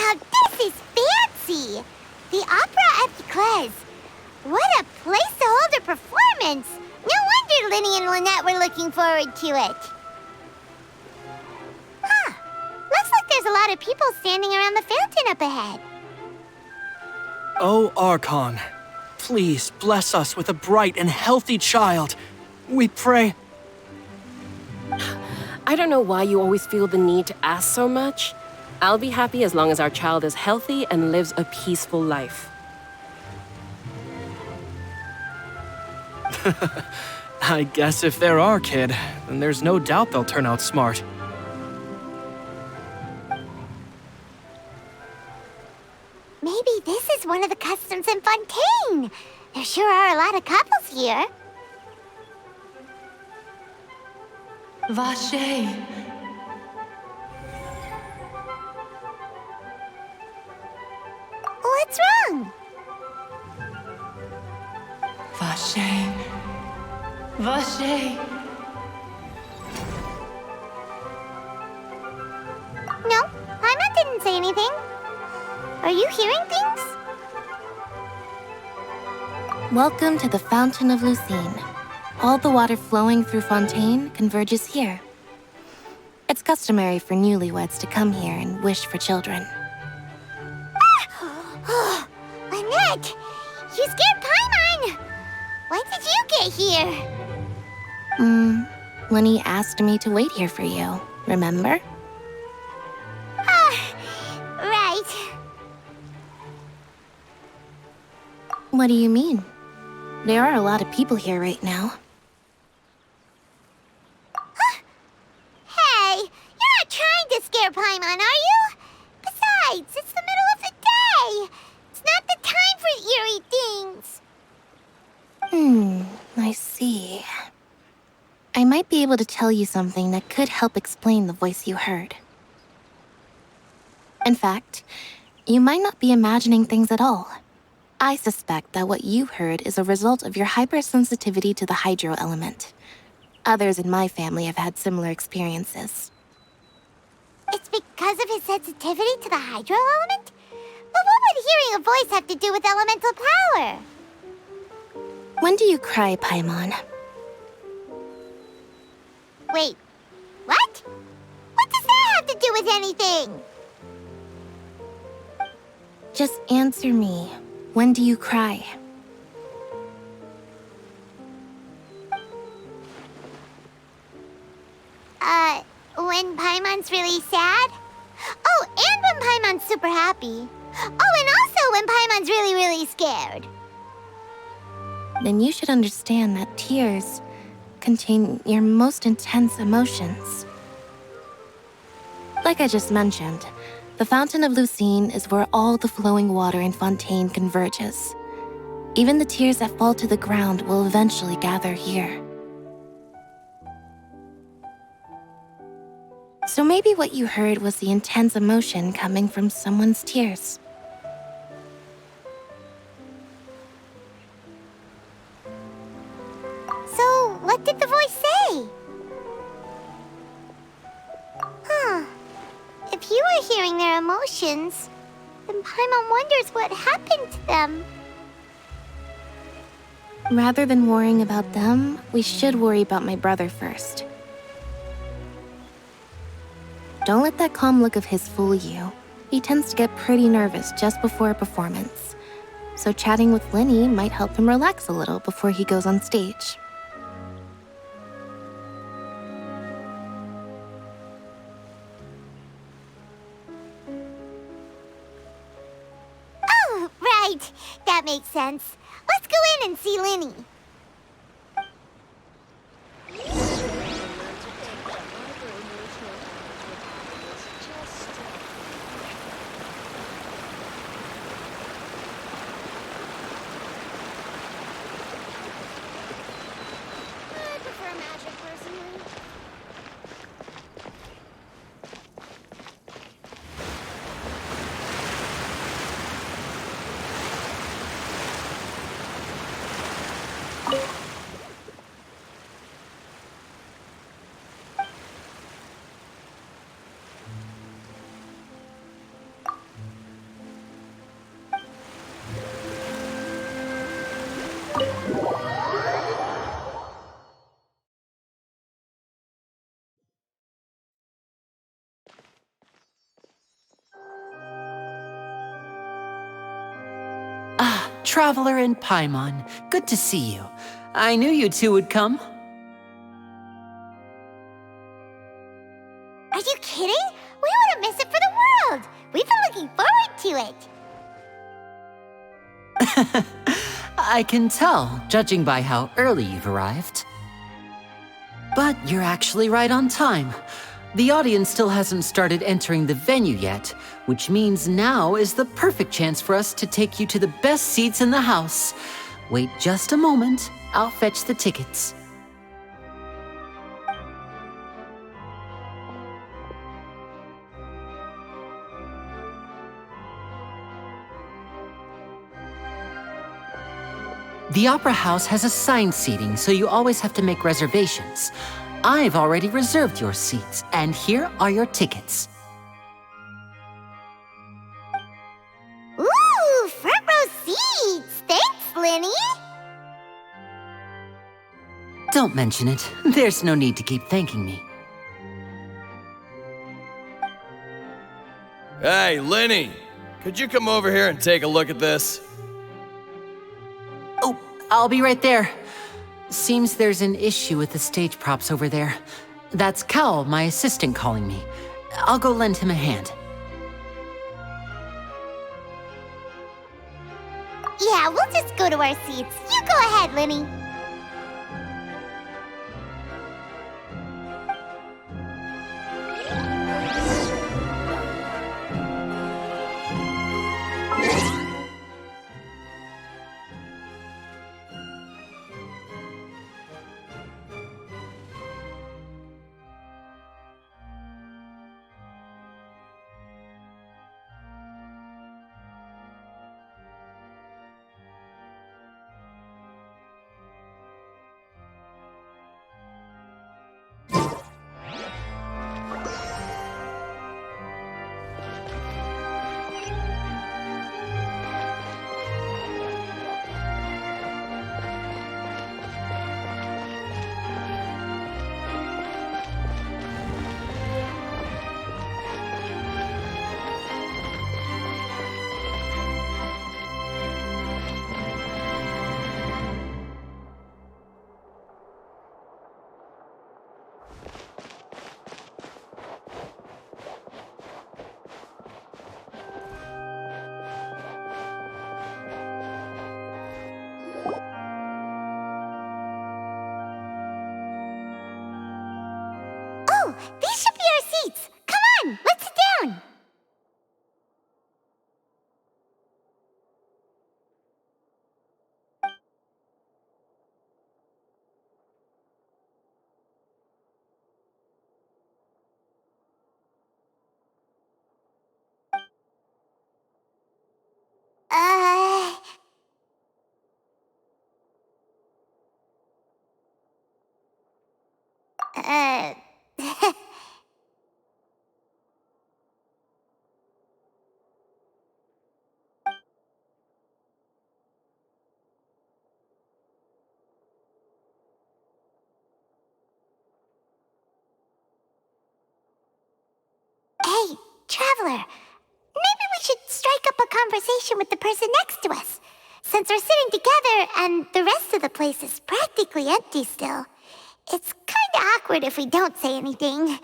Now this is fancy! The Opera at Eclairs. What a place to hold a performance! No wonder Linny and Lynette were looking forward to it. Huh. Looks like there's a lot of people standing around the fountain up ahead. Oh, Archon, please bless us with a bright and healthy child. We pray. I don't know why you always feel the need to ask so much. I'll be happy as long as our child is healthy and lives a peaceful life. I guess if they're our kid, then there's no doubt they'll turn out smart. Maybe this is one of the customs in Fontaine. There sure are a lot of couples here. Vache. What's wrong? Vache. Vache. No, Paimon didn't say anything. Are you hearing things? Welcome to the Fountain of Lucine. All the water flowing through Fontaine converges here. It's customary for newlyweds to come here and wish for children. Ah! Lynette! You scared Paimon! When did you get here? Lenny asked me to wait here for you, remember? Right. What do you mean? There are a lot of people here right now. Hey, you're not trying to scare Paimon, are you? Besides, it's the middle of the day. It's not the time for eerie things. I see. I might be able to tell you something that could help explain the voice you heard. In fact, you might not be imagining things at all. I suspect that what you heard is a result of your hypersensitivity to the hydro element. Others in my family have had similar experiences. It's because of his sensitivity to the hydro element? But what would hearing a voice have to do with elemental power? When do you cry, Paimon? Wait, what? What does that have to do with anything? Just answer me. When do you cry? When Paimon's really sad? Oh, and when Paimon's super happy. Oh, and also when Paimon's really, really scared. Then you should understand that tears contain your most intense emotions. Like I just mentioned, the Fountain of Lucine is where all the flowing water in Fontaine converges. Even the tears that fall to the ground will eventually gather here. So maybe what you heard was the intense emotion coming from someone's tears. So, what did the voice say? Huh. If you were hearing their emotions, then Paimon wonders what happened to them. Rather than worrying about them, we should worry about my brother first. Don't let that calm look of his fool you. He tends to get pretty nervous just before a performance. So chatting with Linny might help him relax a little before he goes on stage. Oh, right. That makes sense. Let's go in and see Linny. I prefer magic personally. Traveler and Paimon, good to see you. I knew you two would come. Are you kidding? We wouldn't miss it for the world. We've been looking forward to it. I can tell, judging by how early you've arrived. But you're actually right on time. The audience still hasn't started entering the venue yet, which means now is the perfect chance for us to take you to the best seats in the house. Wait just a moment, I'll fetch the tickets. The Opera House has assigned seating, so you always have to make reservations. I've already reserved your seats, and here are your tickets. Ooh, front row seats. Thanks, Linny. Don't mention it. There's no need to keep thanking me. Hey, Lenny! Could you come over here and take a look at this? Oh, I'll be right there. Seems there's an issue with the stage props over there. That's Cal, my assistant, calling me. I'll go lend him a hand. Yeah, we'll just go to our seats. You go ahead, Linny. Oh, these should be our seats. Come on, let's sit down. Uh... Uh... Hey, Traveler. Maybe we should strike up a conversation with the person next to us. Since we're sitting together and the rest of the place is practically empty still, it's kinda awkward if we don't say anything.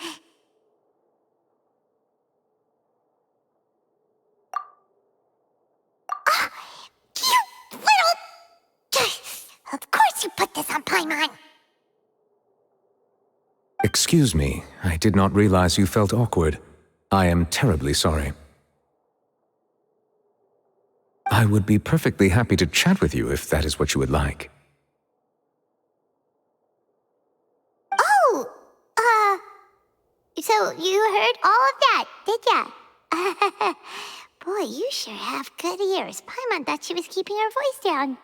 Ah, you little... Of course you put this on Paimon. Excuse me, I did not realize you felt awkward. I am terribly sorry. I would be perfectly happy to chat with you if that is what you would like. Oh, so you heard all of that, did ya? Boy, you sure have good ears. Paimon thought she was keeping her voice down.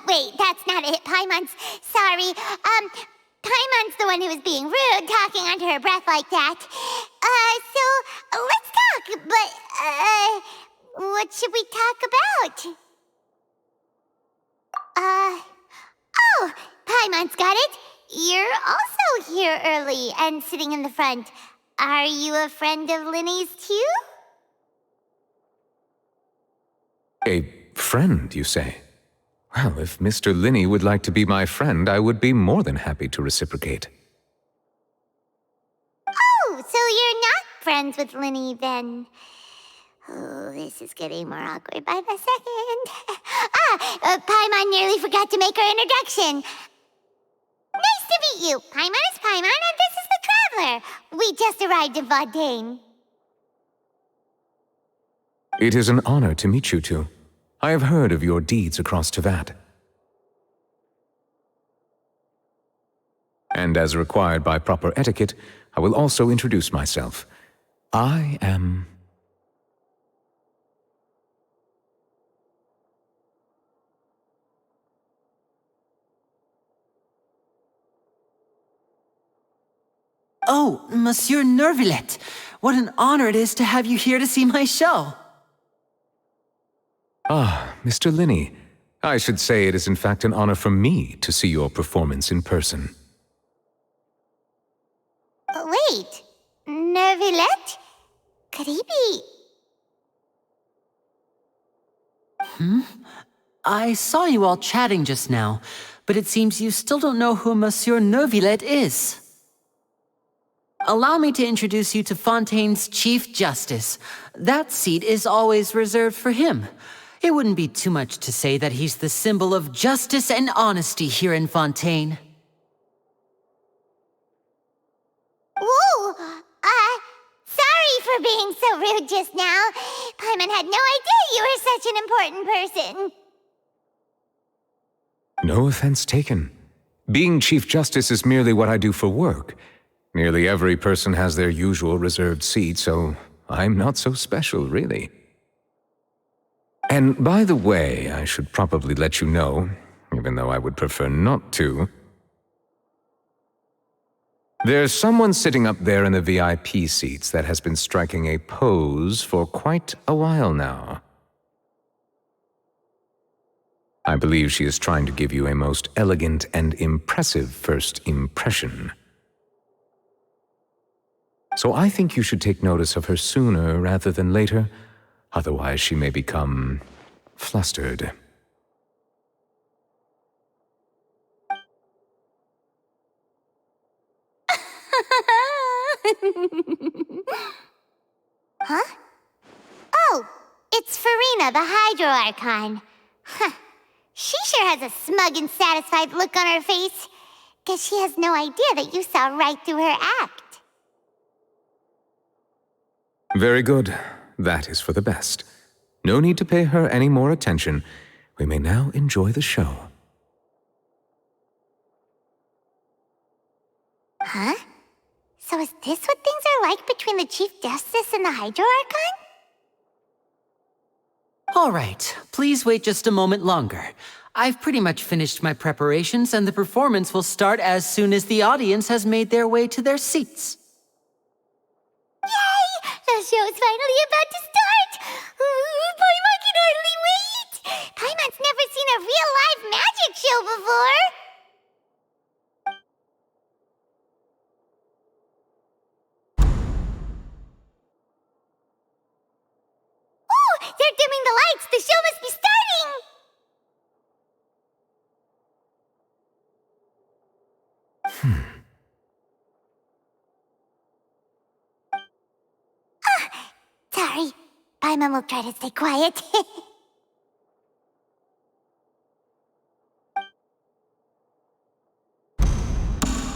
Wait, that's not it. Paimon's... Sorry. Paimon's the one who was being rude, talking under her breath like that. So, let's talk, but, what should we talk about? Oh, Paimon's got it. You're also here early and sitting in the front. Are you a friend of Linny's too? A friend, you say? Well, if Mr. Linney would like to be my friend, I would be more than happy to reciprocate. Oh, so you're not friends with Linny then? Oh, this is getting more awkward by the second. Paimon nearly forgot to make her introduction. Nice to meet you. Paimon is Paimon, and this is the Traveler. We just arrived in Fontaine. It is an honor to meet you two. I have heard of your deeds across Tevat. And as required by proper etiquette, I will also introduce myself. I am... Oh, Monsieur Nervillet, what an honor it is to have you here to see my show. Ah, Mr. Linney. I should say it is in fact an honor for me to see your performance in person. Wait, Nervillet? Could he be... I saw you all chatting just now, but it seems you still don't know who Monsieur Nervillet is. Allow me to introduce you to Fontaine's Chief Justice. That seat is always reserved for him. It wouldn't be too much to say that he's the symbol of justice and honesty here in Fontaine. Whoa! Sorry for being so rude just now. Paimon had no idea you were such an important person. No offense taken. Being Chief Justice is merely what I do for work. Nearly every person has their usual reserved seat, so I'm not so special, really. And by the way, I should probably let you know, even though I would prefer not to. There's someone sitting up there in the VIP seats that has been striking a pose for quite a while now. I believe she is trying to give you a most elegant and impressive first impression. So I think you should take notice of her sooner rather than later, otherwise she may become flustered. Huh? Oh, it's Farina, the Hydro Archon. Huh. She sure has a smug and satisfied look on her face. Guess she has no idea that you saw right through her act. Very good. That is for the best. No need to pay her any more attention. We may now enjoy the show. Huh? So is this what things are like between the Chief Justice and the Hydro Archon? All right, please wait just a moment longer. I've pretty much finished my preparations, and the performance will start as soon as the audience has made their way to their seats. Yay! The show's finally about to start! Paimon can hardly wait! Paimon's never seen a real live magic show before! Ooh! They're dimming the lights! The show must be starting! Sorry. Paimon will try to stay quiet.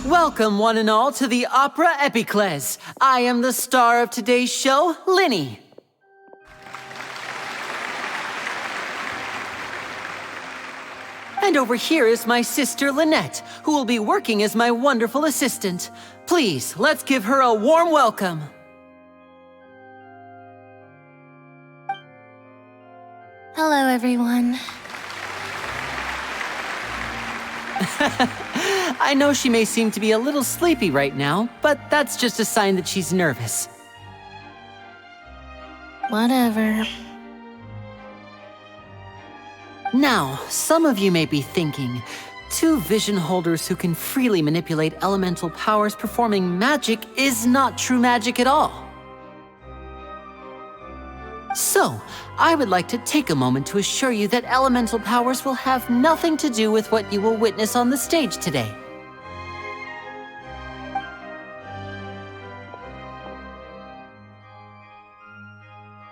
Welcome, one and all, to the Opera Epiclese. I am the star of today's show, Linny. And over here is my sister, Lynette, who will be working as my wonderful assistant. Please, let's give her a warm welcome. Hello, everyone. I know she may seem to be a little sleepy right now, but that's just a sign that she's nervous. Whatever. Now, some of you may be thinking, two vision holders who can freely manipulate elemental powers performing magic is not true magic at all. So, I would like to take a moment to assure you that elemental powers will have nothing to do with what you will witness on the stage today.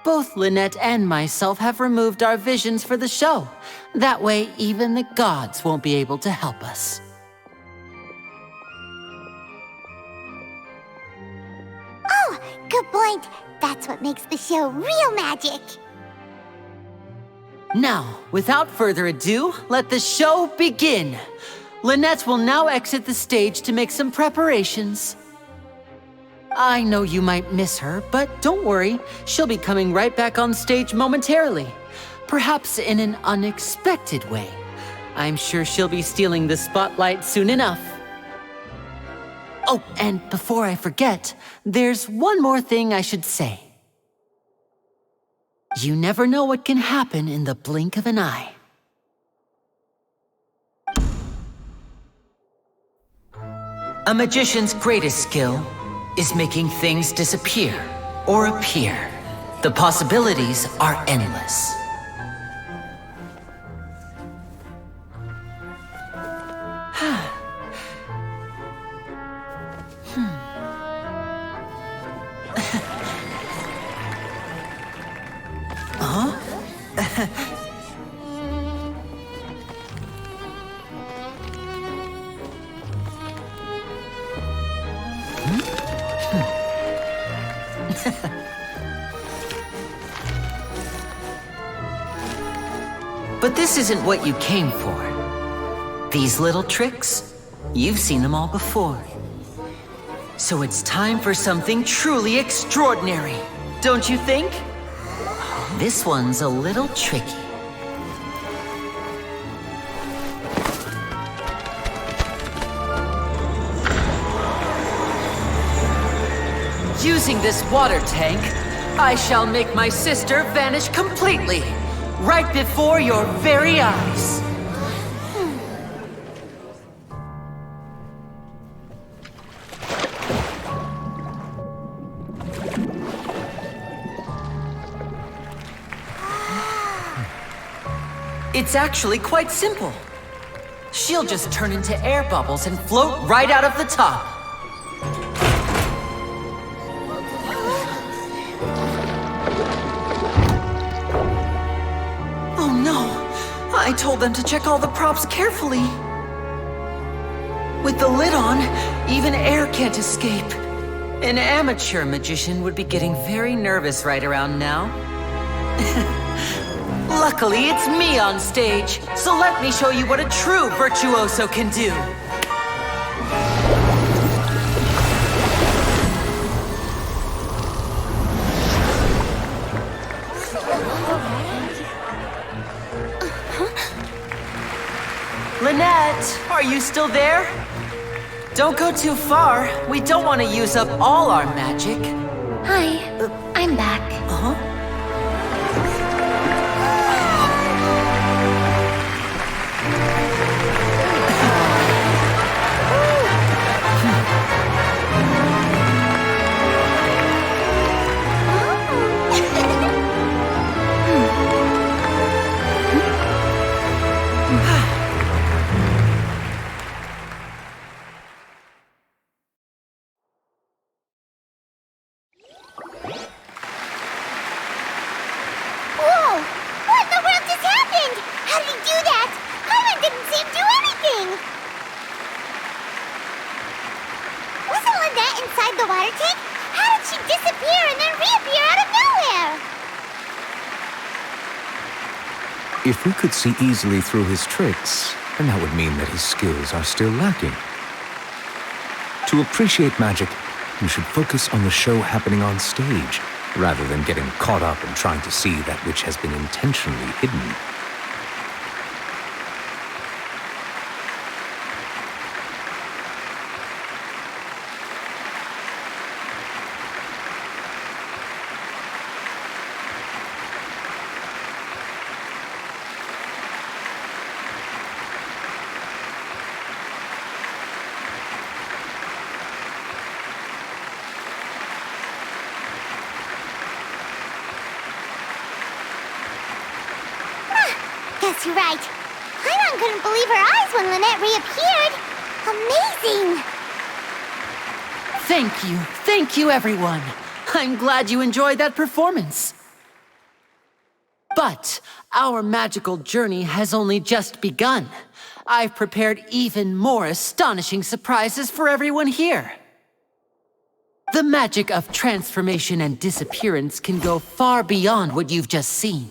Both Lynette and myself have removed our visions for the show. That way, even the gods won't be able to help us. Oh, good point. That's what makes the show real magic. Now, without further ado, let the show begin. Lynette will now exit the stage to make some preparations. I know you might miss her, but don't worry. She'll be coming right back on stage momentarily. Perhaps in an unexpected way. I'm sure she'll be stealing the spotlight soon enough. Oh, and before I forget, there's one more thing I should say. You never know what can happen in the blink of an eye. A magician's greatest skill is making things disappear or appear. The possibilities are endless. But this isn't what you came for. These little tricks, you've seen them all before. So it's time for something truly extraordinary, don't you think? This one's a little tricky. Using this water tank, I shall make my sister vanish completely, right before your very eyes. It's actually quite simple. She'll just turn into air bubbles and float right out of the top. Oh no! I told them to check all the props carefully. With the lid on, even air can't escape. An amateur magician would be getting very nervous right around now. Luckily, it's me on stage, so let me show you what a true virtuoso can do. Lynette, are you still there? Don't go too far. We don't want to use up all our magic. Hi, I'm back. Uh-huh. Whoa! What in the world just happened? How did he do that? Paimon didn't seem to do anything. Wasn't Lynette inside the water tank? How did she disappear and then reappear out of nowhere? If we could see easily through his tricks, then that would mean that his skills are still lacking. To appreciate magic, you should focus on the show happening on stage, rather than getting caught up in trying to see that which has been intentionally hidden. Yes, you're right. Paimon couldn't believe her eyes when Lynette reappeared. Amazing! Thank you, everyone. I'm glad you enjoyed that performance. But our magical journey has only just begun. I've prepared even more astonishing surprises for everyone here. The magic of transformation and disappearance can go far beyond what you've just seen.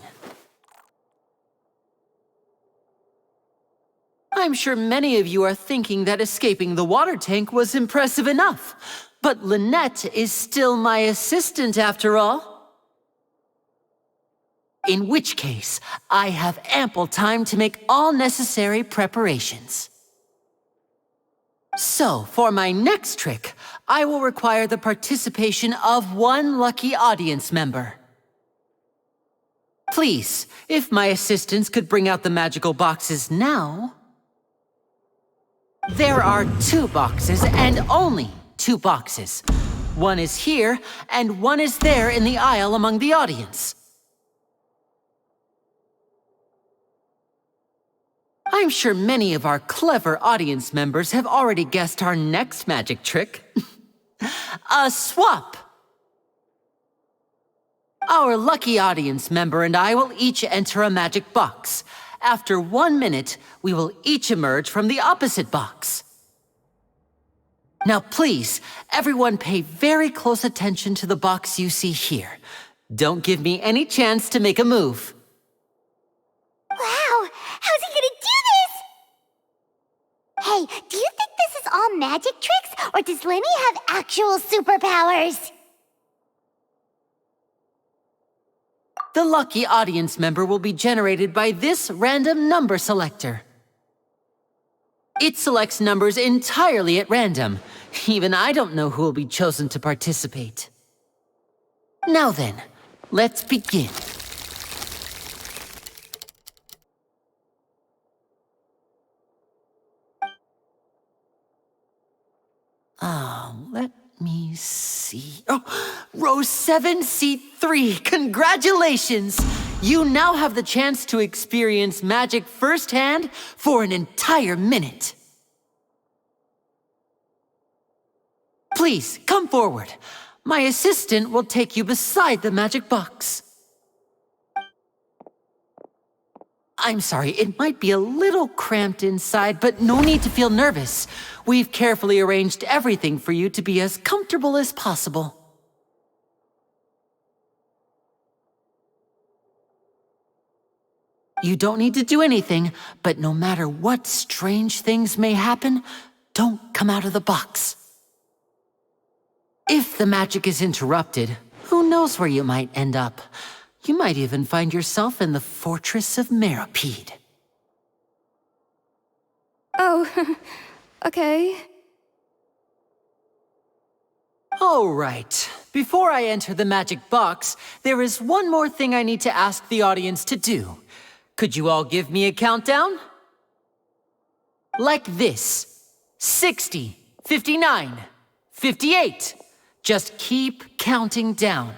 I'm sure many of you are thinking that escaping the water tank was impressive enough, but Lynette is still my assistant after all. In which case, I have ample time to make all necessary preparations. So, for my next trick, I will require the participation of one lucky audience member. Please, if my assistants could bring out the magical boxes now. There are 2 boxes, and only 2 boxes. One is here, and one is there in the aisle among the audience. I'm sure many of our clever audience members have already guessed our next magic trick. A swap! Our lucky audience member and I will each enter a magic box. After 1 minute, we will each emerge from the opposite box. Now please, everyone pay very close attention to the box you see here. Don't give me any chance to make a move. Wow! How's he gonna do this? Hey, do you think this is all magic tricks, or does Lenny have actual superpowers? The lucky audience member will be generated by this random number selector. It selects numbers entirely at random. Even I don't know who will be chosen to participate. Now then, let's begin. Let me see. Oh, row 7, seat 3. Congratulations! You now have the chance to experience magic firsthand for an entire minute. Please, come forward. My assistant will take you beside the magic box. I'm sorry, it might be a little cramped inside, but no need to feel nervous. We've carefully arranged everything for you to be as comfortable as possible. You don't need to do anything, but no matter what strange things may happen, don't come out of the box. If the magic is interrupted, who knows where you might end up? You might even find yourself in the Fortress of Meropide. Oh, okay. All right. Before I enter the magic box, there is one more thing I need to ask the audience to do. Could you all give me a countdown? Like this. 60, 59, 58. Just keep counting down.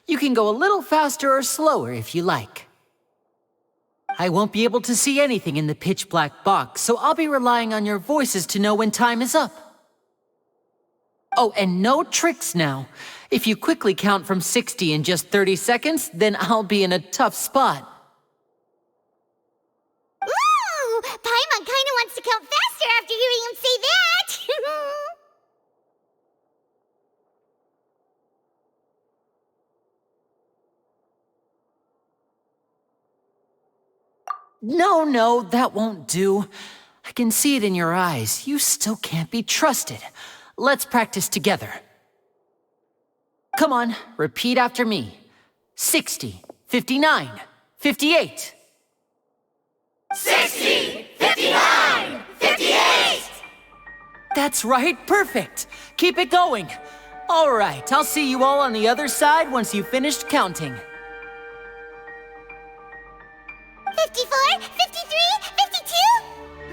You can go a little faster or slower if you like. I won't be able to see anything in the pitch-black box, so I'll be relying on your voices to know when time is up. Oh, and no tricks now. If you quickly count from 60 in just 30 seconds, then I'll be in a tough spot. Ooh! Paimon kinda wants to count faster after hearing him say that! No, that won't do. I can see it in your eyes. You still can't be trusted. Let's practice together. Come on, repeat after me. 60, 59, 58. 60, 59, 58! That's right, perfect. Keep it going. All right, I'll see you all on the other side once you've finished counting. 54, 53, 52?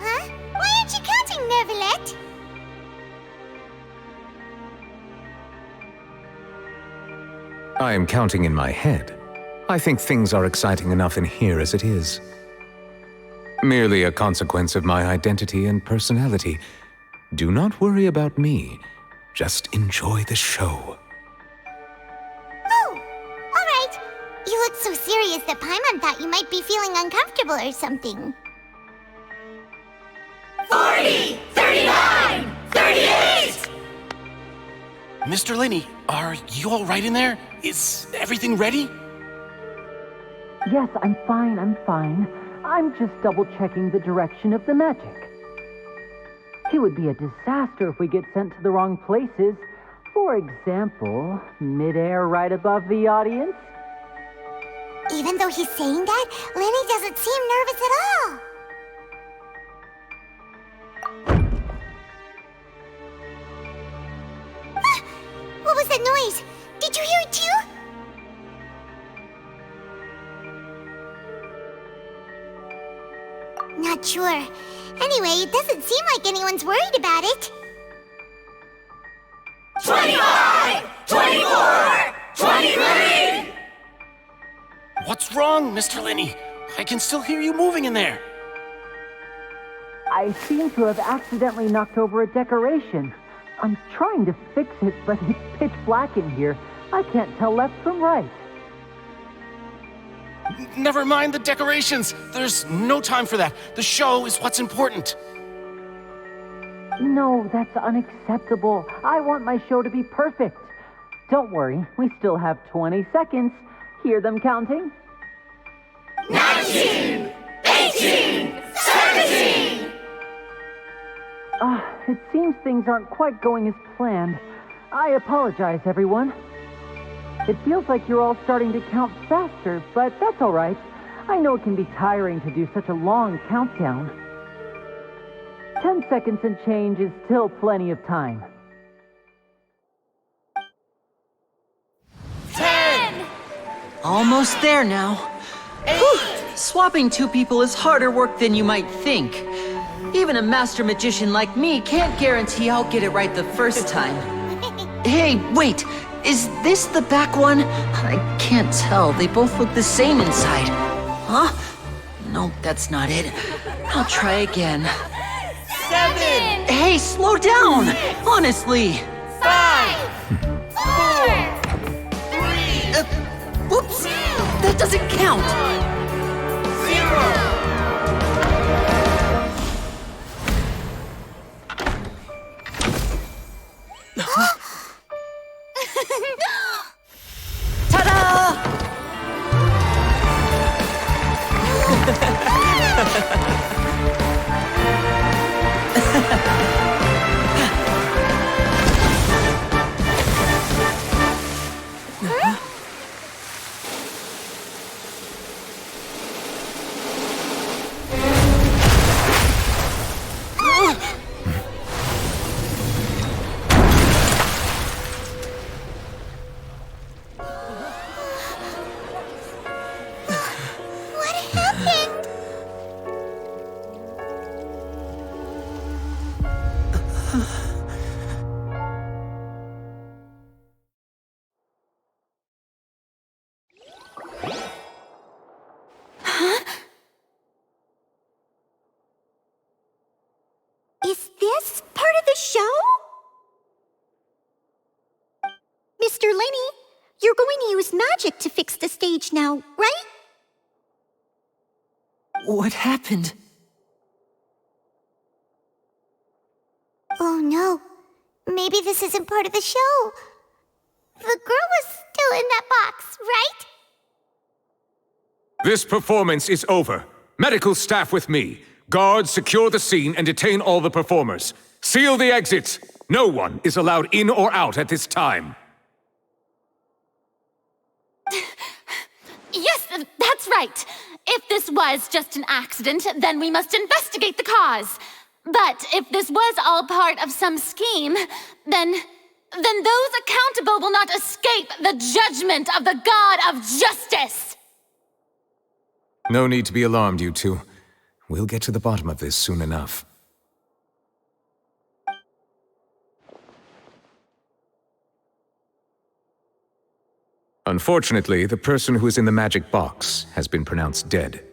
Huh? Why aren't you counting, Nervalette? I am counting in my head. I think things are exciting enough in here as it is. Merely a consequence of my identity and personality. Do not worry about me. Just enjoy the show. Oh, all right. You look so serious that Paimon thought you might be feeling uncomfortable or something. 40, 39, 38! Mr. Linney, are you all right in there? Is everything ready? Yes, I'm fine. I'm just double-checking the direction of the magic. It would be a disaster if we get sent to the wrong places. For example, midair right above the audience. Even though he's saying that, Lenny doesn't seem nervous at all. Ah, what was that noise? Did you hear it too? Not sure. Anyway, it doesn't seem like anyone's worried about it. 25, 24, 23! What's wrong, Mr. Linney? I can still hear you moving in there. I seem to have accidentally knocked over a decoration. I'm trying to fix it, but it's pitch black in here. I can't tell left from right. Never mind the decorations. There's no time for that. The show is what's important. No, that's unacceptable. I want my show to be perfect. Don't worry, we still have 20 seconds. Hear them counting? 19, 18, 17! It seems things aren't quite going as planned. I apologize, everyone. It feels like you're all starting to count faster, but that's all right. I know it can be tiring to do such a long countdown. 10 seconds and change is still plenty of time. 10, Almost there now. Whew. Swapping two people is harder work than you might think. Even a master magician like me can't guarantee I'll get it right the first time. Hey, wait! Is this the back one? I can't tell. They both look the same inside. Huh? Nope, that's not it. I'll try again. 7, Hey, slow down! Honestly! 5, 4, 3, Whoops! That doesn't count! 0. Ta-da! What happened? Is this part of the show? Mr. Linney, you're going to use magic to fix the stage now, right? What happened? Oh no. Maybe this isn't part of the show. The girl was still in that box, right? This performance is over. Medical staff with me. Guards, secure the scene and detain all the performers. Seal the exits. No one is allowed in or out at this time. Yes, that's right. If this was just an accident, then we must investigate the cause. But if this was all part of some scheme, then those accountable will not escape the judgment of the God of Justice. No need to be alarmed, you two. We'll get to the bottom of this soon enough. Unfortunately, the person who is in the magic box has been pronounced dead.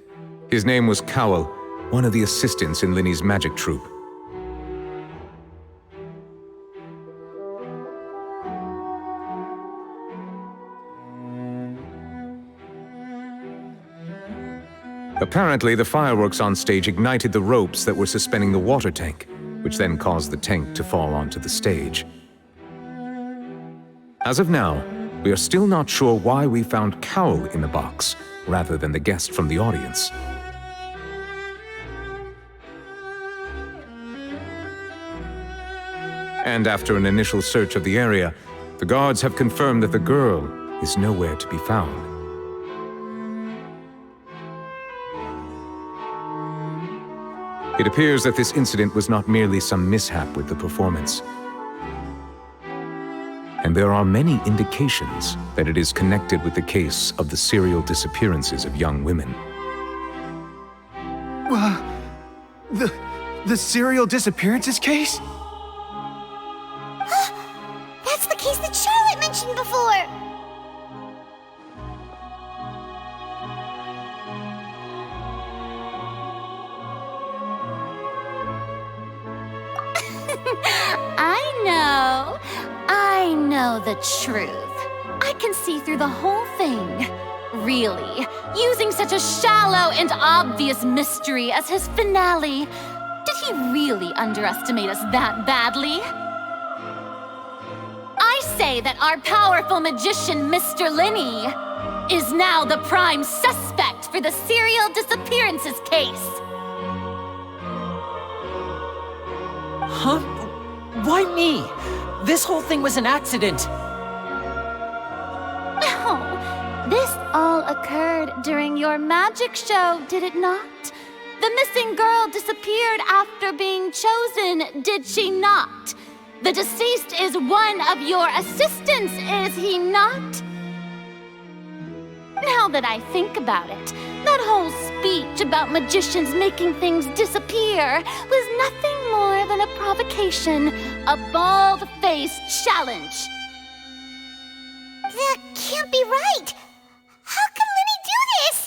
His name was Cowell, one of the assistants in Linny's magic troupe. Apparently, the fireworks on stage ignited the ropes that were suspending the water tank, which then caused the tank to fall onto the stage. As of now, we are still not sure why we found Cowell in the box, rather than the guest from the audience. And after an initial search of the area, the guards have confirmed that the girl is nowhere to be found. It appears that this incident was not merely some mishap with the performance. And there are many indications that it is connected with the case of the serial disappearances of young women. The serial disappearances case? That's the case that Charlotte mentioned before! I know the truth. I can see through the whole thing. Really, using such a shallow and obvious mystery as his finale. Did he really underestimate us that badly? I say that our powerful magician, Mr. Linney, is now the prime suspect for the serial disappearances case. Huh? Why me? This whole thing was an accident. No, this all occurred during your magic show, did it not? The missing girl disappeared after being chosen, did she not? The deceased is one of your assistants, is he not? Now that I think about it, that whole speech about magicians making things disappear was nothing more than a provocation, a bald-faced challenge. That can't be right! How could Linny do this?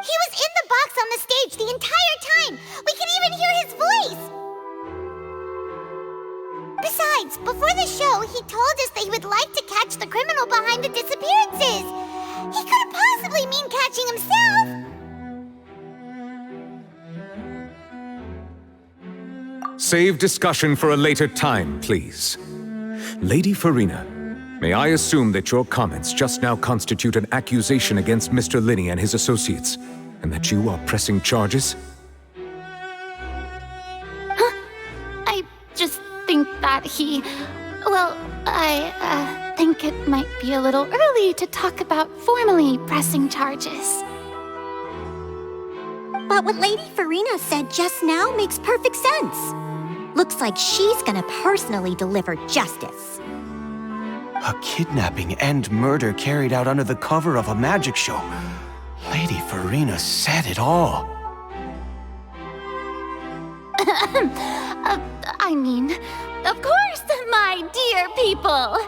He was in the box on the stage the entire time! We could even hear his voice! Besides, before the show, he told us that he would like to catch the criminal behind the disappearances! He couldn't possibly mean catching himself! Save discussion for a later time, please. Lady Farina, may I assume that your comments just now constitute an accusation against Mr. Linney and his associates, and that you are pressing charges? I just think that I think it might be a little early to talk about formally pressing charges. But what Lady Farina said just now makes perfect sense. Looks like she's gonna personally deliver justice. A kidnapping and murder carried out under the cover of a magic show. Lady Farina said it all. I mean, of course, my dear people.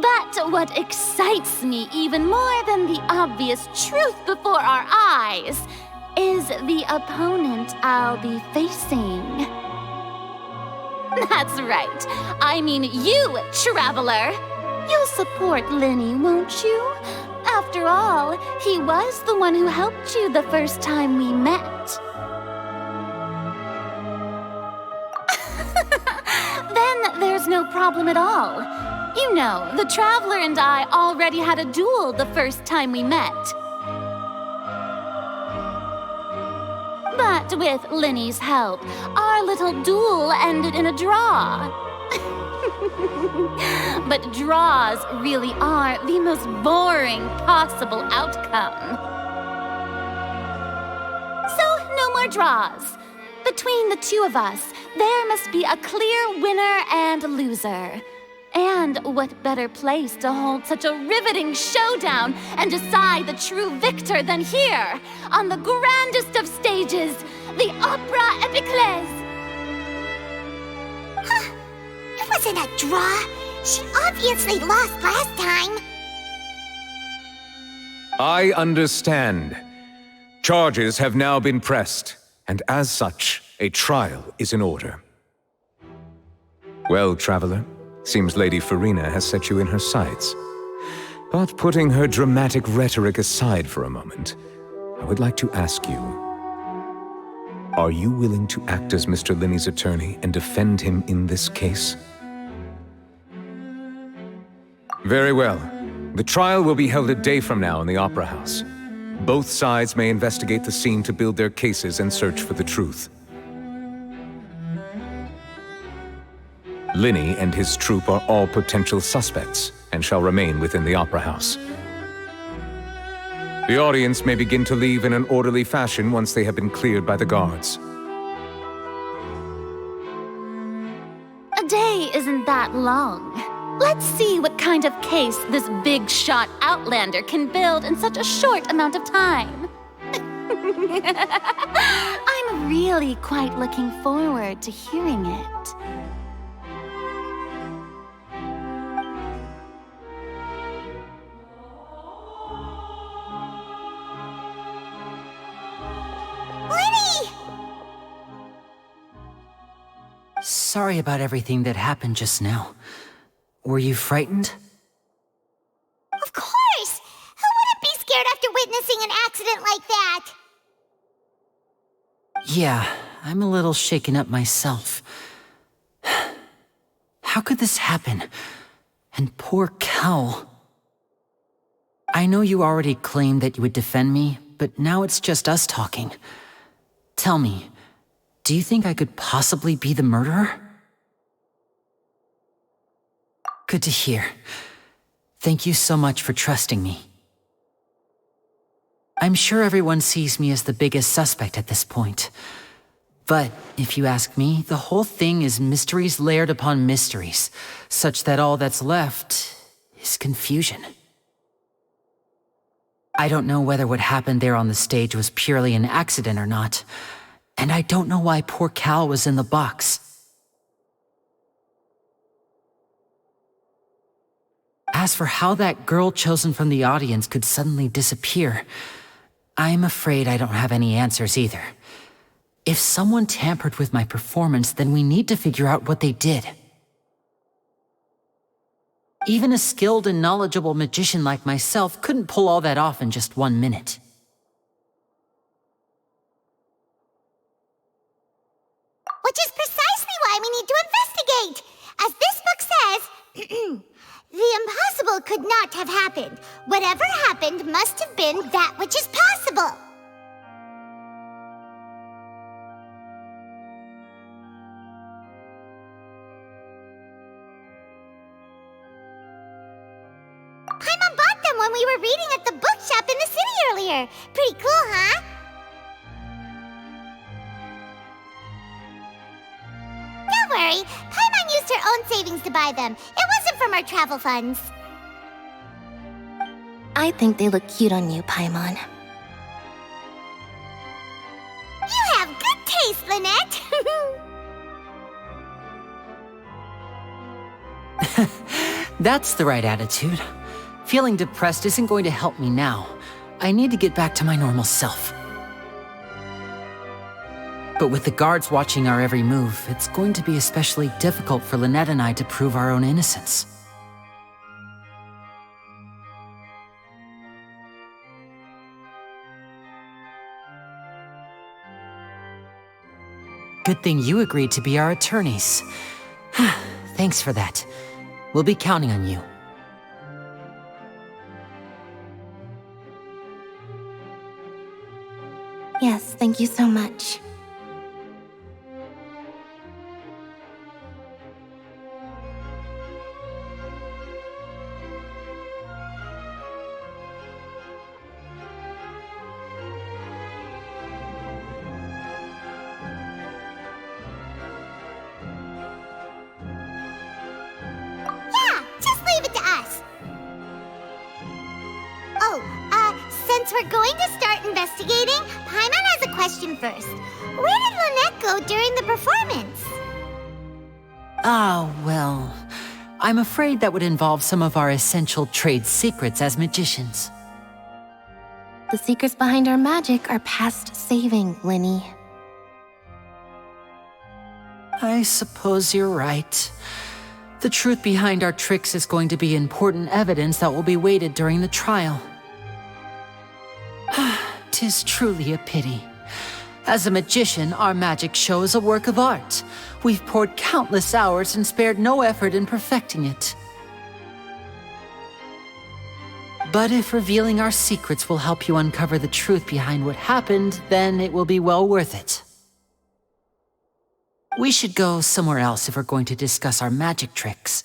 But what excites me even more than the obvious truth before our eyes is the opponent I'll be facing. That's right. I mean you, Traveler. You'll support Linny, won't you? After all, he was the one who helped you the first time we met. Then there's no problem at all. You know, the Traveler and I already had a duel the first time we met. But with Linny's help, our little duel ended in a draw. But draws really are the most boring possible outcome. So, no more draws. Between the two of us, there must be a clear winner and loser. And what better place to hold such a riveting showdown and decide the true victor than here, on the grandest of stages, the Opera Epiclese. It wasn't a draw. She obviously lost last time. I understand. Charges have now been pressed, and as such, a trial is in order. Well, traveler, seems Lady Farina has set you in her sights. But putting her dramatic rhetoric aside for a moment, I would like to ask you, are you willing to act as Mr. Linney's attorney and defend him in this case? Very well. The trial will be held a day from now in the Opera House. Both sides may investigate the scene to build their cases and search for the truth. Linney and his troupe are all potential suspects and shall remain within the Opera House. The audience may begin to leave in an orderly fashion once they have been cleared by the guards. A day isn't that long. Let's see what kind of case this big-shot outlander can build in such a short amount of time. I'm really quite looking forward to hearing it. Sorry about everything that happened just now. Were you frightened? Of course! Who wouldn't be scared after witnessing an accident like that? Yeah, I'm a little shaken up myself. How could this happen? And poor Cal. I know you already claimed that you would defend me, but now it's just us talking. Tell me, do you think I could possibly be the murderer? Good to hear. Thank you so much for trusting me. I'm sure everyone sees me as the biggest suspect at this point. But if you ask me, the whole thing is mysteries layered upon mysteries, such that all that's left is confusion. I don't know whether what happened there on the stage was purely an accident or not, and I don't know why poor Cal was in the box. As for how that girl chosen from the audience could suddenly disappear, I'm afraid I don't have any answers either. If someone tampered with my performance, then we need to figure out what they did. Even a skilled and knowledgeable magician like myself couldn't pull all that off in just 1 minute. Which is precisely why we need to investigate! As this book says, the impossible could not have happened. Whatever happened must have been that which is possible. Paimon bought them when we were reading at the bookshop in the city earlier. Pretty cool, huh? Don't worry, Paimon used her own savings to buy them. It wasn't from our travel funds. I think they look cute on you, Paimon. You have good taste, Lynette. That's the right attitude. Feeling depressed isn't going to help me now. I need to get back to my normal self. But with the guards watching our every move, it's going to be especially difficult for Lynette and I to prove our own innocence. Good thing you agreed to be our attorneys. Thanks for that. We'll be counting on you. Yes, thank you so much. Since we're going to start investigating, Paimon has a question first. Where did Lynette go during the performance? Well, I'm afraid that would involve some of our essential trade secrets as magicians. The secrets behind our magic are past saving, Linny. I suppose you're right. The truth behind our tricks is going to be important evidence that will be weighted during the trial. 'Tis truly a pity. As a magician, our magic show is a work of art. We've poured countless hours and spared no effort in perfecting it. But if revealing our secrets will help you uncover the truth behind what happened, then it will be well worth it. We should go somewhere else if we're going to discuss our magic tricks.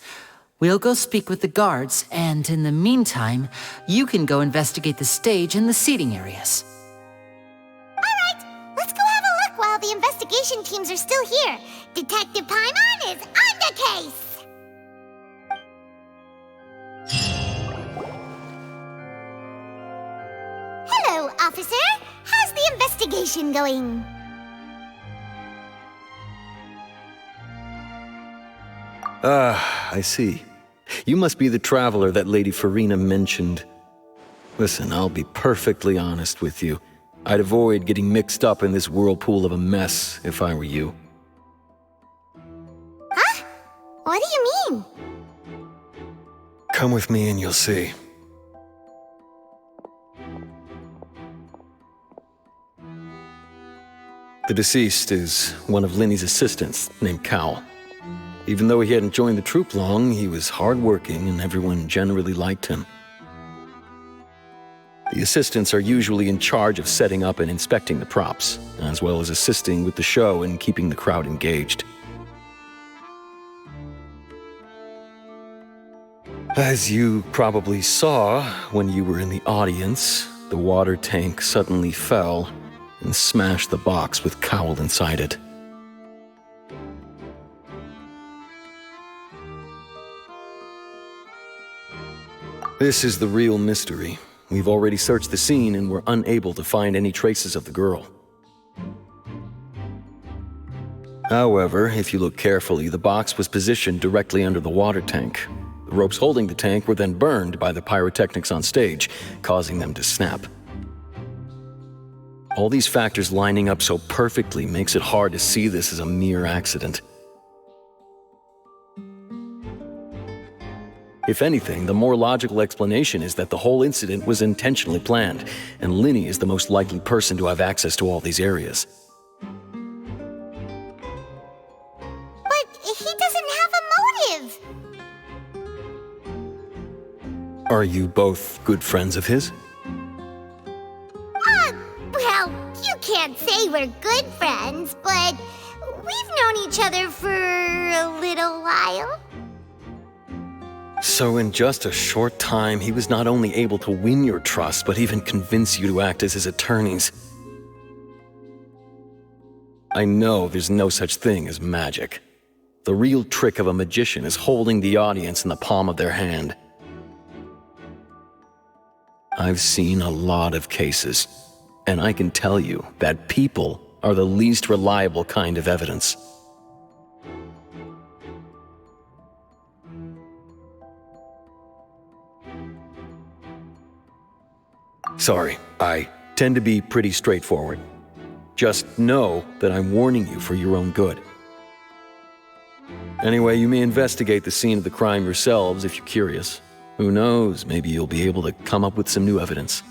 We'll go speak with the guards, and in the meantime, you can go investigate the stage and the seating areas. Let's go have a look while the investigation teams are still here. Detective Paimon is on the case! Hello, officer. How's the investigation going? I see. You must be the traveler that Lady Farina mentioned. Listen, I'll be perfectly honest with you. I'd avoid getting mixed up in this whirlpool of a mess if I were you. Huh? What do you mean? Come with me and you'll see. The deceased is one of Linny's assistants named Cal. Even though he hadn't joined the troupe long, he was hardworking and everyone generally liked him. The assistants are usually in charge of setting up and inspecting the props, as well as assisting with the show and keeping the crowd engaged. As you probably saw when you were in the audience, the water tank suddenly fell and smashed the box with Cowl inside it. This is the real mystery. We've already searched the scene and were unable to find any traces of the girl. However, if you look carefully, the box was positioned directly under the water tank. The ropes holding the tank were then burned by the pyrotechnics on stage, causing them to snap. All these factors lining up so perfectly makes it hard to see this as a mere accident. If anything, the more logical explanation is that the whole incident was intentionally planned, and Linny is the most likely person to have access to all these areas. But he doesn't have a motive! Are you both good friends of his? Well, you can't say we're good friends, but we've known each other for a little while. So in just a short time, he was not only able to win your trust, but even convince you to act as his attorneys. I know there's no such thing as magic. The real trick of a magician is holding the audience in the palm of their hand. I've seen a lot of cases, and I can tell you that people are the least reliable kind of evidence. Sorry, I tend to be pretty straightforward. Just know that I'm warning you for your own good. Anyway, you may investigate the scene of the crime yourselves if you're curious. Who knows, maybe you'll be able to come up with some new evidence.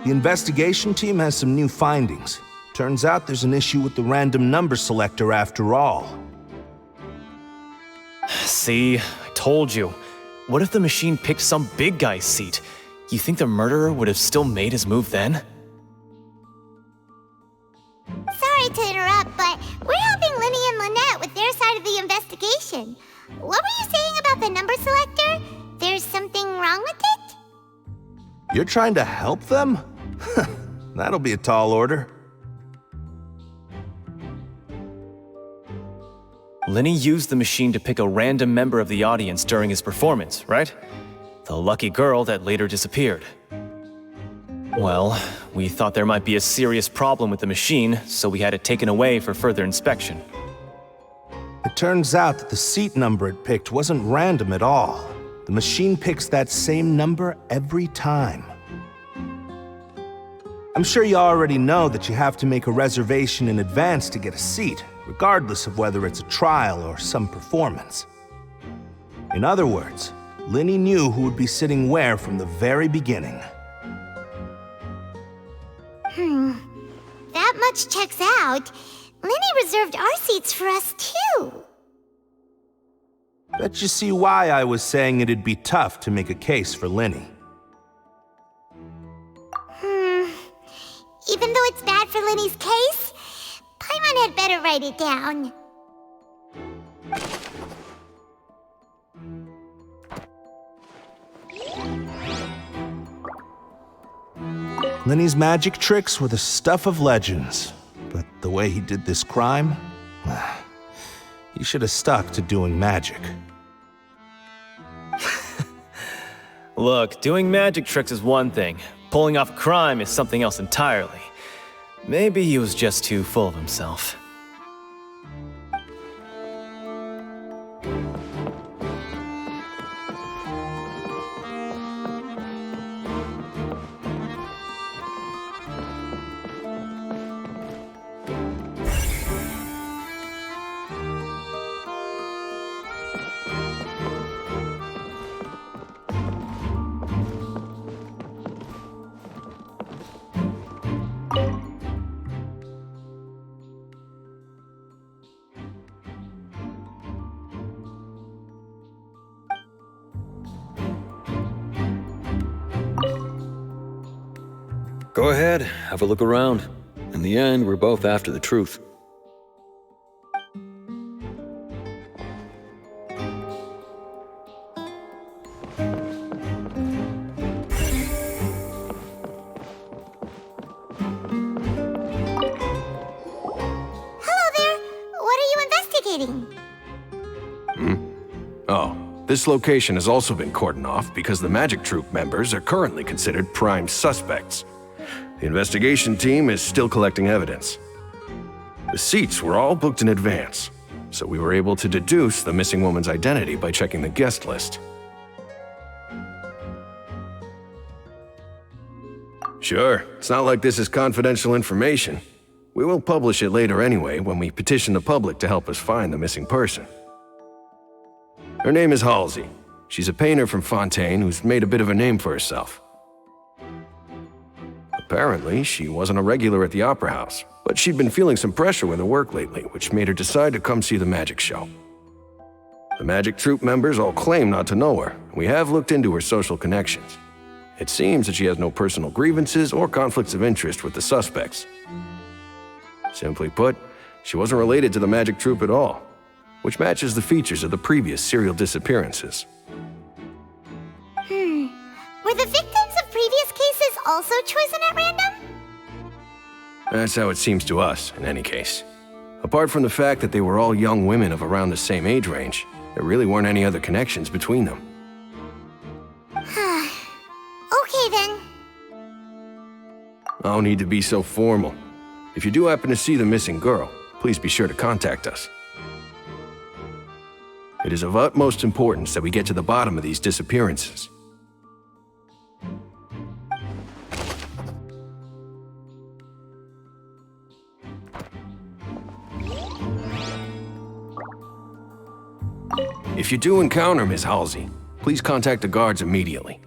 The investigation team has some new findings. Turns out there's an issue with the random number selector after all. See, I told you. What if the machine picked some big guy's seat? You think the murderer would have still made his move then? Sorry to interrupt, but we're helping Linny and Lynette with their side of the investigation. What were you saying about the number selector? There's something wrong with it? You're trying to help them? That'll be a tall order. Linny used the machine to pick a random member of the audience during his performance, right? The lucky girl that later disappeared. Well, we thought there might be a serious problem with the machine, so we had it taken away for further inspection. It turns out that the seat number it picked wasn't random at all. The machine picks that same number every time. I'm sure you already know that you have to make a reservation in advance to get a seat, regardless of whether it's a trial or some performance. In other words, Linny knew who would be sitting where from the very beginning. That much checks out. Linny reserved our seats for us, too. Bet you see why I was saying it'd be tough to make a case for Linny. Even though it's bad for Linny's case, Paimon had better write it down. Linny's magic tricks were the stuff of legends, but the way he did this crime, he should have stuck to doing magic. Look, doing magic tricks is one thing. Pulling off a crime is something else entirely. Maybe he was just too full of himself. Go ahead, have a look around. In the end, we're both after the truth. This location has also been cordoned off because the Magic Troop members are currently considered prime suspects. The investigation team is still collecting evidence. The seats were all booked in advance, so we were able to deduce the missing woman's identity by checking the guest list. Sure, it's not like this is confidential information. We will publish it later anyway when we petition the public to help us find the missing person. Her name is Halsey. She's a painter from Fontaine who's made a bit of a name for herself. Apparently, she wasn't a regular at the Opera House, but she'd been feeling some pressure with her work lately, which made her decide to come see the magic show. The Magic Troop members all claim not to know her, and we have looked into her social connections. It seems that she has no personal grievances or conflicts of interest with the suspects. Simply put, she wasn't related to the Magic Troop at all, which matches the features of the previous serial disappearances. Were the victims of previous cases also chosen at random? That's how it seems to us, in any case. Apart from the fact that they were all young women of around the same age range, there really weren't any other connections between them. Okay then. No need to be so formal. If you do happen to see the missing girl, please be sure to contact us. It is of utmost importance that we get to the bottom of these disappearances. If you do encounter Miss Halsey, please contact the guards immediately.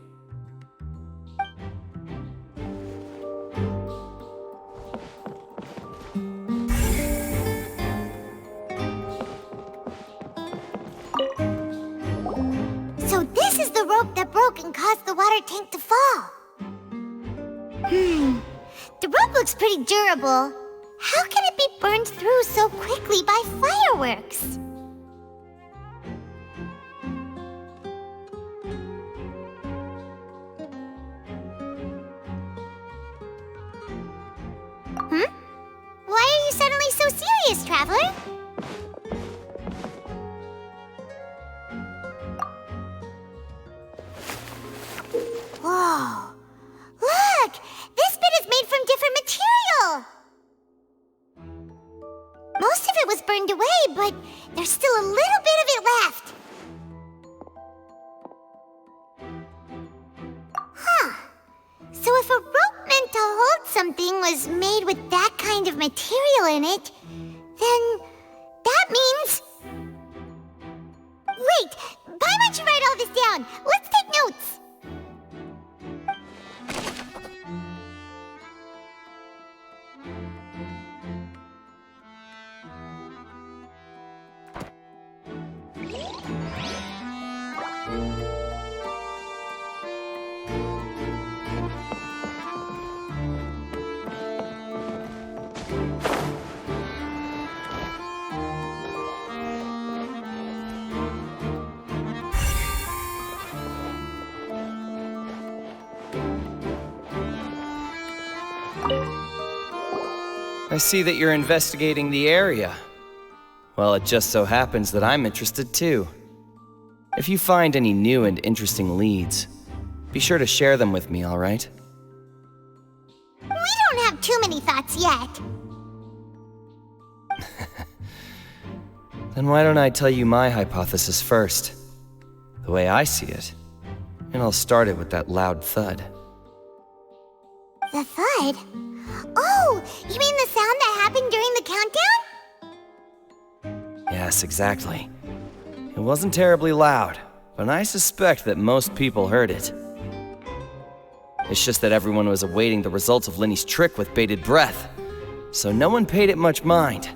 water tank to fall. The rope looks pretty durable. How can it be burned through so quickly by fireworks? Why are you suddenly so serious, Traveler? Whoa! Look! This bit is made from different material! Most of it was burned away, but there's still a little bit of it left. Huh. So if a rope meant to hold something was made with that kind of material in it, then that means... Wait! Paimon should write all this down! Let's take notes! I see that you're investigating the area. Well, it just so happens that I'm interested too. If you find any new and interesting leads, be sure to share them with me, all right? We don't have too many thoughts yet. Then why don't I tell you my hypothesis first? The way I see it. And I'll start it with that loud thud. The thud? Oh, you mean the sound that happened during the countdown? Yes, exactly. It wasn't terribly loud, but I suspect that most people heard it. It's just that everyone was awaiting the results of Linny's trick with bated breath, so no one paid it much mind.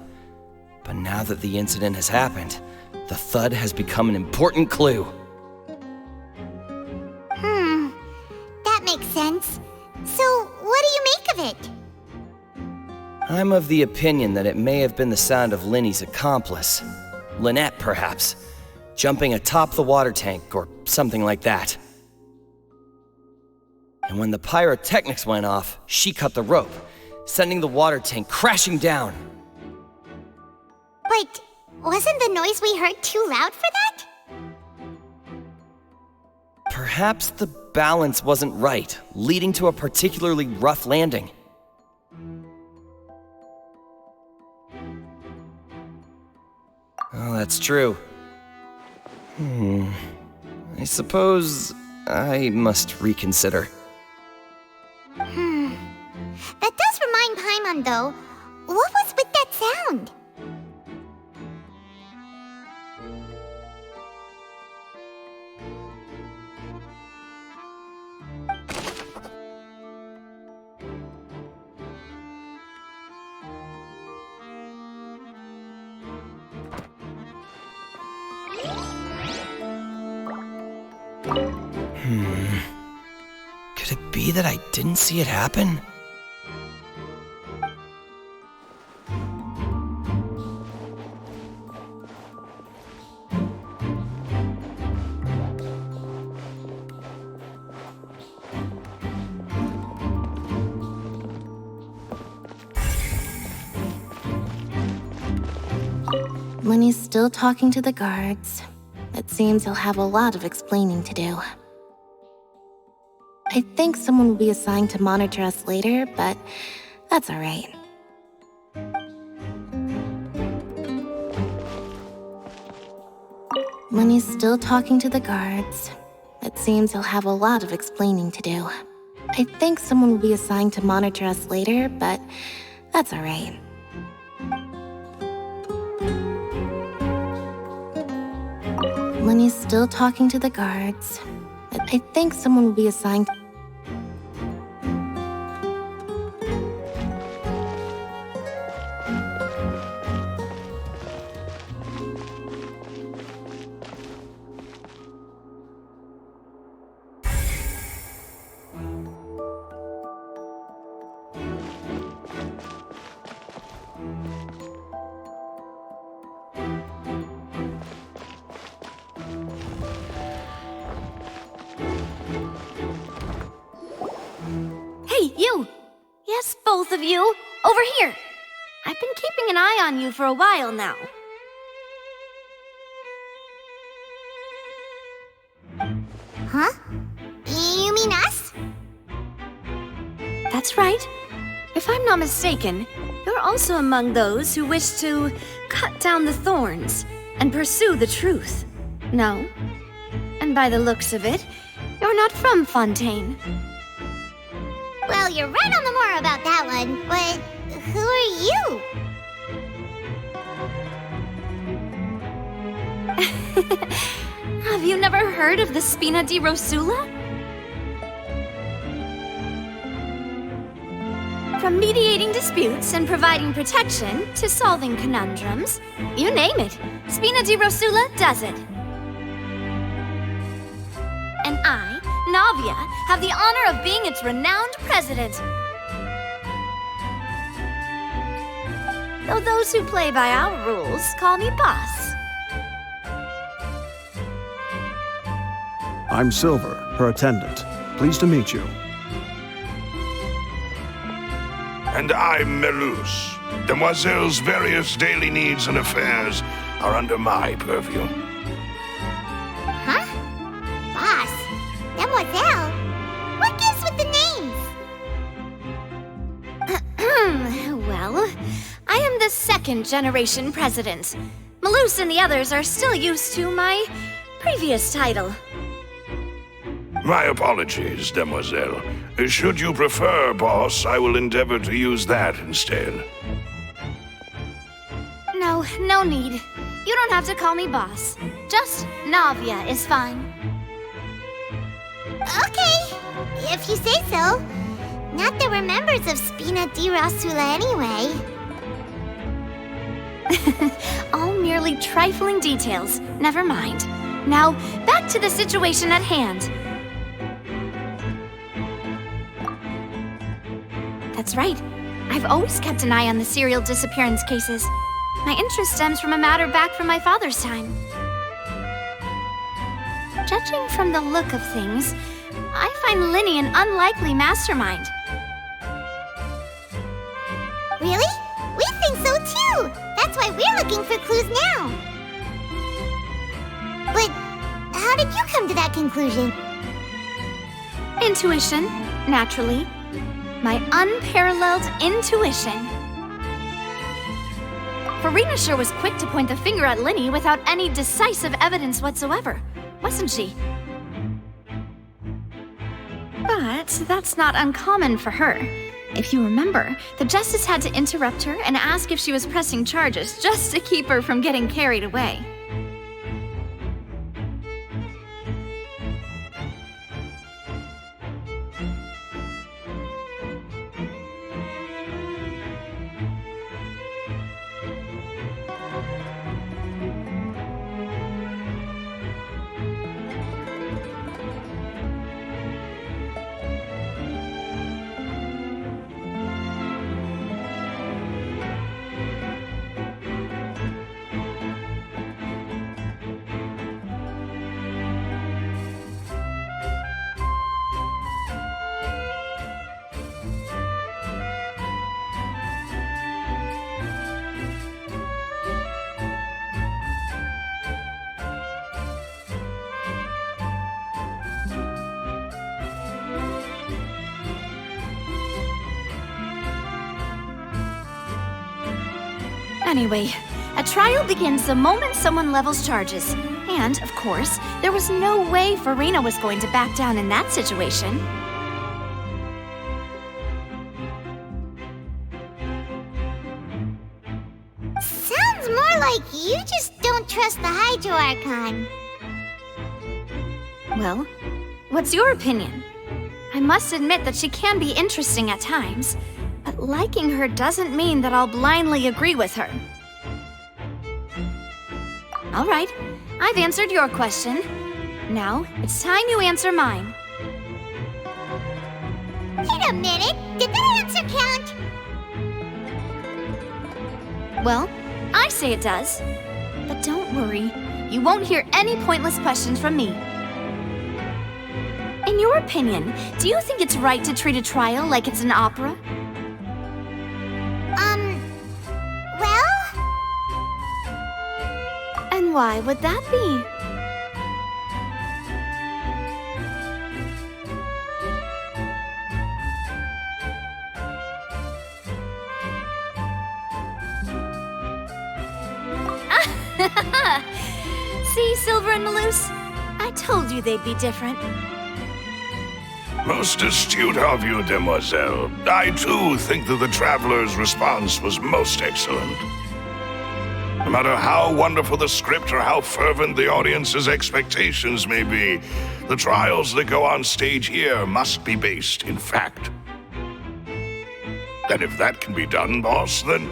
But now that the incident has happened, the thud has become an important clue. That makes sense. So, what do you make of it? I'm of the opinion that it may have been the sound of Linny's accomplice, Lynette perhaps, jumping atop the water tank or something like that. And when the pyrotechnics went off, she cut the rope, sending the water tank crashing down. But wasn't the noise we heard too loud for that? Perhaps the balance wasn't right, leading to a particularly rough landing. Oh, that's true. I suppose I must reconsider. That does remind Paimon, though. What was with that sound? Could it be that I didn't see it happen? When he's still talking to the guards, it seems he'll have a lot of explaining to do. I think someone will be assigned to monitor us later, but that's all right. When he's still talking to the guards, it seems he'll have a lot of explaining to do. I think someone will be assigned to monitor us later, but that's all right. When he's still talking to the guards, I think someone will be assigned. Hey, you! Yes, both of you! Over here! I've been keeping an eye on you for a while now. Huh? You mean us? That's right. If I'm not mistaken, you're also among those who wish to cut down the thorns and pursue the truth. No? And by the looks of it, you're not from Fontaine. Well, you're right on the more about that one, but who are you? Have you never heard of the Spina di Rosula? From mediating disputes and providing protection to solving conundrums, you name it, Spina di Rosula does it. And I, Navia, have the honor of being its renowned president. Though those who play by our rules call me boss. I'm Silver, her attendant. Pleased to meet you. And I'm Melus. Demoiselle's various daily needs and affairs are under my purview. Huh? Boss? Demoiselle? What gives with the names? Well, I am the second-generation president. Melus and the others are still used to my previous title. My apologies, Demoiselle. Should you prefer, boss, I will endeavor to use that instead. No need. You don't have to call me boss. Just Navia is fine. Okay, if you say so. Not that we're members of Spina di Rosula anyway. All merely trifling details. Never mind. Now, back to the situation at hand. That's right. I've always kept an eye on the serial disappearance cases. My interest stems from a matter back from my father's time. Judging from the look of things, I find Linny an unlikely mastermind. Really? We think so too! That's why we're looking for clues now. But how did you come to that conclusion? Intuition, naturally. My unparalleled intuition. Farina sure was quick to point the finger at Linny without any decisive evidence whatsoever, wasn't she? But that's not uncommon for her. If you remember, the Justice had to interrupt her and ask if she was pressing charges just to keep her from getting carried away. Anyway, a trial begins the moment someone levels charges. And, of course, there was no way Farina was going to back down in that situation. Sounds more like you just don't trust the Hydro Archon. Well, what's your opinion? I must admit that she can be interesting at times, but liking her doesn't mean that I'll blindly agree with her. All right, I've answered your question. Now, it's time you answer mine. Wait a minute, did that answer count? Well, I say it does. But don't worry, you won't hear any pointless questions from me. In In your opinion, do you think it's right to treat a trial like it's an opera? Well? And why would that be? See, Silver and Maloose? I told you they'd be different. Most astute of you, demoiselle. I too think that the traveler's response was most excellent. No matter how wonderful the script or how fervent the audience's expectations may be, the trials that go on stage here must be based in fact. And if that can be done, boss, then...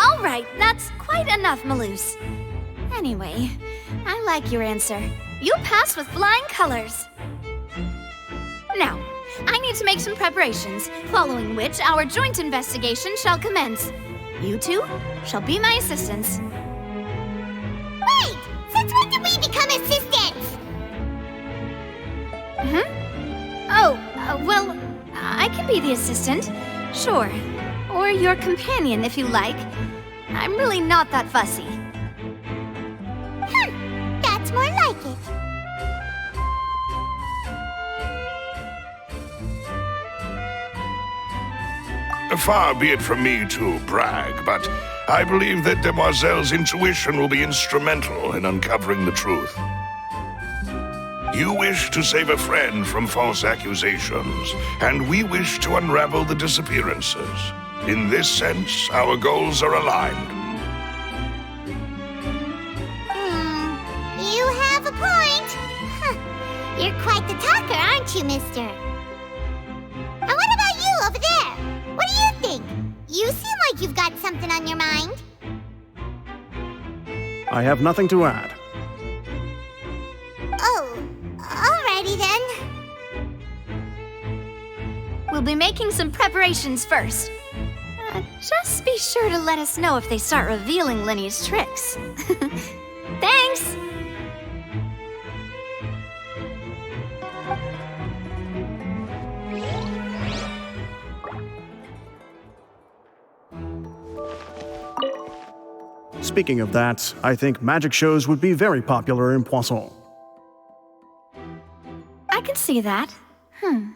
All right, that's quite enough, Maloose. Anyway, I like your answer. You passed with flying colors. Now, I need to make some preparations, following which our joint investigation shall commence. You two shall be my assistants. Wait! Since when did we become assistants? Well, I can be the assistant, sure. Or your companion, if you like. I'm really not that fussy. That's more like it. Far be it from me to brag, but I believe that Demoiselle's intuition will be instrumental in uncovering the truth. You wish to save a friend from false accusations, and we wish to unravel the disappearances. In this sense, our goals are aligned. You have a point. You're quite the talker, aren't you, mister? And what about you over there? What do you think? You seem like you've got something on your mind. I have nothing to add. Oh, alrighty then. We'll be making some preparations first. Just be sure to let us know if they start revealing Linny's tricks. Thanks! Speaking of that, I think magic shows would be very popular in Poisson. I can see that. Maybe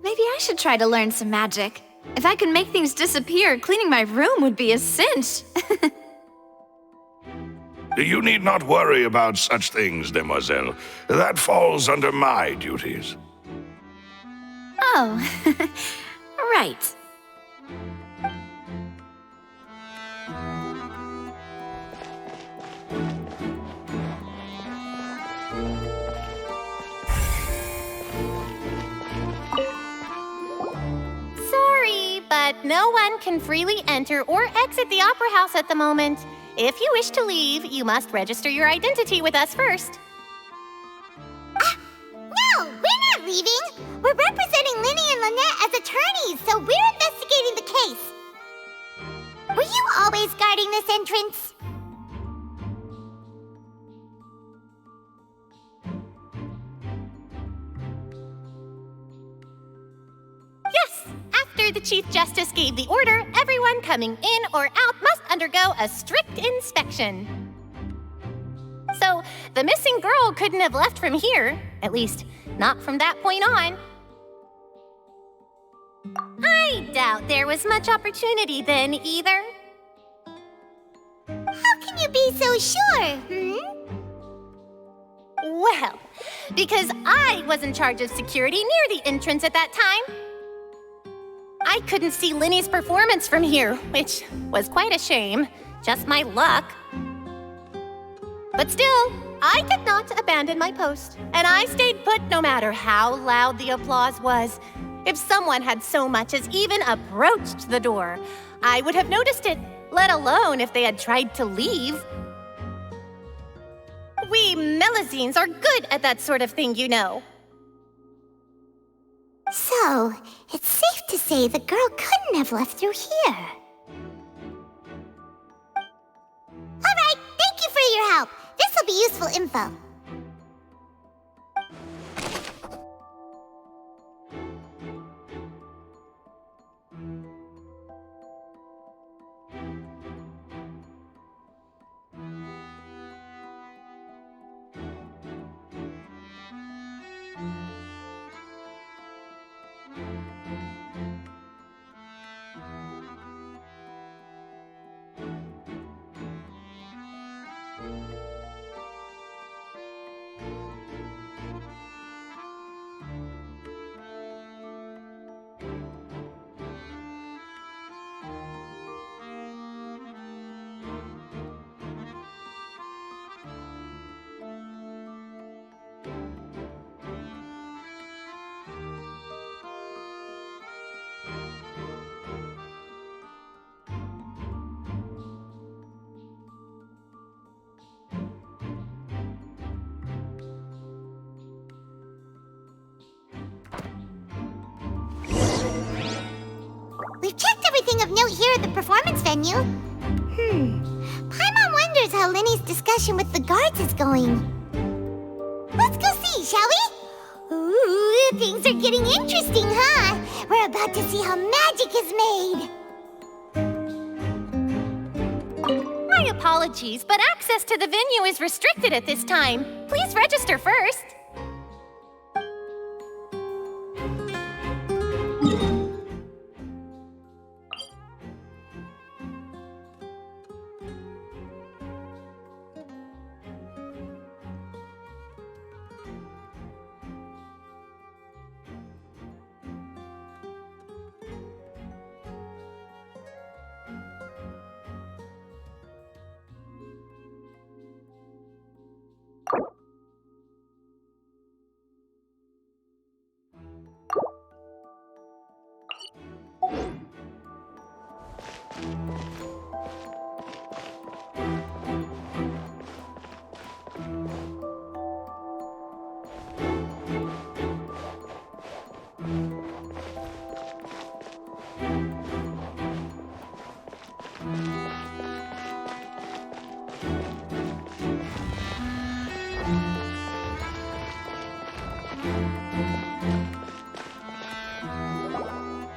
I should try to learn some magic. If I could make things disappear, cleaning my room would be a cinch. You need not worry about such things, demoiselle. That falls under my duties. Oh, right. Sorry, but no one can freely enter or exit the Opera House at the moment. If you wish to leave, you must register your identity with us first. No, we're not leaving. We're representing Linny and Lynette as attorneys, so we're investigating the case. Were you always guarding this entrance? Yes, after the Chief Justice gave the order, everyone coming in or out must undergo a strict inspection. So, the missing girl couldn't have left from here, at least not from that point on. I doubt there was much opportunity then either. How can you be so sure, Well, because I was in charge of security near the entrance at that time. I couldn't see Linny's performance from here, which was quite a shame. Just my luck. But still, I did not abandon my post, and I stayed put no matter how loud the applause was. If someone had so much as even approached the door, I would have noticed it, let alone if they had tried to leave. We Melusines are good at that sort of thing, you know. So, it's safe to say the girl couldn't have left through here. All right, thank you for your help. This will be useful info. We've checked everything of note here at the performance venue. Paimon wonders how Linny's discussion with the guards is going. Let's go see, shall we? Ooh, things are getting interesting, huh? We're about to see how magic is made. My apologies, but access to the venue is restricted at this time. Please register first.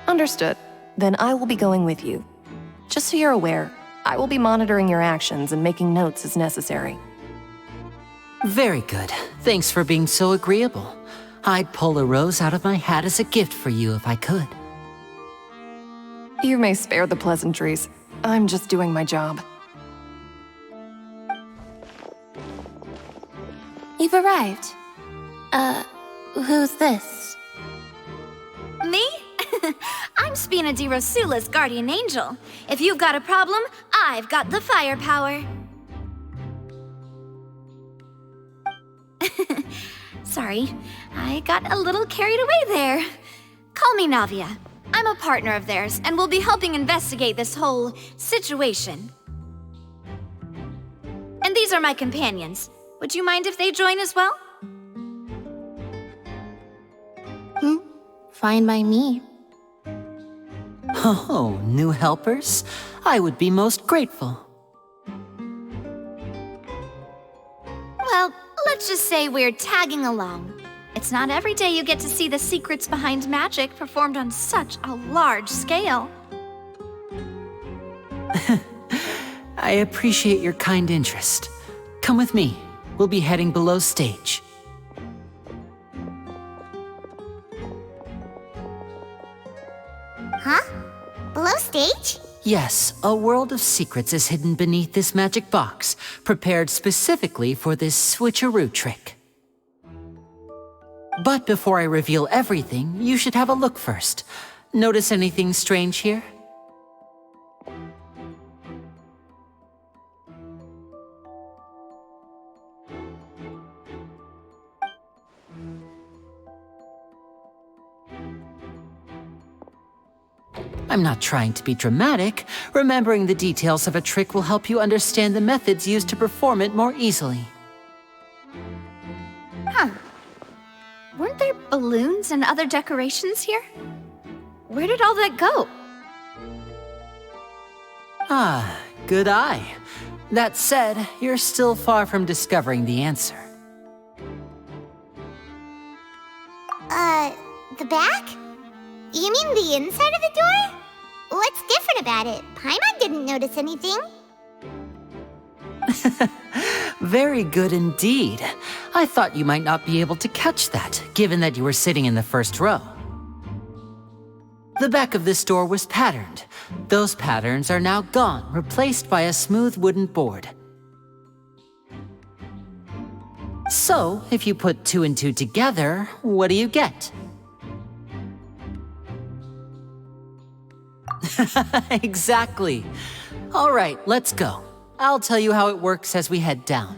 Understood. Then I will be going with you. Just so you're aware, I will be monitoring your actions and making notes as necessary. Very good. Thanks for being so agreeable. I'd pull a rose out of my hat as a gift for you if I could. You may spare the pleasantries. I'm just doing my job. You've arrived. Who's this? Me? I'm Spina di Rosula's guardian angel. If you've got a problem, I've got the firepower. Sorry, I got a little carried away there. Call me Navia. I'm a partner of theirs, and we'll be helping investigate this whole situation. And these are my companions. Would you mind if they join as well? Fine by me. Oh, new helpers? I would be most grateful. Well, let's just say we're tagging along. It's not every day you get to see the secrets behind magic performed on such a large scale. I appreciate your kind interest. Come with me. We'll be heading below stage. Huh? Below stage? Yes, a world of secrets is hidden beneath this magic box, prepared specifically for this switcheroo trick. But before I reveal everything, you should have a look first. Notice anything strange here? I'm not trying to be dramatic. Remembering the details of a trick will help you understand the methods used to perform it more easily. Huh. Weren't there balloons and other decorations here? Where did all that go? Ah, good eye. That said, you're still far from discovering the answer. The back? You mean the inside of the door? What's different about it? Paimon didn't notice anything. Very good indeed. I thought you might not be able to catch that, given that you were sitting in the first row. The back of this door was patterned. Those patterns are now gone, replaced by a smooth wooden board. So, if you put 2 and 2 together, what do you get? Exactly. All right, let's go. I'll tell you how it works as we head down.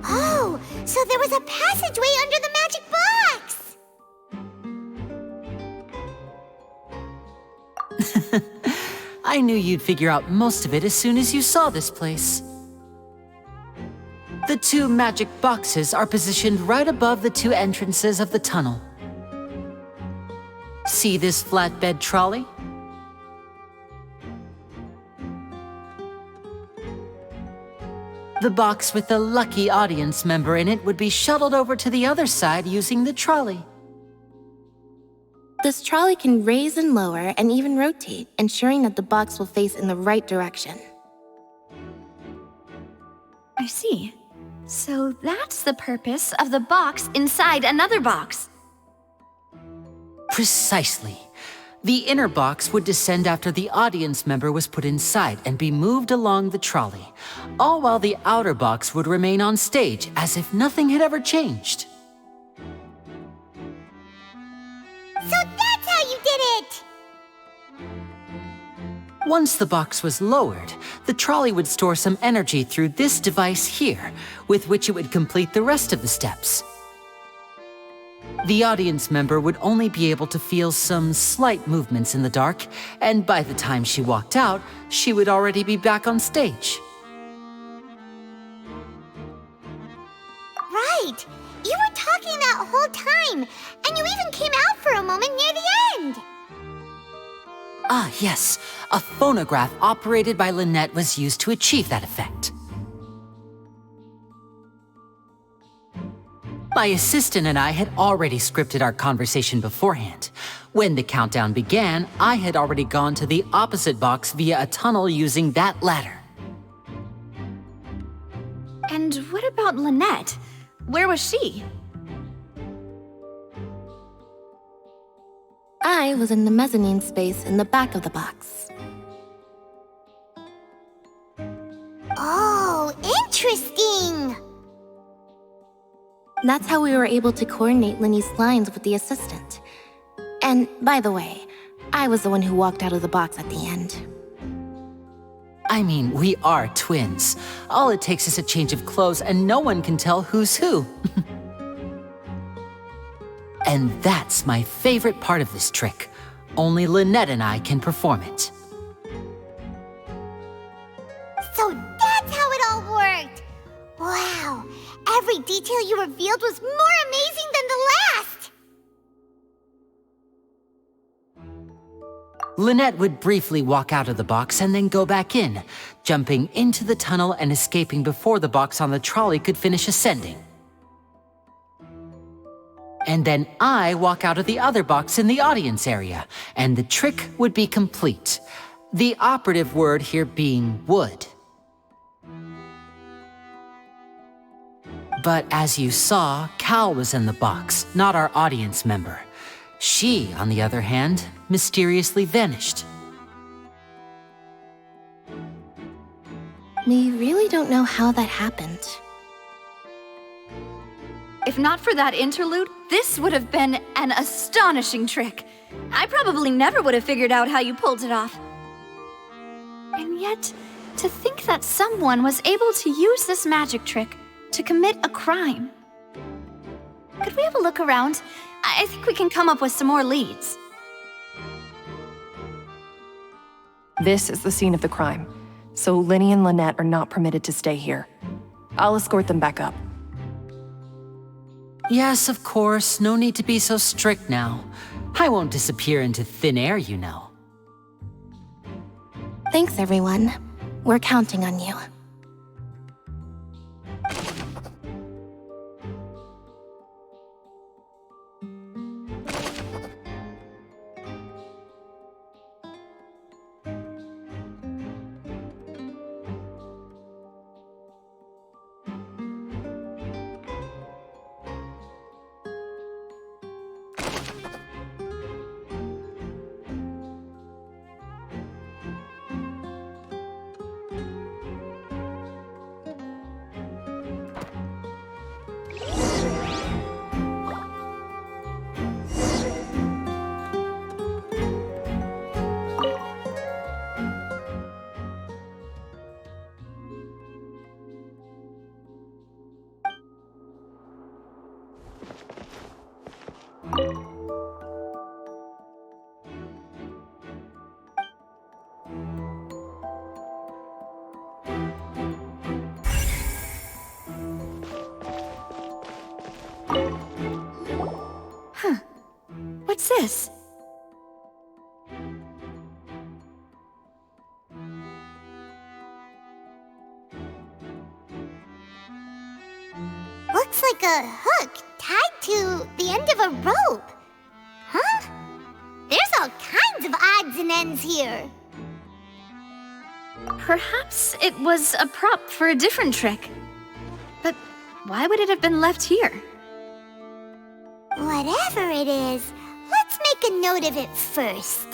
Oh, so there was a passageway under the magic box! I knew you'd figure out most of it as soon as you saw this place. The 2 magic boxes are positioned right above the 2 entrances of the tunnel. See this flatbed trolley? The box with the lucky audience member in it would be shuttled over to the other side using the trolley. This trolley can raise and lower and even rotate, ensuring that the box will face in the right direction. I see. So that's the purpose of the box inside another box. Precisely. The inner box would descend after the audience member was put inside and be moved along the trolley, all while the outer box would remain on stage as if nothing had ever changed. So that's how you did it! Once the box was lowered, the trolley would store some energy through this device here, with which it would complete the rest of the steps. The audience member would only be able to feel some slight movements in the dark, and by the time she walked out, she would already be back on stage. Right! You were talking that whole time, and you even came out for a moment near the end! Ah, yes. A phonograph operated by Lynette was used to achieve that effect. My assistant and I had already scripted our conversation beforehand. When the countdown began, I had already gone to the opposite box via a tunnel using that ladder. And what about Lynette? Where was she? I was in the mezzanine space in the back of the box. Oh, interesting! That's how we were able to coordinate Linny's lines with the assistant. And, by the way, I was the one who walked out of the box at the end. I mean, we are twins. All it takes is a change of clothes and no one can tell who's who. And that's my favorite part of this trick. Only Lynette and I can perform it. So that's how it all worked! Wow! Every detail you revealed was more amazing than the last! Lynette would briefly walk out of the box and then go back in, jumping into the tunnel and escaping before the box on the trolley could finish ascending. And then I walk out of the other box in the audience area, and the trick would be complete. The operative word here being would. But as you saw, Cal was in the box, not our audience member. She, on the other hand, mysteriously vanished. We really don't know how that happened. If not for that interlude, this would have been an astonishing trick. I probably never would have figured out how you pulled it off. And yet, to think that someone was able to use this magic trick to commit a crime. Could we have a look around? I think we can come up with some more leads. This is the scene of the crime, so Linny and Lynette are not permitted to stay here. I'll escort them back up. Yes, of course. No need to be so strict now. I won't disappear into thin air, you know. Thanks, everyone. We're counting on you. Huh. What's this? Looks like a hook tied to the end of a rope. Huh? There's all kinds of odds and ends here. Perhaps it was a prop for a different trick. But why would it have been left here? Whatever it is, let's make a note of it first.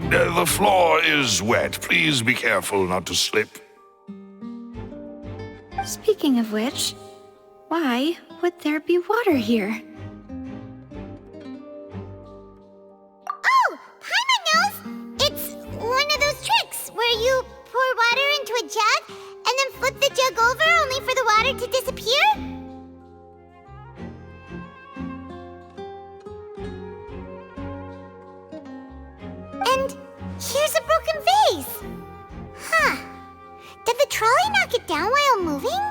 The floor is wet. Please be careful not to slip. Speaking of which, why would there be water here? Oh, Paimon knows! It's one of those tricks where you pour water into a jug and then flip the jug over only for the water to disappear? And here's a broken vase! Huh. Did the trolley knock it down while moving?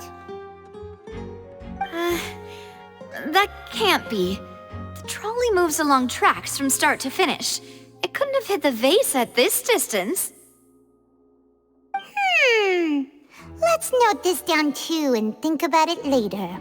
That can't be. The trolley moves along tracks from start to finish. It couldn't have hit the vase at this distance. Let's note this down too and think about it later.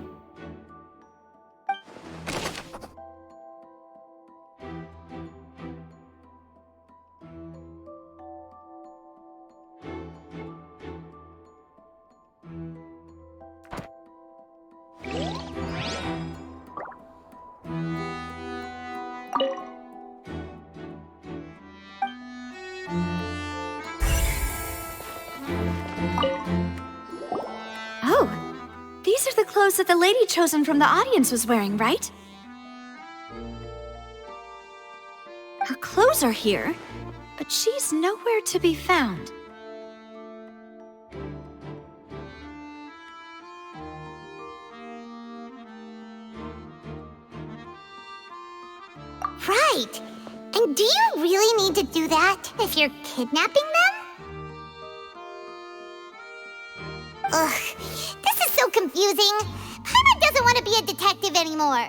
Oh, these are the clothes that the lady chosen from the audience was wearing, right? Her clothes are here, but she's nowhere to be found. Right! And do you really need to do that if you're kidnapping them? Ugh, this is so confusing. Paimon doesn't want to be a detective anymore.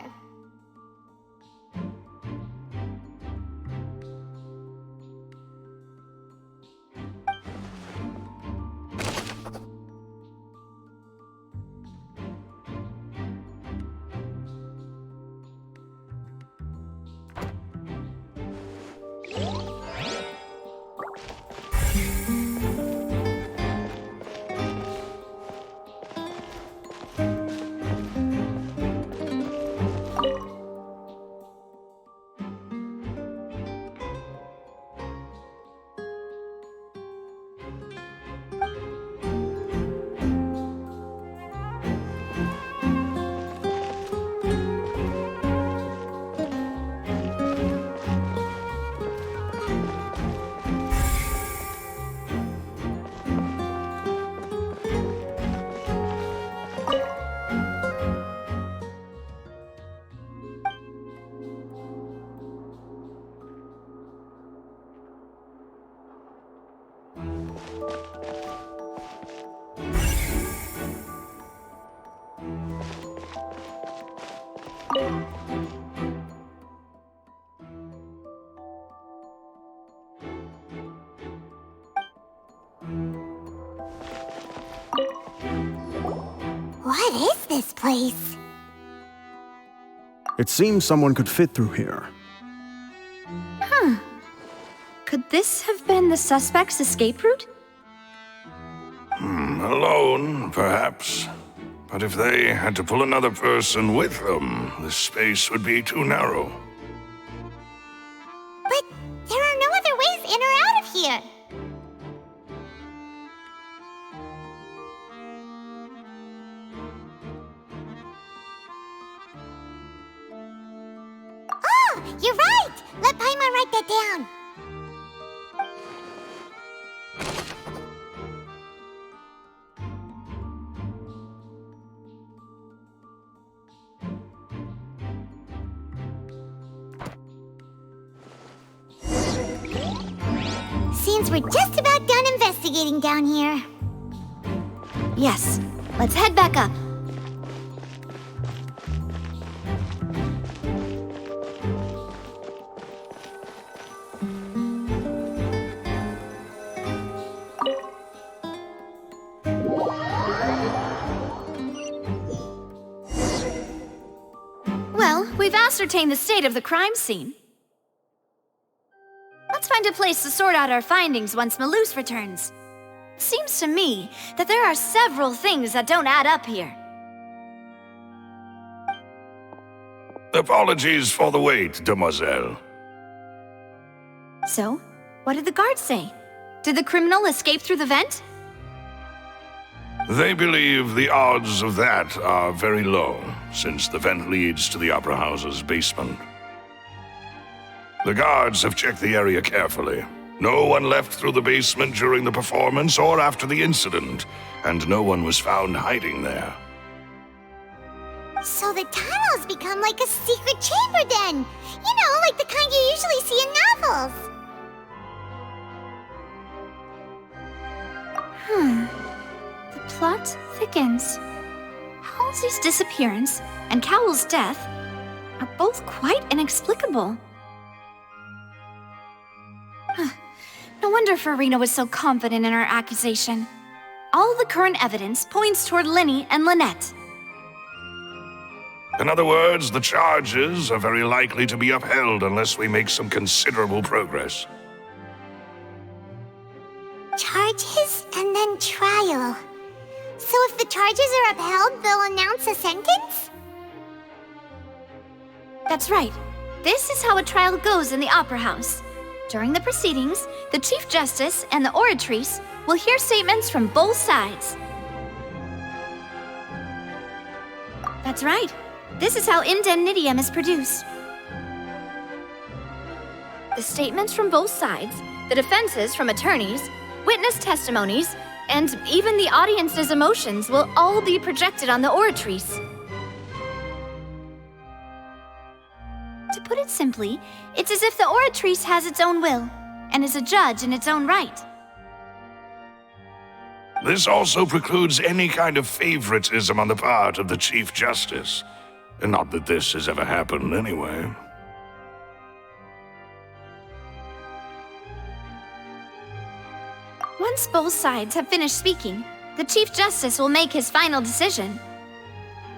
What is this place? It seems someone could fit through here. Huh. Could this have been the suspect's escape route? Alone, perhaps. But if they had to pull another person with them, the space would be too narrow. But there are no other ways in or out of here. You're right! Let Paimon write that down. Seems we're just about done investigating down here. Yes, let's head back up. Well, we've ascertained the state of the crime scene. Let's find a place to sort out our findings once Malus returns. Seems to me that there are several things that don't add up here. Apologies for the wait, demoiselle. So, what did the guards say? Did the criminal escape through the vent? They believe the odds of that are very low, since the vent leads to the Opera House's basement. The guards have checked the area carefully. No one left through the basement during the performance or after the incident, and no one was found hiding there. So the tunnel's become like a secret chamber then! You know, like the kind you usually see in novels! The plot thickens. Halsey's disappearance and Cowell's death are both quite inexplicable. No wonder Farina was so confident in her accusation. All the current evidence points toward Linny and Lynette. In other words, the charges are very likely to be upheld unless we make some considerable progress. Charges and then trial. So if the charges are upheld, they'll announce a sentence? That's right. This is how a trial goes in the Opera House. During the proceedings, the Chief Justice and the Oratrice will hear statements from both sides. That's right. This is how indemnitium is produced. The statements from both sides, the defenses from attorneys, witness testimonies, and even the audience's emotions will all be projected on the Oratrice. To put it simply, it's as if the Oratrice has its own will, and is a judge in its own right. This also precludes any kind of favoritism on the part of the Chief Justice. And not that this has ever happened anyway. Once both sides have finished speaking, the Chief Justice will make his final decision.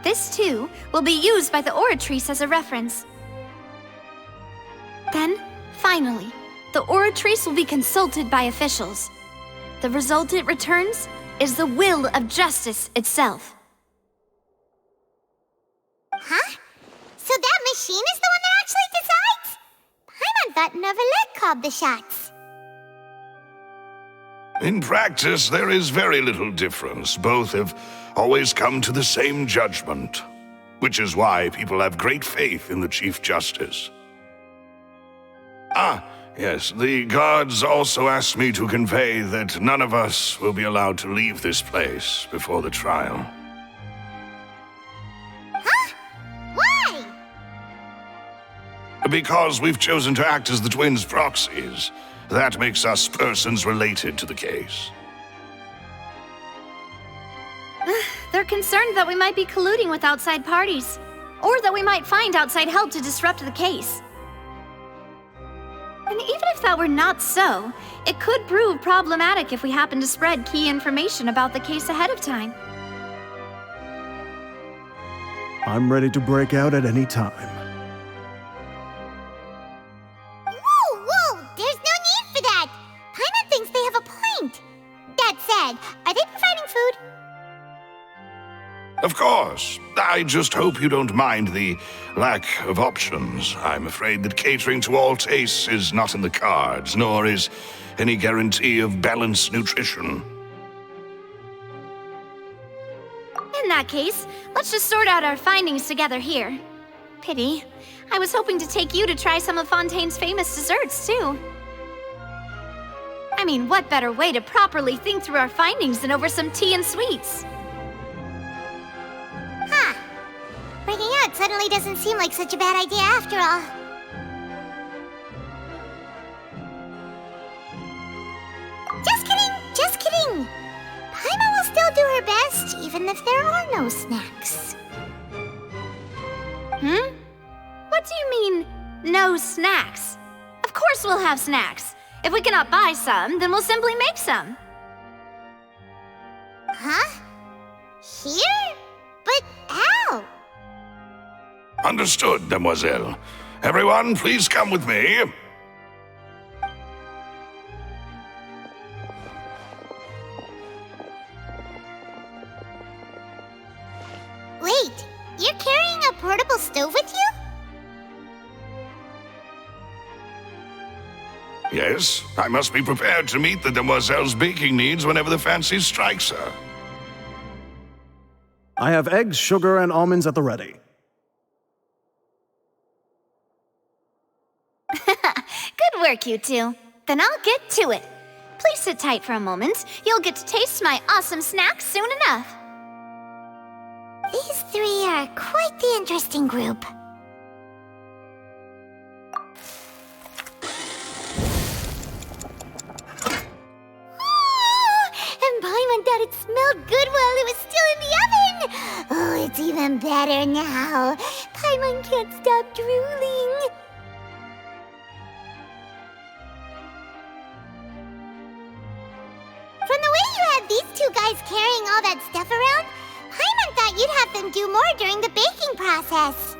This, too, will be used by the Oratrice as a reference. Then, finally, the Oratrice will be consulted by officials. The result it returns is the will of justice itself. Huh? So that machine is the one that actually decides? Paimon thought Novelet called the shots. In practice, there is very little difference. Both have always come to the same judgment, which is why people have great faith in the Chief Justice. Ah, yes, the guards also asked me to convey that none of us will be allowed to leave this place before the trial. Huh? Why? Because we've chosen to act as the twins' proxies. That makes us persons related to the case. They're concerned that we might be colluding with outside parties, or that we might find outside help to disrupt the case. And even if that were not so, it could prove problematic if we happen to spread key information about the case ahead of time. I'm ready to break out at any time. Whoa! There's no need for that! Paimon thinks they have a point. That said, are they providing food? Of course. I just hope you don't mind the lack of options. I'm afraid that catering to all tastes is not in the cards, nor is any guarantee of balanced nutrition. In that case, let's just sort out our findings together here. Pity. I was hoping to take you to try some of Fontaine's famous desserts, too. I mean, what better way to properly think through our findings than over some tea and sweets? Huh. Breaking out suddenly doesn't seem like such a bad idea after all. Just kidding, just kidding. Paimon will still do her best, even if there are no snacks. What do you mean, no snacks? Of course we'll have snacks. If we cannot buy some, then we'll simply make some. Huh? Here? But how? Understood, Demoiselle. Everyone, please come with me. Wait, you're carrying a portable stove with you? Yes, I must be prepared to meet the Demoiselle's baking needs whenever the fancy strikes her. I have eggs, sugar, and almonds at the ready. Good work, you two. Then I'll get to it. Please sit tight for a moment. You'll get to taste my awesome snacks soon enough. These three are quite the interesting group. And Paimon thought it smelled good while it was still in the oven! Oh, it's even better now. Paimon can't stop drooling. From the way you had these two guys carrying all that stuff around, Paimon thought you'd have them do more during the baking process.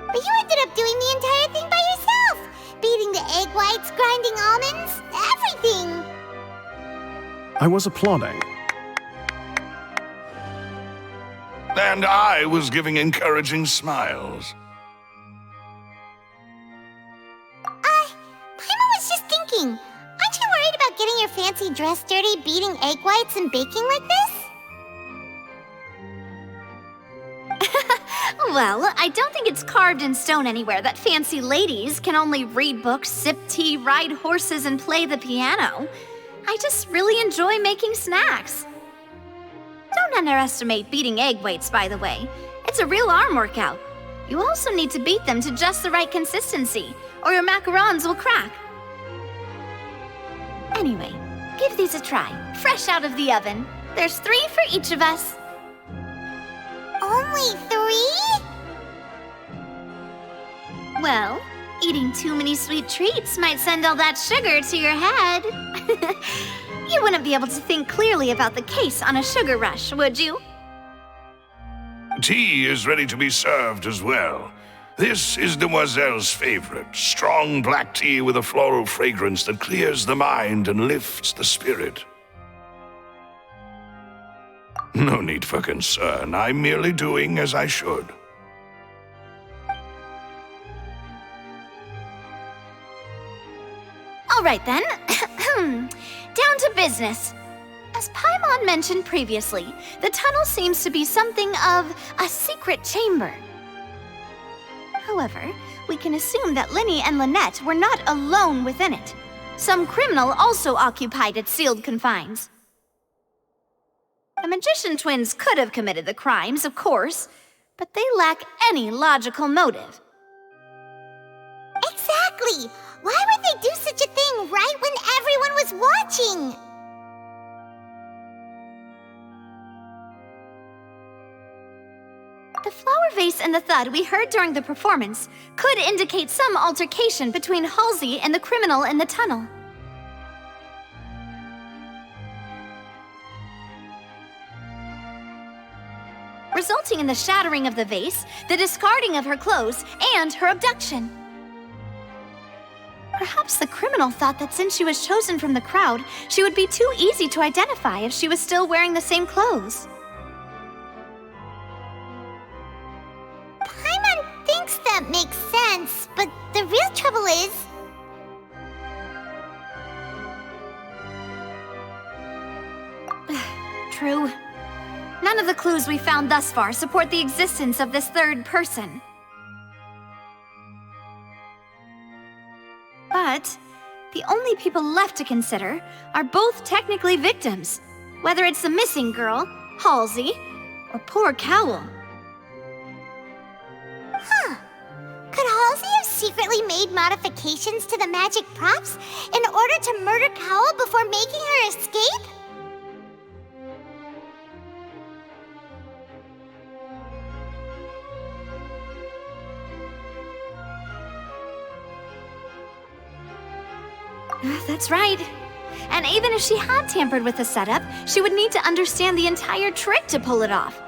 But you ended up doing the entire thing by yourself! Beating the egg whites, grinding almonds, everything! I was applauding. And I was giving encouraging smiles. Paimon was just thinking, aren't you worried about getting your fancy dress dirty, beating egg whites and baking like this? Well, I don't think it's carved in stone anywhere that fancy ladies can only read books, sip tea, ride horses, and play the piano. I just really enjoy making snacks. Don't underestimate beating egg whites, by the way. It's a real arm workout. You also need to beat them to just the right consistency, or your macarons will crack. Anyway, give these a try, fresh out of the oven. There's 3 for each of us. Only 3? Well, eating too many sweet treats might send all that sugar to your head. You wouldn't be able to think clearly about the case on a sugar rush, would you? Tea is ready to be served as well. This is Demoiselle's favorite, strong black tea with a floral fragrance that clears the mind and lifts the spirit. No need for concern. I'm merely doing as I should. All right then. Down to business. As Paimon mentioned previously, the tunnel seems to be something of a secret chamber. However, we can assume that Linny and Lynette were not alone within it. Some criminal also occupied its sealed confines. The magician twins could have committed the crimes, of course, but they lack any logical motive. Exactly! Why would they do such a thing right when everyone was watching? The flower vase and the thud we heard during the performance could indicate some altercation between Halsey and the criminal in the tunnel. Resulting in the shattering of the vase, the discarding of her clothes, and her abduction. Perhaps the criminal thought that since she was chosen from the crowd, she would be too easy to identify if she was still wearing the same clothes. Paimon thinks that makes sense, but the real trouble is... True. None of the clues we found thus far support the existence of this third person. But the only people left to consider are both technically victims, whether it's the missing girl, Halsey, or poor Cowell. Huh. Could Halsey have secretly made modifications to the magic props in order to murder Cowell before making her escape? That's right. And even if she had tampered with the setup, she would need to understand the entire trick to pull it off.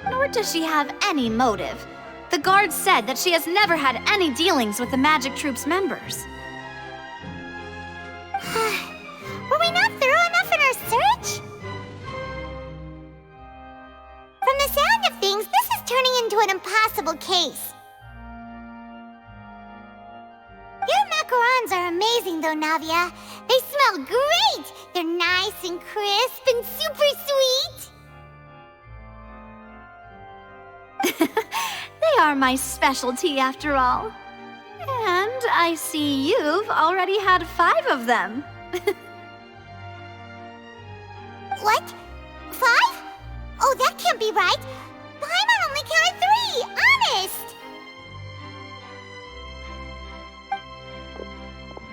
Nor does she have any motive. The guard said that she has never had any dealings with the Magic Troop's members. Were we not thorough enough in our search? From the sound of things, this is turning into an impossible case. Your macarons are amazing, though, Navia. They smell great! They're nice and crisp and super sweet! They are my specialty, after all. And I see you've already had 5 of them. What? 5? Oh, that can't be right. Paimon only counted 3, honest!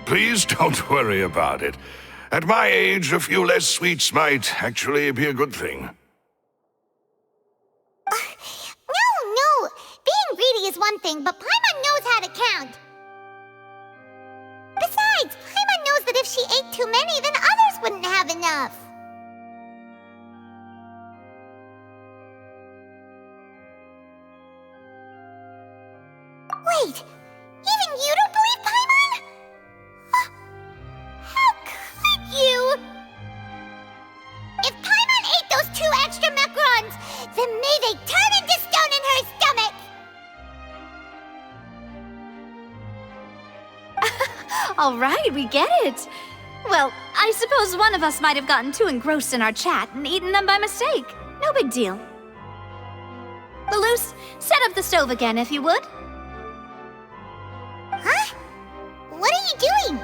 Please don't worry about it. At my age, a few less sweets might actually be a good thing. No! Being greedy is one thing, but Paimon knows how to count. Besides, Paimon knows that if she ate too many, then others wouldn't have enough. Wait, even you don't believe Paimon? How could you? If Paimon ate those 2 extra macarons, then may they turn into stone in her stomach! All right, we get it. Well, I suppose one of us might have gotten too engrossed in our chat and eaten them by mistake. No big deal. Balloose, set up the stove again if you would. Huh? What are you doing?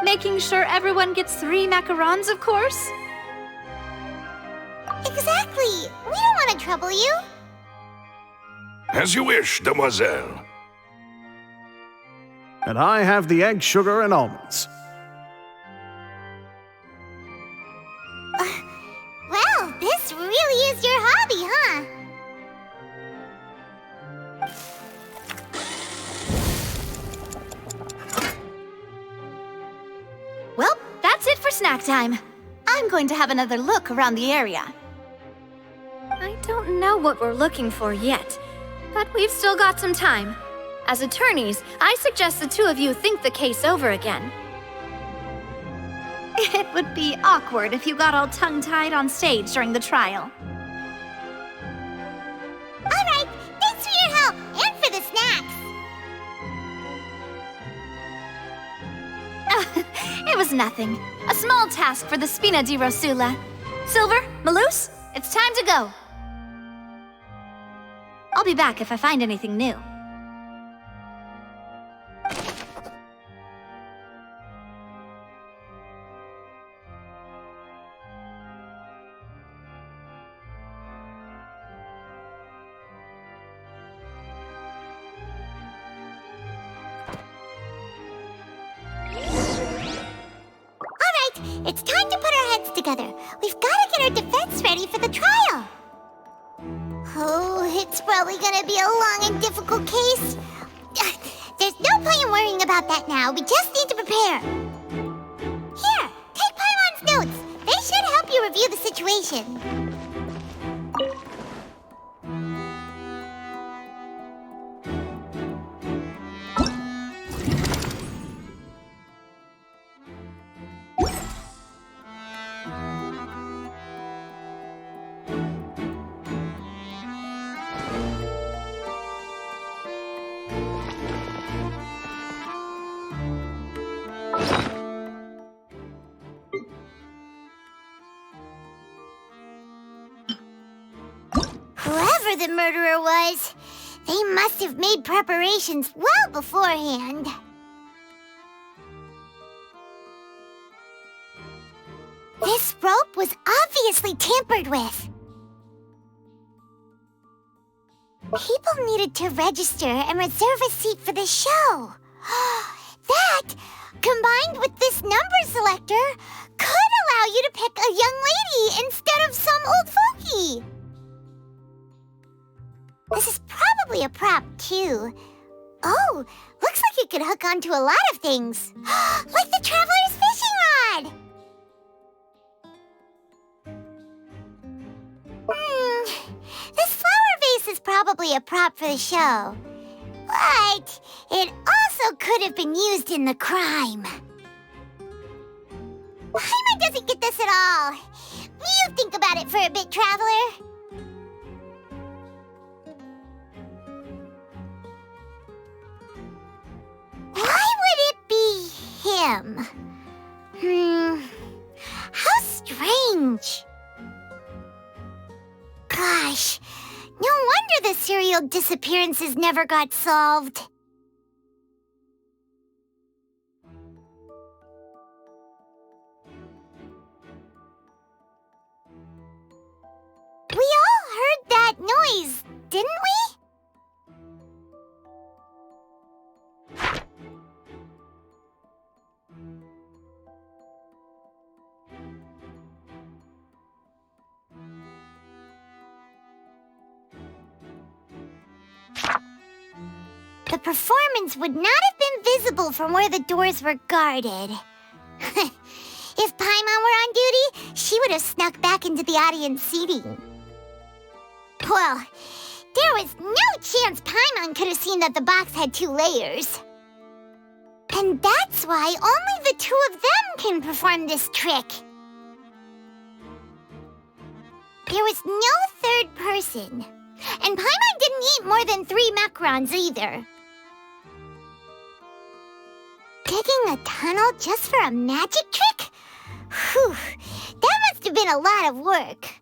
Making sure everyone gets 3 macarons, of course. Exactly. We don't want to trouble you. As you wish, demoiselle. And I have the egg, sugar, and almonds. Well, this really is your hobby, huh? Well, that's it for snack time. I'm going to have another look around the area. I don't know what we're looking for yet, but we've still got some time. As attorneys, I suggest the 2 of you think the case over again. It would be awkward if you got all tongue-tied on stage during the trial. All right, thanks for your help and for the snacks. It was nothing. A small task for the Spina di Rosula. Silver, Maloose, it's time to go. I'll be back if I find anything new. It's time to put our heads together. We've got to get our defense ready for the trial. Oh, it's probably gonna be a long and difficult case. There's no point in worrying about that now. We just need to prepare. Here, take Paimon's notes. They should help you review the situation. who the murderer was. They must have made preparations well beforehand. This rope was obviously tampered with. People needed to register and reserve a seat for the show. That, combined with this number selector, could allow you to pick a young lady instead of some old fogey. This is probably a prop, too. Oh, looks like it could hook onto a lot of things. Like the Traveler's fishing rod! This flower vase is probably a prop for the show. But it also could have been used in the crime. Paimon doesn't get this at all. You think about it for a bit, Traveler. Why would it be him? How strange. Gosh, no wonder the serial disappearances never got solved. We all heard that noise, didn't we? The performance would not have been visible from where the doors were guarded. If Paimon were on duty, she would have snuck back into the audience seating. Well, there was no chance Paimon could have seen that the box had 2 layers. And that's why only the 2 of them can perform this trick. There was no third person. And Paimon didn't eat more than 3 macarons either. Digging a tunnel just for a magic trick? Whew, that must have been a lot of work.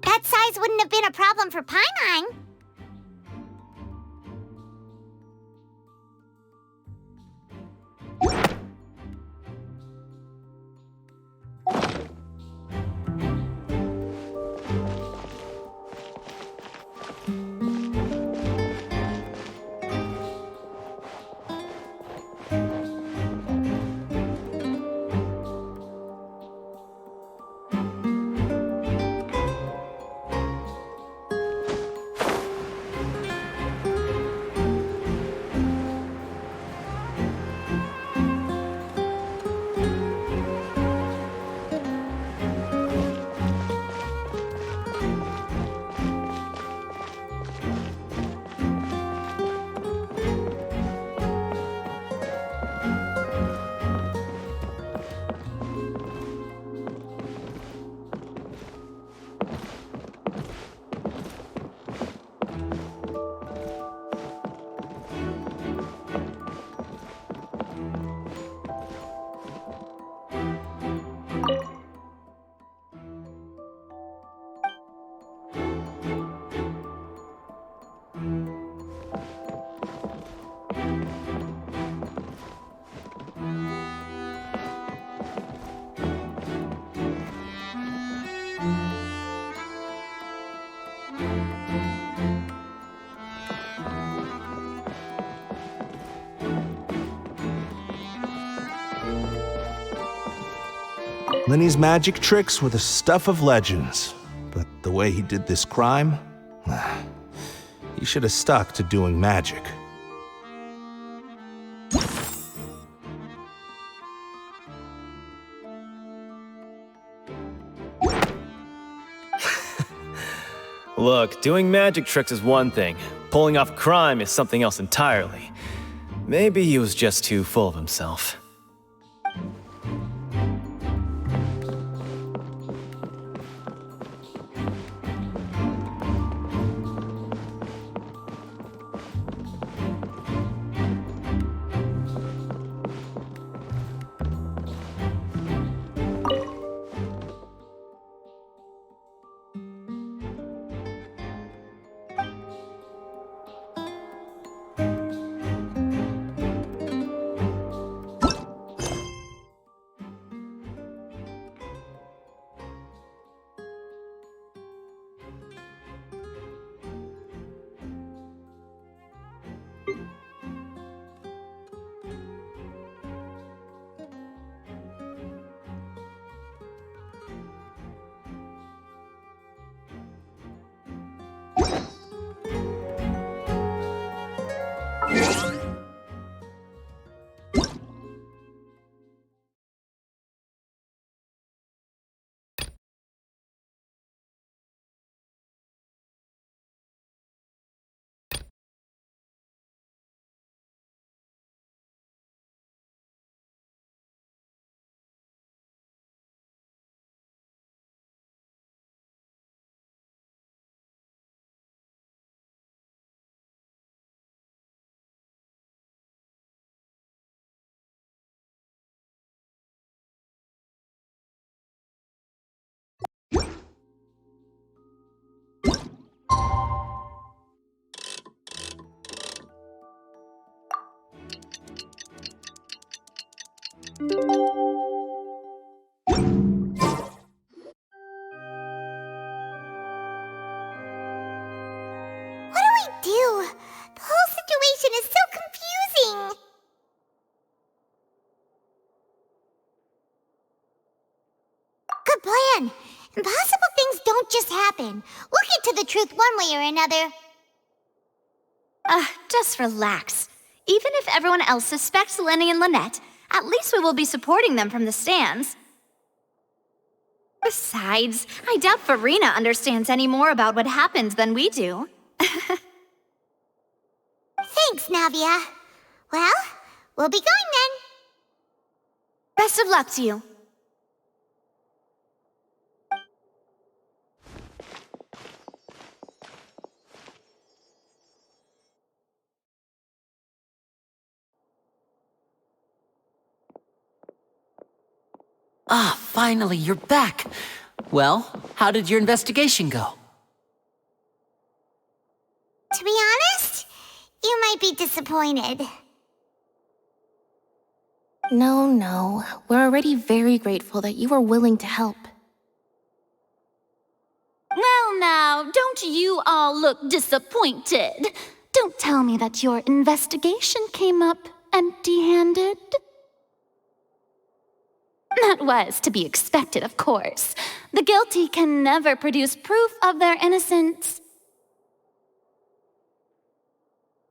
That size wouldn't have been a problem for Paimon. Lenny's magic tricks were the stuff of legends, but the way he did this crime, he should have stuck to doing magic. Look, doing magic tricks is one thing. Pulling off crime is something else entirely. Maybe he was just too full of himself. What do we do? The whole situation is so confusing. Good plan. Impossible things don't just happen. We'll get to the truth one way or another. Just relax. Even if everyone else suspects Lenny and Lynette, at least we will be supporting them from the stands. Besides, I doubt Farina understands any more about what happened than we do. Thanks, Navia. Well, we'll be going then. Best of luck to you. Ah, finally, you're back. Well, how did your investigation go? To be honest, you might be disappointed. No. We're already very grateful that you were willing to help. Well now, don't you all look disappointed? Don't tell me that your investigation came up empty-handed. That was to be expected, of course. The guilty can never produce proof of their innocence.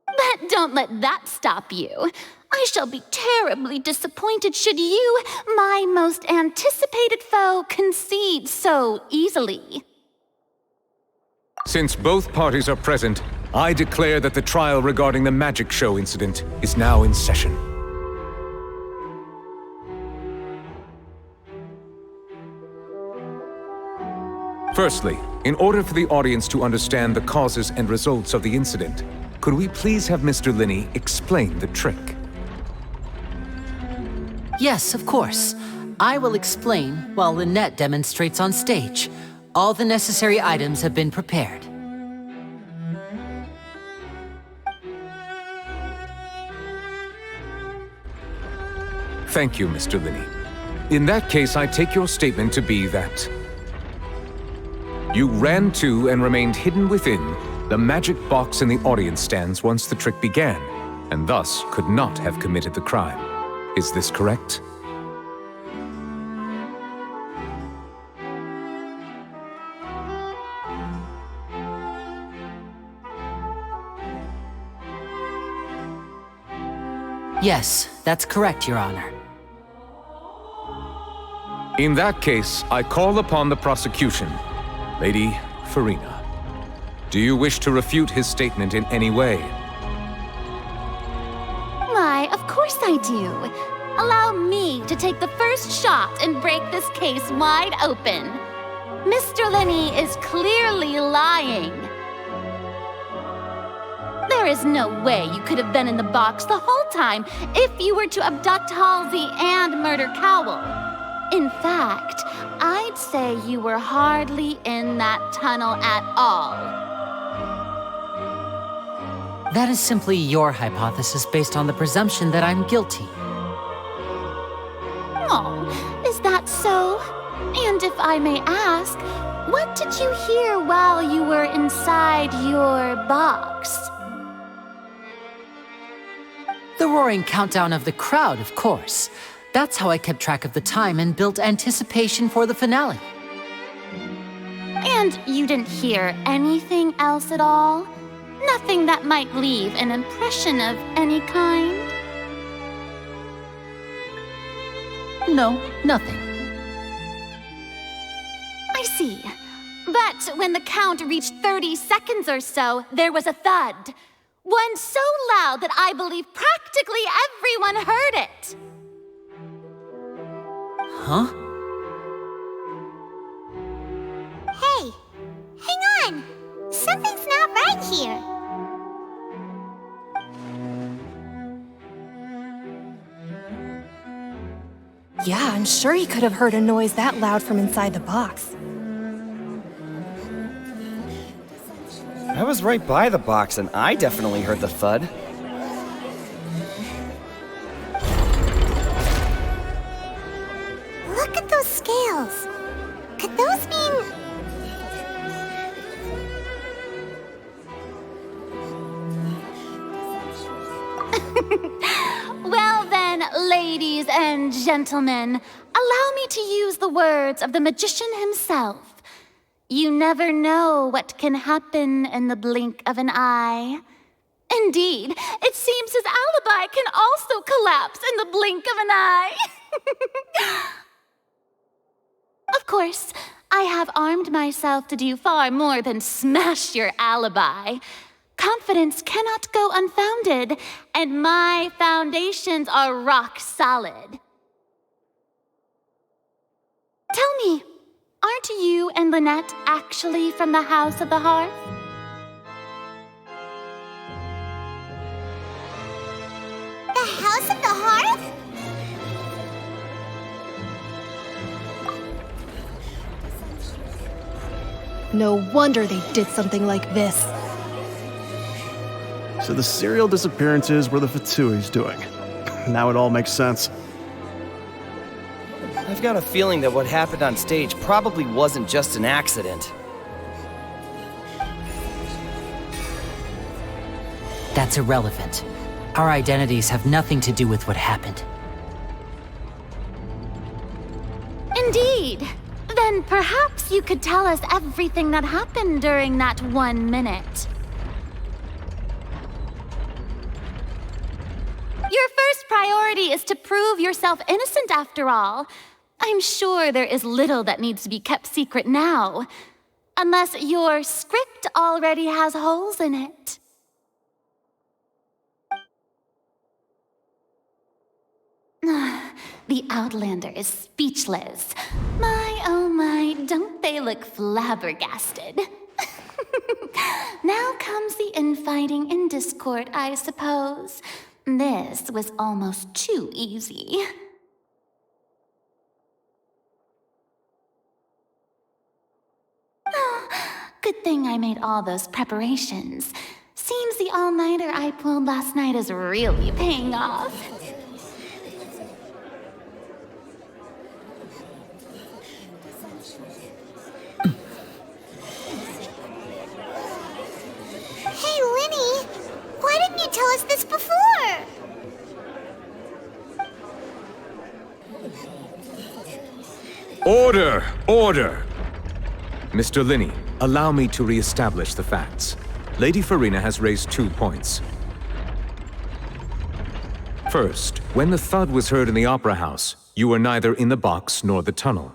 But don't let that stop you. I shall be terribly disappointed should you, my most anticipated foe, concede so easily. Since both parties are present, I declare that the trial regarding the magic show incident is now in session. Firstly, in order for the audience to understand the causes and results of the incident, could we please have Mr. Linney explain the trick? Yes, of course. I will explain while Lynette demonstrates on stage. All the necessary items have been prepared. Thank you, Mr. Linney. In that case, I take your statement to be that you ran to and remained hidden within the magic box in the audience stands once the trick began, and thus could not have committed the crime. Is this correct? Yes, that's correct, Your Honor. In that case, I call upon the prosecution. Lady Farina, do you wish to refute his statement in any way? Why, of course I do. Allow me to take the first shot and break this case wide open. Mr. Linney is clearly lying. There is no way you could have been in the box the whole time if you were to abduct Halsey and murder Cowell. In fact, I'd say you were hardly in that tunnel at all. That is simply your hypothesis based on the presumption that I'm guilty. Oh, is that so? And if I may ask, what did you hear while you were inside your box? The roaring countdown of the crowd, of course. That's how I kept track of the time and built anticipation for the finale. And you didn't hear anything else at all? Nothing that might leave an impression of any kind? No, nothing. I see. But when the count reached 30 seconds or so, there was a thud. One so loud that I believe practically everyone heard it. Huh? Hey, hang on. Something's not right here. Yeah, I'm sure he could have heard a noise that loud from inside the box. I was right by the box, and I definitely heard the thud. Well then, ladies and gentlemen, allow me to use the words of the magician himself. You never know what can happen in the blink of an eye. Indeed, it seems his alibi can also collapse in the blink of an eye. Of course, I have armed myself to do far more than smash your alibi. Confidence cannot go unfounded, and my foundations are rock solid. Tell me, aren't you and Lynette actually from the House of the Hearth? The House of the Hearth? No wonder they did something like this. So the serial disappearances were the Fatui's doing. Now it all makes sense. I've got a feeling that what happened on stage probably wasn't just an accident. That's irrelevant. Our identities have nothing to do with what happened. Indeed. Then perhaps you could tell us everything that happened during that 1 minute. Your first priority is to prove yourself innocent after all. I'm sure there is little that needs to be kept secret now. Unless your script already has holes in it. The Outlander is speechless. My, oh my, don't they look flabbergasted? Now comes the infighting and discord, I suppose. This was almost too easy. Good thing I made all those preparations. Seems the all-nighter I pulled last night is really paying off. Hey, Linny! Why didn't you tell us this before? Order! Order! Mr. Linney, allow me to re-establish the facts. Lady Farina has raised 2 points. First, when the thud was heard in the Opera House, you were neither in the box nor the tunnel.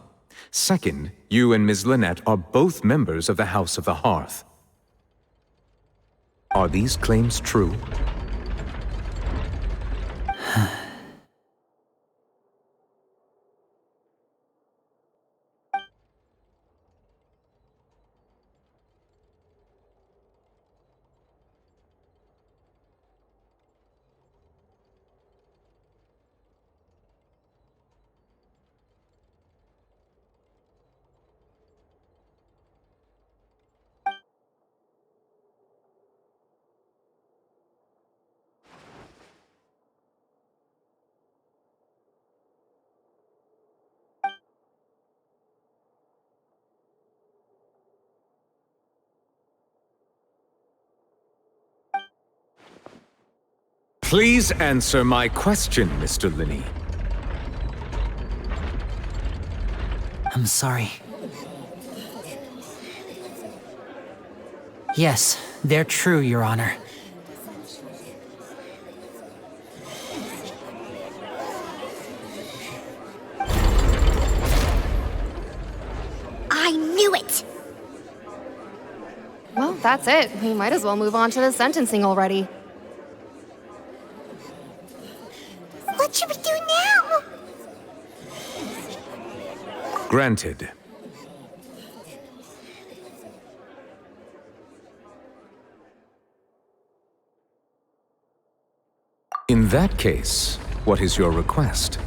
Second, you and Ms. Lynette are both members of the House of the Hearth. Are these claims true? Please answer my question, Mr. Linney. I'm sorry. Yes, they're true, Your Honor. I knew it! Well, that's it. We might as well move on to the sentencing already. What should we do now? Granted. In that case, what is your request?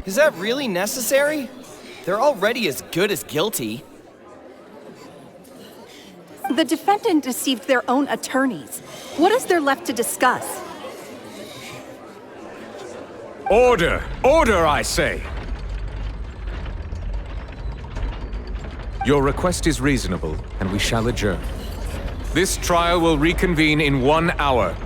Is that really necessary? They're already as good as guilty. The defendant deceived their own attorneys. What is there left to discuss? Order! Order, I say! Your request is reasonable, and we shall adjourn. This trial will reconvene in 1 hour.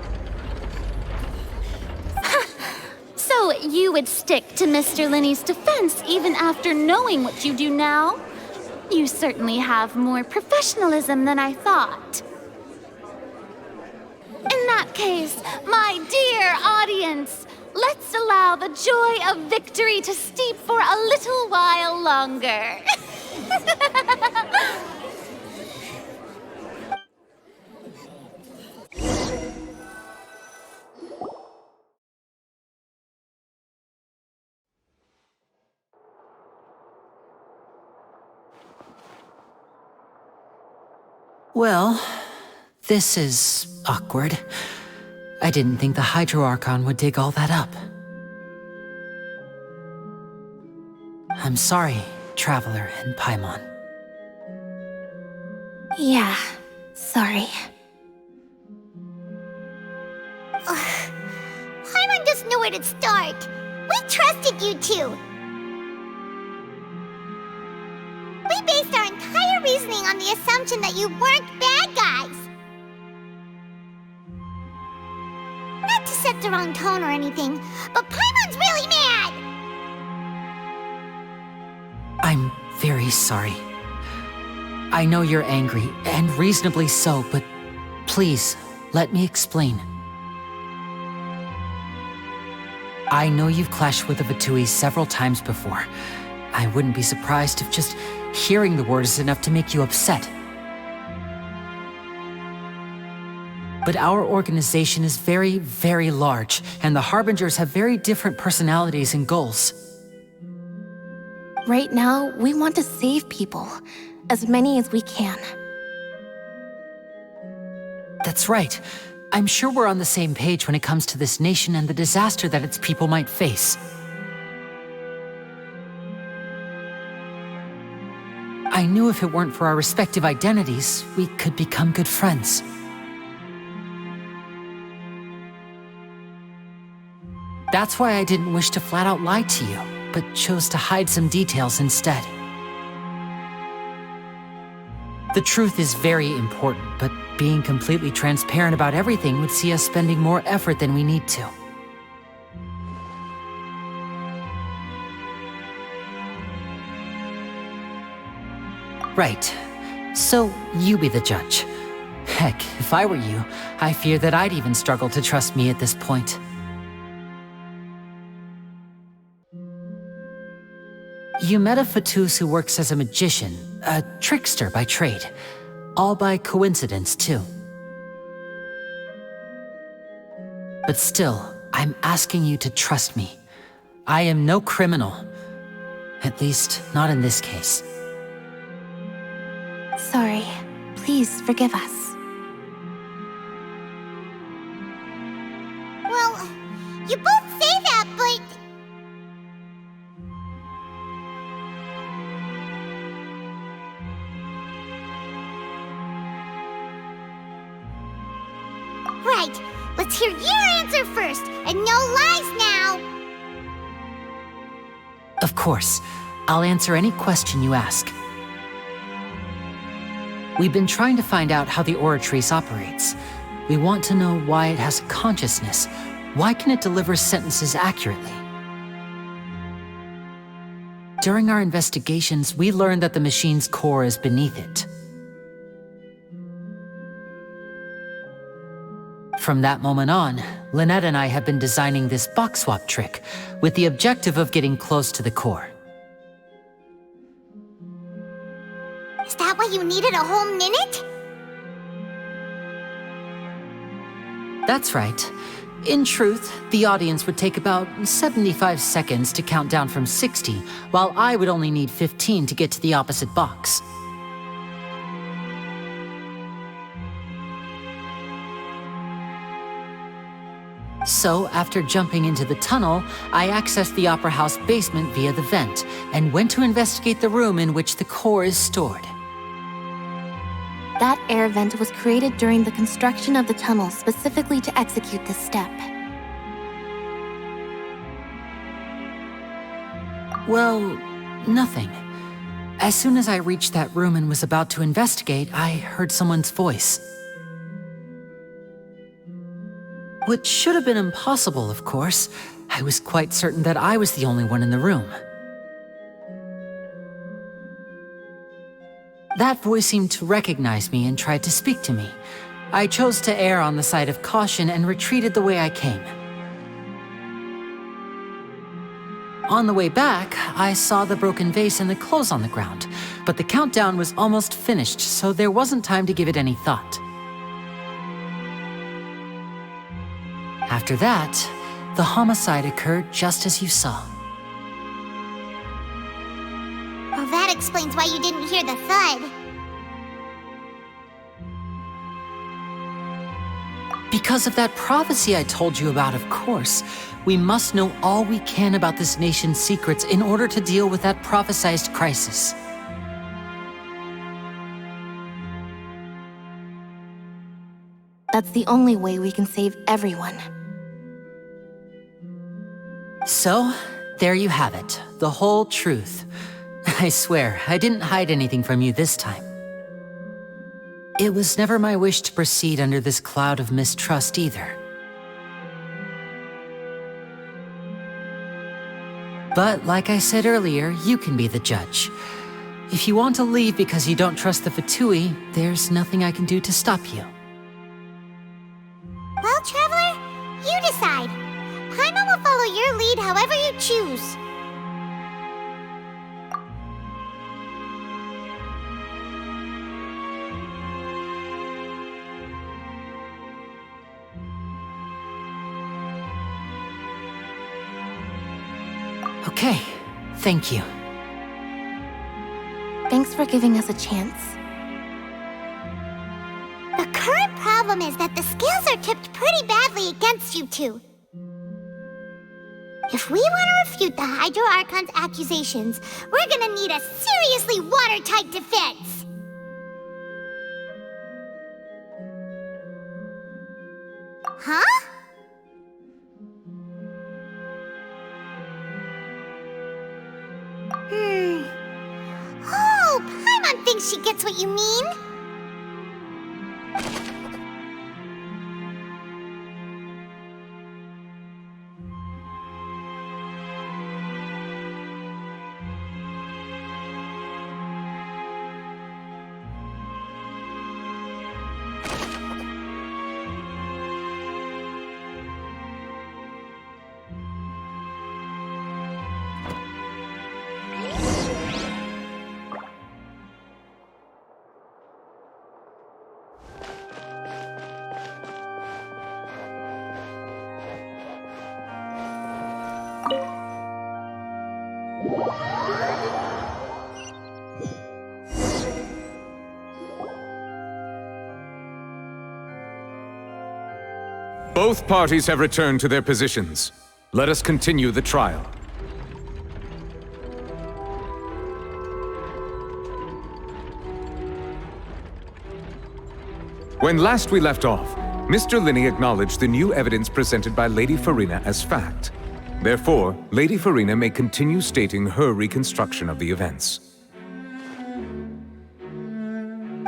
So you would stick to Mr. Linney's defense even after knowing what you do now? You certainly have more professionalism than I thought. In that case, my dear audience, let's allow the joy of victory to steep for a little while longer. Well, this is awkward. I didn't think the Hydro Archon would dig all that up. I'm sorry, Traveler and Paimon. Yeah, sorry. Paimon doesn't know where to start. We trusted you two. We based our entire reasoning on the assumption that you weren't bad guys. Not to set the wrong tone or anything, but Paimon's really mad! I'm very sorry. I know you're angry, and reasonably so, but please, let me explain. I know you've clashed with the Vatui several times before. I wouldn't be surprised if just hearing the word is enough to make you upset. But our organization is very, very large, and the Harbingers have very different personalities and goals. Right now, we want to save people, as many as we can. That's right. I'm sure we're on the same page when it comes to this nation and the disaster that its people might face. I knew if it weren't for our respective identities, we could become good friends. That's why I didn't wish to flat out lie to you, but chose to hide some details instead. The truth is very important, but being completely transparent about everything would see us spending more effort than we need to. Right. So, you be the judge. Heck, if I were you, I fear that I'd even struggle to trust me at this point. You met a Fatus who works as a magician, a trickster by trade. All by coincidence, too. But still, I'm asking you to trust me. I am no criminal. At least, not in this case. Sorry. Please forgive us. Well, you both say that, but... Right, let's hear your answer first, and no lies now! Of course. I'll answer any question you ask. We've been trying to find out how the Oratrice operates. We want to know why it has consciousness. Why can it deliver sentences accurately? During our investigations, we learned that the machine's core is beneath it. From that moment on, Lynette and I have been designing this box swap trick with the objective of getting close to the core. Is that why you needed a whole minute? That's right. In truth, the audience would take about 75 seconds to count down from 60, while I would only need 15 to get to the opposite box. So, after jumping into the tunnel, I accessed the Opera House basement via the vent, and went to investigate the room in which the core is stored. That air vent was created during the construction of the tunnel specifically to execute this step. Well, nothing. As soon as I reached that room and was about to investigate, I heard someone's voice. Which should have been impossible, of course. I was quite certain that I was the only one in the room. That voice seemed to recognize me and tried to speak to me. I chose to err on the side of caution and retreated the way I came. On the way back, I saw the broken vase and the clothes on the ground, but the countdown was almost finished, so there wasn't time to give it any thought. After that, the homicide occurred just as you saw. Well, that explains why you didn't hear the thud. Because of that prophecy I told you about, of course. We must know all we can about this nation's secrets in order to deal with that prophesized crisis. That's the only way we can save everyone. So, there you have it. The whole truth. I swear, I didn't hide anything from you this time. It was never my wish to proceed under this cloud of mistrust either. But like I said earlier, you can be the judge. If you want to leave because you don't trust the Fatui, there's nothing I can do to stop you. Well, Traveler, you decide. Paimon will follow your lead however you choose. Okay, thank you. Thanks for giving us a chance. The current problem is that the scales are tipped pretty badly against you two. If we want to refute the Hydro Archon's accusations, we're gonna need a seriously watertight defense. Huh? Oh, Paimon thinks she gets what you mean. Both parties have returned to their positions. Let us continue the trial. When last we left off, Mr. Linney acknowledged the new evidence presented by Lady Farina as fact. Therefore, Lady Farina may continue stating her reconstruction of the events.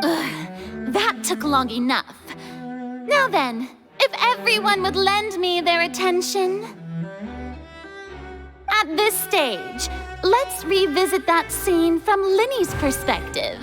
That took long enough. Now then, if everyone would lend me their attention. At this stage, let's revisit that scene from Linney's perspective.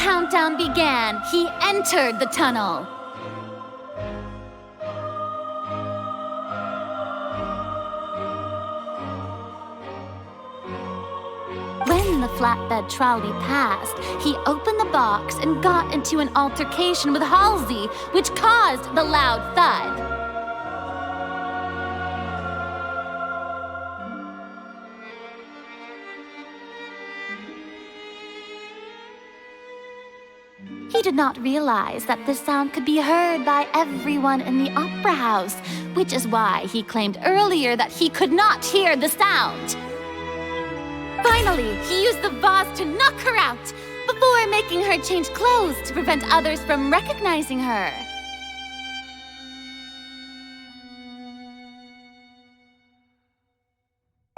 countdown began, he entered the tunnel. When the flatbed trolley passed, he opened the box and got into an altercation with Halsey, which caused the loud thud. He did not realize that this sound could be heard by everyone in the opera house, which is why he claimed earlier that he could not hear the sound. Finally, he used the vase to knock her out, before making her change clothes to prevent others from recognizing her.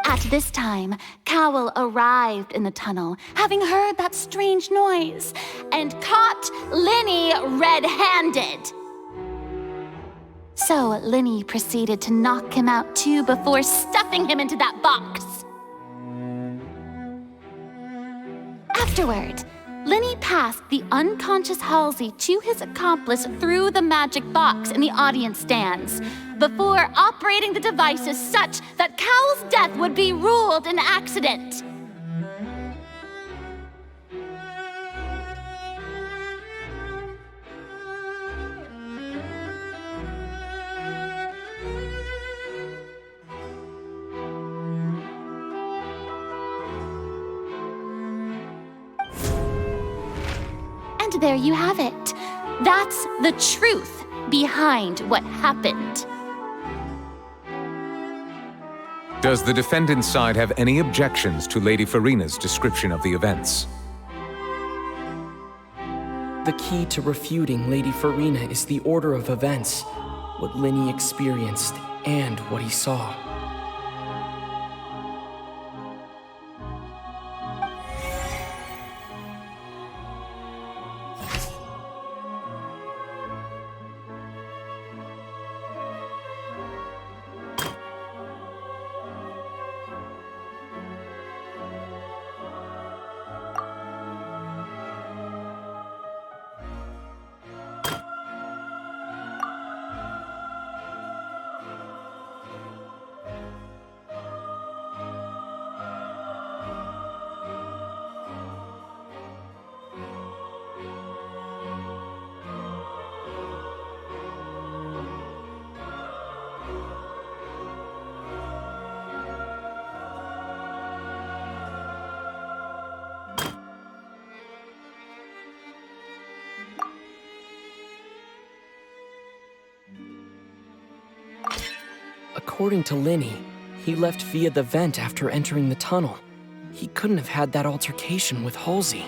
At this time, Cowell arrived in the tunnel, having heard that strange noise, and caught Linny red-handed. So Linny proceeded to knock him out too before stuffing him into that box. Afterward, Linny passed the unconscious Halsey to his accomplice through the magic box in the audience stands, before operating the devices such that Cowell's death would be ruled an accident. And there you have it. That's the truth behind what happened. Does the defendant's side have any objections to Lady Farina's description of the events? The key to refuting Lady Farina is the order of events, what Linny experienced and what he saw. According to Linny, he left via the vent after entering the tunnel. He couldn't have had that altercation with Halsey.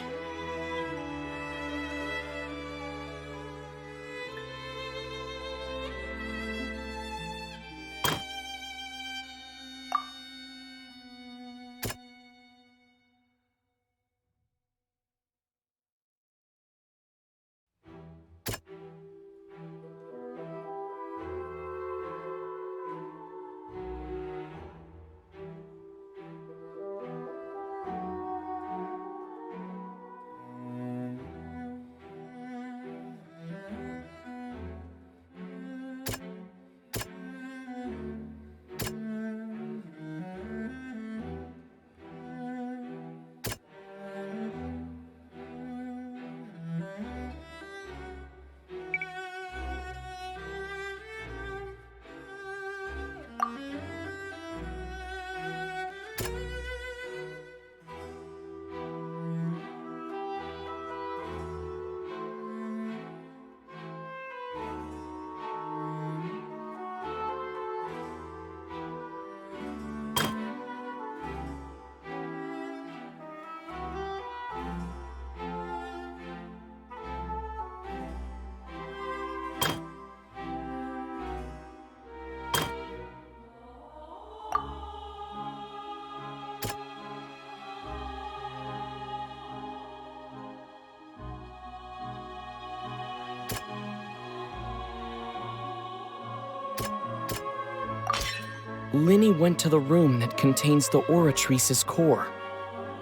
Linny went to the room that contains the Oratrice's core.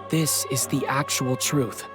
This is the actual truth.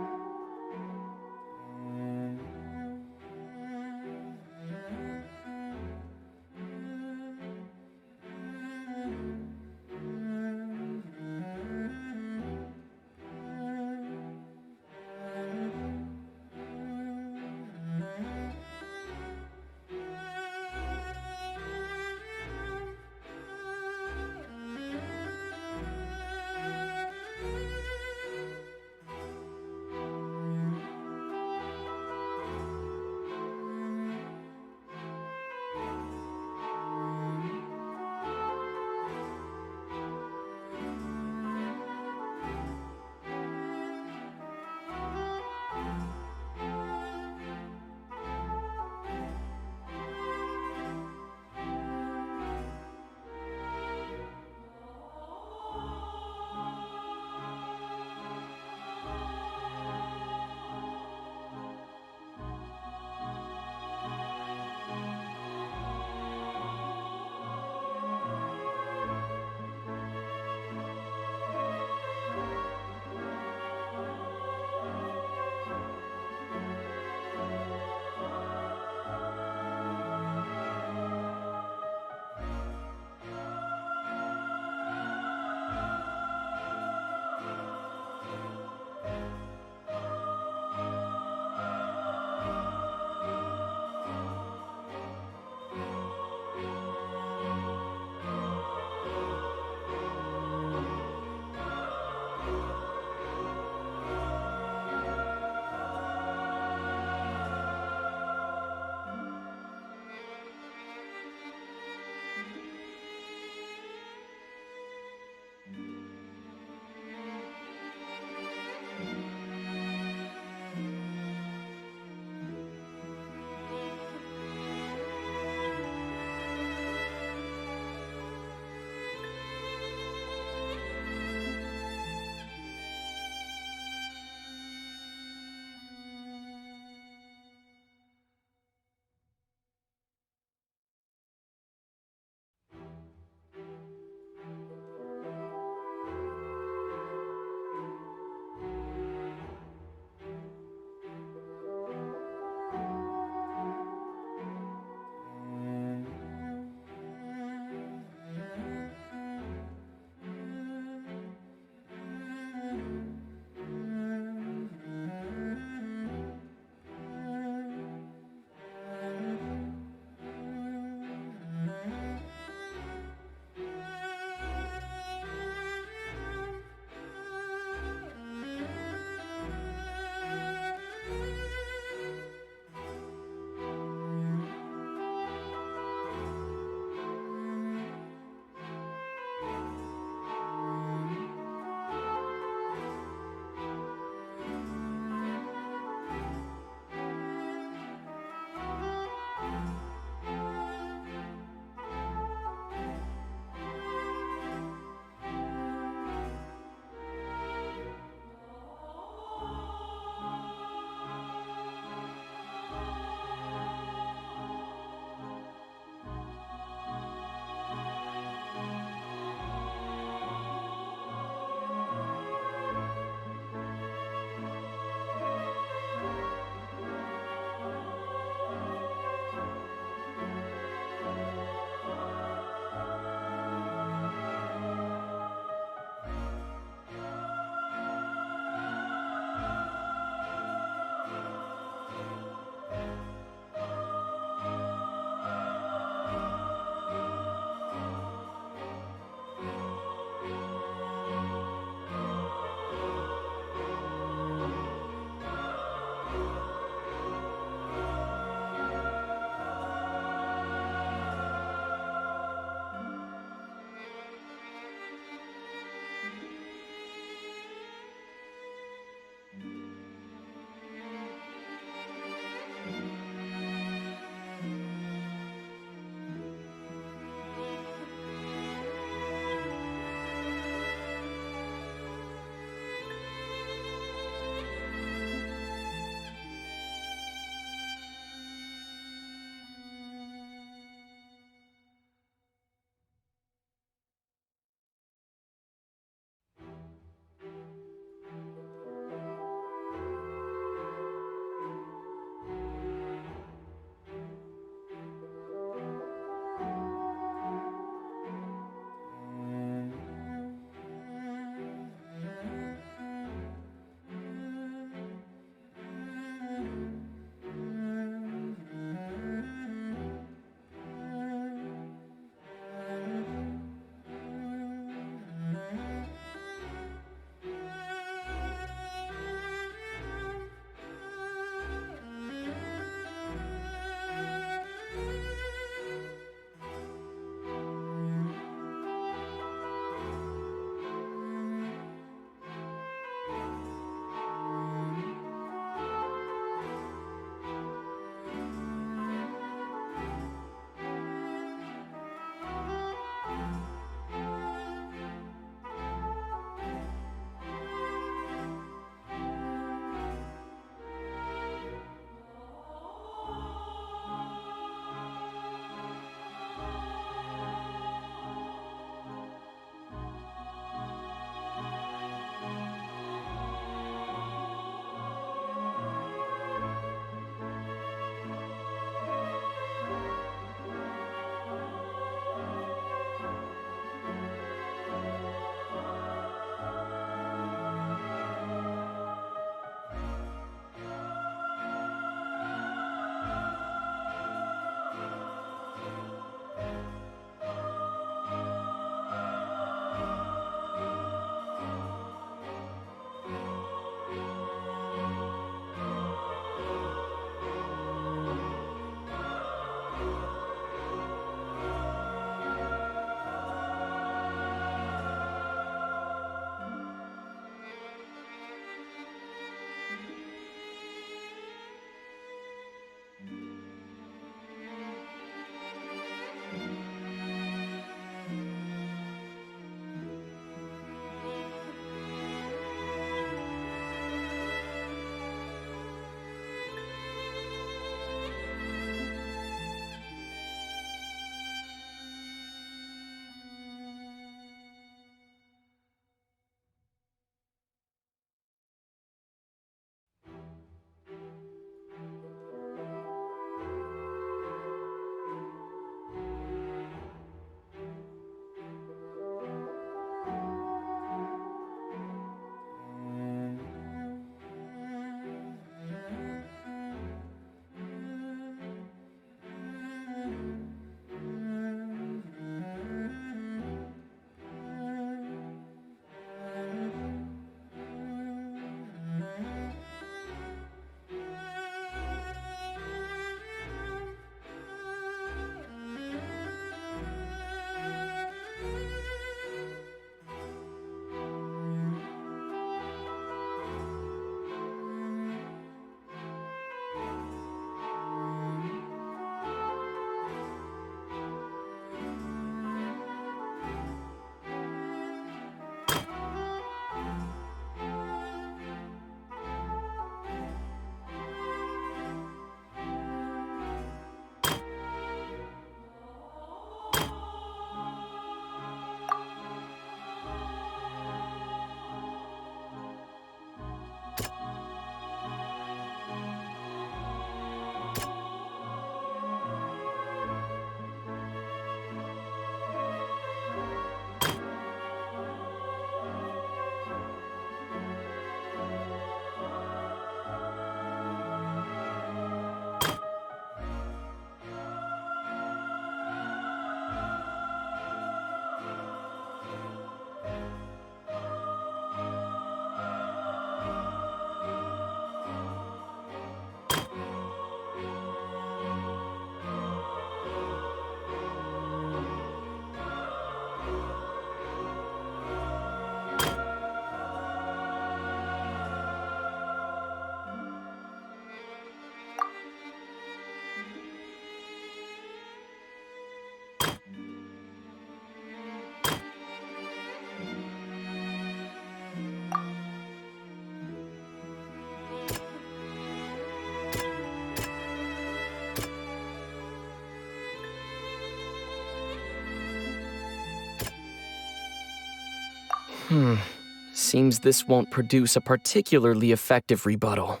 Seems this won't produce a particularly effective rebuttal.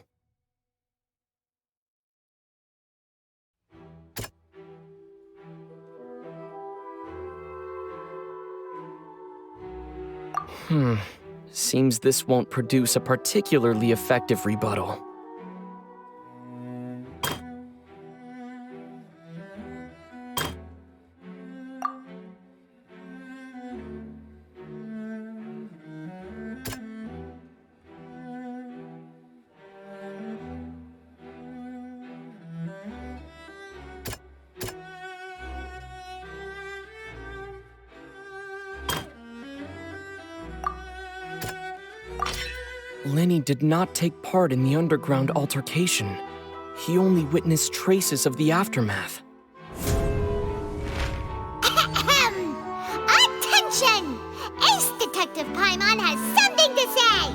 Seems this won't produce a particularly effective rebuttal. Lenny did not take part in the underground altercation. He only witnessed traces of the aftermath. Attention! Ace Detective Paimon has something to say!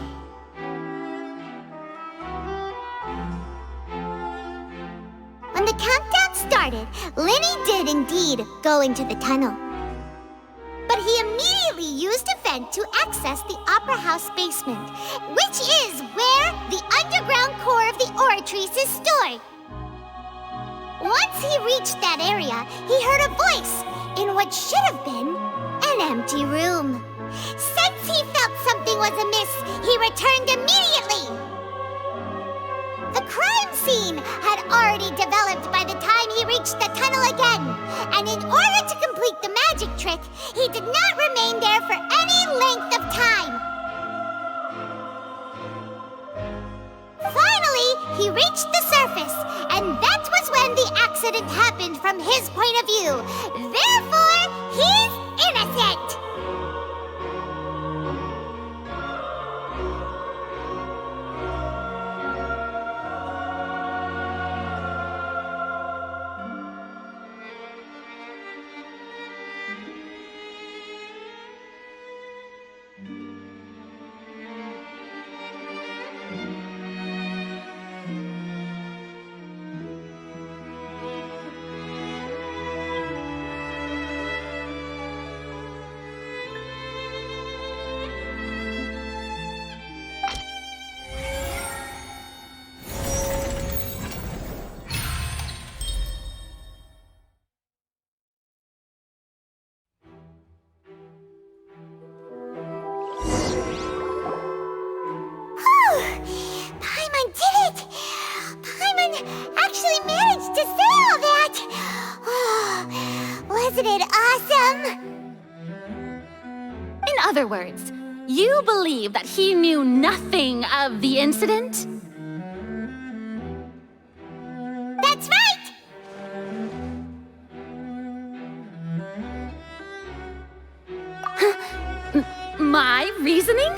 When the countdown started, Lenny did indeed go into the tunnel. But he immediately used a vent to access the Opera House basement, which is where the underground core of the Oratrice is stored. Once he reached that area, he heard a voice in what should have been an empty room. Since he felt something was amiss, he returned immediately. The crime scene had already developed by the time he reached the tunnel again, and in order to complete the magic trick, he did not remain there for any length of time. Finally, he reached the surface, and that was when the accident happened from his point of view. Therefore, he's innocent! Paimon did it! Paimon actually managed to say all that! Wasn't it awesome? In other words, you believe that he knew nothing of the incident? That's right! My reasoning?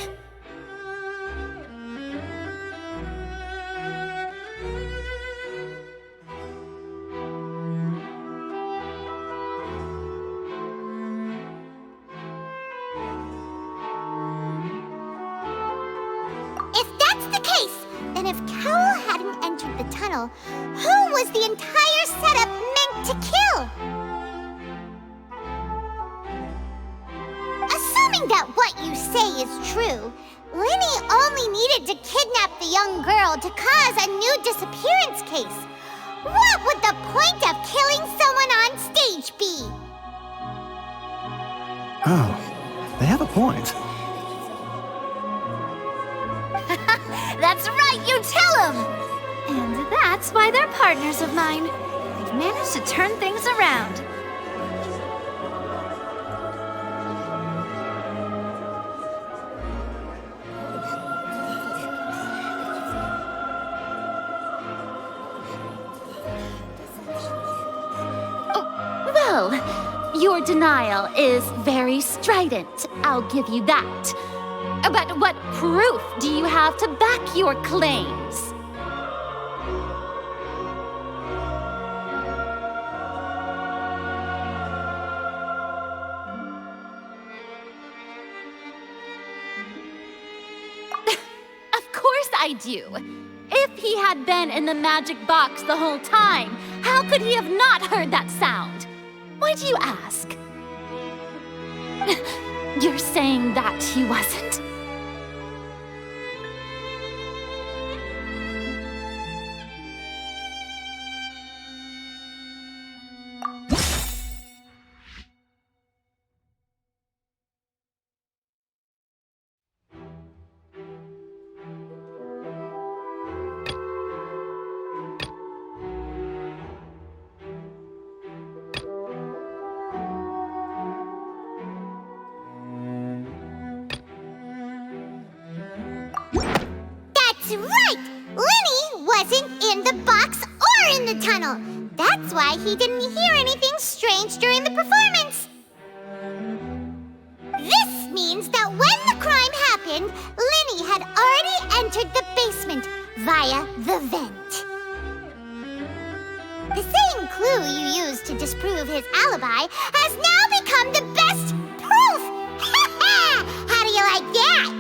Then if Carol hadn't entered the tunnel, who was the entire setup meant to kill? Assuming that what you say is true, Lenny only needed to kidnap the young girl to cause a new disappearance case. What would the point of killing someone on stage be? Oh, they have a point. That's right, you tell them! And that's why they're partners of mine. They've managed to turn things around. Well, your denial is very strident, I'll give you that. But what proof do you have to back your claims? Of course I do. If he had been in the magic box the whole time, how could he have not heard that sound? Why do you ask? You're saying that he wasn't? wasn't in the box or in the tunnel. That's why he didn't hear anything strange during the performance. This means that when the crime happened, Linny had already entered the basement via the vent. The same clue you used to disprove his alibi has now become the best proof! How do you like that?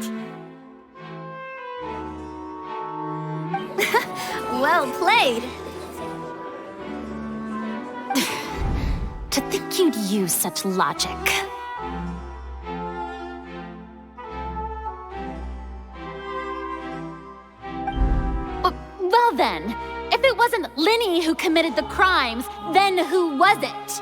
Well played. To think you'd use such logic. Well then, if it wasn't Linny who committed the crimes, then who was it?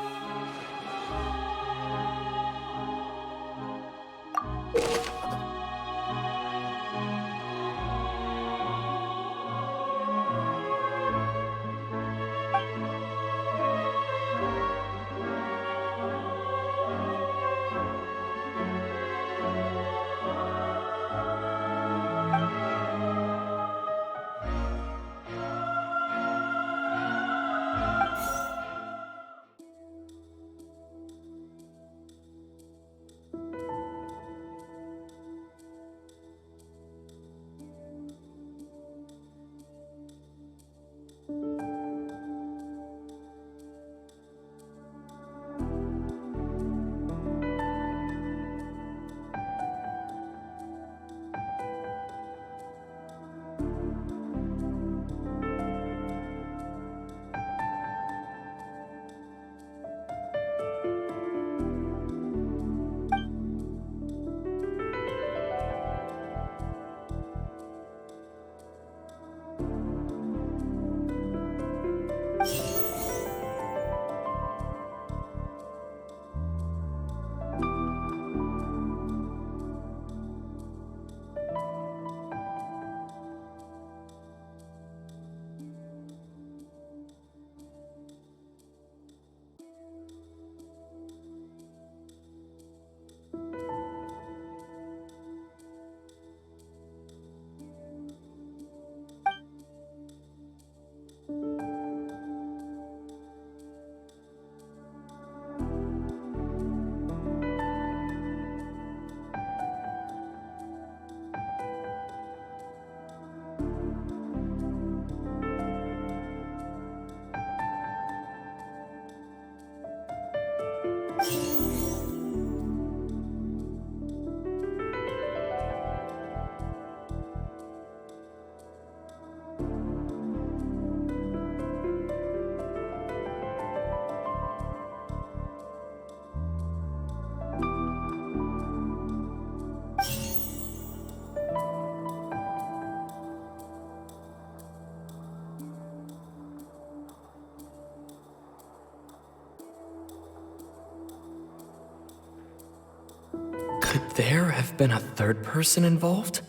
Could there have been a third person involved?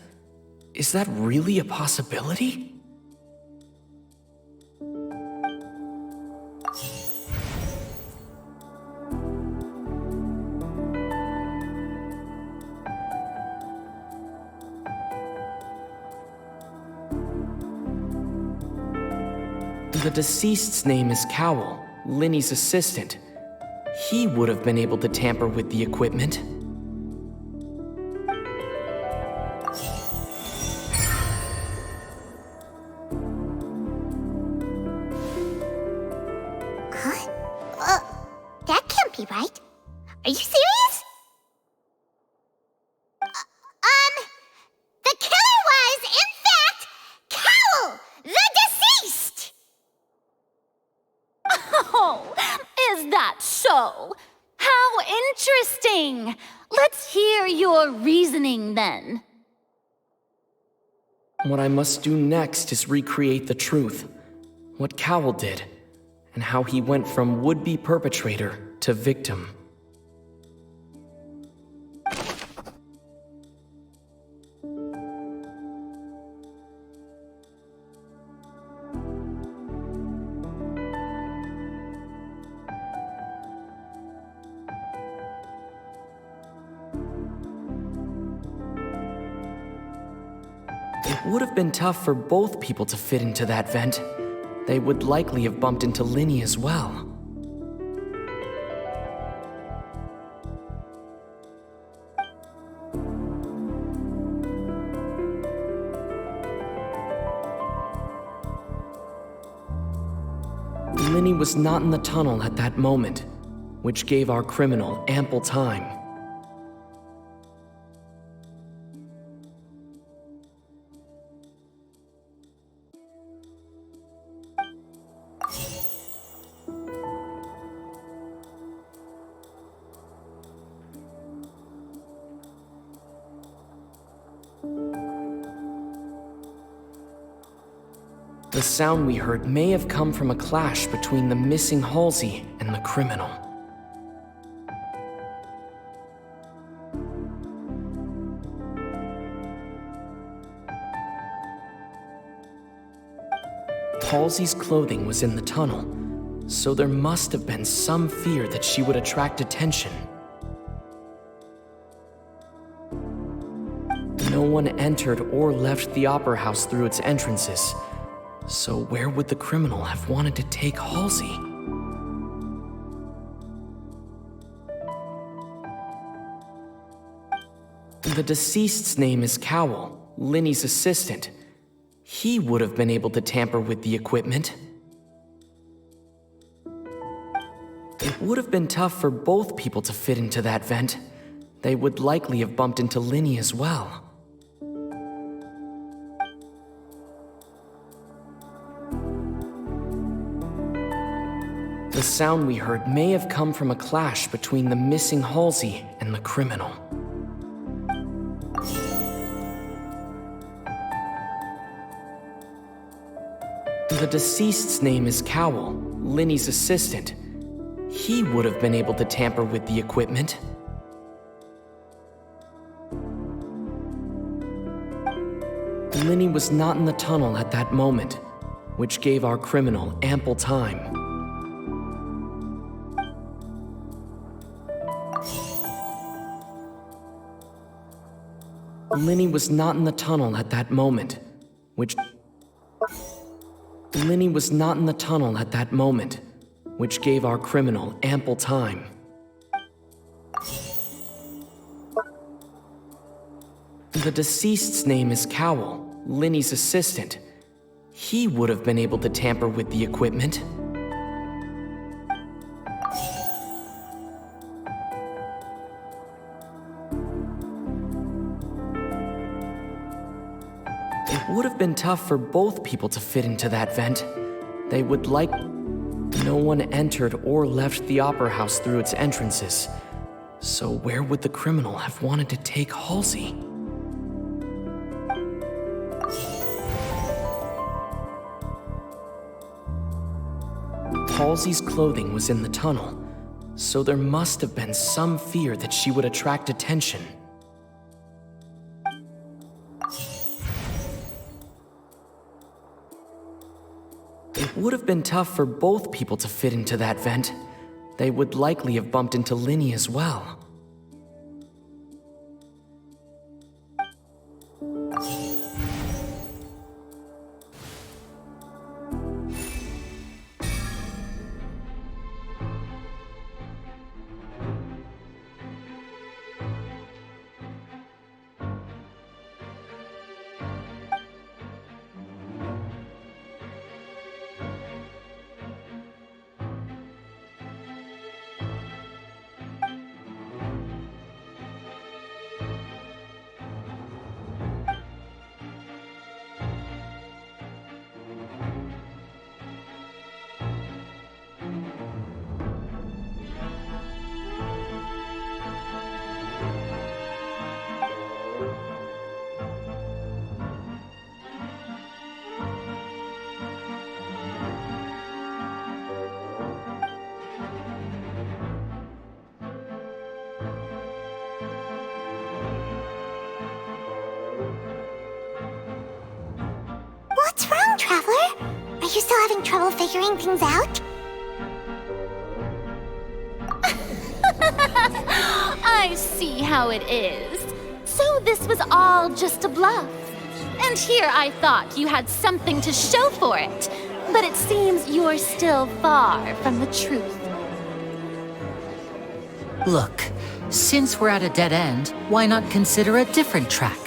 Is that really a possibility? The deceased's name is Cowell, Linny's assistant. He would have been able to tamper with the equipment. That can't be right. Are you serious? The killer was, in fact, Cowell, the deceased! Oh, is that so? How interesting! Let's hear your reasoning then. What I must do next is recreate the truth. What Cowell did, and how he went from would-be perpetrator to victim. would have been tough for both people to fit into that vent. They would likely have bumped into Linny as well. Linny was not in the tunnel at that moment, which gave our criminal ample time. The sound we heard may have come from a clash between the missing Halsey and the criminal. Halsey's clothing was in the tunnel, so there must have been some fear that she would attract attention. No one entered or left the Opera House through its entrances, so where would the criminal have wanted to take Halsey? The deceased's name is Cowell, Linny's assistant. He would have been able to tamper with the equipment. It would have been tough for both people to fit into that vent. They would likely have bumped into Linny as well. The sound we heard may have come from a clash between the missing Halsey and the criminal. The deceased's name is Cowell, Linny's assistant. He would have been able to tamper with the equipment. Linny was not in the tunnel at that moment, which gave our criminal ample time. Linny was not in the tunnel at that moment, which gave our criminal ample time. The deceased's name is Cowell, Linny's assistant. He would have been able to tamper with the equipment. It would have been tough for both people to fit into that vent. They would like... No one entered or left the Opera House through its entrances. So where would the criminal have wanted to take Halsey? Halsey's clothing was in the tunnel, so there must have been some fear that she would attract attention. It would have been tough for both people to fit into that vent. They would likely have bumped into Linny as well. What's wrong, Traveler? Are you still having trouble figuring things out? I see how it is. So this was all just a bluff. And here I thought you had something to show for it. But it seems you're still far from the truth. Look, since we're at a dead end, why not consider a different track?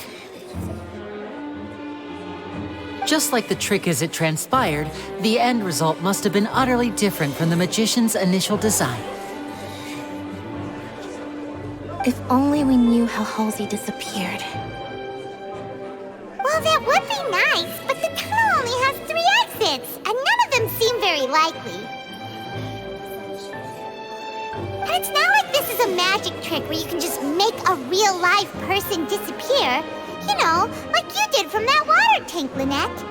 Just like the trick as it transpired, the end result must have been utterly different from the magician's initial design. If only we knew how Halsey disappeared. Well, that would be nice, but the tunnel only has 3 exits, and none of them seem very likely. And it's not like this is a magic trick where you can just make a real-life person disappear. You know, like you did from that water tank, Lynette.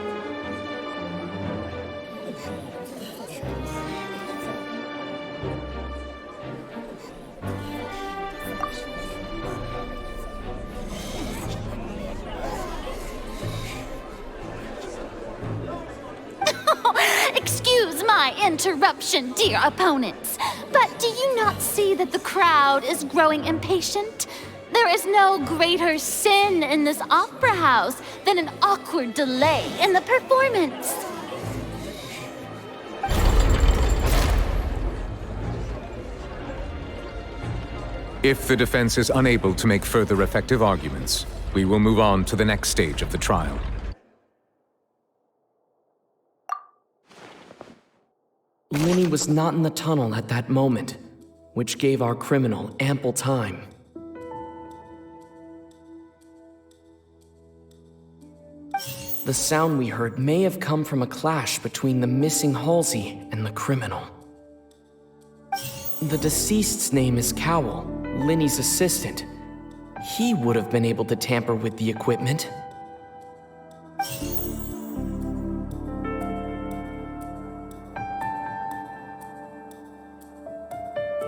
Excuse my interruption, dear opponents, but do you not see that the crowd is growing impatient? There is no greater sin in this opera house than an awkward delay in the performance. If the defense is unable to make further effective arguments, we will move on to the next stage of the trial. Linny was not in the tunnel at that moment, which gave our criminal ample time. The sound we heard may have come from a clash between the missing Halsey and the criminal. The deceased's name is Cowell, Linny's assistant. He would have been able to tamper with the equipment.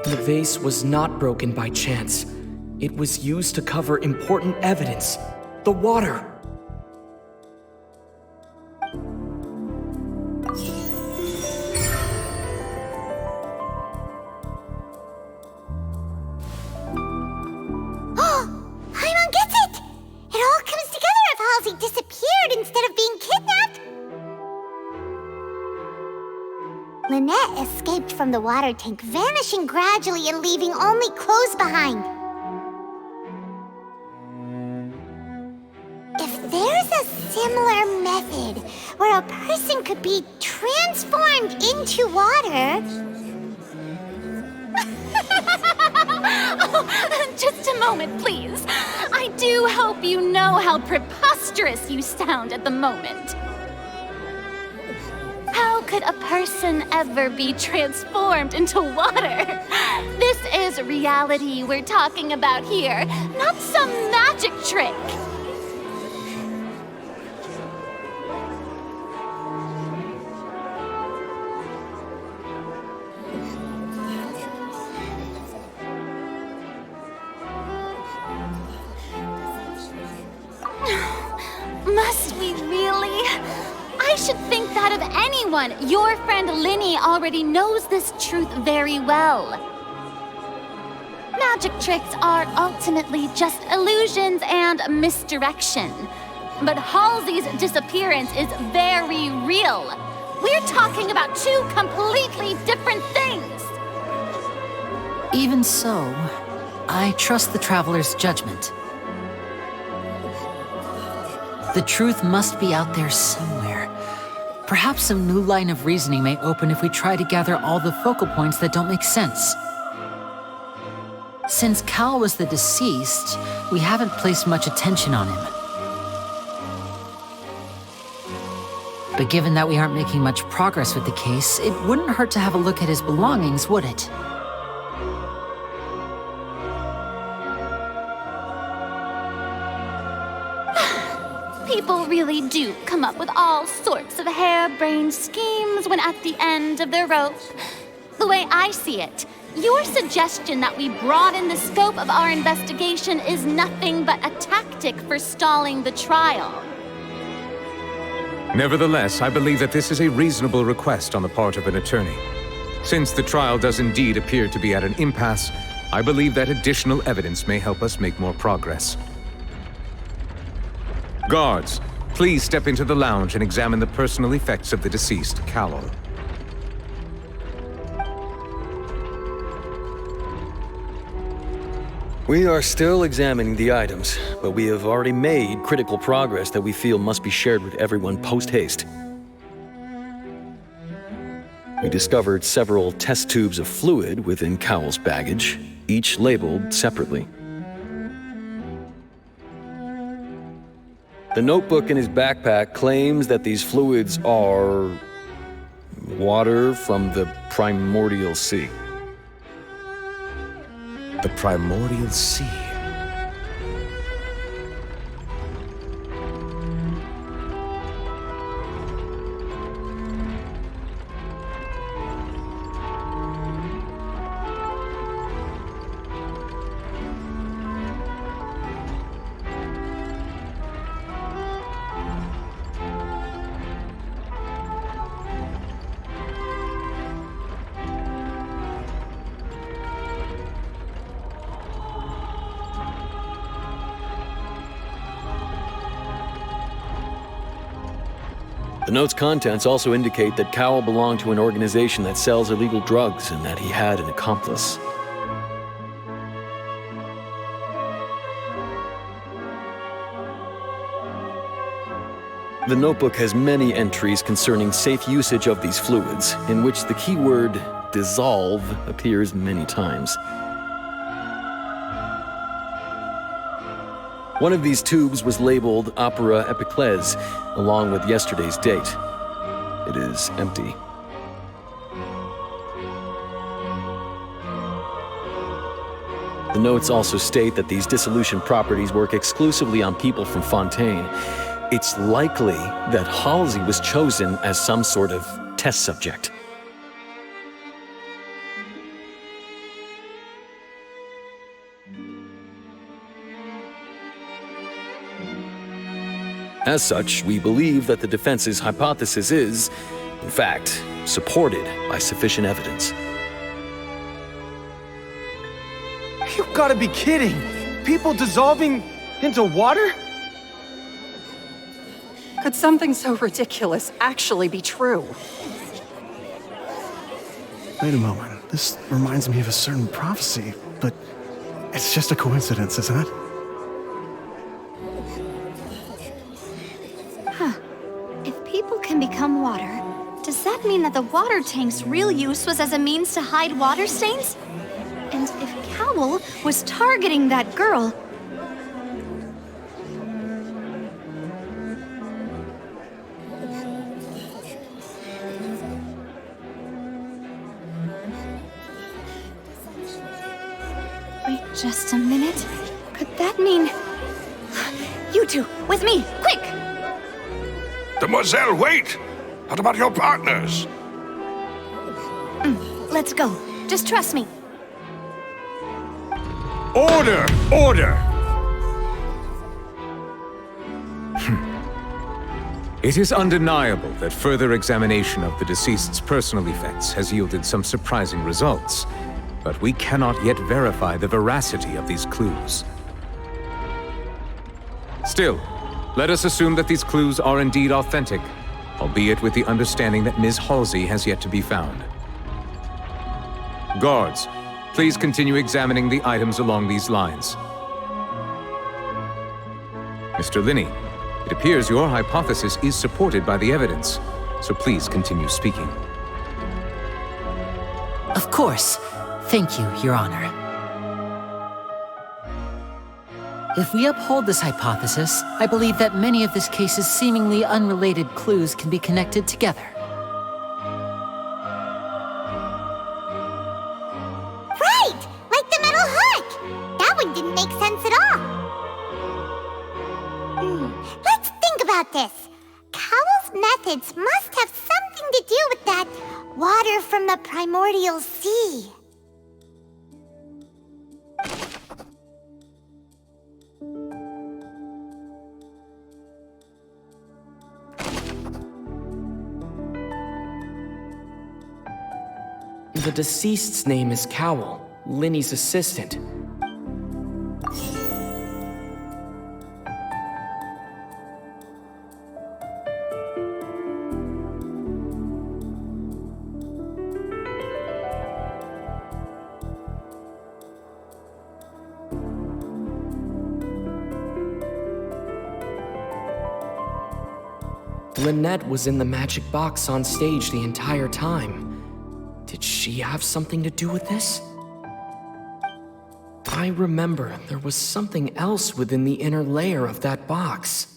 The vase was not broken by chance. It was used to cover important evidence. The water. Paimon gets it! It all comes together if Halsey disappeared instead of being kidnapped. Lynette escaped from the water tank, vanishing gradually and leaving only clothes behind. If there's a similar method where a person could be transformed into water... Oh, just a moment, please. I do hope you know how preposterous you sound at the moment. How could a person ever be transformed into water? This is reality we're talking about here, not some magic trick. Must we really? I should think that of anyone. Your friend Linny already knows this truth very well. Magic tricks are ultimately just illusions and misdirection. But Halsey's disappearance is very real. We're talking about 2 completely different things. Even so, I trust the traveler's judgment. The truth must be out there somewhere. Perhaps some new line of reasoning may open if we try to gather all the focal points that don't make sense. Since Cal was the deceased, we haven't placed much attention on him. But given that we aren't making much progress with the case, it wouldn't hurt to have a look at his belongings, would it? People really do come up with all sorts of harebrained schemes when at the end of their rope. The way I see it, your suggestion that we broaden the scope of our investigation is nothing but a tactic for stalling the trial. Nevertheless, I believe that this is a reasonable request on the part of an attorney. Since the trial does indeed appear to be at an impasse, I believe that additional evidence may help us make more progress. Guards, Please step into the lounge and examine the personal effects of the deceased, Cowell. We are still examining the items, but we have already made critical progress that we feel must be shared with everyone post-haste. We discovered several test tubes of fluid within Cowell's baggage, each labeled separately. The notebook in his backpack claims that these fluids are water from the primordial sea. The primordial sea. The note's contents also indicate that Cowell belonged to an organization that sells illegal drugs and that he had an accomplice. The notebook has many entries concerning safe usage of these fluids, in which the keyword dissolve appears many times. One of these tubes was labeled Opera Epiclese, along with yesterday's date. It is empty. The notes also state that these dissolution properties work exclusively on people from Fontaine. It's likely that Halsey was chosen as some sort of test subject. As such, we believe that the defense's hypothesis is, in fact, supported by sufficient evidence. You've got to be kidding! People dissolving into water? Could something so ridiculous actually be true? Wait a moment. This reminds me of a certain prophecy, but it's just a coincidence, isn't it? Huh. If people can become water, does that mean that the water tank's real use was as a means to hide water stains? And if Cowell was targeting that girl... Wait just a minute. Could that mean... You two, with me, quick! Demoiselle, wait! What about your partners? Let's go. Just trust me. Order! Order! It is undeniable that further examination of the deceased's personal effects has yielded some surprising results, but we cannot yet verify the veracity of these clues. Still, let us assume that these clues are indeed authentic, albeit with the understanding that Ms. Halsey has yet to be found. Guards, please continue examining the items along these lines. Mr. Linney, it appears your hypothesis is supported by the evidence, so please continue speaking. Of course. Thank you, Your Honor. If we uphold this hypothesis, I believe that many of this case's seemingly unrelated clues can be connected together. Right! Like the metal hook! That one didn't make sense at all. Let's think about this. Cowell's methods must have something to do with that water from the primordial sea. The deceased's name is Cowell, Linny's assistant. Lynette was in the magic box on stage the entire time. Did she have something to do with this? I remember there was something else within the inner layer of that box.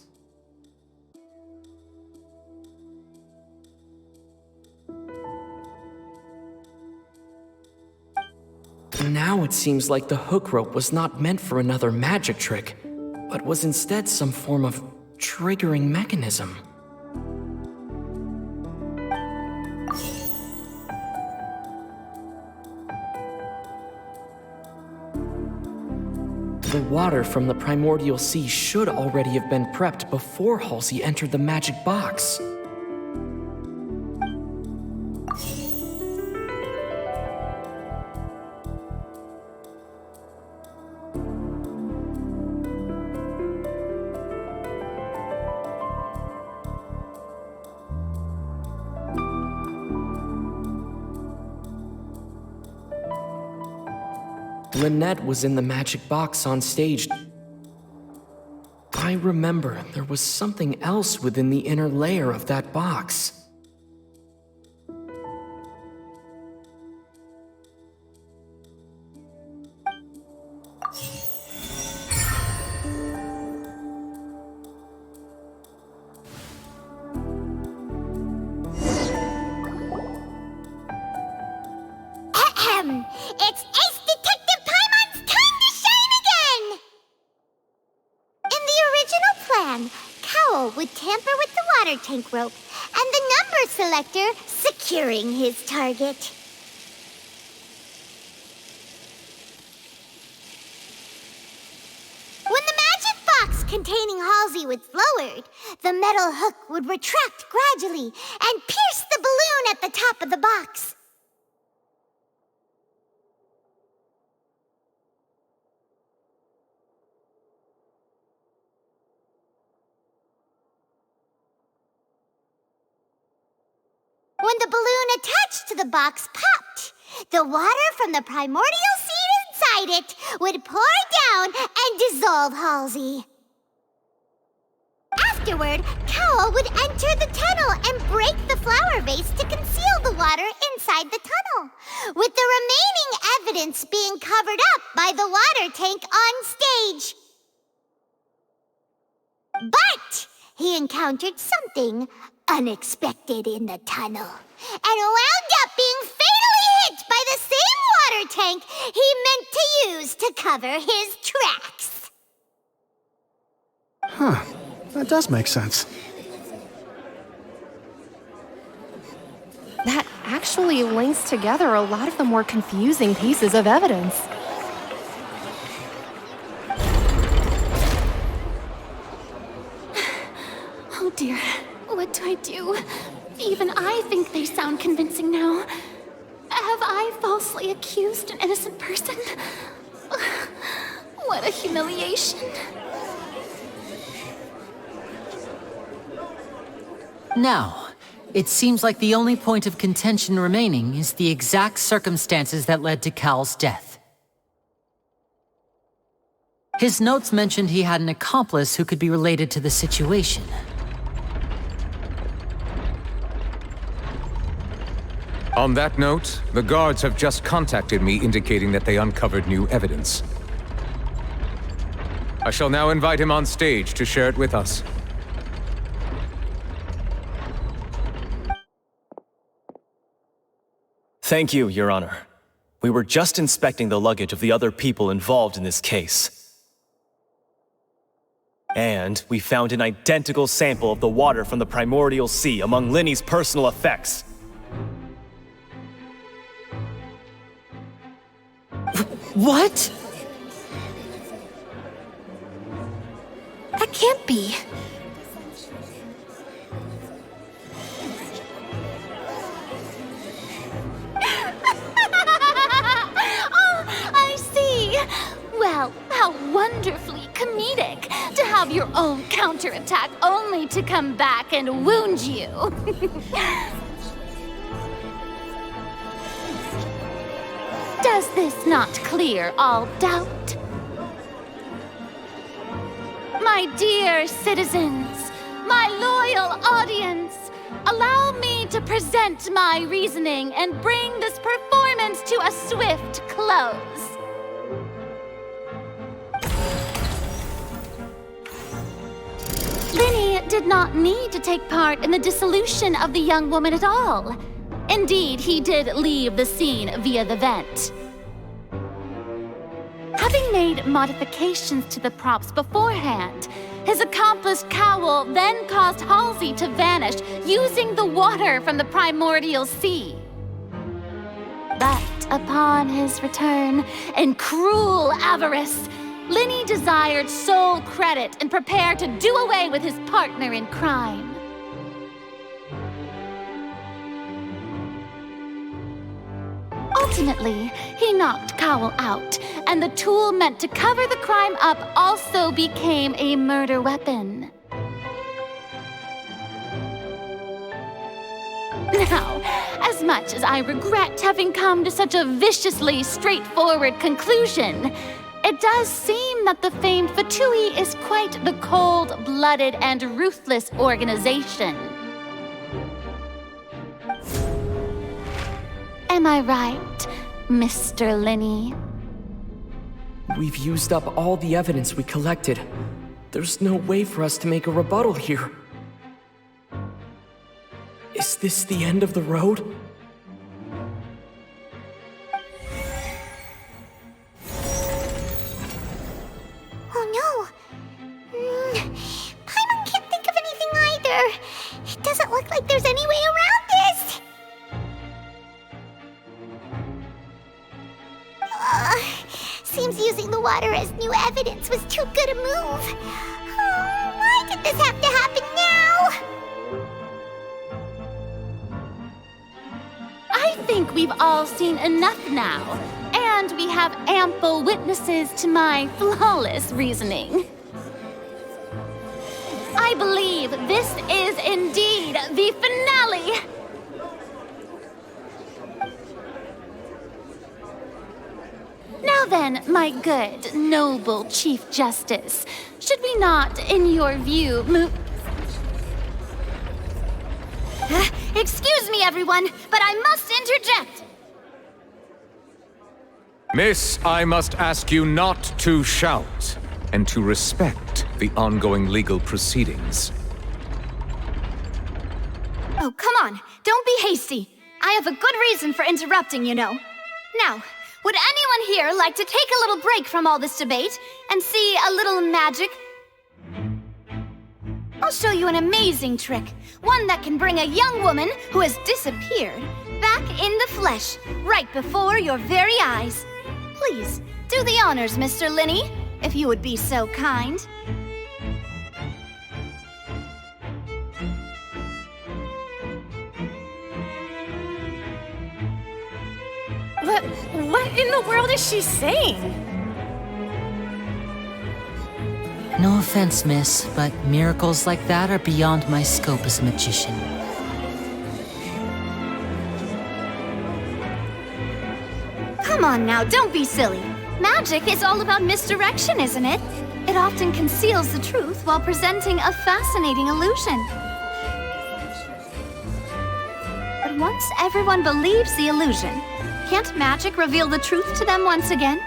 Now it seems like the hook rope was not meant for another magic trick, but was instead some form of triggering mechanism. The water from the primordial sea should already have been prepped before Halsey entered the magic box. Lynette was in the magic box on stage. I remember there was something else within the inner layer of that box. It's Ace Detective Paimon's time to shine again! In the original plan, Cowl would tamper with the water tank rope and the number selector securing his target. When the magic box containing Halsey was lowered, the metal hook would retract gradually and pierce the balloon at the top of the box. When the balloon attached to the box popped, the water from the primordial seed inside it would pour down and dissolve Halsey. Afterward, Cowl would enter the tunnel and break the flower vase to conceal the water inside the tunnel, with the remaining evidence being covered up by the water tank on stage. But he encountered something unexpected in the tunnel, and wound up being fatally hit by the same water tank he meant to use to cover his tracks. Huh. That does make sense. That actually links together a lot of the more confusing pieces of evidence. Oh dear, what do I do? Even I think they sound convincing now. Have I falsely accused an innocent person? What a humiliation. Now, it seems like the only point of contention remaining is the exact circumstances that led to Cal's death. His notes mentioned he had an accomplice who could be related to the situation. On that note, the guards have just contacted me indicating that they uncovered new evidence. I shall now invite him on stage to share it with us. Thank you, Your Honor. We were just inspecting the luggage of the other people involved in this case. And we found an identical sample of the water from the primordial sea among Linny's personal effects. What? That can't be. Well, how wonderfully comedic to have your own counterattack only to come back and wound you. Does this not clear all doubt? My dear citizens, my loyal audience, allow me to present my reasoning and bring this performance to a swift close. Linny did not need to take part in the dissolution of the young woman at all. Indeed, he did leave the scene via the vent. Having made modifications to the props beforehand, his accomplice Cowell then caused Halsey to vanish using the water from the primordial sea. But upon his return, in cruel avarice, Linny desired sole credit and prepared to do away with his partner in crime. Ultimately, he knocked Cowell out, and the tool meant to cover the crime up also became a murder weapon. Now, as much as I regret having come to such a viciously straightforward conclusion, it does seem that the famed Fatui is quite the cold-blooded and ruthless organization. Am I right, Mr. Linny? We've used up all the evidence we collected. There's no way for us to make a rebuttal here. Is this the end of the road? Oh no! Paimon can't think of anything either. It doesn't look like there's any way around this. Seems using the water as new evidence was too good a move. Oh, why did this have to happen now? I think we've all seen enough now, and we have ample witnesses to my flawless reasoning. I believe this is indeed the finale. Now then, my good, noble Chief Justice, should we not, in your view, move... Excuse me, everyone, but I must interject. Miss, I must ask you not to shout, and to respect the ongoing legal proceedings. Oh, come on. Don't be hasty. I have a good reason for interrupting, you know. Now, would anyone here like to take a little break from all this debate and see a little magic? I'll show you an amazing trick. One that can bring a young woman who has disappeared back in the flesh, right before your very eyes. Please, do the honors, Mr. Linny, if you would be so kind. What in the world is she saying? No offense, miss, but miracles like that are beyond my scope as a magician. Come on now, don't be silly. Magic is all about misdirection, isn't it? It often conceals the truth while presenting a fascinating illusion. But once everyone believes the illusion, can't magic reveal the truth to them once again?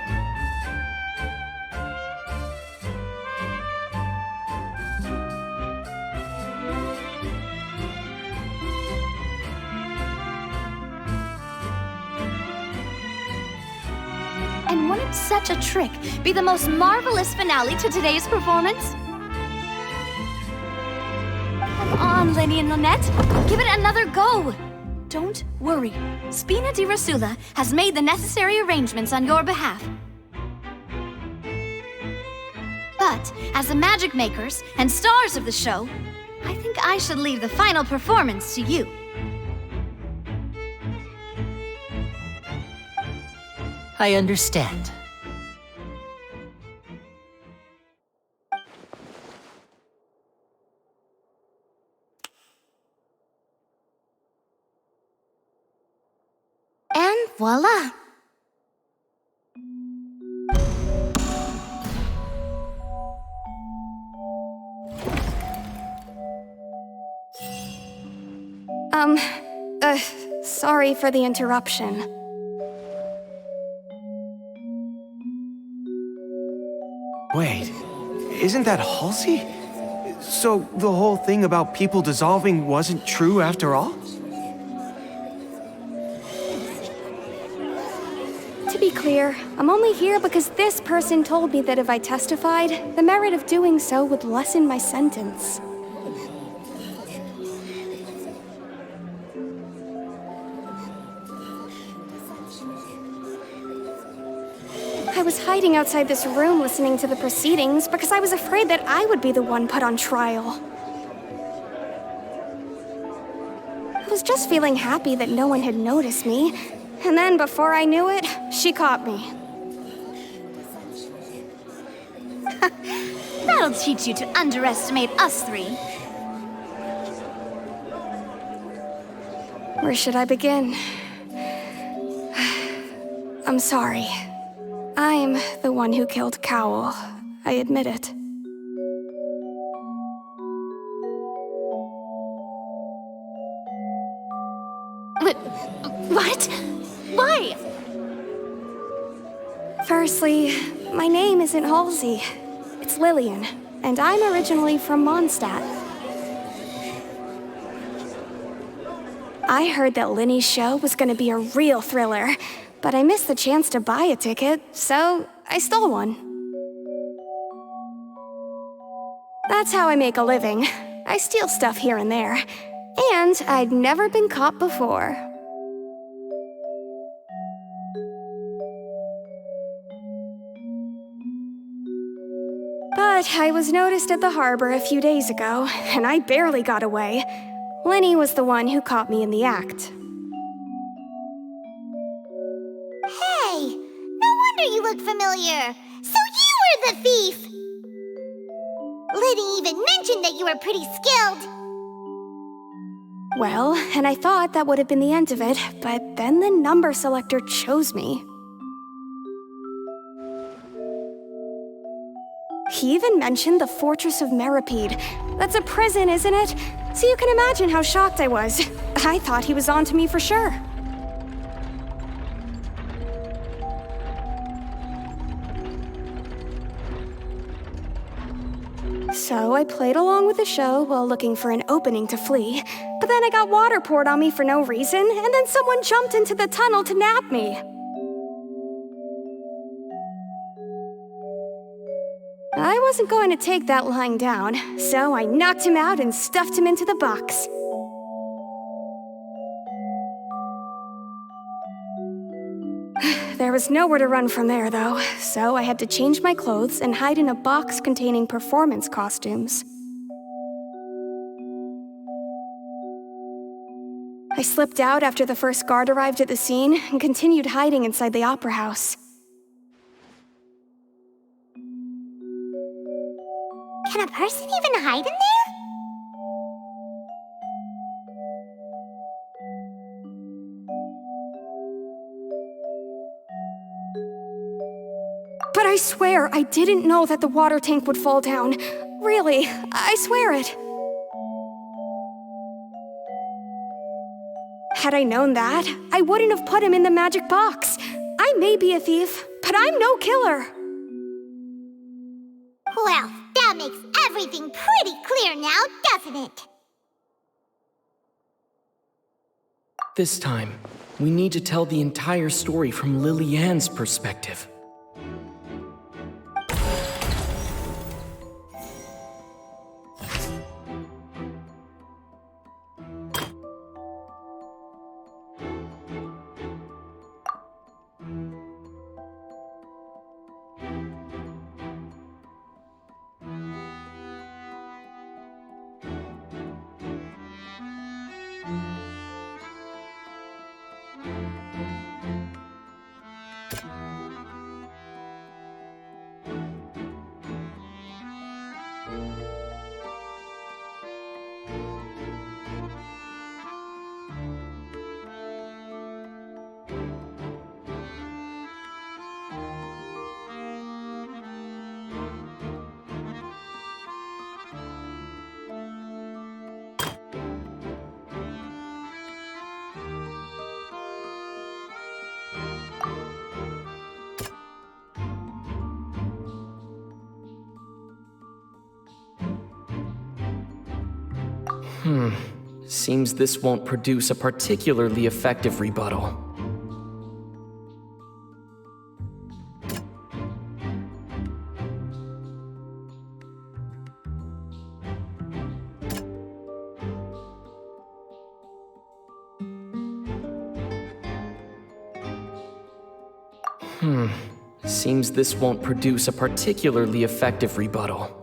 And wouldn't such a trick be the most marvelous finale to today's performance? Come on, Lenny and Lynette. Give it another go. Don't worry. Spina di Rasula has made the necessary arrangements on your behalf. But as the magic makers and stars of the show, I think I should leave the final performance to you. I understand. And voila! Sorry for the interruption. Wait, isn't that Halsey? So the whole thing about people dissolving wasn't true after all? To be clear, I'm only here because this person told me that if I testified, the merit of doing so would lessen my sentence. I was hiding outside this room listening to the proceedings because I was afraid that I would be the one put on trial. I was just feeling happy that no one had noticed me, and then before I knew it, she caught me. That'll teach you to underestimate us three. Where should I begin? I'm sorry. I'm the one who killed Cowell. I admit it. What? Why? Firstly, my name isn't Halsey. It's Lillian, and I'm originally from Mondstadt. I heard that Linny's show was gonna be a real thriller, but I missed the chance to buy a ticket, so I stole one. That's how I make a living. I steal stuff here and there, and I'd never been caught before. But I was noticed at the harbor a few days ago, and I barely got away. Linny was the one who caught me in the act. Hey, no wonder you look familiar. So you were the thief! Liddy even mentioned that you were pretty skilled. Well, and I thought that would have been the end of it, but then the number selector chose me. He even mentioned the Fortress of Meripede. That's a prison, isn't it? So you can imagine how shocked I was. I thought he was on to me for sure. So I played along with the show while looking for an opening to flee, but then I got water poured on me for no reason, and then someone jumped into the tunnel to nab me. I wasn't going to take that lying down, so I knocked him out and stuffed him into the box. There was nowhere to run from there, though, so I had to change my clothes and hide in a box containing performance costumes. I slipped out after the first guard arrived at the scene and continued hiding inside the opera house. Can a person even hide in there? But I swear I didn't know that the water tank would fall down. Really, I swear it. Had I known that, I wouldn't have put him in the magic box. I may be a thief, but I'm no killer. Well, that makes everything pretty clear now, doesn't it? This time, we need to tell the entire story from Lily-Ann's perspective. Seems this won't produce a particularly effective rebuttal. Seems this won't produce a particularly effective rebuttal.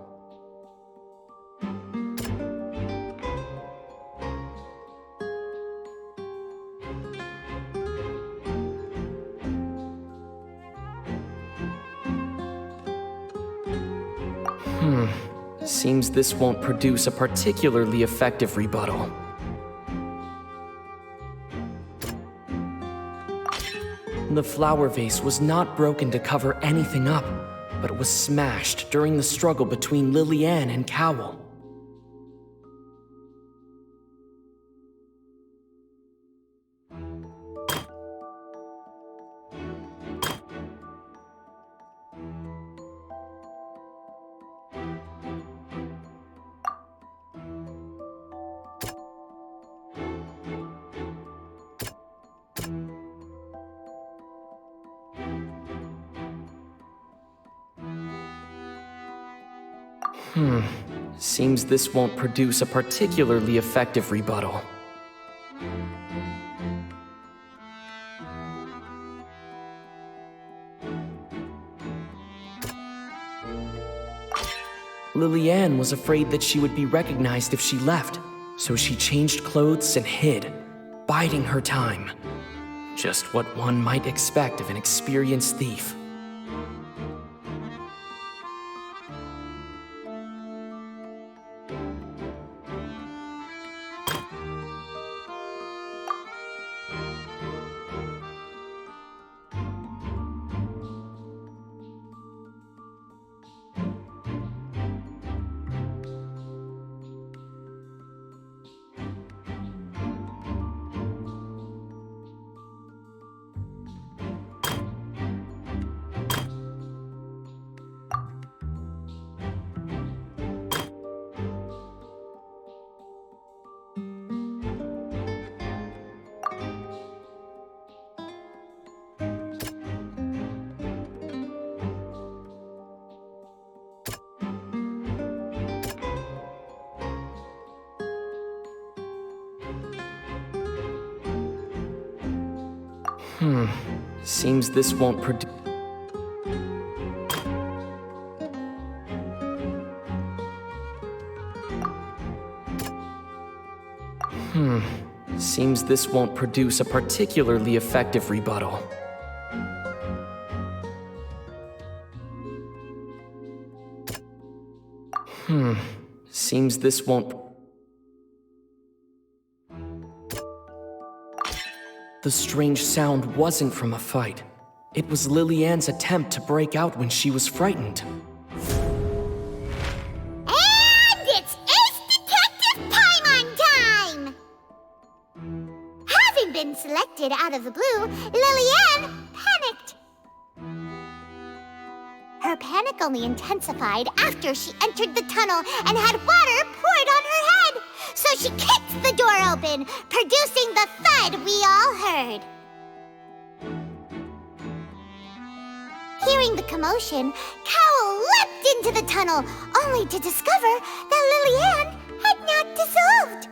Seems this won't produce a particularly effective rebuttal. The flower vase was not broken to cover anything up, but it was smashed during the struggle between Lillian and Cowell. Seems this won't produce a particularly effective rebuttal. Lillian was afraid that she would be recognized if she left, so she changed clothes and hid, biding her time. Just what one might expect of an experienced thief. Seems this won't produce... Seems this won't produce a particularly effective rebuttal. Seems this won't... The strange sound wasn't from a fight. It was Lillian's attempt to break out when she was frightened. And it's Ace Detective Paimon time! Having been selected out of the blue, Lillian panicked. Her panic only intensified after she entered the tunnel and had water poured on her head. So she kicked the door open, producing the thud we all heard. Hearing the commotion, Cowell leapt into the tunnel, only to discover that Lillian had not dissolved.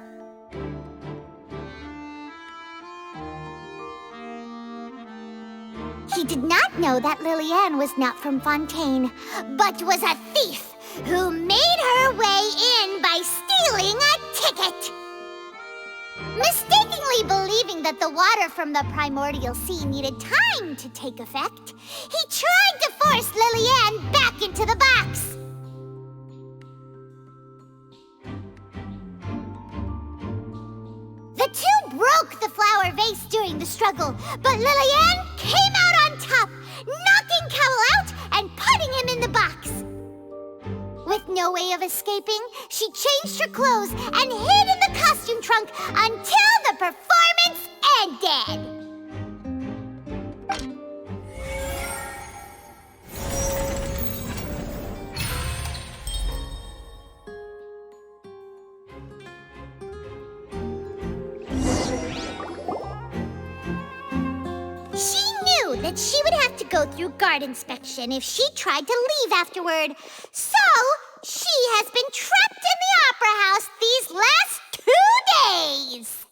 He did not know that Lillian was not from Fontaine, but was a thief who made her way in by stealing a ticket. Mistakenly believing that the water from the primordial sea needed time to take effect, he tried to force Lillian back into the box. The two broke the flower vase during the struggle, but Lillian came out on top, knocking Cowell out and putting him in the box. With no way of escaping, she changed her clothes and hid in the costume trunk until the performance ended. knew that she would have to go through guard inspection if she tried to leave afterward. So, she has been trapped in the Opera House these last 2 days.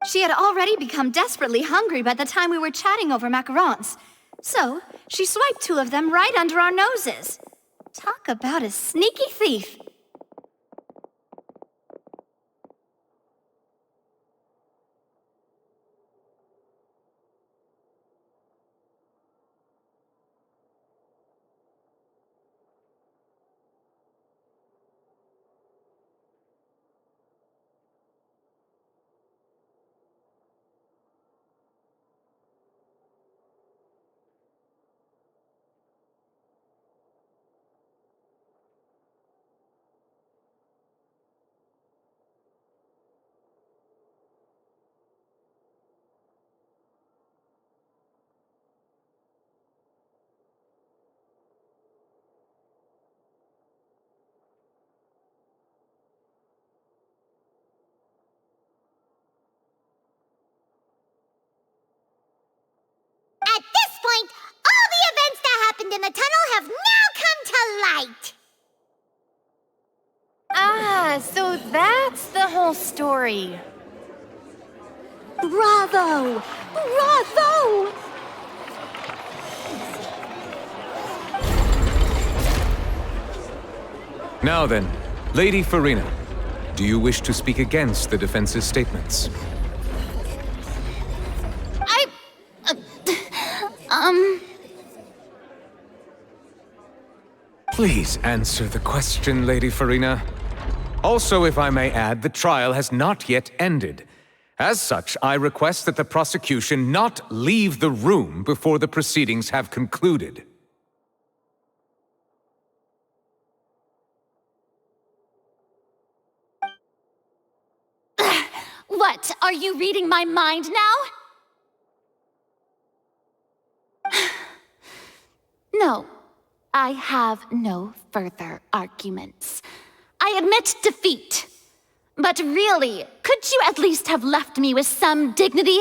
She had already become desperately hungry by the time we were chatting over macarons. So, she swiped 2 of them right under our noses. Talk about a sneaky thief. At this point, all the events that happened in the tunnel have now come to light. Ah, so that's the whole story. Bravo! Bravo! Now then, Lady Farina, do you wish to speak against the defense's statements? Please answer the question, Lady Farina. Also, if I may add, the trial has not yet ended. As such, I request that the prosecution not leave the room before the proceedings have concluded. What? Are you reading my mind now? No, I have no further arguments. I admit defeat. But really, could you at least have left me with some dignity?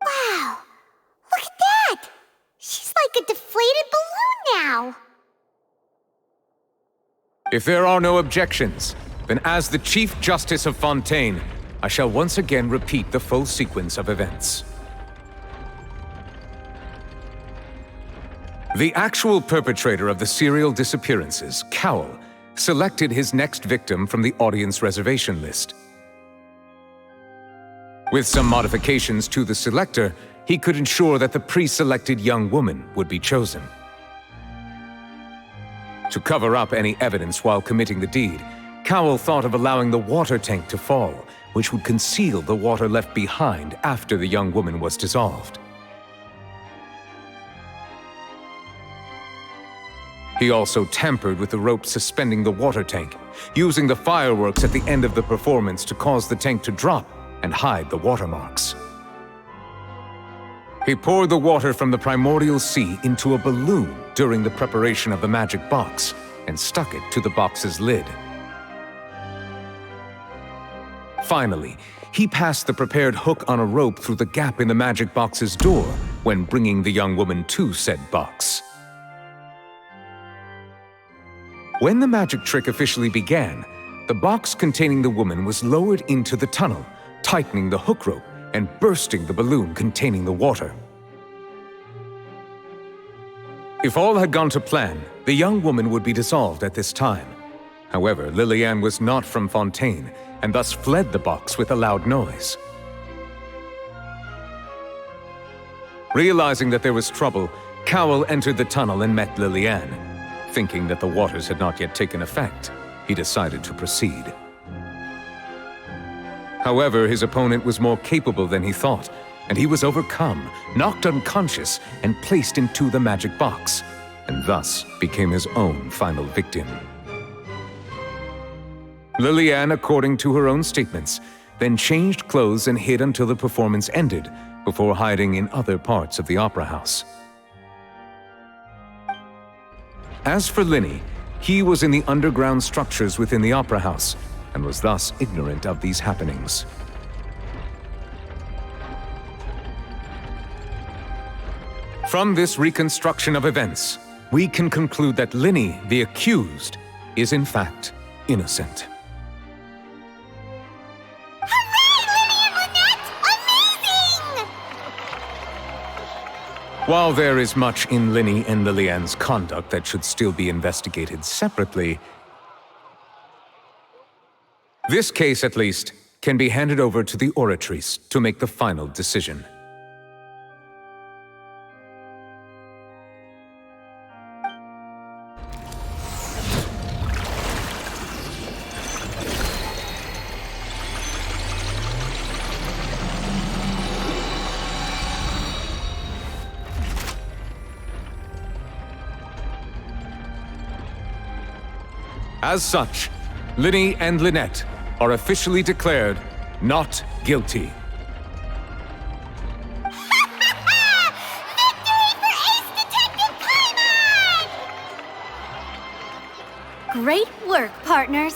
Wow, look at that! She's like a deflated balloon now. If there are no objections, then as the Chief Justice of Fontaine, I shall once again repeat the full sequence of events. The actual perpetrator of the serial disappearances, Cowell, selected his next victim from the audience reservation list. With some modifications to the selector, he could ensure that the pre-selected young woman would be chosen. To cover up any evidence while committing the deed, Cowell thought of allowing the water tank to fall, which would conceal the water left behind after the young woman was dissolved. He also tampered with the rope suspending the water tank, using the fireworks at the end of the performance to cause the tank to drop and hide the watermarks. He poured the water from the primordial sea into a balloon during the preparation of the magic box and stuck it to the box's lid. Finally, he passed the prepared hook on a rope through the gap in the magic box's door when bringing the young woman to said box. When the magic trick officially began, the box containing the woman was lowered into the tunnel, tightening the hook rope and bursting the balloon containing the water. If all had gone to plan, the young woman would be dissolved at this time. However, Lillian was not from Fontaine, and thus fled the box with a loud noise. Realizing that there was trouble, Cowell entered the tunnel and met Lillian. Thinking that the waters had not yet taken effect, he decided to proceed. However, his opponent was more capable than he thought, and he was overcome, knocked unconscious, and placed into the magic box, and thus became his own final victim. Lillian, according to her own statements, then changed clothes and hid until the performance ended, before hiding in other parts of the opera house. As for Linny, he was in the underground structures within the opera house, and was thus ignorant of these happenings. From this reconstruction of events, we can conclude that Linny, the accused, is in fact innocent. While there is much in Linny and Lillian's conduct that should still be investigated separately, this case, at least, can be handed over to the Oratrice to make the final decision. As such, Linny and Lynette are officially declared not guilty. Great work, partners.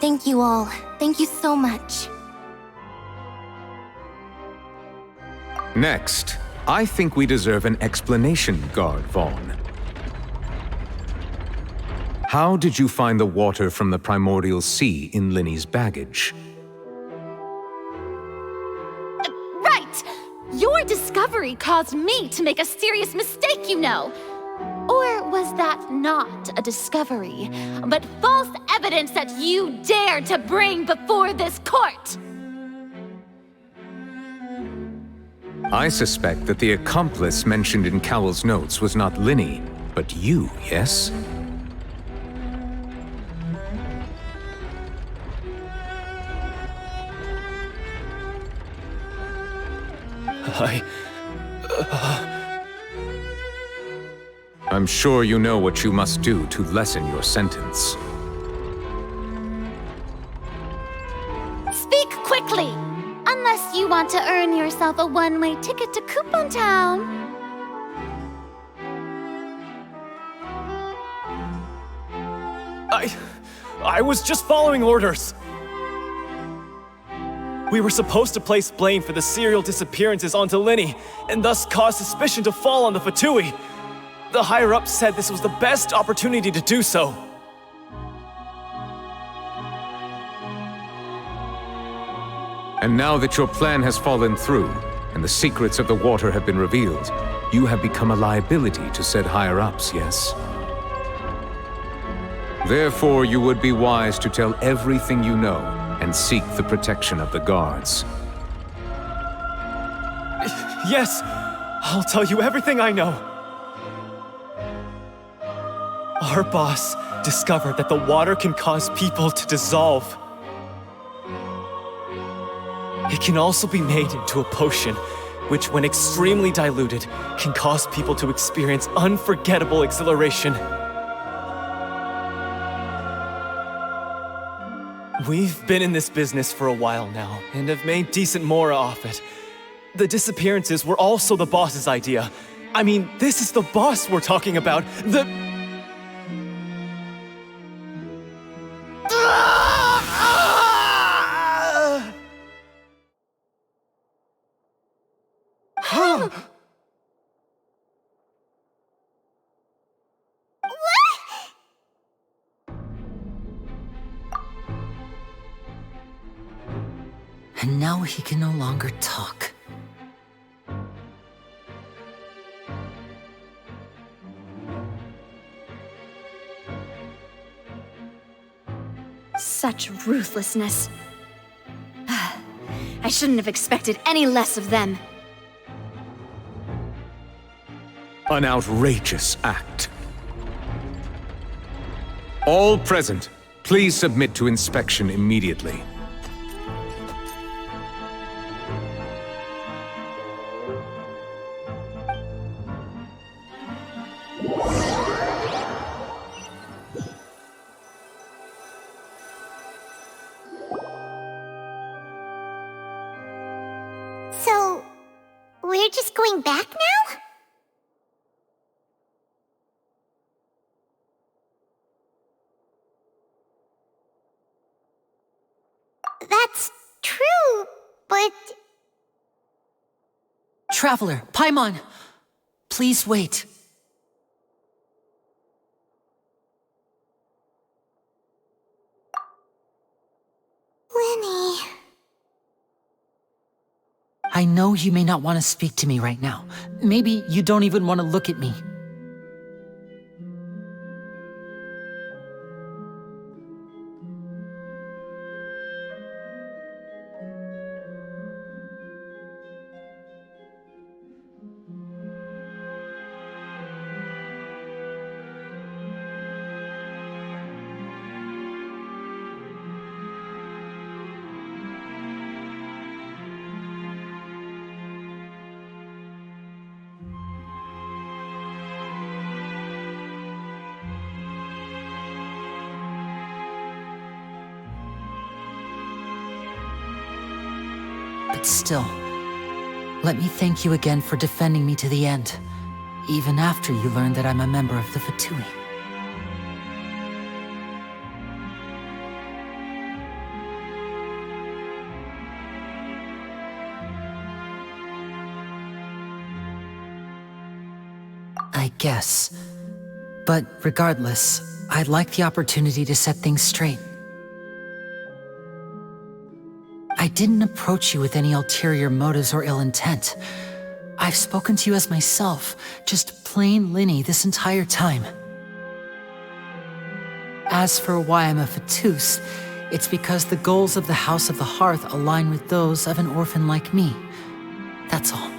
Thank you all. Thank you so much. Next, I think we deserve an explanation, Guard Vaughn. How did you find the water from the primordial sea in Linny's baggage? Right! Your discovery caused me to make a serious mistake, you know. Or was that not a discovery, but false evidence that you dared to bring before this court? I suspect that the accomplice mentioned in Cowell's notes was not Linny, but you, yes? I'm sure you know what you must do to lessen your sentence. Speak quickly! Unless you want to earn yourself a one-way ticket to Coupon Town. I was just following orders. We were supposed to place blame for the serial disappearances onto Linny, and thus cause suspicion to fall on the Fatui. The higher-ups said this was the best opportunity to do so. And now that your plan has fallen through, and the secrets of the water have been revealed, you have become a liability to said higher-ups, yes? Therefore, you would be wise to tell everything you know and seek the protection of the guards. Yes, I'll tell you everything I know. Our boss discovered that the water can cause people to dissolve. It can also be made into a potion, which, when extremely diluted, can cause people to experience unforgettable exhilaration. We've been in this business for a while now, and have made decent mora off it. The disappearances were also the boss's idea. I mean, this is the boss we're talking about. And now he can no longer talk. Such ruthlessness. I shouldn't have expected any less of them. An outrageous act. All present, please submit to inspection immediately. So, we're just going back now? That's true, but Traveler, Paimon! Please wait. Lenny. I know you may not want to speak to me right now. Maybe you don't even want to look at me. But still, let me thank you again for defending me to the end, even after you learned that I'm a member of the Fatui. I guess. But regardless, I'd like the opportunity to set things straight. I didn't approach you with any ulterior motives or ill intent. I've spoken to you as myself, just plain Linny this entire time. As for why I'm a Fatus, it's because the goals of the House of the Hearth align with those of an orphan like me. That's all.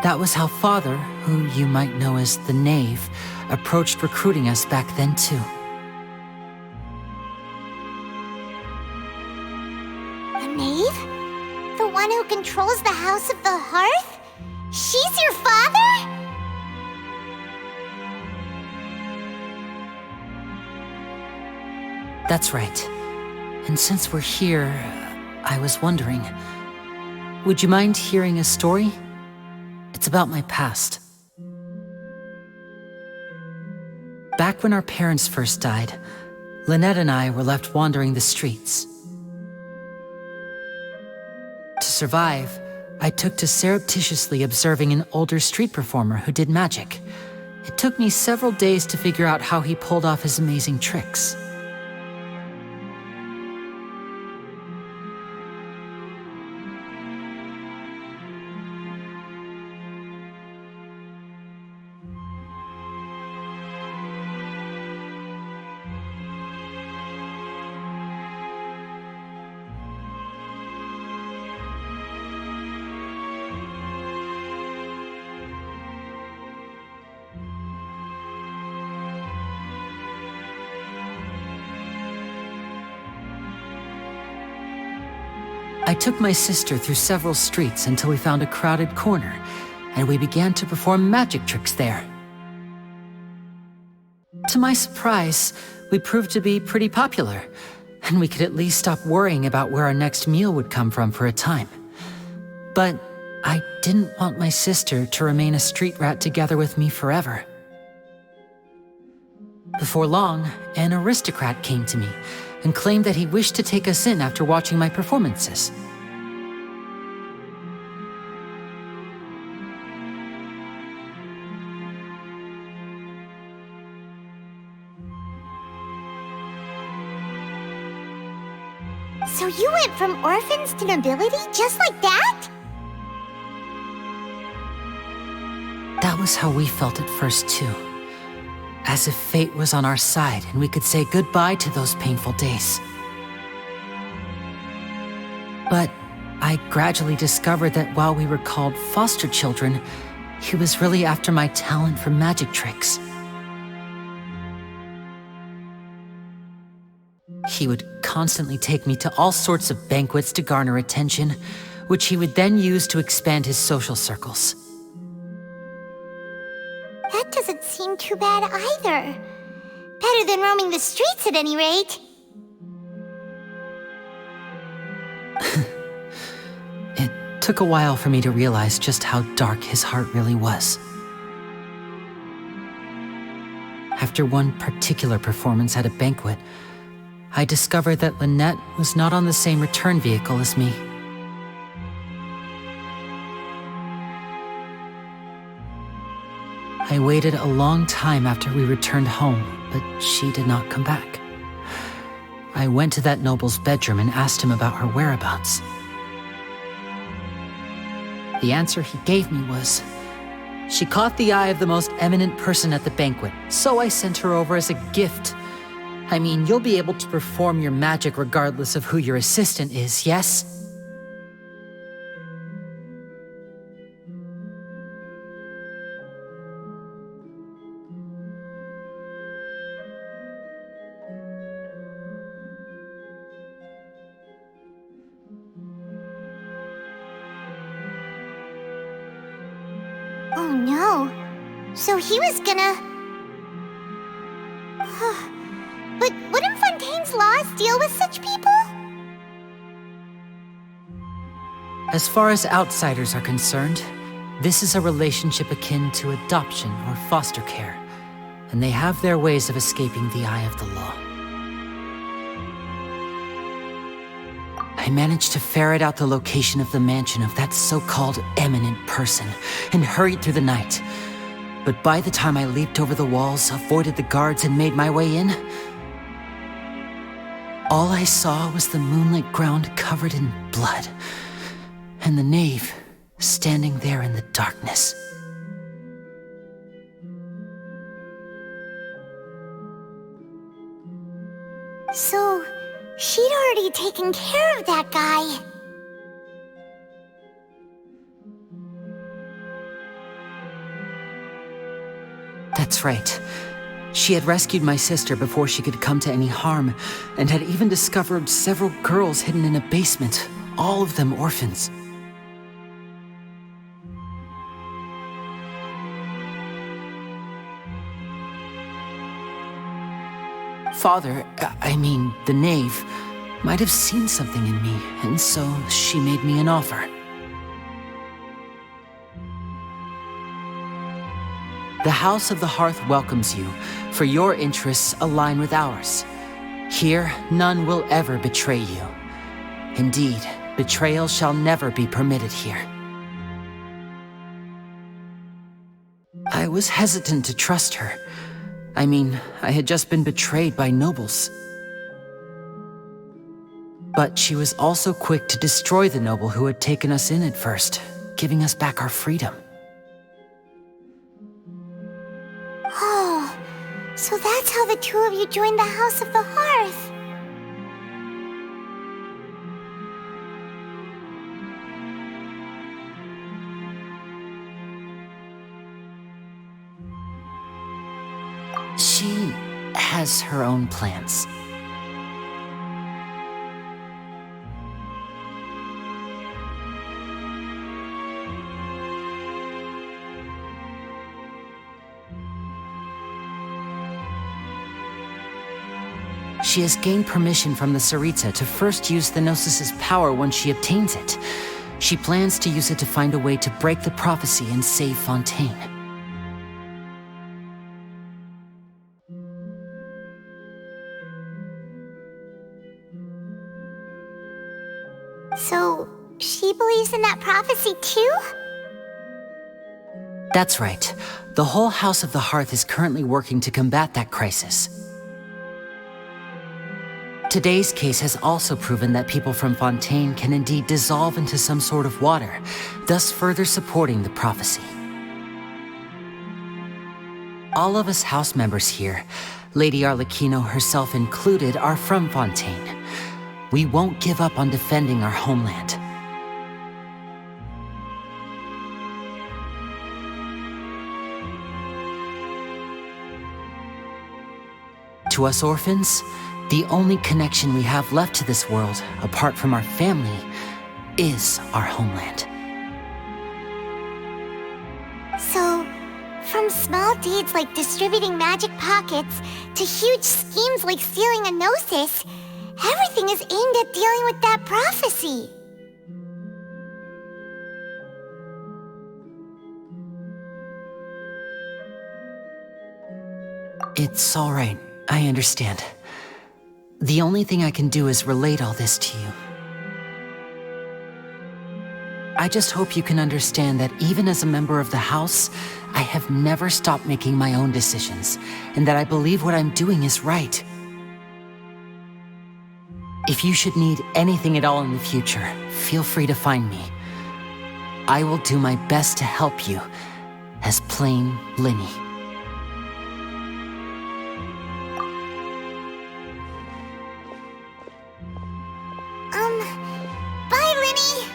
That was how Father, who you might know as the Knave, approached recruiting us back then too. Knave? The one who controls the House of the Hearth? She's your father? That's right. And since we're here, I was wondering, would you mind hearing a story? It's about my past. Back when our parents first died, Lynette and I were left wandering the streets. To survive, I took to surreptitiously observing an older street performer who did magic. It took me several days to figure out how he pulled off his amazing tricks. I took my sister through several streets until we found a crowded corner, and we began to perform magic tricks there. To my surprise, we proved to be pretty popular, and we could at least stop worrying about where our next meal would come from for a time. But I didn't want my sister to remain a street rat together with me forever. Before long, an aristocrat came to me and claimed that he wished to take us in after watching my performances. So you went from orphans to nobility just like that? That was how we felt at first, too. As if fate was on our side and we could say goodbye to those painful days. But I gradually discovered that while we were called foster children, he was really after my talent for magic tricks. He would constantly take me to all sorts of banquets to garner attention, which he would then use to expand his social circles. That doesn't seem too bad either. Better than roaming the streets at any rate. It took a while for me to realize just how dark his heart really was. After one particular performance at a banquet, I discovered that Lynette was not on the same return vehicle as me. I waited a long time after we returned home, but she did not come back. I went to that noble's bedroom and asked him about her whereabouts. The answer he gave me was, she caught the eye of the most eminent person at the banquet, so I sent her over as a gift. I mean, you'll be able to perform your magic regardless of who your assistant is, yes? Oh no. So he was gonna... But wouldn't Fontaine's laws deal with such people? As far as outsiders are concerned, this is a relationship akin to adoption or foster care, and they have their ways of escaping the eye of the law. I managed to ferret out the location of the mansion of that so-called eminent person and hurried through the night. But by the time I leaped over the walls, avoided the guards, and made my way in, all I saw was the moonlit ground covered in blood, and the knave standing there in the darkness. So, she'd already taken care of that guy. That's right. She had rescued my sister before she could come to any harm, and had even discovered several girls hidden in a basement, all of them orphans. Father, I mean, the knave, might have seen something in me, and so she made me an offer. The House of the Hearth welcomes you, for your interests align with ours. Here, none will ever betray you. Indeed, betrayal shall never be permitted here. I was hesitant to trust her. I mean, I had just been betrayed by nobles. But she was also quick to destroy the noble who had taken us in at first, giving us back our freedom. Oh, so that's how the two of you joined the House of the Hearth. She has her own plans. She has gained permission from the Tsaritsa to first use the Gnosis' power when she obtains it. She plans to use it to find a way to break the prophecy and save Fontaine. So, she believes in that prophecy too? That's right. The whole House of the Hearth is currently working to combat that crisis. Today's case has also proven that people from Fontaine can indeed dissolve into some sort of water, thus further supporting the prophecy. All of us house members here, Lady Arlecchino herself included, are from Fontaine. We won't give up on defending our homeland. To us orphans, the only connection we have left to this world, apart from our family, is our homeland. So, from small deeds like distributing magic pockets to huge schemes like stealing a Gnosis, everything is aimed at dealing with that prophecy. It's all right. I understand. The only thing I can do is relate all this to you. I just hope you can understand that even as a member of the House, I have never stopped making my own decisions, and that I believe what I'm doing is right. If you should need anything at all in the future, feel free to find me. I will do my best to help you, as plain Linny. Bye, Linny.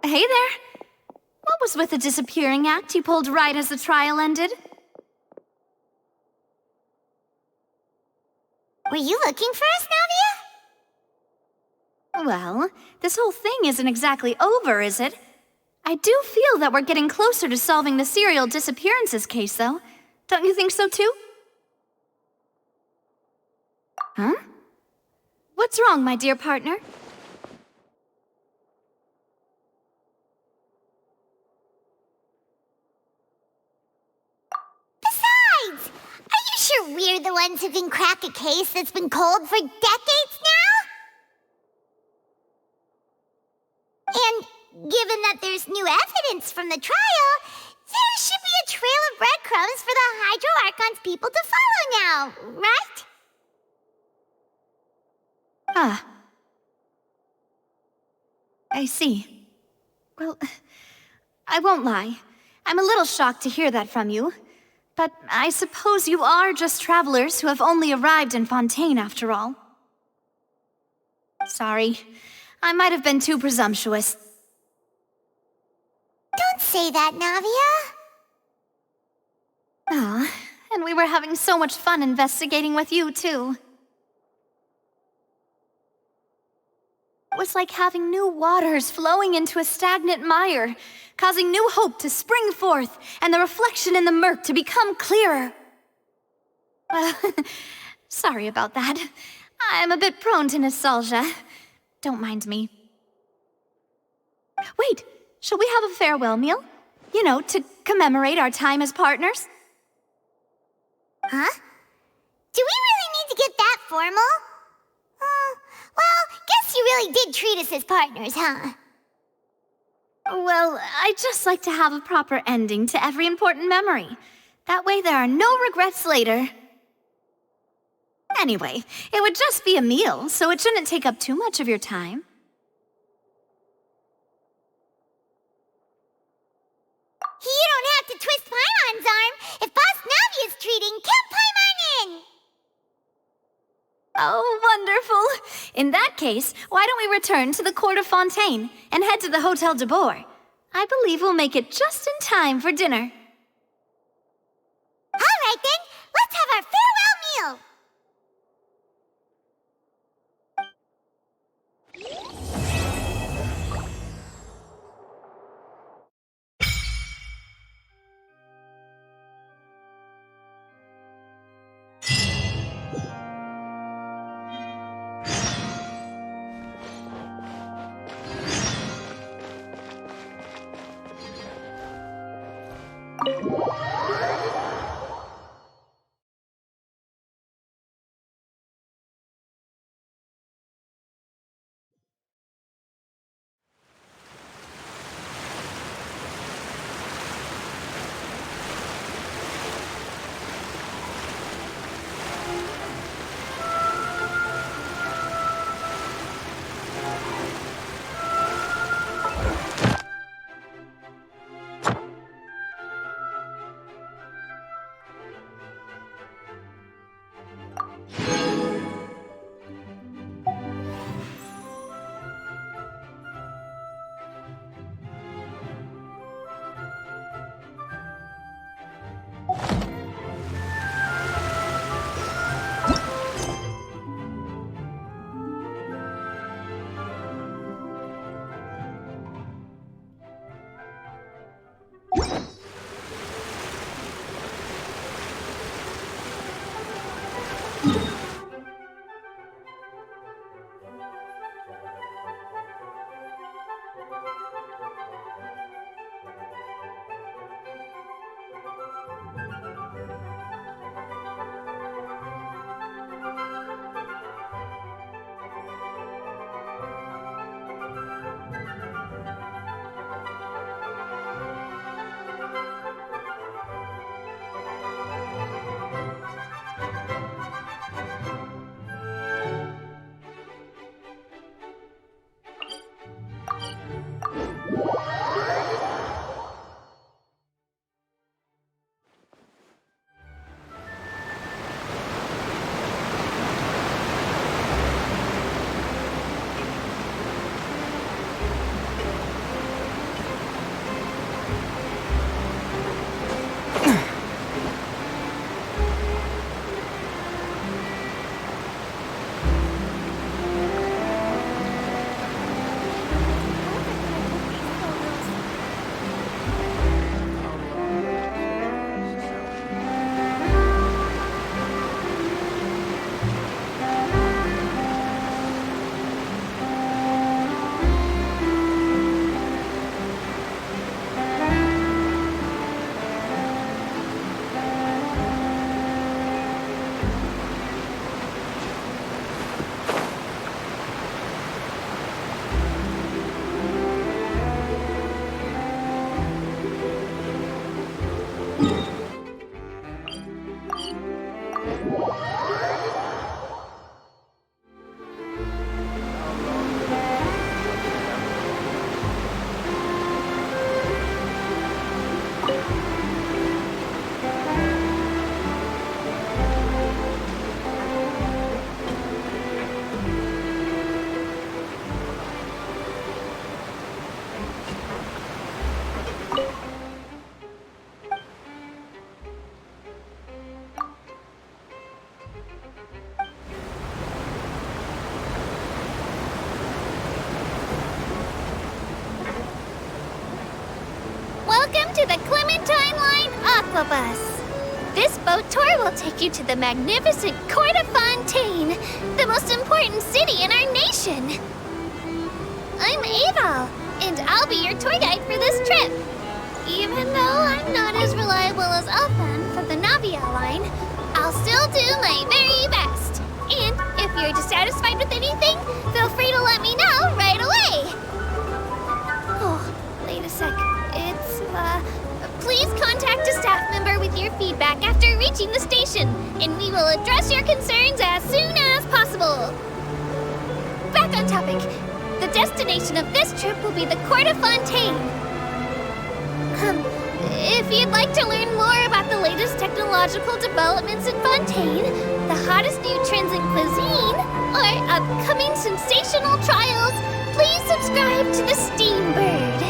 Hey there! What was with the disappearing act you pulled right as the trial ended? Were you looking for us, Navia? Well, this whole thing isn't exactly over, is it? I do feel that we're getting closer to solving the serial disappearances case, though. Don't you think so, too? Huh? What's wrong, my dear partner? Besides, are you sure we're the ones who can crack a case that's been cold for decades now? And given that there's new evidence from the trial, there should be a trail of breadcrumbs for the Hydro Archon's people to follow now, right? Ah. I see. Well, I won't lie. I'm a little shocked to hear that from you. But I suppose you are just travelers who have only arrived in Fontaine after all. Sorry. I might have been too presumptuous. Don't say that, Navia. Ah, and we were having so much fun investigating with you, too. It was like having new waters flowing into a stagnant mire, causing new hope to spring forth, and the reflection in the murk to become clearer. Sorry about that. I'm a bit prone to nostalgia. Don't mind me. Wait, shall we have a farewell meal? You know, to commemorate our time as partners? Huh? Do we really need to get that formal? Well, guess you really did treat us as partners, huh? Well, I'd just like to have a proper ending to every important memory. That way there are no regrets later. Anyway, it would just be a meal, so it shouldn't take up too much of your time. You don't have to twist Paimon's arm. If Boss Navia's treating, count Paimon in! Oh, wonderful. In that case, why don't we return to the court of Fontaine and head to the Hotel de Boer? I believe we'll make it just in time for dinner. All right then, let's have our farewell meal! Welcome to the Clementine Line Aquabus. This boat tour will take you to the magnificent Court of Fontaine, the most important city in our nation. I'm Aval, and I'll be your tour guide for this trip. Even though I'm not as reliable as Elfan from the Navia line, I'll still do my very best. And if you're dissatisfied with anything, feel free to let me know right away. Oh, wait a sec. Please contact a staff member with your feedback after reaching the station, and we will address your concerns as soon as possible. Back on topic. The destination of this trip will be the Court of Fontaine. If you'd like to learn more about the latest technological developments in Fontaine, the hottest new trends in cuisine, or upcoming sensational trials, please subscribe to the Steambird.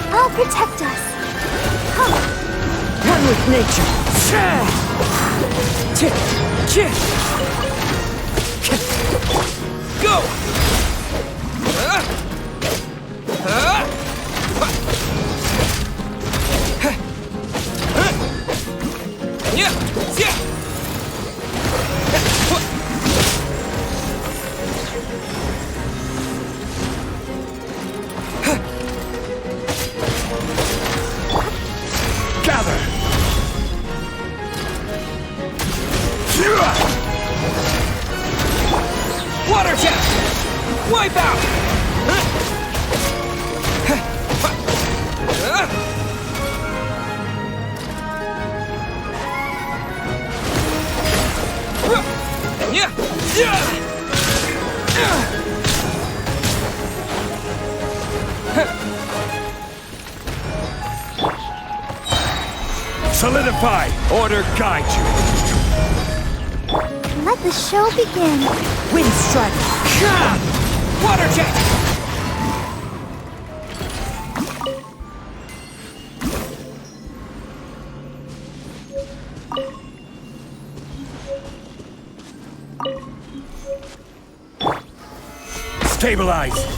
I'll protect us. One with nature. Go! Gather! Wipeout! Solidify! Order guide you! Let the show begin. Wind strike! Water jet! Stabilize!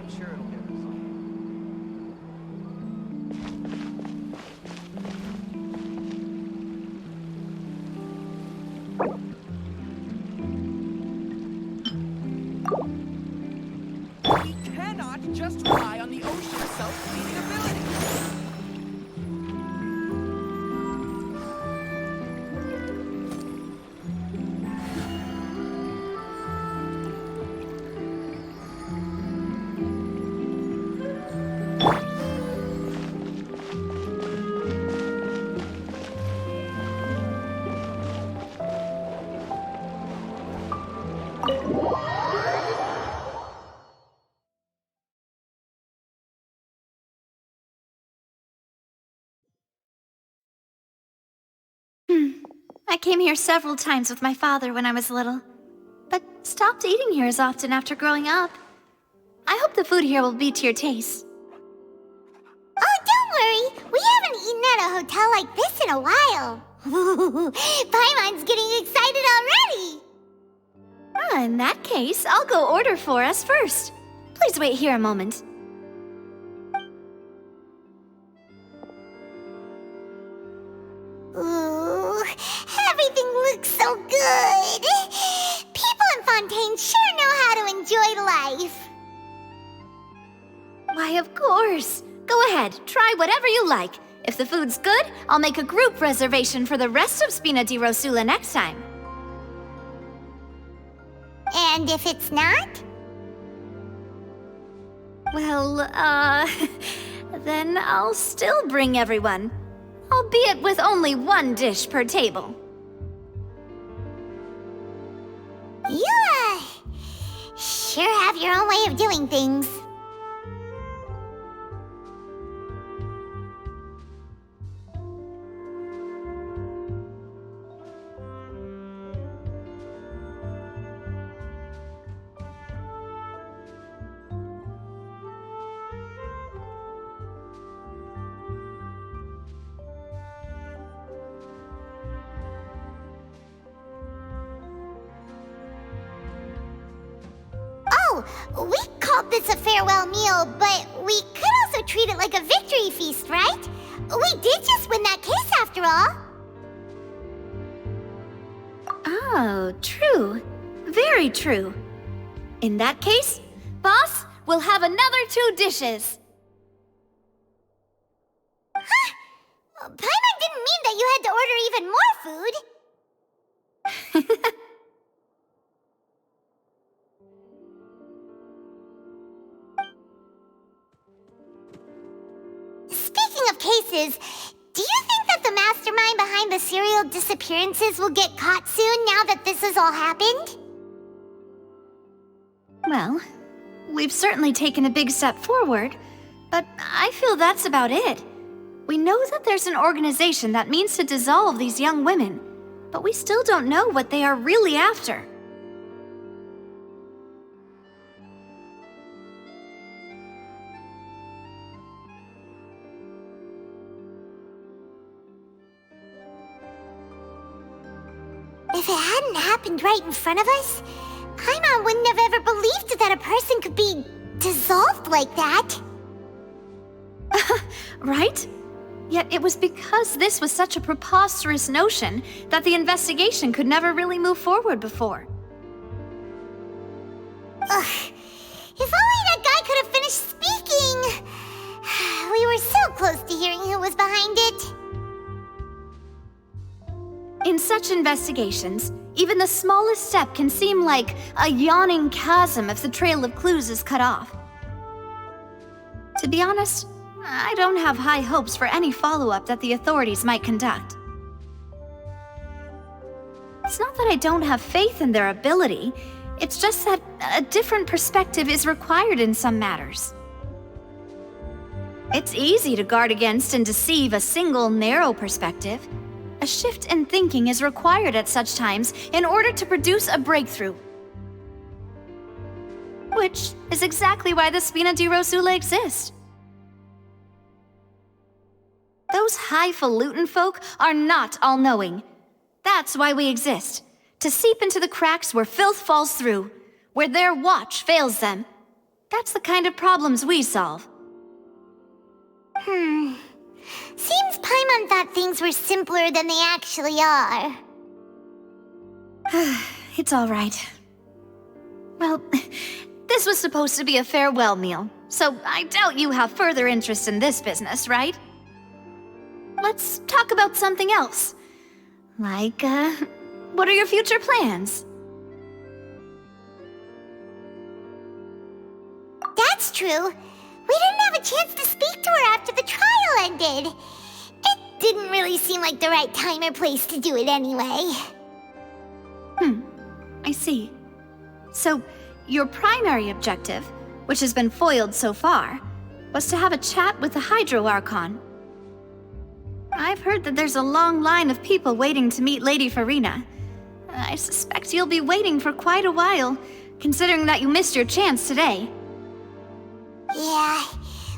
I'm sure it'll get resolved. We cannot just rely on the ocean's self-cleaning ability. I came here several times with my father when I was little, but stopped eating here as often after growing up. I hope the food here will be to your taste. Oh, don't worry. We haven't eaten at a hotel like this in a while. Paimon's getting excited already. In that case, I'll go order for us first. Please wait here a moment. Ooh, everything looks so good. People in Fontaine sure know how to enjoy life. Why, of course. Go ahead, try whatever you like. If the food's good, I'll make a group reservation for the rest of Spina di Rosula next time. And if it's not? Well, then I'll still bring everyone. Albeit with only one dish per table. You, sure have your own way of doing things. We called this a farewell meal, but we could also treat it like a victory feast, right? We did just win that case after all. Oh, true. Very true. In that case, boss, we'll have another 2 dishes. Huh? Paimon didn't mean that you had to order even more food. Speaking of cases, do you think that the mastermind behind the serial disappearances will get caught soon now that this has all happened? Well, we've certainly taken a big step forward, but I feel that's about it. We know that there's an organization that means to dissolve these young women, but we still don't know what they are really after. If it hadn't happened right in front of us, Paimon wouldn't have ever believed that a person could be dissolved like that. Right? Yet it was because this was such a preposterous notion that the investigation could never really move forward before. Ugh. If only that guy could have finished speaking! We were so close to hearing who was behind it. In such investigations, even the smallest step can seem like a yawning chasm if the trail of clues is cut off. To be honest, I don't have high hopes for any follow-up that the authorities might conduct. It's not that I don't have faith in their ability, it's just that a different perspective is required in some matters. It's easy to guard against and deceive a single narrow perspective. A shift in thinking is required at such times in order to produce a breakthrough. Which is exactly why the Spina di Rosula exist. Those highfalutin folk are not all-knowing. That's why we exist. To seep into the cracks where filth falls through, where their watch fails them. That's the kind of problems we solve. Seems Paimon thought things were simpler than they actually are. It's all right. Well, this was supposed to be a farewell meal, so I doubt you have further interest in this business, right? Let's talk about something else. Like, what are your future plans? That's true. We didn't have a chance to speak to her after the trial ended. It didn't really seem like the right time or place to do it anyway. I see. So, your primary objective, which has been foiled so far, was to have a chat with the Hydro Archon. I've heard that there's a long line of people waiting to meet Lady Farina. I suspect you'll be waiting for quite a while, considering that you missed your chance today. Yeah,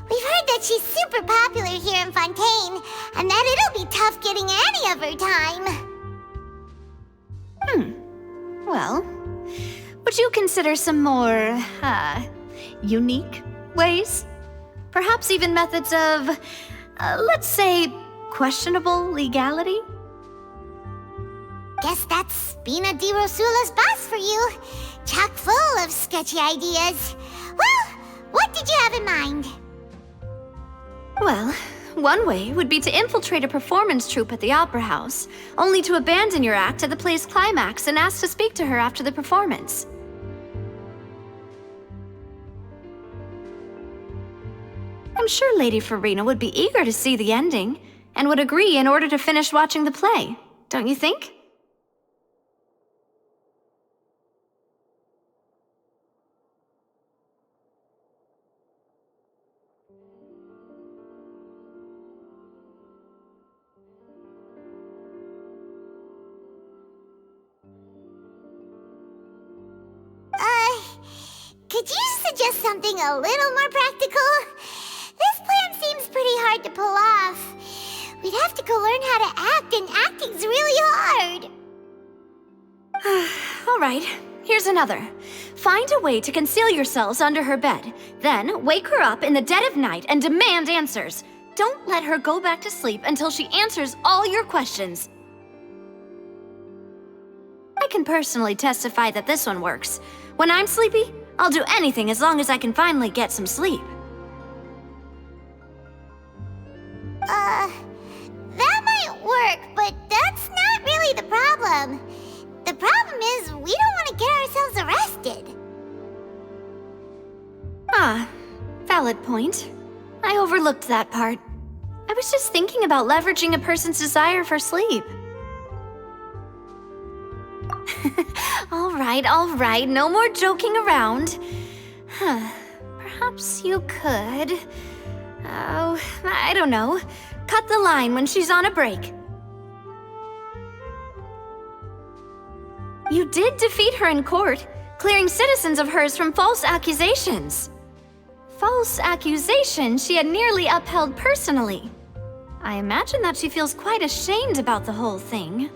we've heard that she's super popular here in Fontaine, and that it'll be tough getting any of her time. Well, would you consider some more, unique ways? Perhaps even methods of, let's say, questionable legality? Guess that's Spina di Rosula's boss for you. Chock full of sketchy ideas. Well, what did you have in mind? Well, one way would be to infiltrate a performance troupe at the Opera House, only to abandon your act at the play's climax and ask to speak to her after the performance. I'm sure Lady Farina would be eager to see the ending, and would agree in order to finish watching the play, don't you think? Could you suggest something a little more practical? This plan seems pretty hard to pull off. We'd have to go learn how to act, and acting's really hard. All right, here's another. Find a way to conceal yourselves under her bed. Then wake her up in the dead of night and demand answers. Don't let her go back to sleep until she answers all your questions. I can personally testify that this one works. When I'm sleepy, I'll do anything as long as I can finally get some sleep. That might work, but that's not really the problem. The problem is we don't want to get ourselves arrested. Valid point. I overlooked that part. I was just thinking about leveraging a person's desire for sleep. All right, no more joking around. Perhaps you could... Oh, I don't know. Cut the line when she's on a break. You did defeat her in court, clearing citizens of hers from false accusations. False accusations she had nearly upheld personally. I imagine that she feels quite ashamed about the whole thing.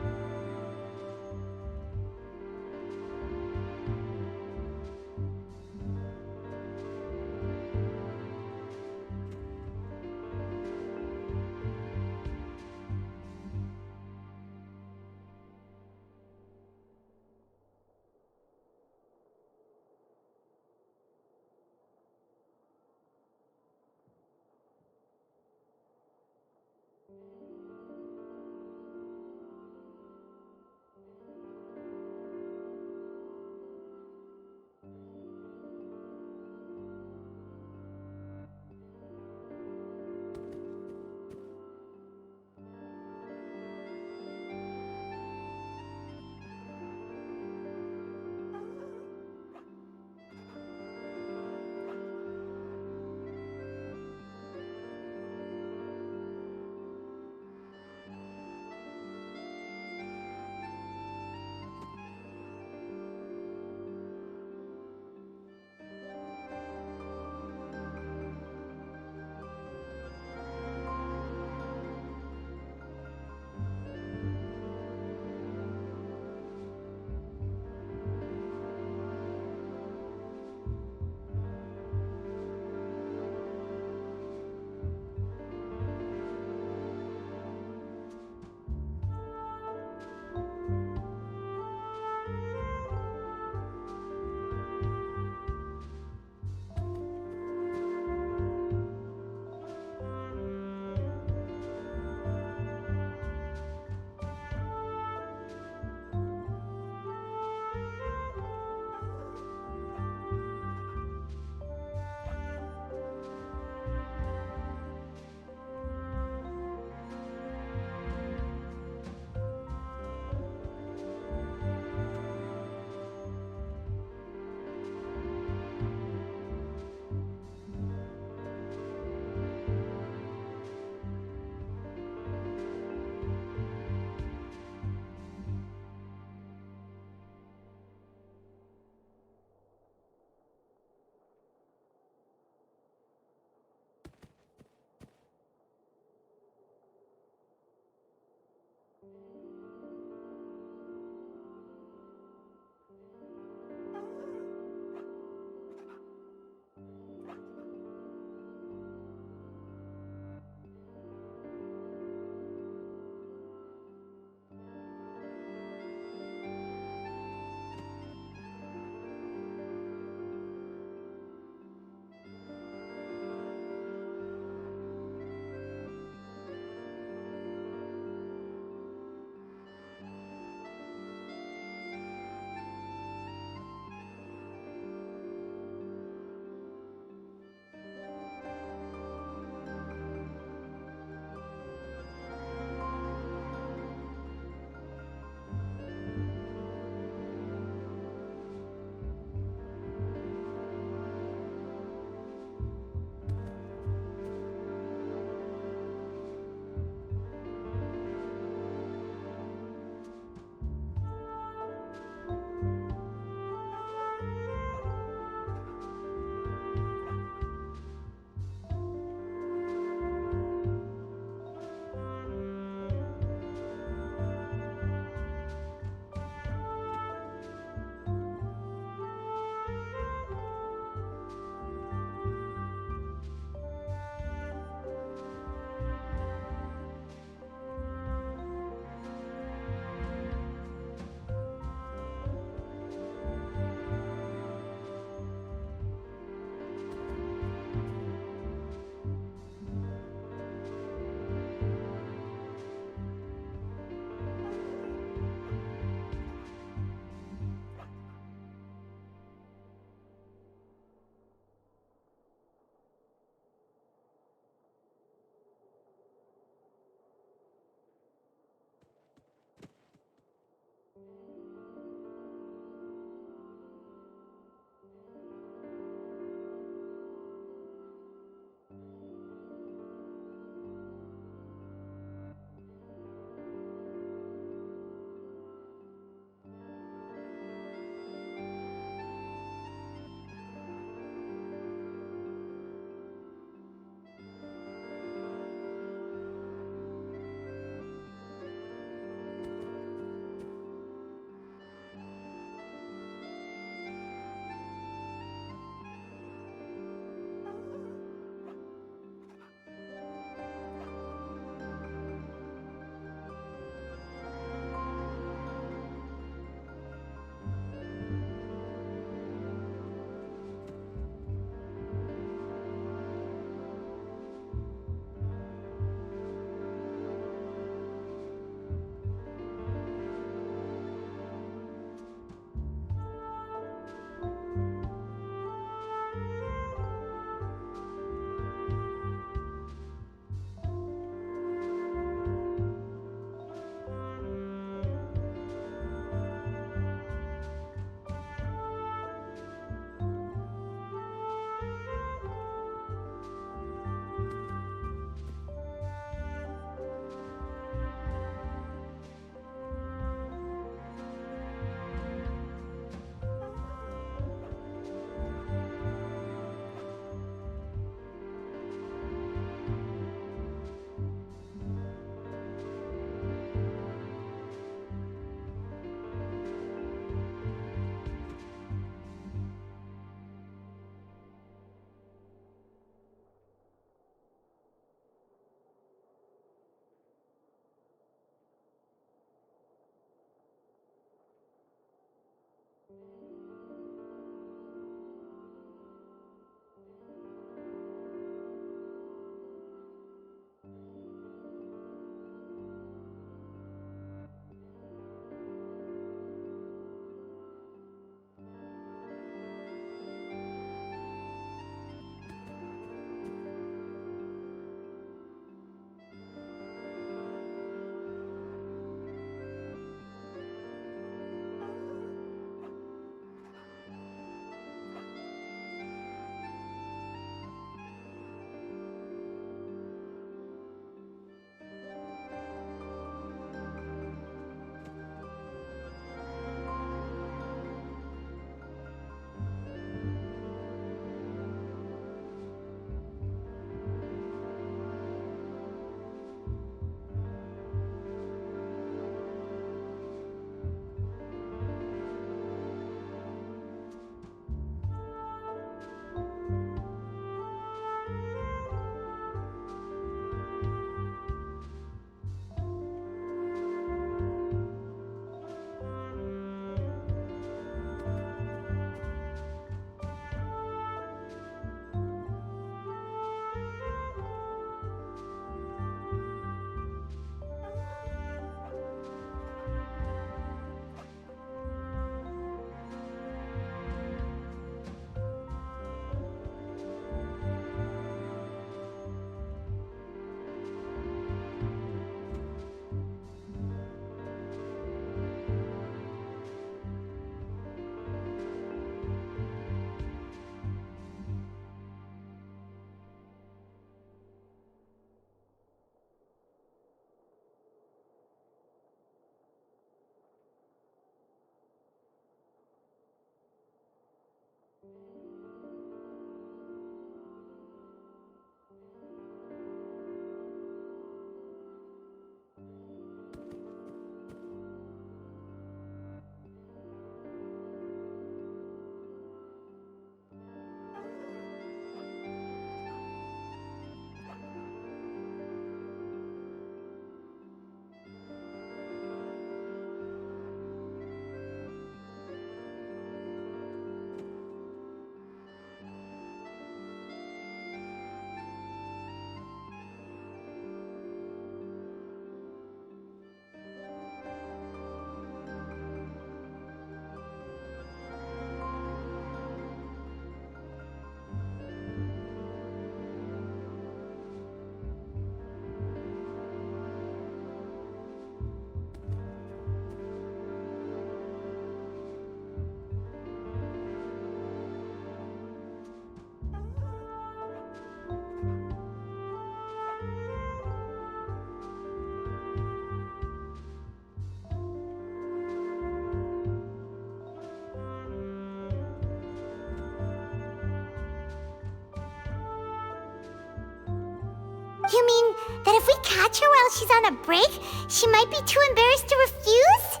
That if we catch her while she's on a break, she might be too embarrassed to refuse?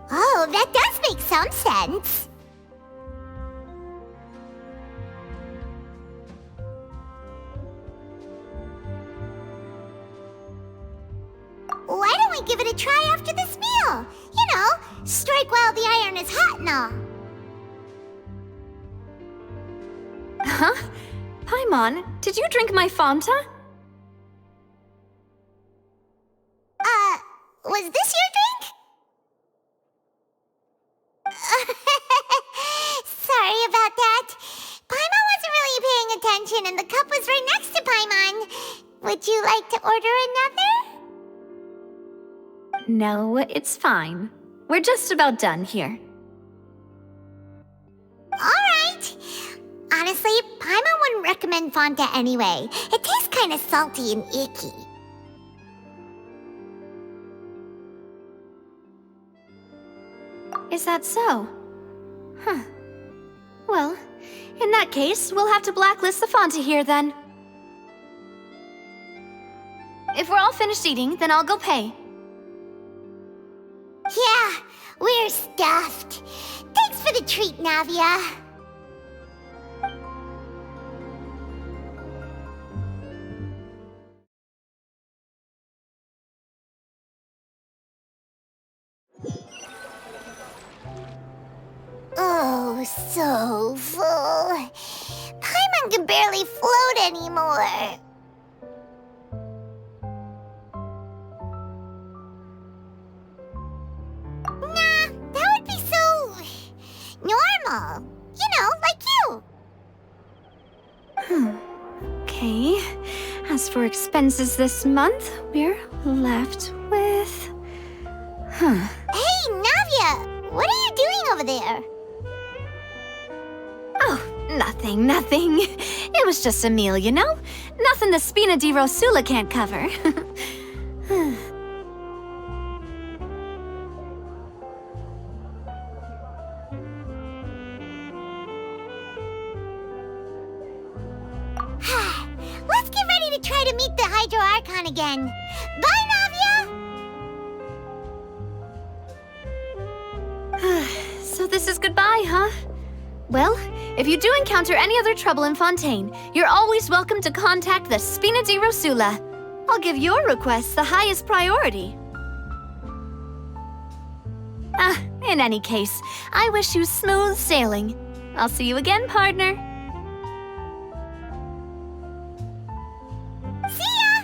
Oh, that does make some sense. Why don't we give it a try after this meal? You know, strike while the iron is hot and all. Huh? Paimon, did you drink my Fanta? Was this your drink? Sorry about that. Paimon wasn't really paying attention and the cup was right next to Paimon. Would you like to order another? No, it's fine. We're just about done here. Alright. Honestly, Paimon wouldn't recommend Fanta anyway. It tastes kinda salty and icky. Is that so? Huh. Well, in that case, we'll have to blacklist the Fanta here then. If we're all finished eating, then I'll go pay. Yeah, we're stuffed. Thanks for the treat, Navia. Oh, so full. Paimon can barely float anymore. Nah, that would be so normal. You know, like you. Okay. As for expenses this month, we're left with... Hey, Navia! What are you doing over there? Oh, nothing. It was just a meal, you know? Nothing the Spina di Rosula can't cover. Let's get ready to try to meet the Hydro Archon again. Bye, Navia! So this is goodbye, huh? Well, if you do encounter any other trouble in Fontaine, you're always welcome to contact the Spina di Rosula. I'll give your requests the highest priority. In any case, I wish you smooth sailing. I'll see you again, partner. See ya!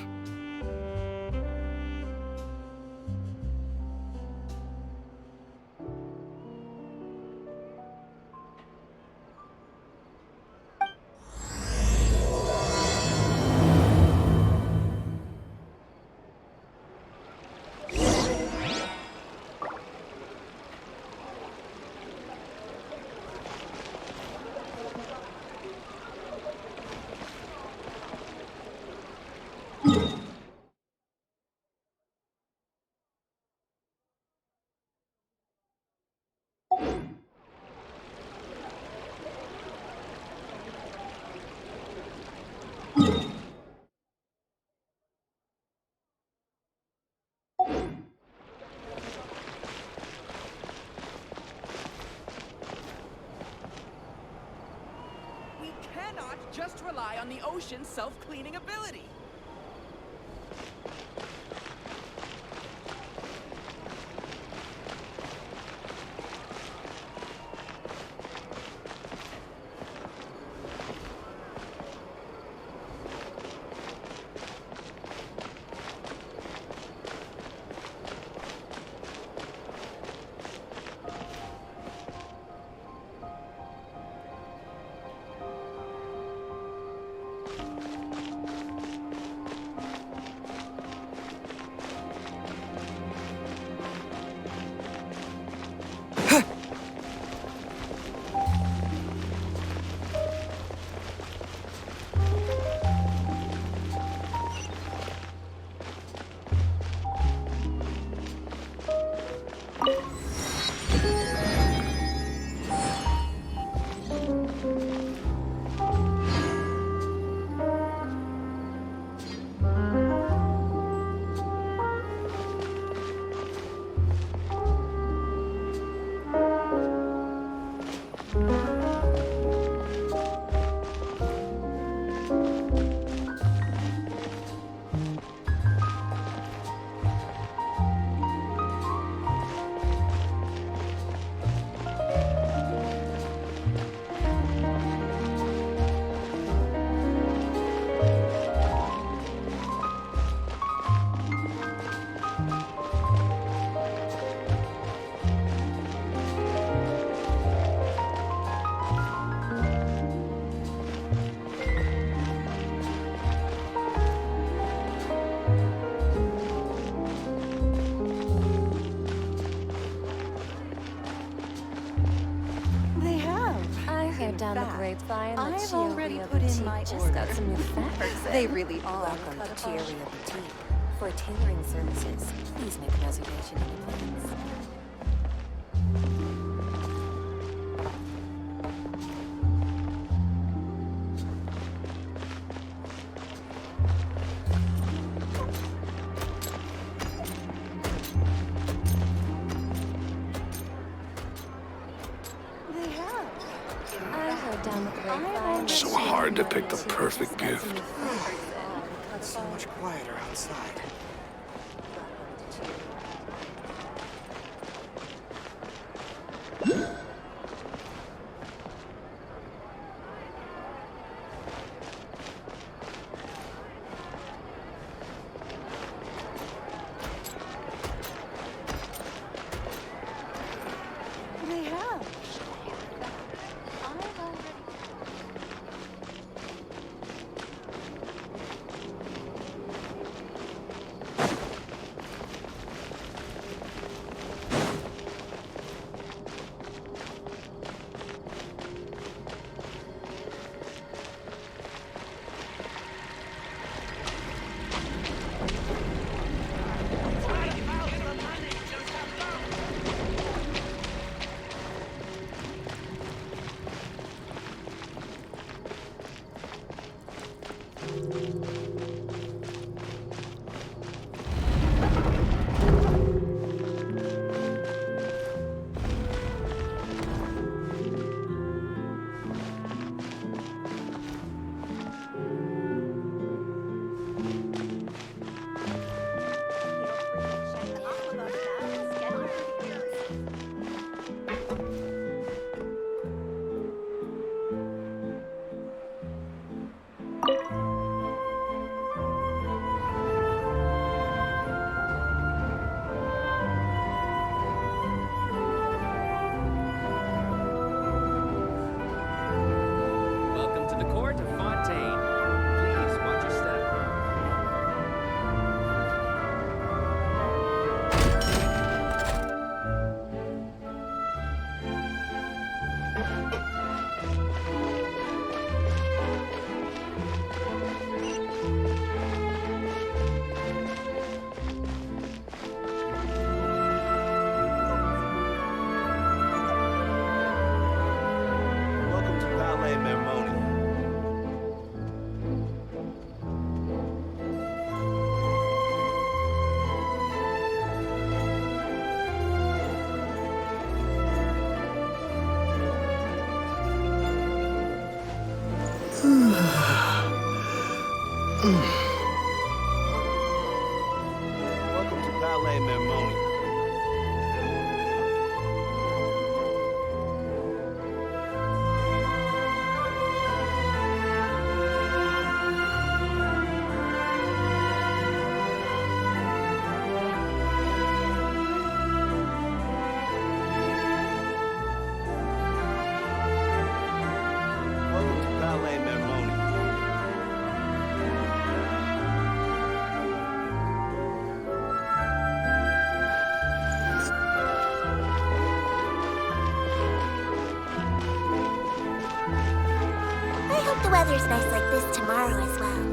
We cannot just rely on the ocean's self-cleaning ability. heard down the fact, grapevine that I've already Cheerio put in Boutique my just order. got some new fabrics in. They really are. Welcome to Cheerio Boutique. For tailoring services, please make a reservation in advance. I heard down the grapevine. So hard to pick the perfect gift. So much quieter outside. They have. Welcome to the court of Fontaine. Please watch your step. Welcome to Palais Mermonia. Welcome to Palais Mermonia. Welcome to Palais Mermonia. I hope the weather's nice like this tomorrow as well.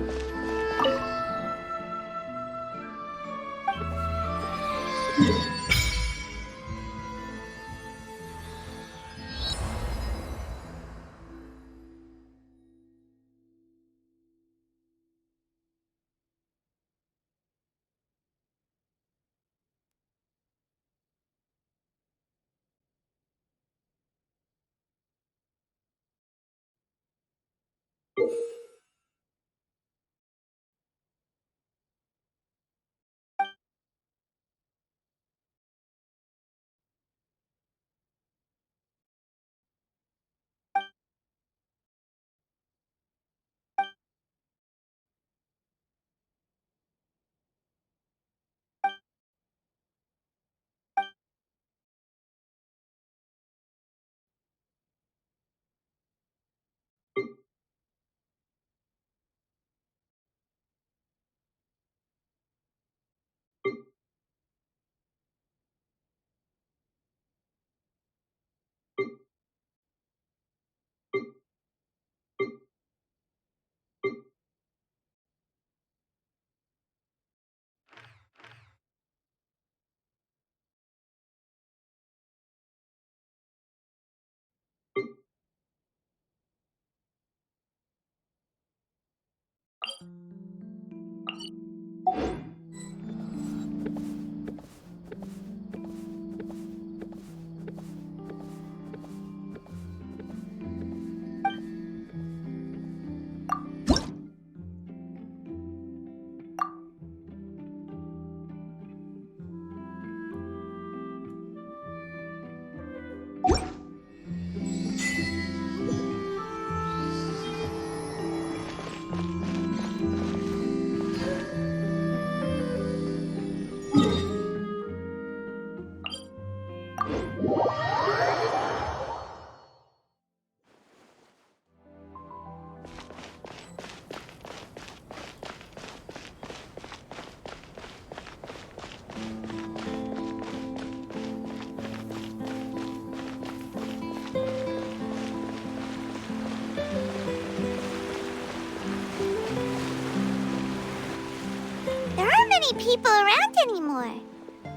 There aren't many people around anymore.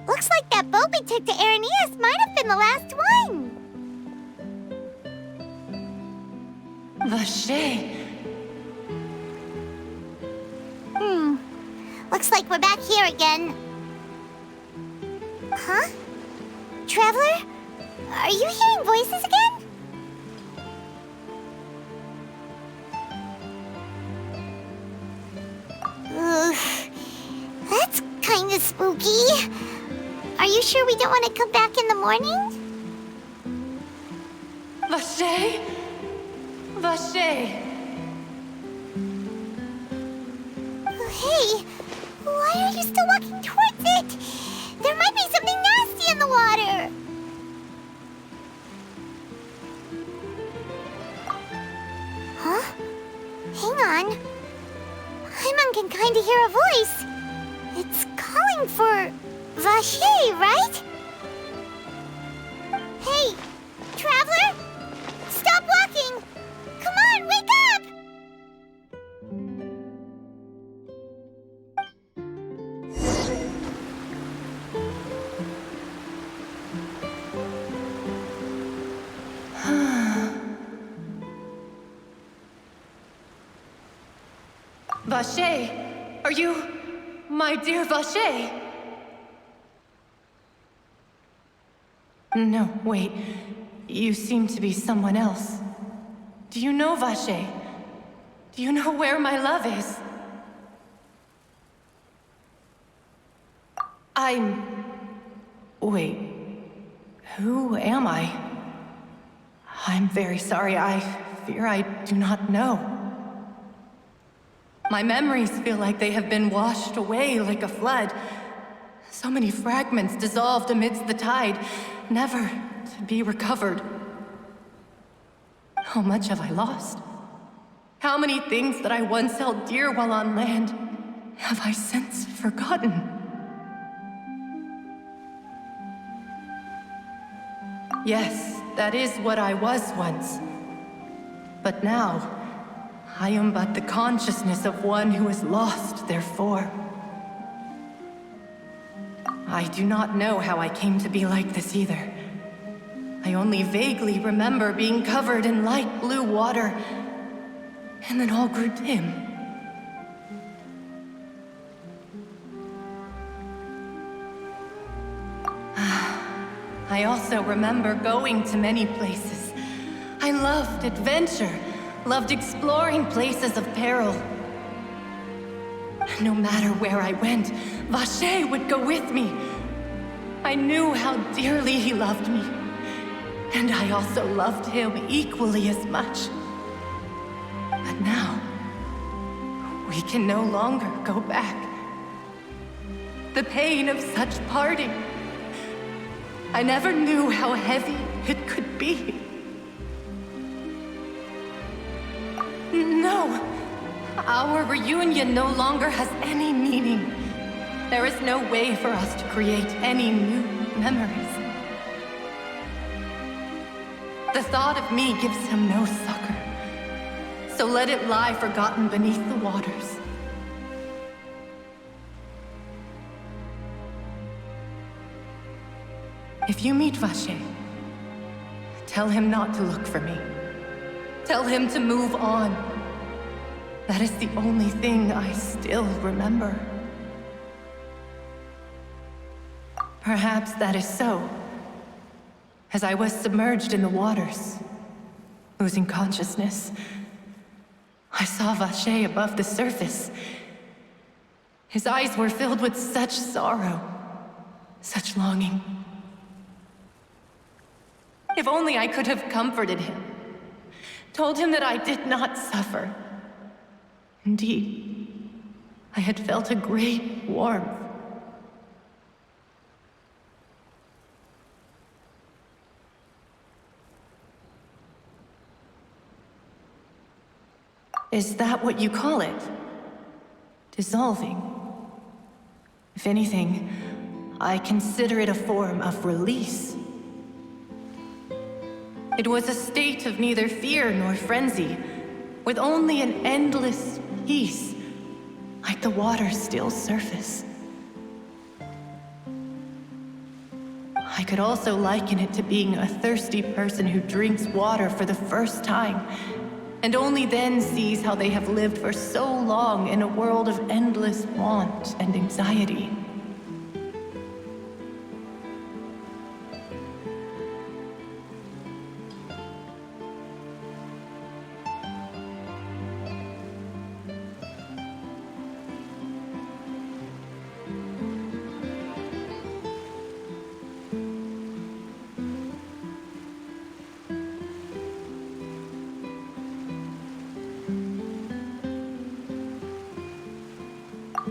Looks like that boat we took to Araneus might have been the last one. Vache. Looks like we're back here again. Huh? Traveler? Are you hearing voices again? Ugh. That's kinda spooky. Are you sure we don't want to come back in the morning? Vache? Vache. Hey, why are you still walking towards it? There might be something nasty in the water. Huh? Hang on. Paimon can kinda hear a voice. It's calling for Vache, right? Hey, Traveler! Stop walking! Come on, wake up! Vache, are you my dear Vache? No, wait. You seem to be someone else. Do you know Vache? Do you know where my love is? Wait. Who am I? I'm very sorry. I fear I do not know. My memories feel like they have been washed away like a flood. So many fragments dissolved amidst the tide, never to be recovered. How much have I lost? How many things that I once held dear while on land have I since forgotten? Yes, that is what I was once. But now, I am but the consciousness of one who is lost, therefore. I do not know how I came to be like this either. I only vaguely remember being covered in light blue water, and then all grew dim. I also remember going to many places. I loved adventure, loved exploring places of peril. No matter where I went, Vache would go with me. I knew how dearly he loved me, and I also loved him equally as much. But now, we can no longer go back. The pain of such parting, I never knew how heavy it could be. No, our reunion no longer has any meaning. There is no way for us to create any new memories. The thought of me gives him no succor, so let it lie forgotten beneath the waters. If you meet Vache, tell him not to look for me. Tell him to move on. That is the only thing I still remember. Perhaps that is so. As I was submerged in the waters, losing consciousness, I saw Vache above the surface. His eyes were filled with such sorrow, such longing. If only I could have comforted him, told him that I did not suffer. Indeed, I had felt a great warmth. Is that what you call it? Dissolving? If anything, I consider it a form of release. It was a state of neither fear nor frenzy, with only an endless peace, like the water's still surface. I could also liken it to being a thirsty person who drinks water for the first time, and only then sees how they have lived for so long in a world of endless want and anxiety.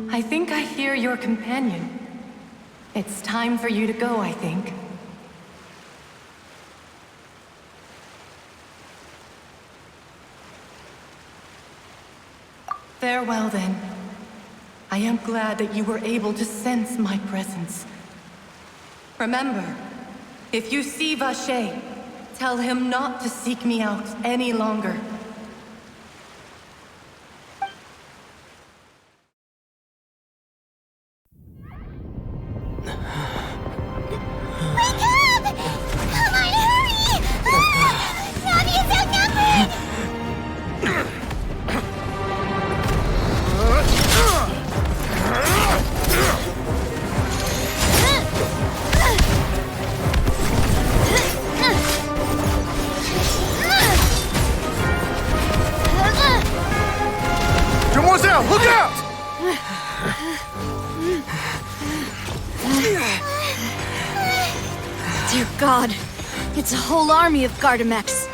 I think I hear your companion. It's time for you to go, I think. Farewell, then. I am glad that you were able to sense my presence. Remember, if you see Vacher, tell him not to seek me out any longer. Look out! Dear God, it's a whole army of Gardamex.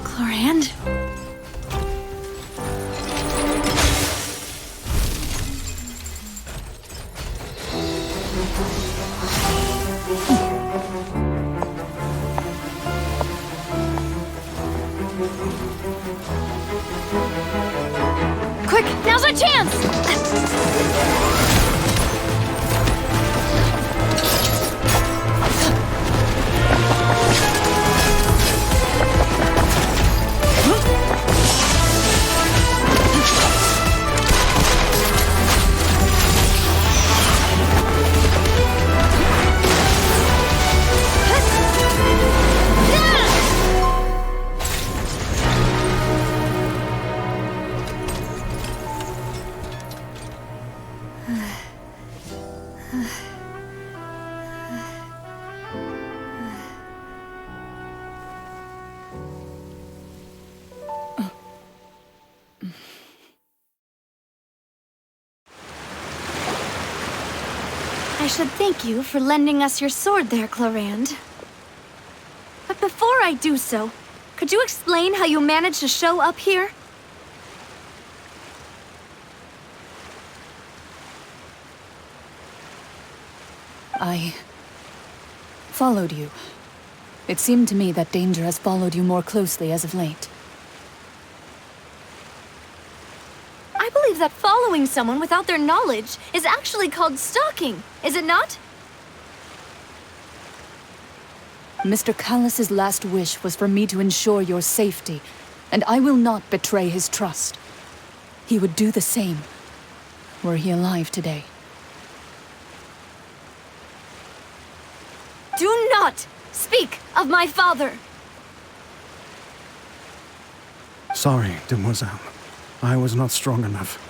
Chlorand? Quick, now's our chance! I should thank you for lending us your sword there, Chlorand. But before I do so, could you explain how you managed to show up here? I followed you. It seemed to me that danger has followed you more closely as of late. I believe that following someone without their knowledge is actually called stalking, is it not? Mr. Callus's last wish was for me to ensure your safety, and I will not betray his trust. He would do the same, were he alive today. Do not speak of my father! Sorry, demoiselle. I was not strong enough.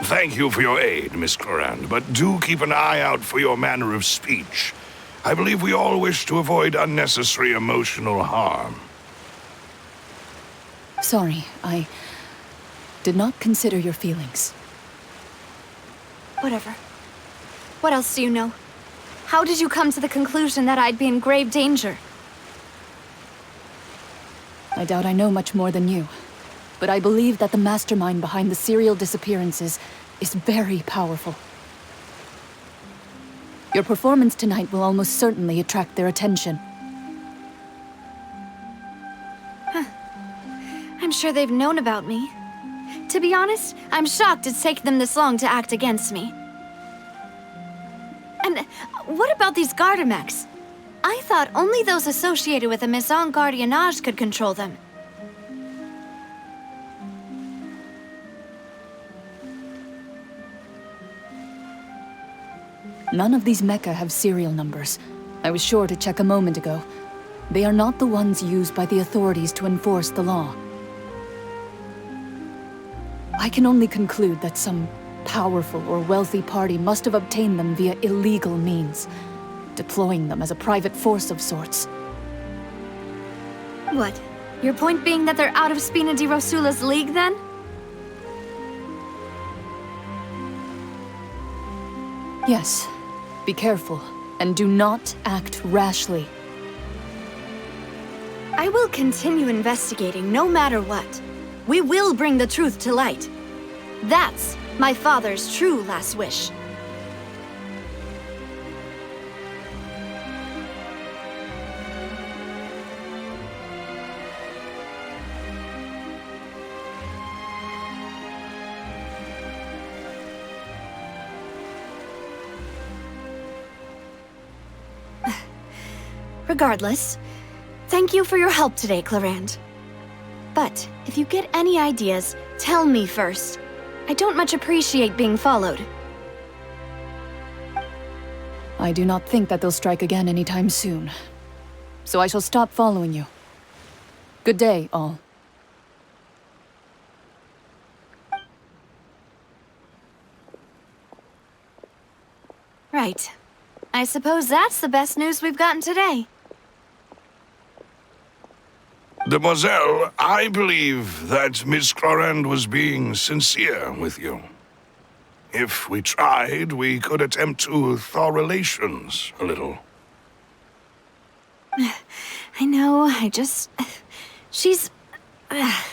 Thank you for your aid, Miss Chlorand, but do keep an eye out for your manner of speech. I believe we all wish to avoid unnecessary emotional harm. Sorry, I did not consider your feelings. Whatever. What else do you know? How did you come to the conclusion that I'd be in grave danger? I doubt I know much more than you, but I believe that the mastermind behind the serial disappearances is very powerful. Your performance tonight will almost certainly attract their attention. I'm sure they've known about me. To be honest, I'm shocked it's taken them this long to act against me. And what about these Gardamex? I thought only those associated with the Maison Gardiennage could control them. None of these mecha have serial numbers. I was sure to check a moment ago. They are not the ones used by the authorities to enforce the law. I can only conclude that some powerful or wealthy party must have obtained them via illegal means, deploying them as a private force of sorts. What? Your point being that they're out of Spina di Rosula's league, then? Yes. Be careful, and do not act rashly. I will continue investigating no matter what. We will bring the truth to light. That's my father's true last wish. Regardless, thank you for your help today, Clarande. But if you get any ideas, tell me first. I don't much appreciate being followed. I do not think that they'll strike again anytime soon. So I shall stop following you. Good day, all. Right. I suppose that's the best news we've gotten today. Demoiselle, I believe that Miss Clarande was being sincere with you. If we tried, we could attempt to thaw relations a little. I know, I just... She's... Oh,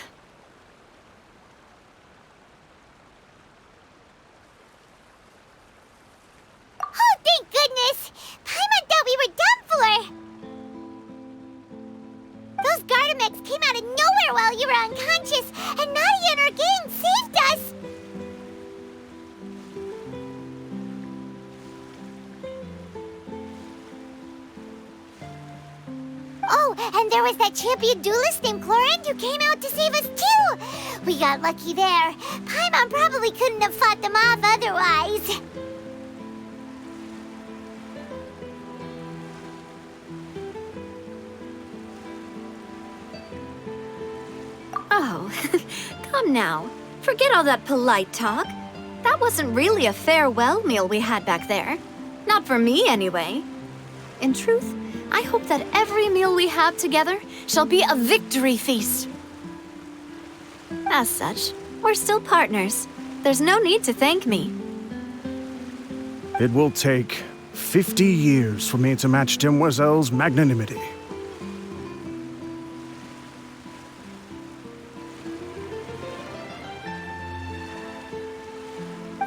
thank goodness! Paimon thought we were done for! Those Gardamex came out of nowhere while you were unconscious, and Nadia and her gang saved us! Oh, and there was that champion duelist named Clarande who came out to save us too! We got lucky there. Paimon probably couldn't have fought them off otherwise. Oh, come now. Forget all that polite talk. That wasn't really a farewell meal we had back there. Not for me, anyway. In truth, I hope that every meal we have together shall be a victory feast. As such, we're still partners. There's no need to thank me. It will take 50 years for me to match Demoiselle's magnanimity.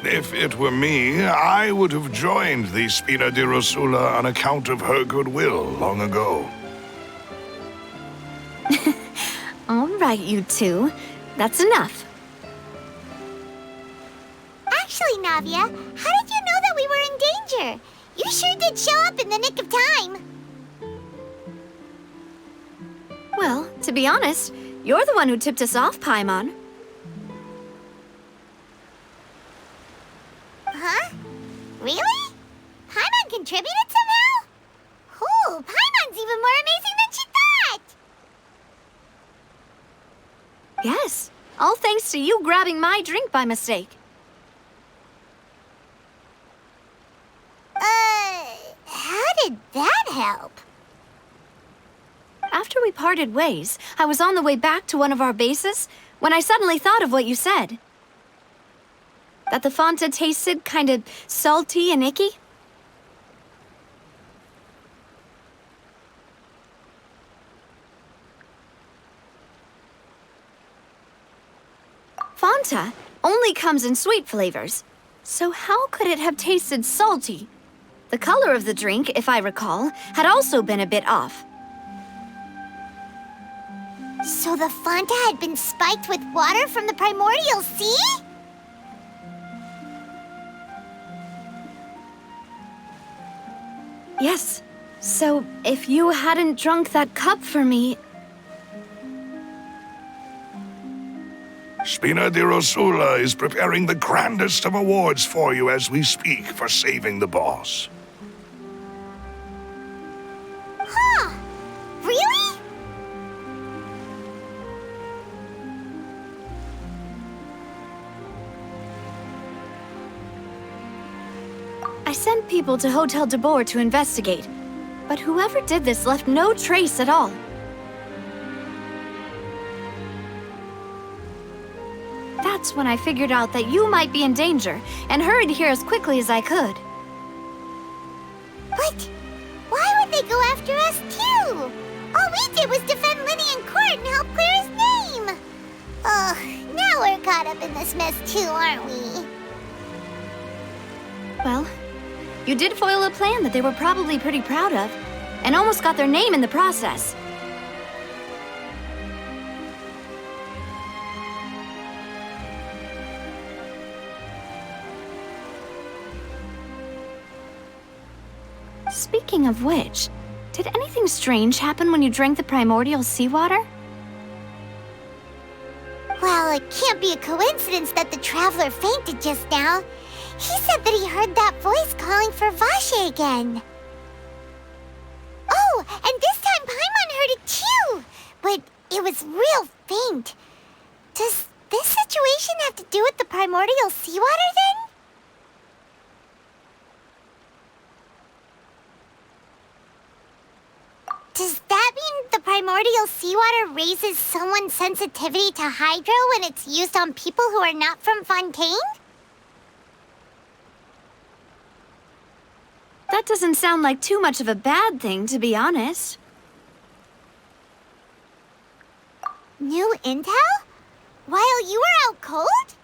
If it were me, I would have joined the Spina di Rosula on account of her goodwill long ago. All right, you two. That's enough. Actually, Navia, how did you know that we were in danger? You sure did show up in the nick of time. Well, to be honest, you're the one who tipped us off, Paimon. Huh? Really? Paimon contributed somehow? Ooh, Paimon's even more amazing than she thought! Yes, all thanks to you grabbing my drink by mistake. How did that help? After we parted ways, I was on the way back to one of our bases when I suddenly thought of what you said. That the Fonta tasted kind of salty and icky? Fonta only comes in sweet flavors, so how could it have tasted salty? The color of the drink, if I recall, had also been a bit off. So the Fonta had been spiked with water from the primordial sea? Yes. So, if you hadn't drunk that cup for me... Spina di Rosula is preparing the grandest of awards for you as we speak for saving the boss. Huh. Really? I sent people to Hotel de Boer to investigate, but whoever did this left no trace at all. That's when I figured out that you might be in danger, and hurried here as quickly as I could. But why would they go after us too? All we did was defend Linny in court and help clear his name. Ugh, now we're caught up in this mess too, aren't we? Well, you did foil a plan that they were probably pretty proud of, and almost got their name in the process. Speaking of which, did anything strange happen when you drank the primordial seawater? Well, it can't be a coincidence that the traveler fainted just now. He said that he heard that voice calling for Vache again. Oh, and this time Paimon heard it too, but it was real faint. Does this situation have to do with the primordial seawater then? Does that mean the primordial seawater raises someone's sensitivity to hydro when it's used on people who are not from Fontaine? That doesn't sound like too much of a bad thing, to be honest. New intel? While you were out cold?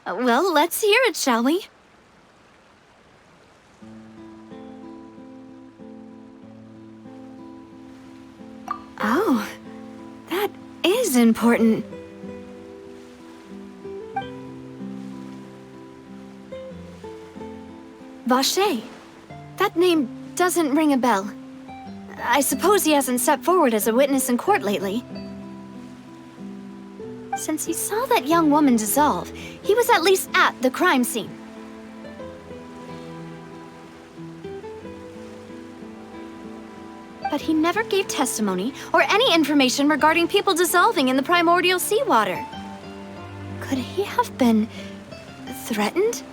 Well, let's hear it, shall we? Oh, that is important. Vache. That name doesn't ring a bell. I suppose he hasn't stepped forward as a witness in court lately. Since he saw that young woman dissolve, he was at least at the crime scene. But he never gave testimony or any information regarding people dissolving in the primordial seawater. Could he have been threatened?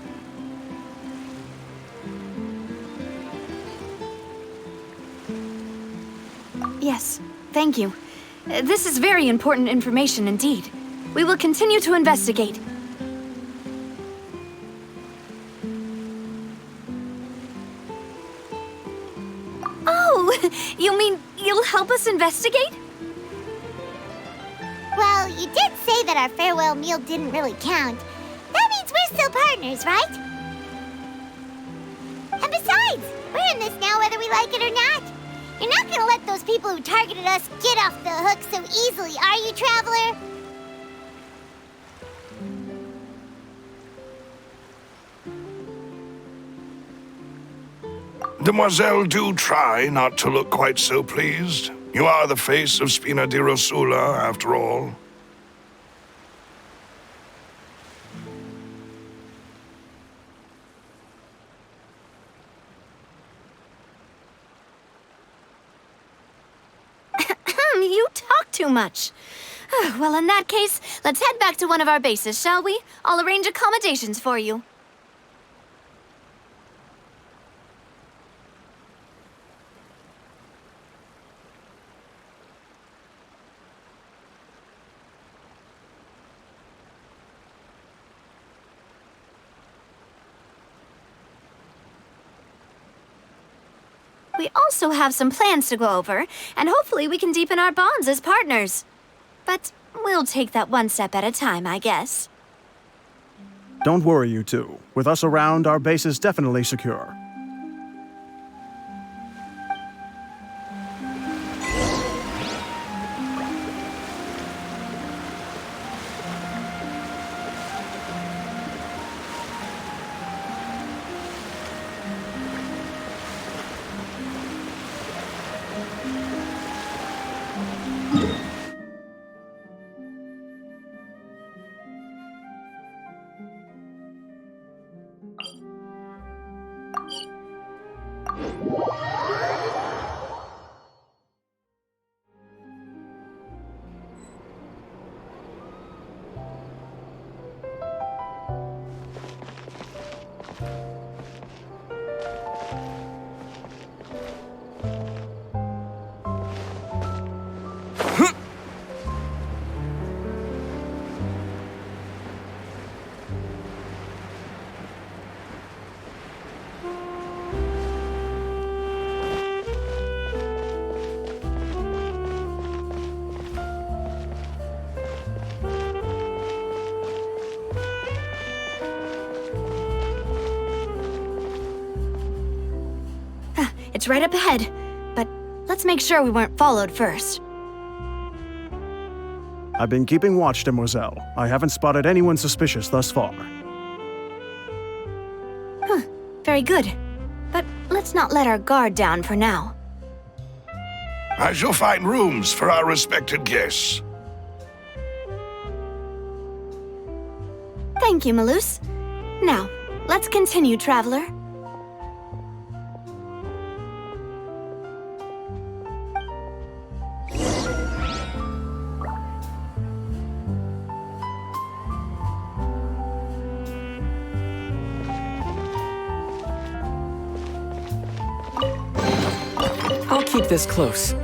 Yes, thank you. This is very important information indeed. We will continue to investigate. Oh, you mean you'll help us investigate? Well, you did say that our farewell meal didn't really count. That means we're still partners, right? And besides, we're in this now whether we like it or not. You're not gonna let those people who targeted us get off the hook so easily, are you, Traveler? Demoiselle, do try not to look quite so pleased. You are the face of Spina di Rosula, after all. You talk too much. Well, in that case, let's head back to one of our bases, shall we? I'll arrange accommodations for you. We also have some plans to go over, and hopefully we can deepen our bonds as partners. But we'll take that one step at a time, I guess. Don't worry, you two. With us around, our base is definitely secure. It's right up ahead, but let's make sure we weren't followed first. I've been keeping watch, Demoiselle. I haven't spotted anyone suspicious thus far. Very good. But let's not let our guard down for now. I shall find rooms for our respected guests. Thank you, Malus. Now, let's continue, traveler. I'll keep this close.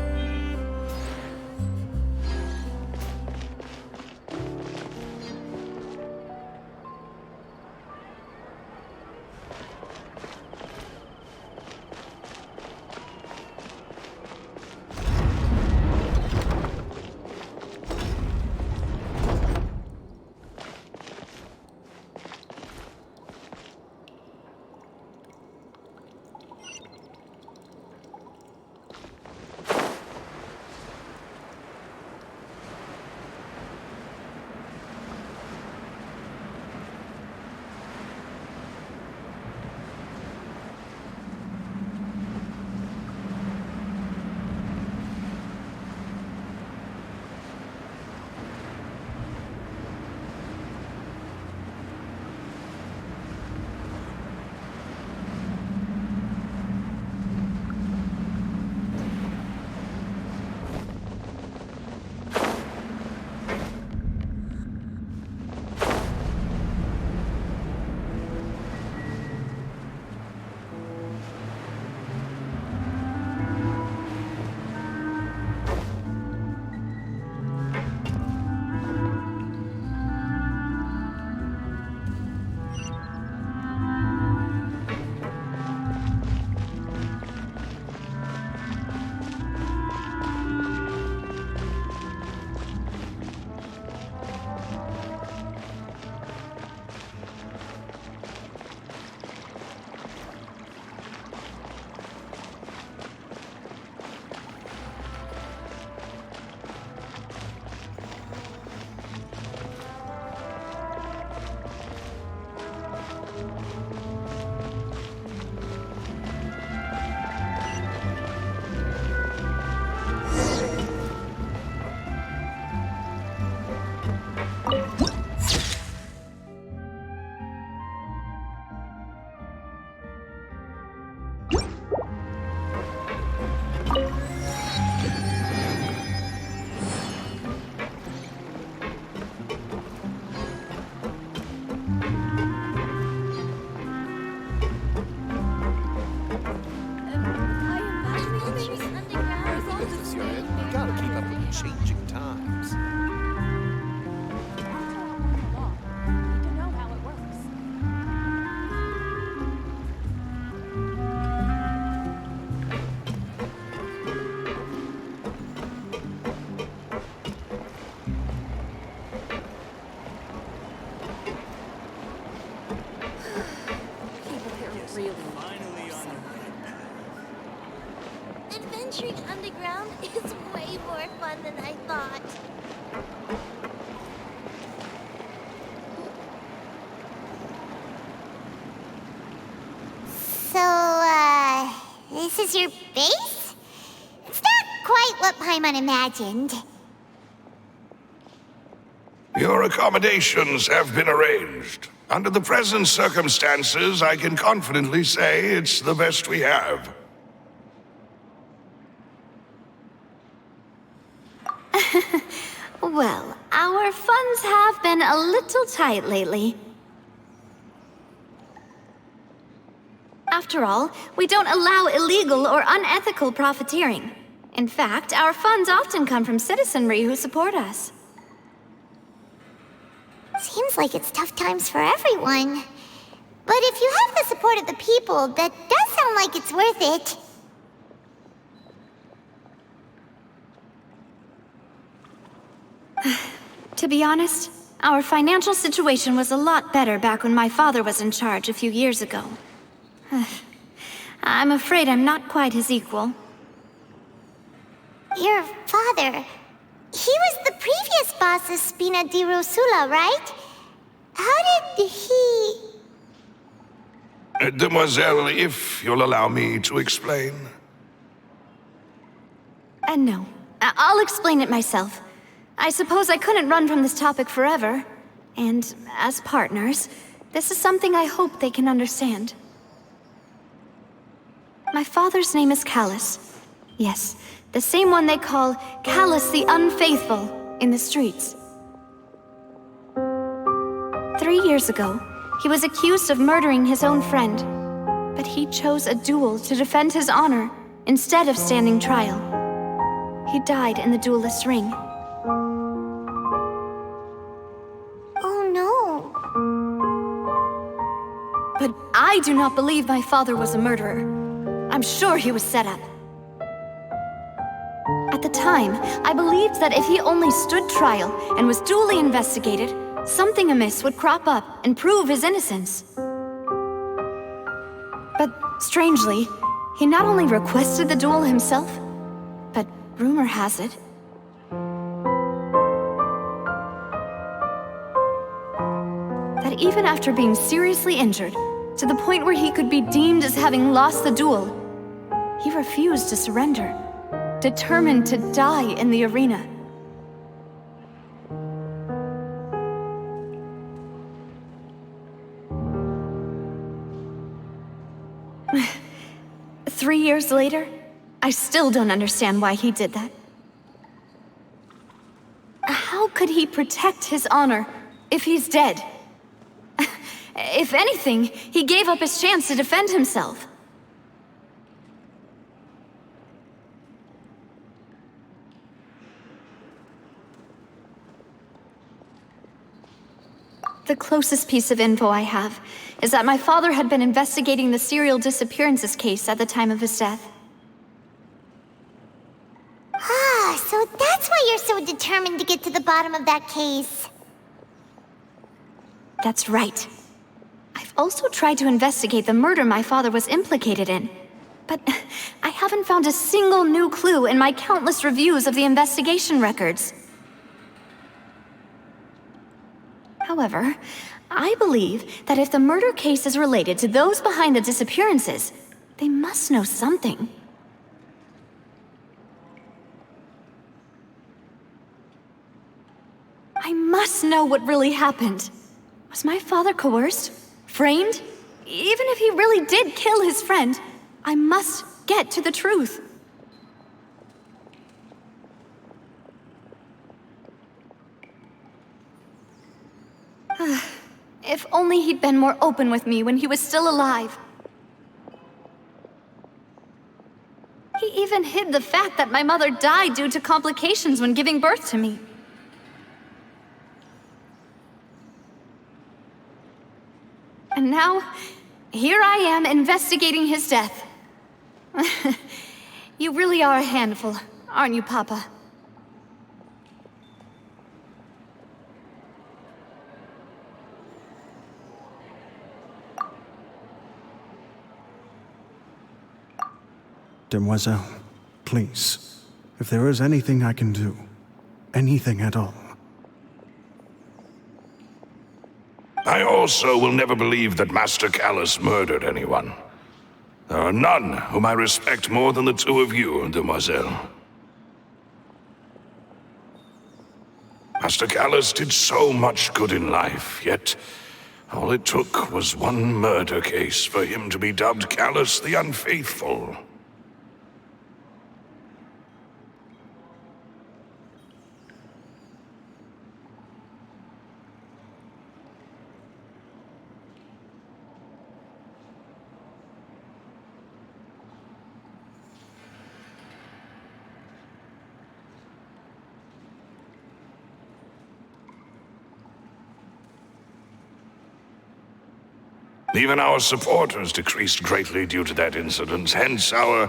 Adventuring underground is way more fun than I thought. So, this is your base? It's not quite what Paimon imagined. Your accommodations have been arranged. Under the present circumstances, I can confidently say it's the best we have. Well, our funds have been a little tight lately. After all, we don't allow illegal or unethical profiteering. In fact, our funds often come from citizenry who support us. Seems like it's tough times for everyone. But if you have the support of the people, that does sound like it's worth it. To be honest, our financial situation was a lot better back when my father was in charge a few years ago. I'm afraid I'm not quite his equal. Your father... he was the previous boss of Spina di Rosula, right? How did he... Demoiselle, if you'll allow me to explain. No. I'll explain it myself. I suppose I couldn't run from this topic forever. And as partners, this is something I hope they can understand. My father's name is Callus. Yes, the same one they call Callus the Unfaithful in the streets. 3 years ago, he was accused of murdering his own friend. But he chose a duel to defend his honor instead of standing trial. He died in the duelist's ring. Oh no. But I do not believe my father was a murderer. I'm sure he was set up. At the time, I believed that if he only stood trial and was duly investigated, something amiss would crop up and prove his innocence. But strangely, he not only requested the duel himself, but rumor has it that even after being seriously injured, to the point where he could be deemed as having lost the duel, he refused to surrender, determined to die in the arena. Three years later, I still don't understand why he did that. How could he protect his honor if he's dead? If anything, he gave up his chance to defend himself. The closest piece of info I have is that my father had been investigating the serial disappearances case at the time of his death. Ah, so that's why you're so determined to get to the bottom of that case. That's right. I've also tried to investigate the murder my father was implicated in, but I haven't found a single new clue in my countless reviews of the investigation records. However, I believe that if the murder case is related to those behind the disappearances, they must know something. I must know what really happened. Was my father coerced? Framed? Even if he really did kill his friend, I must get to the truth. If only he'd been more open with me when he was still alive. He even hid the fact that my mother died due to complications when giving birth to me. And now, here I am investigating his death. You really are a handful, aren't you, Papa? Demoiselle, please, if there is anything I can do, anything at all. I also will never believe that Master Callus murdered anyone. There are none whom I respect more than the two of you, Demoiselle. Master Callus did so much good in life, yet all it took was one murder case for him to be dubbed Callus the Unfaithful. Even our supporters decreased greatly due to that incident, hence our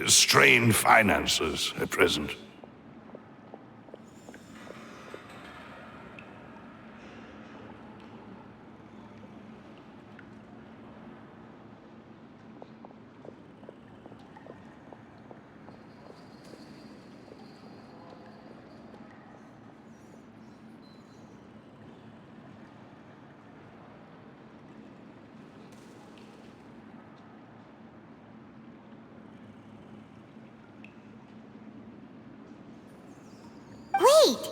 strained finances at present. Wait,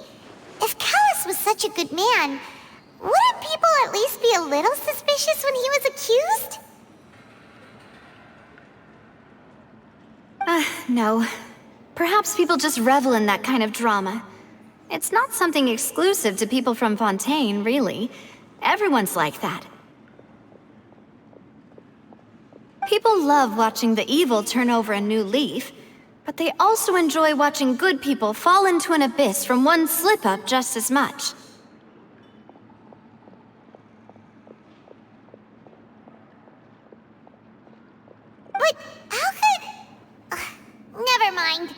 if Callus was such a good man, wouldn't people at least be a little suspicious when he was accused? No. Perhaps people just revel in that kind of drama. It's not something exclusive to people from Fontaine, really. Everyone's like that. People love watching the evil turn over a new leaf, but they also enjoy watching good people fall into an abyss from one slip-up just as much. But how could... never mind.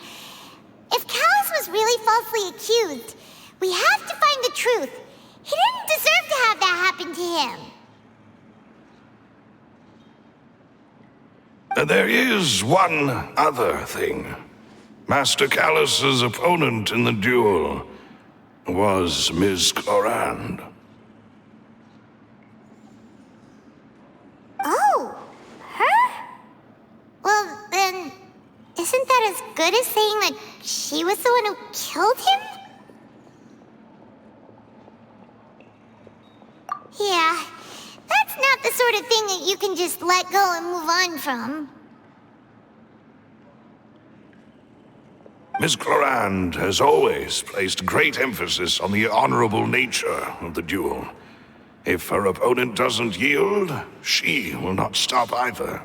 If Callus was really falsely accused, we have to find the truth. He didn't deserve to have that happen to him. There is one other thing. Master Callus's opponent in the duel was Ms. Clorand. Oh, her? Well, then, isn't that as good as saying that she was the one who killed him? Yeah, that's not the sort of thing that you can just let go and move on from. Ms. Clorand has always placed great emphasis on the honorable nature of the duel. If her opponent doesn't yield, she will not stop either.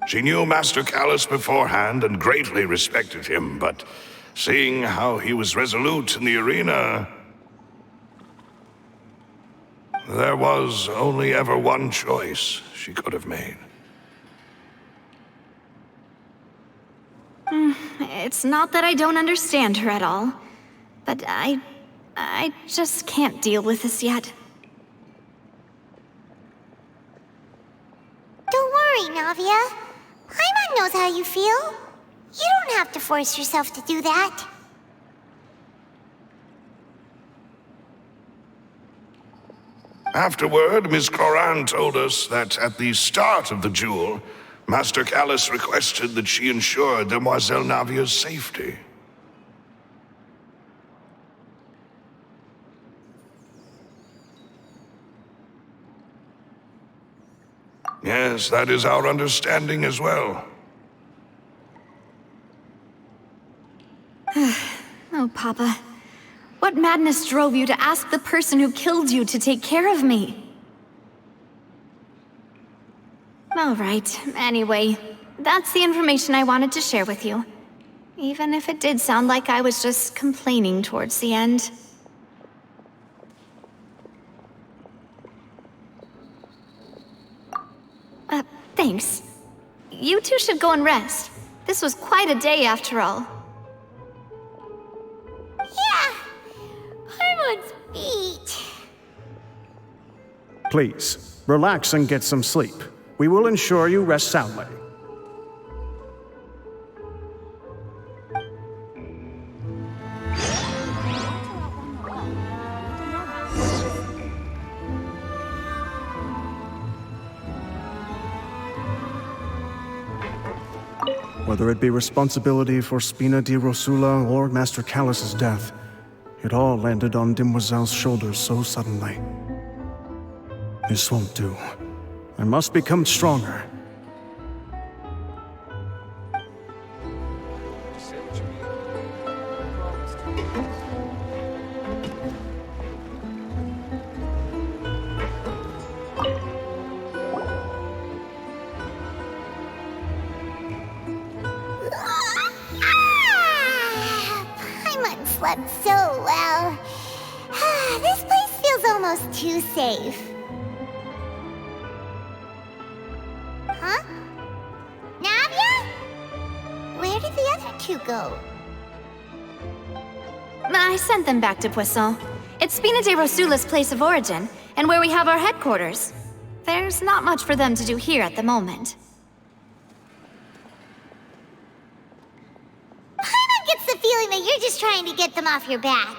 She knew Master Callus beforehand and greatly respected him, but seeing how he was resolute in the arena, there was only ever one choice she could have made. It's not that I don't understand her at all, but I just can't deal with this yet. Don't worry, Navia. Paimon knows how you feel. You don't have to force yourself to do that. Afterward, Ms. Clorand told us that at the start of the duel, Master Callus requested that she ensure Demoiselle Navia's safety. Yes, that is our understanding as well. Oh, Papa. What madness drove you to ask the person who killed you to take care of me? All right, anyway, that's the information I wanted to share with you. Even if it did sound like I was just complaining towards the end. Thanks. You two should go and rest. This was quite a day after all. Yeah, Paimon's beat. Please, relax and get some sleep. We will ensure you rest soundly. Whether it be responsibility for Spina di Rosula or Master Callus's death, it all landed on Demoiselle's shoulders so suddenly. This won't do. I must become stronger. Paimon slept so well. This place feels almost too safe. Huh? Navia? Where did the other two go? I sent them back to Poisson. It's Spina de Rosula's place of origin, and where we have our headquarters. There's not much for them to do here at the moment. Paimon gets the feeling that you're just trying to get them off your back.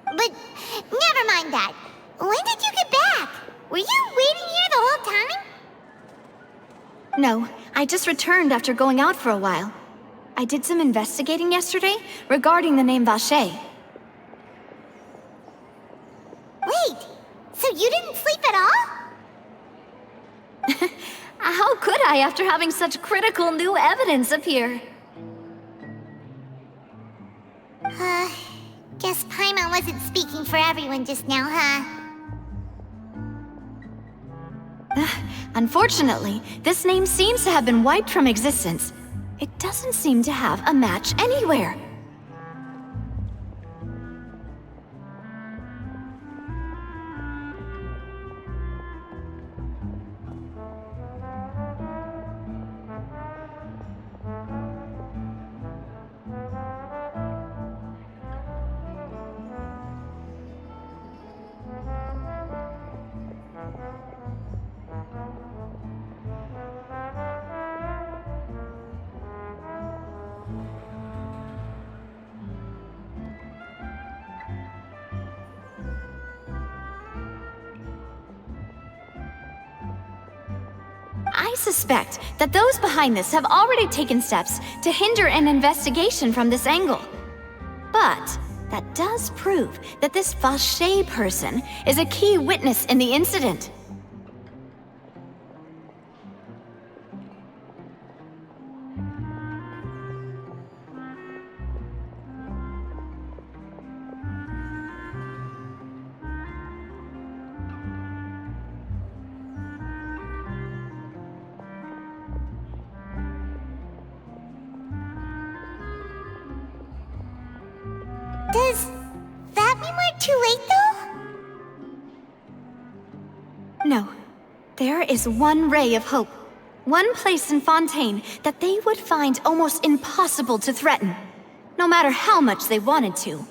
But never mind that. When did you get back? Were you waiting here the whole time? No, I just returned after going out for a while. I did some investigating yesterday regarding the name Vacher. Wait, so you didn't sleep at all? How could I after having such critical new evidence appear? Guess Paimon wasn't speaking for everyone just now, huh? Unfortunately, this name seems to have been wiped from existence. It doesn't seem to have a match anywhere. I suspect that those behind this have already taken steps to hinder an investigation from this angle. But that does prove that this Vacher person is a key witness in the incident. Does that mean we're too late, though? No. There is one ray of hope. One place in Fontaine that they would find almost impossible to threaten, no matter how much they wanted to.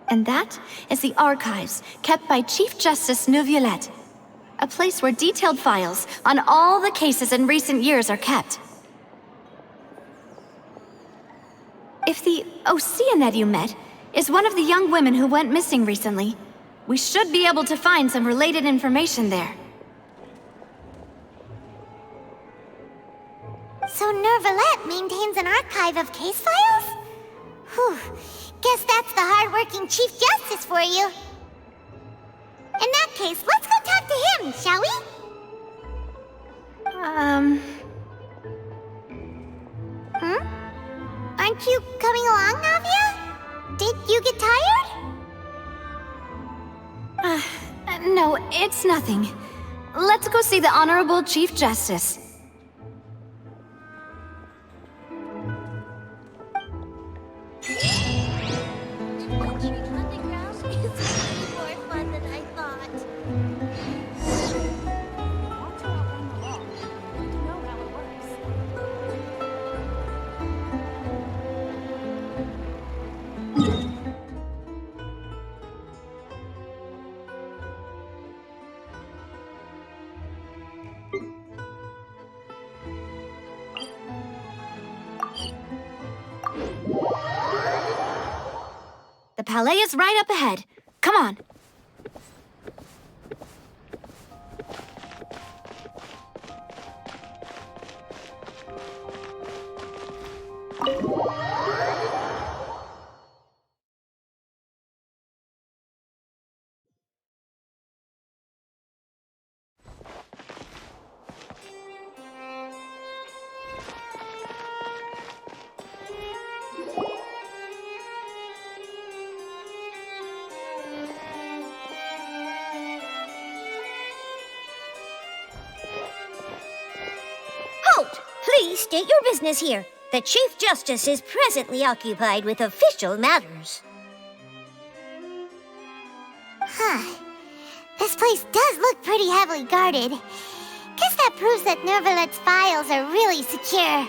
And that is the archives kept by Chief Justice Neuvillette. A place where detailed files on all the cases in recent years are kept. If the Oceanette you met is one of the young women who went missing recently, we should be able to find some related information there. So Neuvillette maintains an archive of case files? Whew. Guess that's the hard-working Chief Justice for you. In that case, let's go talk to him, shall we? Aren't you coming along, Navia? Did you get tired? No, it's nothing. Let's go see the Honorable Chief Justice. palais is right up ahead. Come on. Halt! Please state your business here. The Chief Justice is presently occupied with official matters. Huh. This place does look pretty heavily guarded. Guess that proves that Nervalet's files are really secure.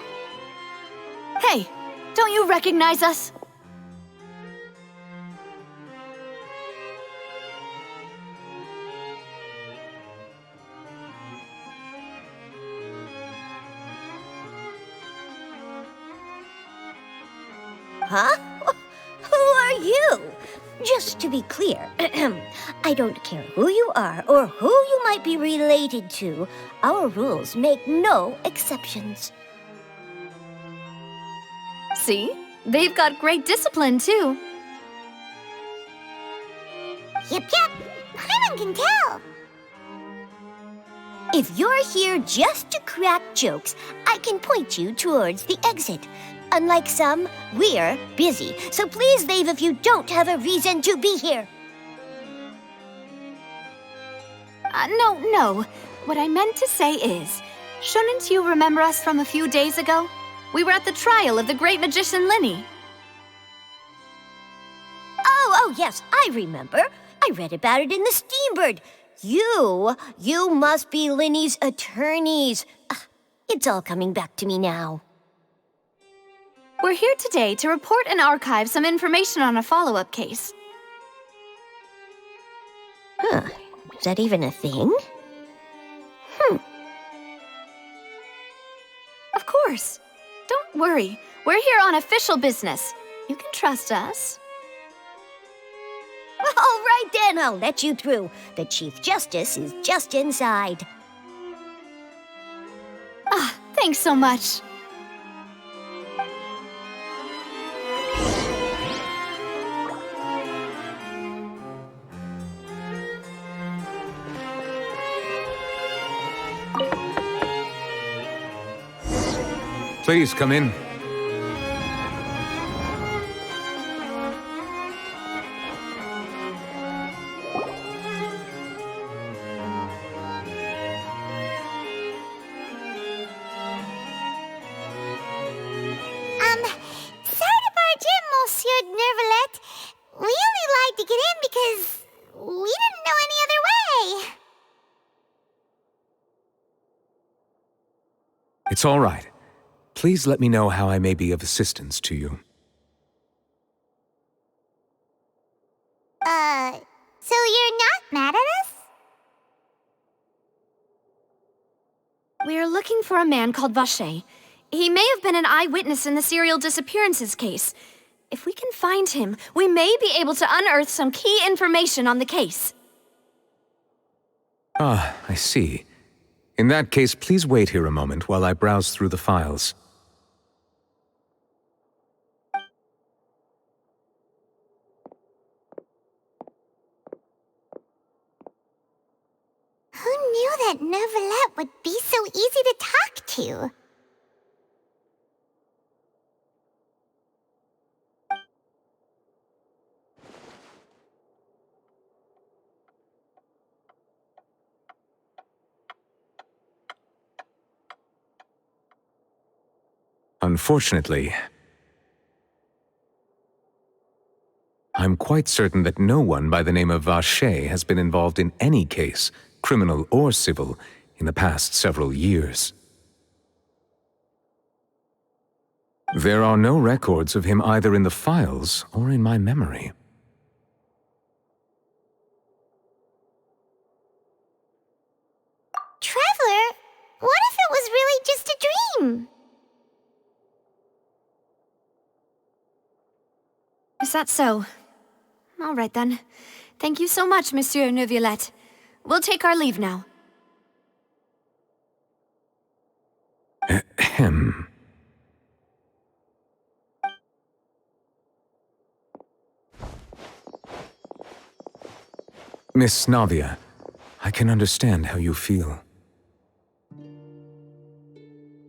Hey, don't you recognize us? Huh? Who are you? Just to be clear, I don't care who you are or who you might be related to. Our rules make no exceptions. See? They've got great discipline, too. Yep. Paimon can tell. If you're here just to crack jokes, I can point you towards the exit. Unlike some, we're busy, so please leave if you don't have a reason to be here. No. What I meant to say is, shouldn't you remember us from a few days ago? We were at the trial of the great magician Linny. Oh, yes, I remember. I read about it in the Steambird. You must be Linny's attorneys. It's all coming back to me now. We're here today to report and archive some information on a follow-up case. Huh. Is that even a thing? Of course. Don't worry. We're here on official business. You can trust us. All right then, I'll let you through. The Chief Justice is just inside. Thanks so much. Please come in. Sorry to barge in, Monsieur Nervalet. We only lied to get in because we didn't know any other way. It's all right. Please let me know how I may be of assistance to you. So you're not mad at us? We're looking for a man called Vacher. He may have been an eyewitness in the serial disappearances case. If we can find him, we may be able to unearth some key information on the case. Ah, I see. In that case, please wait here a moment while I browse through the files. Who knew that Nervalet would be so easy to talk to? Unfortunately, I'm quite certain that no one by the name of Vacher has been involved in any case, criminal or civil, in the past several years. There are no records of him either in the files or in my memory. Traveler, what if it was really just a dream? Is that so? All right then. Thank you so much, Monsieur Neuvillette. We'll take our leave now. Ahem. Miss Navia, I can understand how you feel.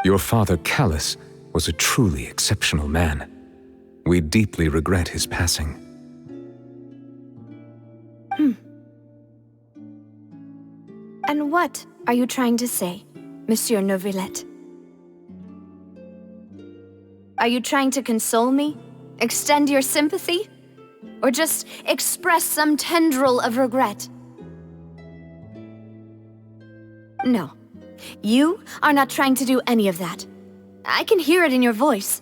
Your father, Callus, was a truly exceptional man. We deeply regret his passing. And what are you trying to say, Monsieur Neuvillette? Are you trying to console me? Extend your sympathy? Or just express some tendril of regret? No. You are not trying to do any of that. I can hear it in your voice.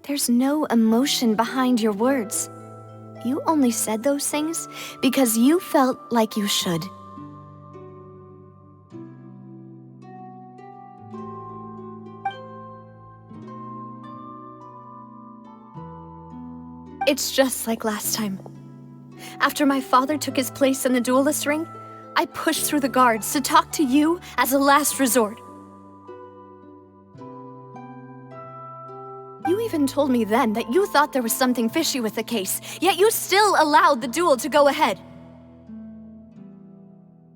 There's no emotion behind your words. You only said those things because you felt like you should. It's just like last time. After my father took his place in the duelist ring, I pushed through the guards to talk to you as a last resort. You even told me then that you thought there was something fishy with the case, yet you still allowed the duel to go ahead.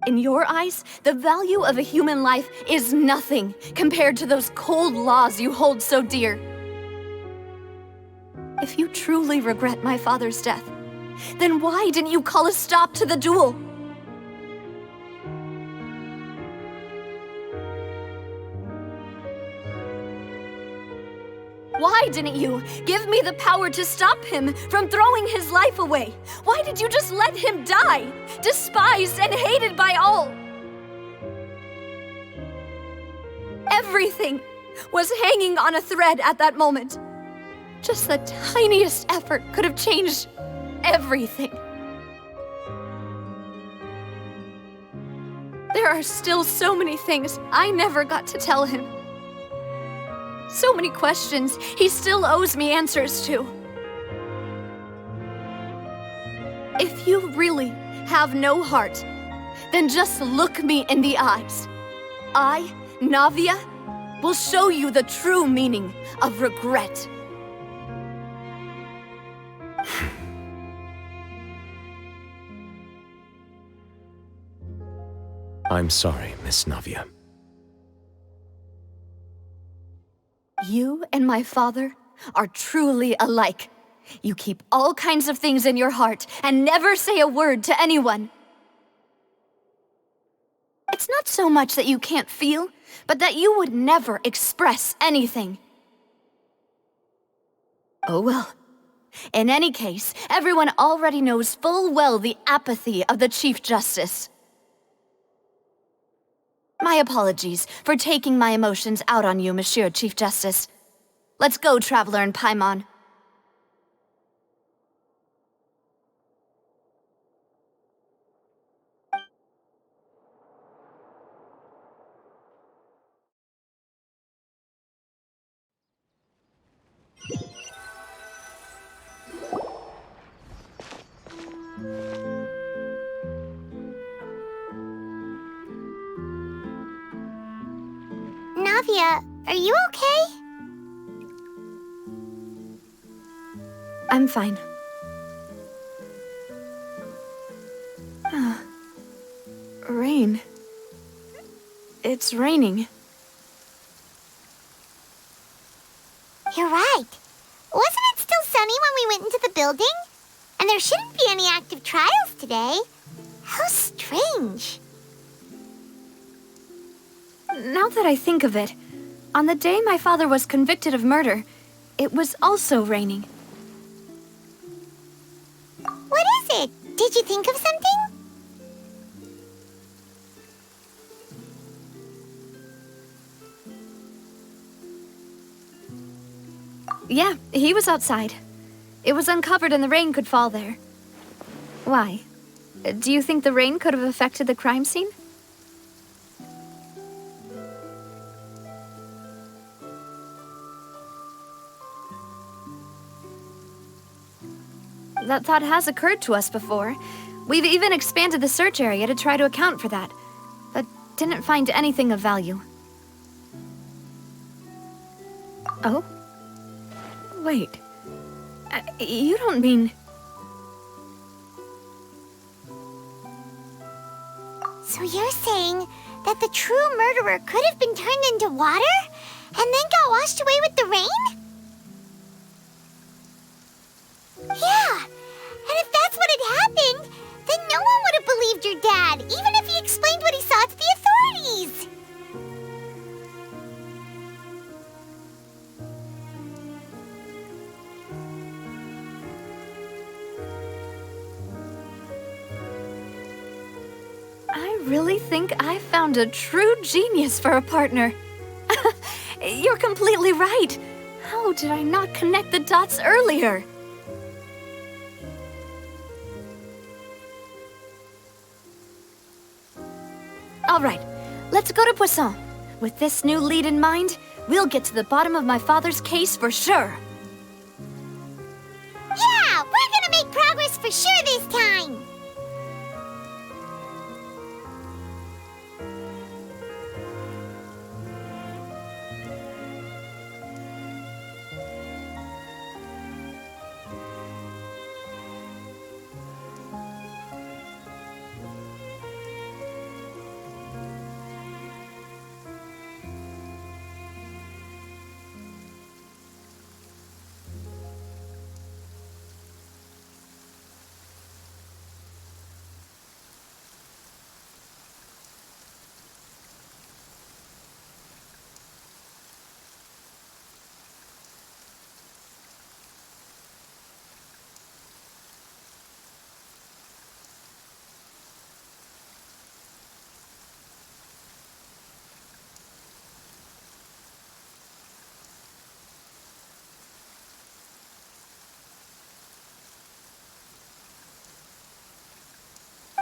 In your eyes, the value of a human life is nothing compared to those cold laws you hold so dear. If you truly regret my father's death, then why didn't you call a stop to the duel? Why didn't you give me the power to stop him from throwing his life away? Why did you just let him die, despised and hated by all? Everything was hanging on a thread at that moment. Just the tiniest effort could have changed everything. There are still so many things I never got to tell him. So many questions he still owes me answers to. If you really have no heart, then just look me in the eyes. I, Navia, will show you the true meaning of regret. I'm sorry, Miss Navia. You and my father are truly alike. You keep all kinds of things in your heart and never say a word to anyone. It's not so much that you can't feel, but that you would never express anything. Oh well. In any case, everyone already knows full well the apathy of the Chief Justice. My apologies for taking my emotions out on you, Monsieur Chief Justice. Let's go, Traveler and Paimon. Navia, are you okay? I'm fine. Rain. It's raining. You're right. Wasn't it still sunny when we went into the building? And there shouldn't be any active trials today. How strange. Now that I think of it, on the day my father was convicted of murder, it was also raining. What is it? Did you think of something? Yeah, he was outside. It was uncovered and the rain could fall there. Why? Do you think the rain could have affected the crime scene? that thought has occurred to us before. We've even expanded the search area to try to account for that, but didn't find anything of value. Oh? Wait. You don't mean... So you're saying that the true murderer could have been turned into water and then got washed away with the rain? Yeah, and if that's what had happened, then no one would have believed your dad, even if he explained what he saw to the authorities. I really think I found a true genius for a partner. You're completely right. How did I not connect the dots earlier? All right, let's go to Poisson. With this new lead in mind, we'll get to the bottom of my father's case for sure. Yeah, we're gonna make progress for sure this time.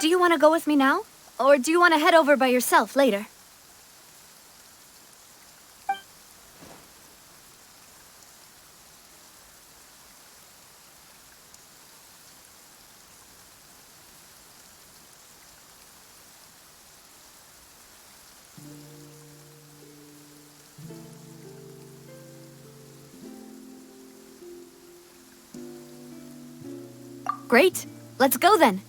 Do you want to go with me now? Or do you want to head over by yourself later? Great. Let's go then.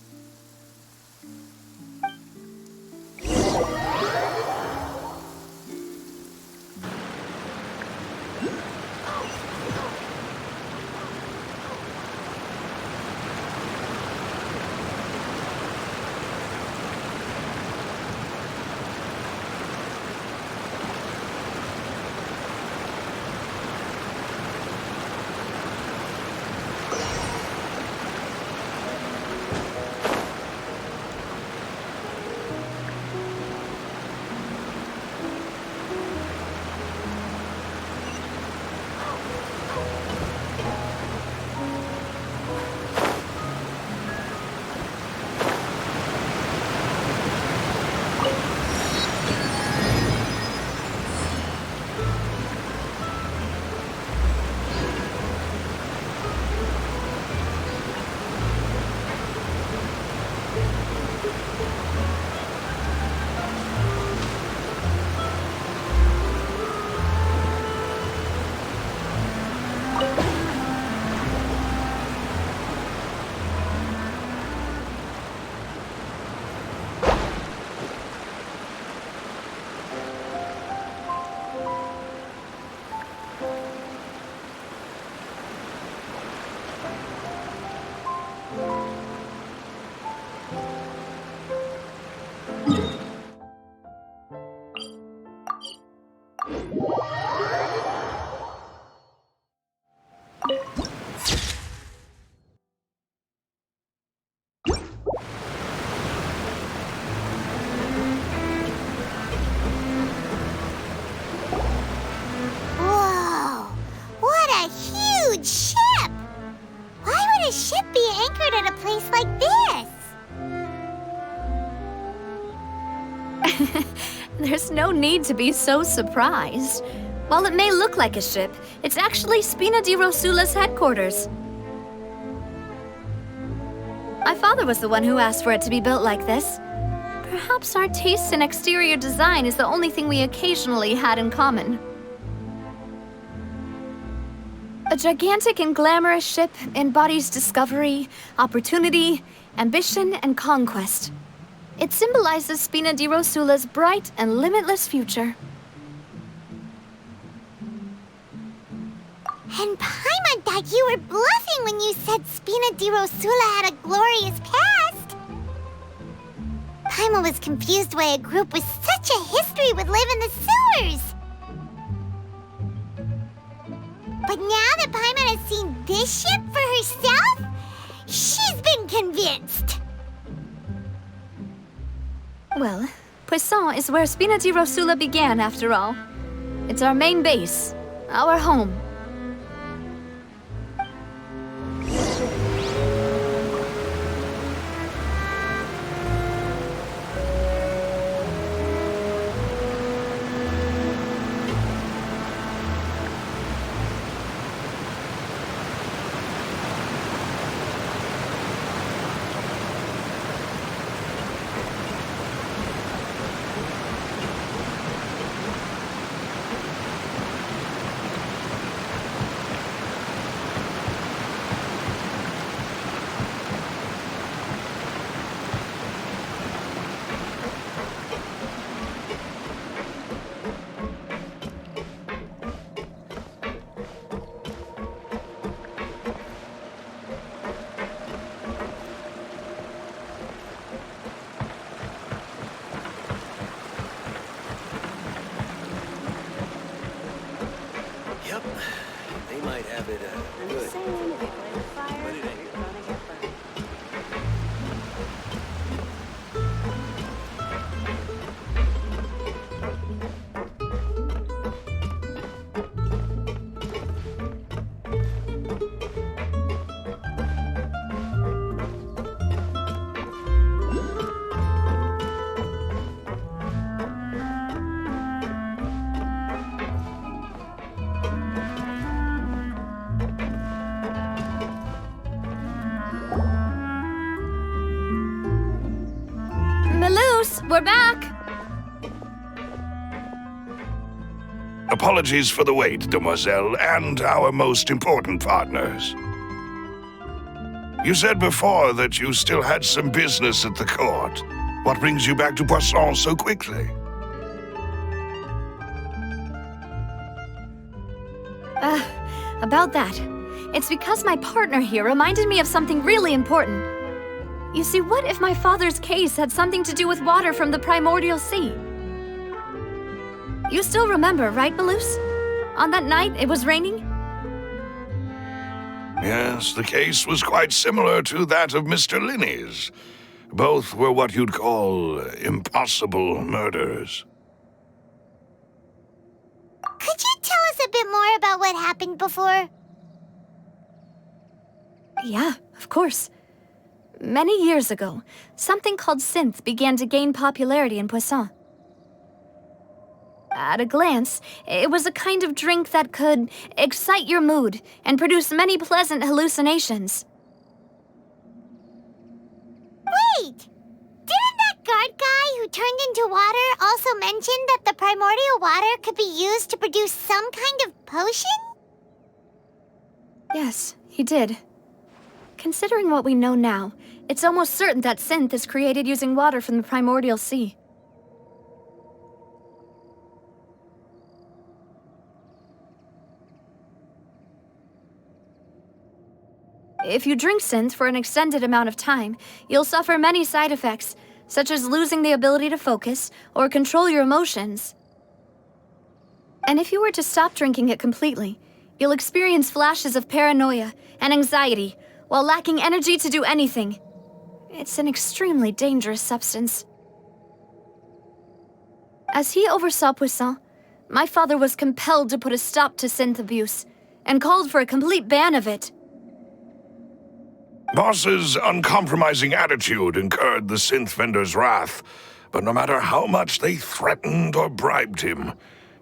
Whoa! What a huge ship! Why would a ship be anchored at a place like this? There's no need to be so surprised. While it may look like a ship, it's actually Spina di Rosula's headquarters. My father was the one who asked for it to be built like this. Perhaps our taste in exterior design is the only thing we occasionally had in common. A gigantic and glamorous ship embodies discovery, opportunity, ambition, and conquest. It symbolizes Spina di Rosula's bright and limitless future. And Paimon thought you were bluffing when you said Spina di Rosula had a glorious past. Paimon was confused why a group with such a history would live in the sewers. But now that Paimon has seen this ship for herself, she's been convinced. Well, Poisson is where Spina di Rosula began, after all. It's our main base, our home. Yep, they might have it good. But it ain't gonna get burned. We're back! Apologies for the wait, demoiselle, and our most important partners. You said before that you still had some business at the court. What brings you back to Poisson so quickly? About that. It's because my partner here reminded me of something really important. You see, what if my father's case had something to do with water from the primordial sea? You still remember, right, Balus? On that night, it was raining? Yes, the case was quite similar to that of Mr. Linney's. Both were what you'd call impossible murders. Could you tell us a bit more about what happened before? Yeah, of course. Many years ago, something called synth began to gain popularity in Poisson. At a glance, it was a kind of drink that could excite your mood and produce many pleasant hallucinations. Wait! Didn't that guard guy who turned into water also mention that the primordial water could be used to produce some kind of potion? Yes, he did. Considering what we know now, it's almost certain that synth is created using water from the primordial sea. If you drink synth for an extended amount of time, you'll suffer many side effects, such as losing the ability to focus or control your emotions. And if you were to stop drinking it completely, you'll experience flashes of paranoia and anxiety while lacking energy to do anything. It's an extremely dangerous substance. As he oversaw Poisson, my father was compelled to put a stop to synth abuse and called for a complete ban of it. Boss's uncompromising attitude incurred the synth vendor's wrath, but no matter how much they threatened or bribed him,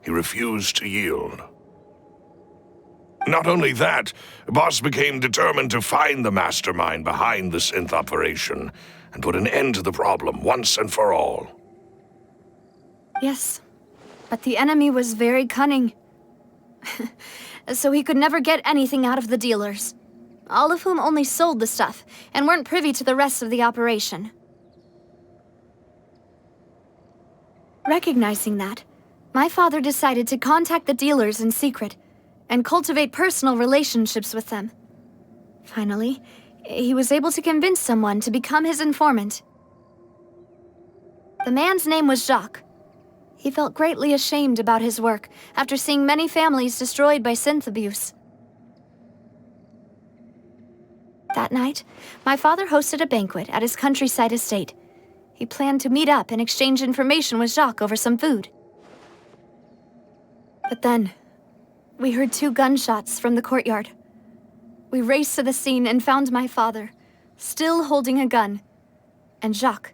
he refused to yield. Not only that, Boss became determined to find the mastermind behind the synth operation and put an end to the problem once and for all. Yes, but the enemy was very cunning. So he could never get anything out of the dealers, all of whom only sold the stuff and weren't privy to the rest of the operation. Recognizing that, my father decided to contact the dealers in secret and cultivate personal relationships with them. Finally, he was able to convince someone to become his informant. The man's name was Jacques. He felt greatly ashamed about his work after seeing many families destroyed by synth abuse. That night, my father hosted a banquet at his countryside estate. He planned to meet up and exchange information with Jacques over some food. But then, we heard 2 gunshots from the courtyard. We raced to the scene and found my father, still holding a gun, and Jacques,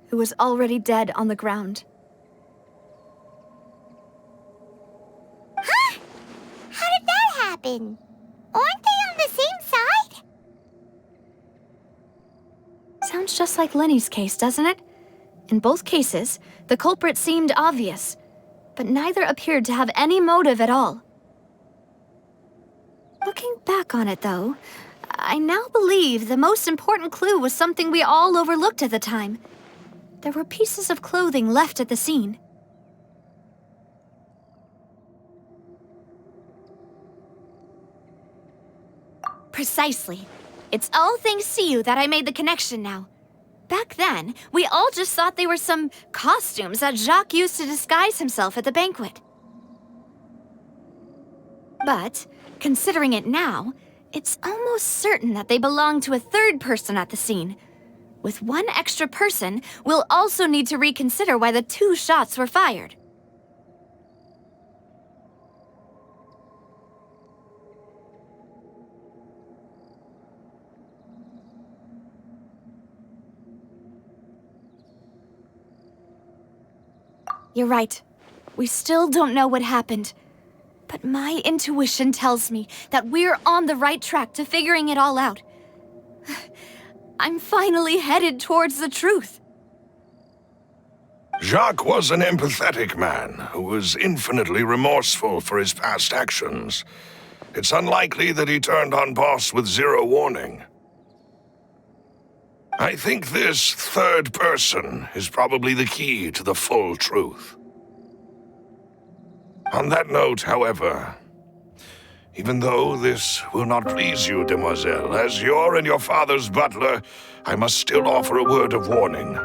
who was already dead on the ground. Huh? How did that happen? Aren't they on the same side? Sounds just like Lenny's case, doesn't it? In both cases, the culprit seemed obvious, but neither appeared to have any motive at all. Looking back on it, though, I now believe the most important clue was something we all overlooked at the time. There were pieces of clothing left at the scene. Precisely. It's all thanks to you that I made the connection now. Back then, we all just thought they were some costumes that Jacques used to disguise himself at the banquet. But, considering it now, it's almost certain that they belong to a third person at the scene. With one extra person, we'll also need to reconsider why the 2 shots were fired. You're right. We still don't know what happened. But my intuition tells me that we're on the right track to figuring it all out. I'm finally headed towards the truth. Jacques was an empathetic man who was infinitely remorseful for his past actions. It's unlikely that he turned on Boss with 0 warning. I think this third person is probably the key to the full truth. On that note, however, even though this will not please you, demoiselle, as your and your father's butler, I must still offer a word of warning.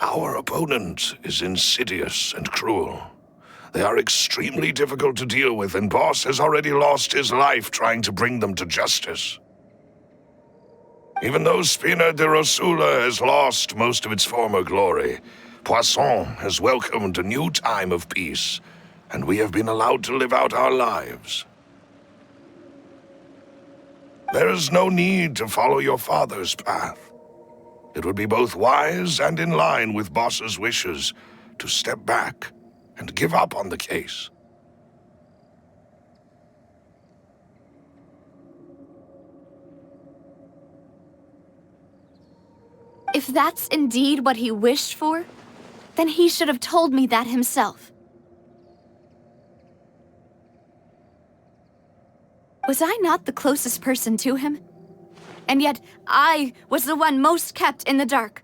Our opponent is insidious and cruel. They are extremely difficult to deal with, and Boss has already lost his life trying to bring them to justice. Even though Spina de Rosula has lost most of its former glory, Poisson has welcomed a new time of peace, and we have been allowed to live out our lives. There is no need to follow your father's path. It would be both wise and in line with Boss's wishes to step back and give up on the case. If that's indeed what he wished for, then he should have told me that himself. Was I not the closest person to him? And yet, I was the one most kept in the dark.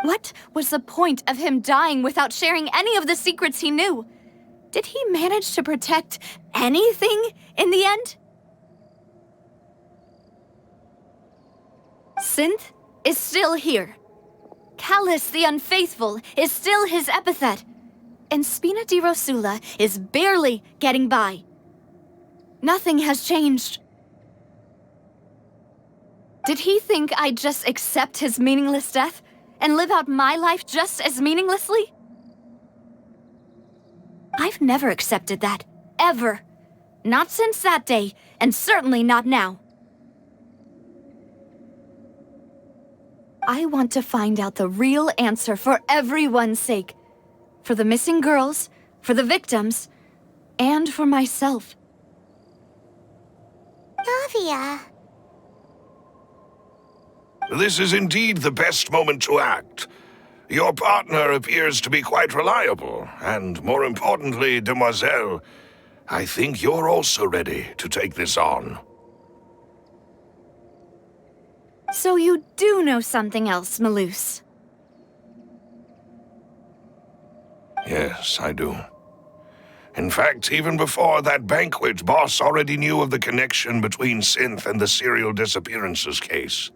What was the point of him dying without sharing any of the secrets he knew? Did he manage to protect anything in the end? Synth is still here. Callus the Unfaithful is still his epithet. And Spina di Rosula is barely getting by. Nothing has changed. Did he think I'd just accept his meaningless death and live out my life just as meaninglessly? I've never accepted that, ever. Not since that day, and certainly not now. I want to find out the real answer for everyone's sake. For the missing girls, for the victims, and for myself. Navia. This is indeed the best moment to act. Your partner appears to be quite reliable, and more importantly, Demoiselle, I think you're also ready to take this on. So you do know something else, Malus. Yes, I do. In fact, even before that banquet, Boss already knew of the connection between Synth and the serial disappearances case.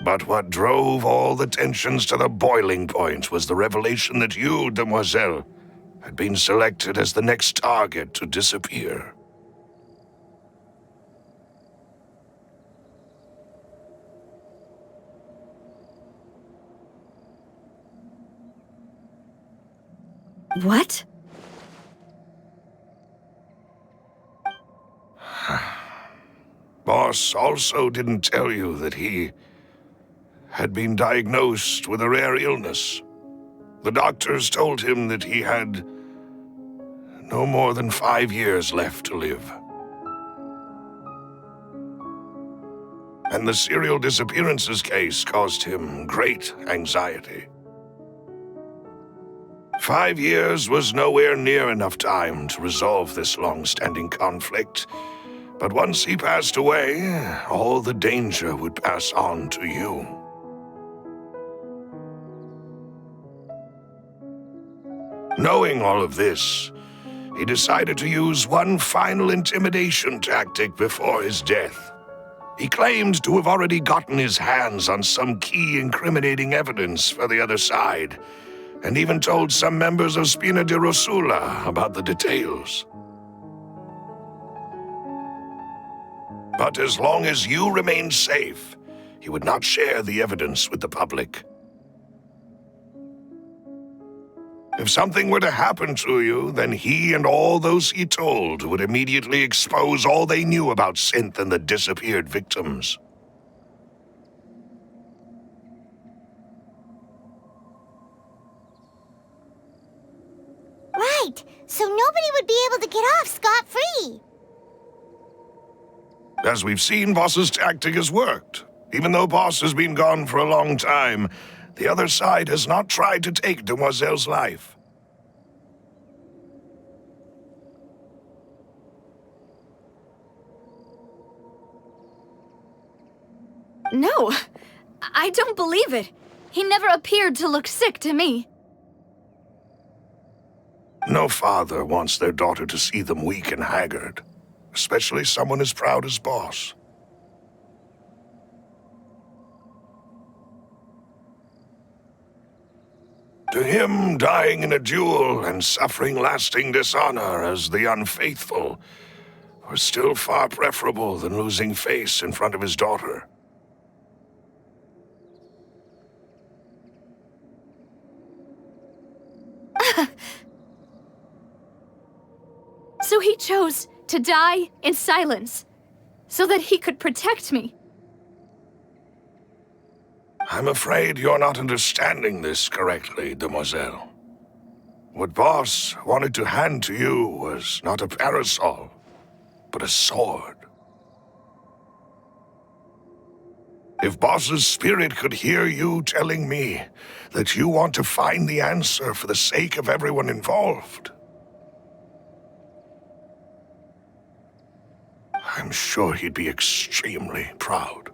But what drove all the tensions to the boiling point was the revelation that you, Demoiselle, had been selected as the next target to disappear. What? Boss also didn't tell you that he had been diagnosed with a rare illness. The doctors told him that he had no more than 5 years left to live. And the serial disappearances case caused him great anxiety. 5 years was nowhere near enough time to resolve this long-standing conflict. But once he passed away, all the danger would pass on to you. Knowing all of this, he decided to use one final intimidation tactic before his death. He claimed to have already gotten his hands on some key incriminating evidence for the other side, and even told some members of Spina di Rosula about the details. But as long as you remained safe, he would not share the evidence with the public. If something were to happen to you, then he and all those he told would immediately expose all they knew about Synth and the disappeared victims. Right, so nobody would be able to get off scot-free. As we've seen, Boss's tactic has worked. Even though Boss has been gone for a long time, the other side has not tried to take Demoiselle's life. No, I don't believe it. He never appeared to look sick to me. No father wants their daughter to see them weak and haggard, especially someone as proud as Boss. To him, dying in a duel and suffering lasting dishonor as the unfaithful was still far preferable than losing face in front of his daughter. So he chose to die in silence, so that he could protect me. I'm afraid you're not understanding this correctly, demoiselle. What Boss wanted to hand to you was not a parasol, but a sword. If Boss's spirit could hear you telling me that you want to find the answer for the sake of everyone involved, I'm sure he'd be extremely proud.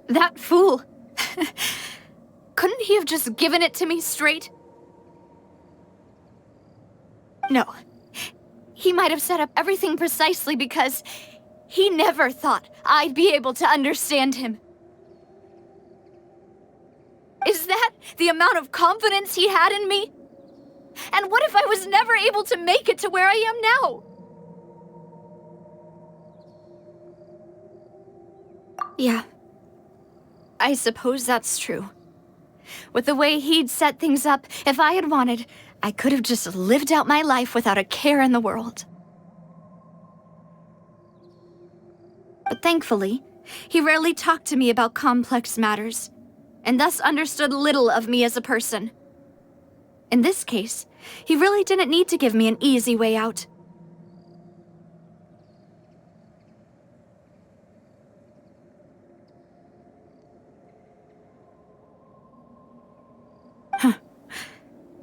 That fool. Couldn't he have just given it to me straight? No. He might have set up everything precisely because he never thought I'd be able to understand him. Is that the amount of confidence he had in me? And what if I was never able to make it to where I am now? Yeah. I suppose that's true. With the way he'd set things up, if I had wanted, I could have just lived out my life without a care in the world. But thankfully, he rarely talked to me about complex matters, and thus understood little of me as a person. In this case, he really didn't need to give me an easy way out.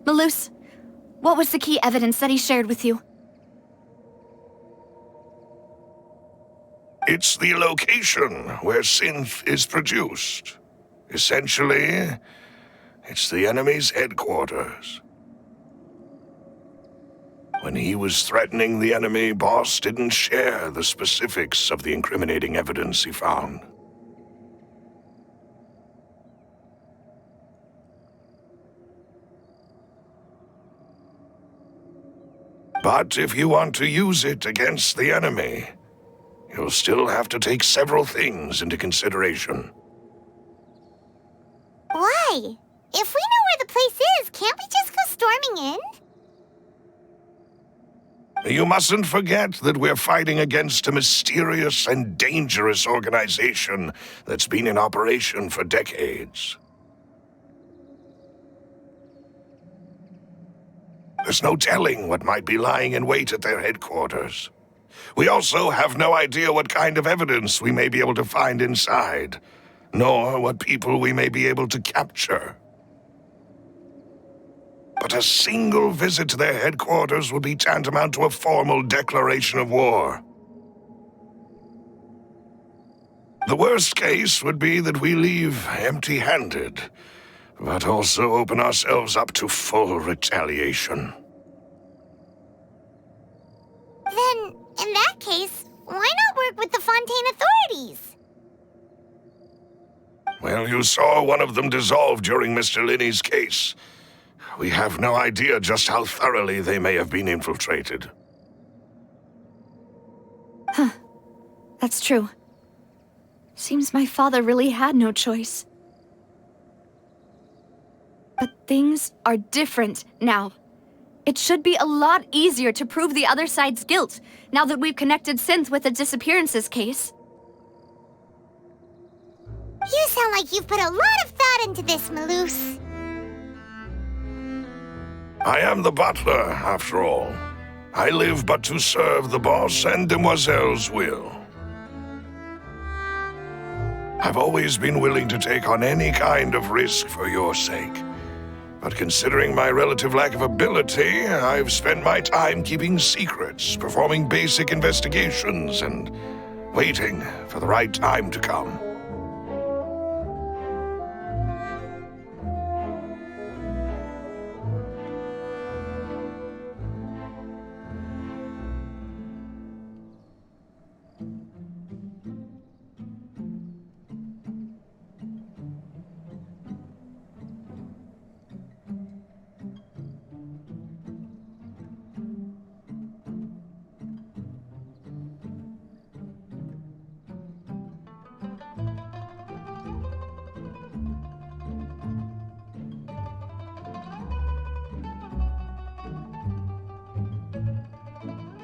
Malus, what was the key evidence that he shared with you? It's the location where synth is produced. Essentially, it's the enemy's headquarters. When he was threatening the enemy, Boss didn't share the specifics of the incriminating evidence he found. But if you want to use it against the enemy, you'll still have to take several things into consideration. Why? If we know where the place is, can't we just go storming in? You mustn't forget that we're fighting against a mysterious and dangerous organization that's been in operation for decades. There's no telling what might be lying in wait at their headquarters. We also have no idea what kind of evidence we may be able to find inside, nor what people we may be able to capture. But a single visit to their headquarters would be tantamount to a formal declaration of war. The worst case would be that we leave empty-handed, but also open ourselves up to full retaliation. Then, in that case, why not work with the Fontaine authorities? Well, you saw one of them dissolve during Mr. Linney's case. We have no idea just how thoroughly they may have been infiltrated. Huh. That's true. Seems my father really had no choice. But things are different now. It should be a lot easier to prove the other side's guilt, now that we've connected Synth with the disappearances case. You sound like you've put a lot of thought into this, Malus. I am the butler, after all. I live but to serve the boss and Demoiselle's will. I've always been willing to take on any kind of risk for your sake. But considering my relative lack of ability, I've spent my time keeping secrets, performing basic investigations, and waiting for the right time to come.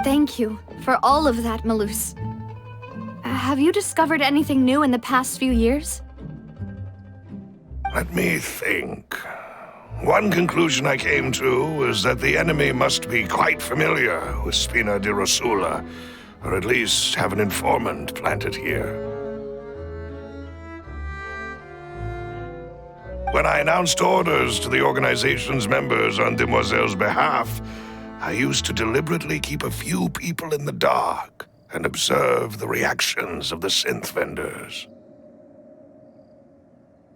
Thank you for all of that, Malus. Have you discovered anything new in the past few years? Let me think. One conclusion I came to was that the enemy must be quite familiar with Spina di Rosula, or at least have an informant planted here. When I announced orders to the organization's members on Demoiselle's behalf, I used to deliberately keep a few people in the dark and observe the reactions of the synth vendors.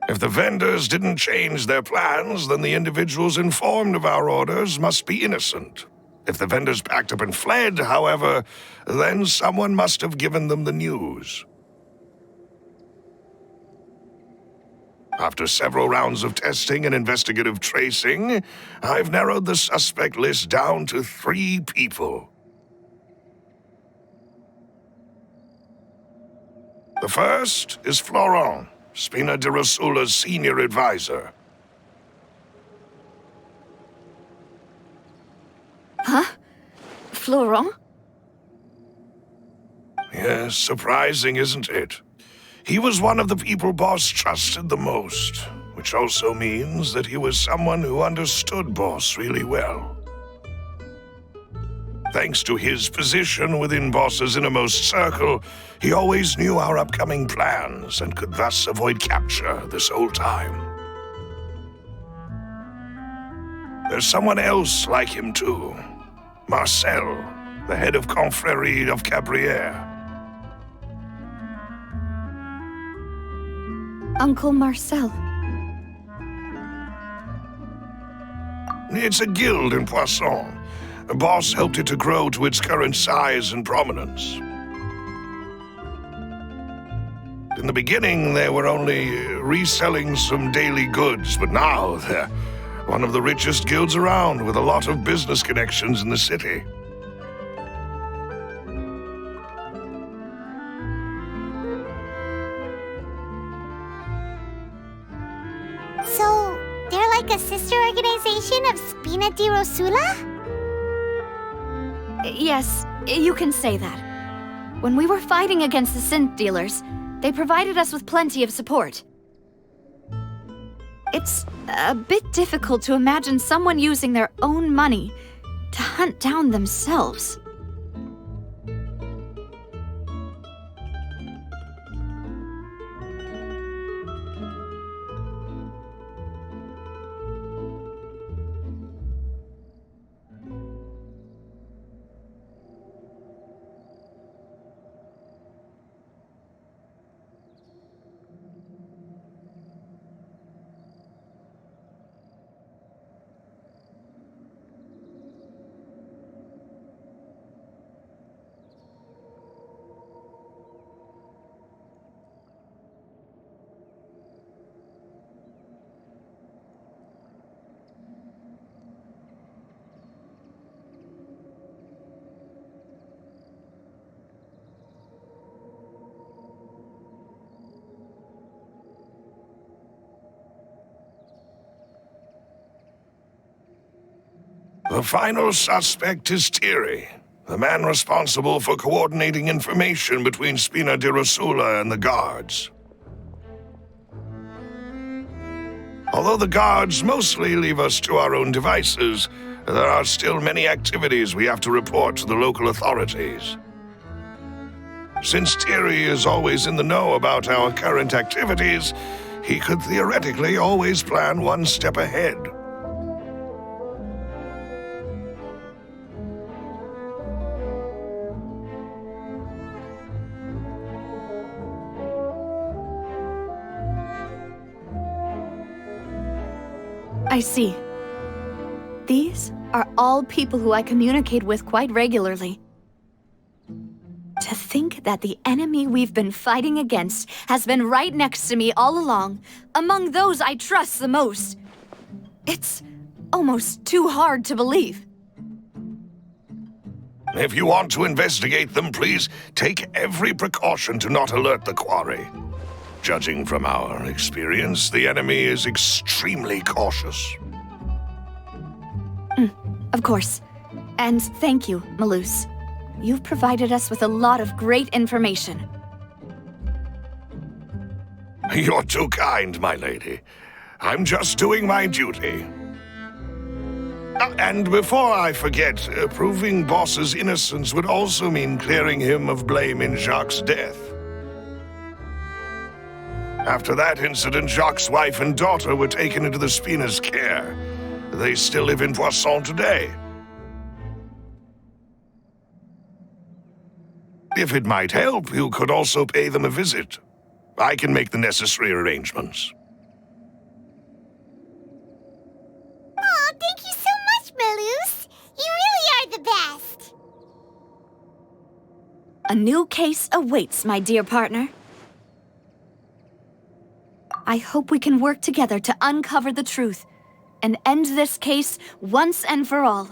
If the vendors didn't change their plans, then the individuals informed of our orders must be innocent. If the vendors packed up and fled, however, then someone must have given them the news. After several rounds of testing and investigative tracing, I've narrowed the suspect list down to 3 people. The first is Florent, Spina di Rosula's senior advisor. Huh? Florent? Yes, surprising, isn't it? He was one of the people Boss trusted the most, which also means that he was someone who understood Boss really well. Thanks to his position within Boss's innermost circle, he always knew our upcoming plans and could thus avoid capture this whole time. There's someone else like him too. Marcel, the head of Confrérie of Cabrières. Uncle Marcel. It's a guild in Poisson. Boss helped it to grow to its current size and prominence. In the beginning, they were only reselling some daily goods, but now they're one of the richest guilds around with a lot of business connections in the city. So, they're like a sister organization of Spina di Rosula? Yes, you can say that. When we were fighting against the synth dealers, they provided us with plenty of support. It's a bit difficult to imagine someone using their own money to hunt down themselves. The final suspect is Thierry, the man responsible for coordinating information between Spina di Rosula and the guards. Although the guards mostly leave us to our own devices, there are still many activities we have to report to the local authorities. Since Thierry is always in the know about our current activities, he could theoretically always plan one step ahead. I see. These are all people who I communicate with quite regularly. To think that the enemy we've been fighting against has been right next to me all along, among those I trust the most. It's almost too hard to believe. If you want to investigate them, please take every precaution to not alert the quarry. Judging from our experience, the enemy is extremely cautious. Of course. And thank you, Malus. You've provided us with a lot of great information. You're too kind, my lady. I'm just doing my duty. And before I forget, proving Boss's innocence would also mean clearing him of blame in Jacques' death. After that incident, Jacques' wife and daughter were taken into the Spina's care. They still live in Poisson today. If it might help, you could also pay them a visit. I can make the necessary arrangements. Oh, thank you so much, Malus. You really are the best. A new case awaits, my dear partner. I hope we can work together to uncover the truth and end this case once and for all.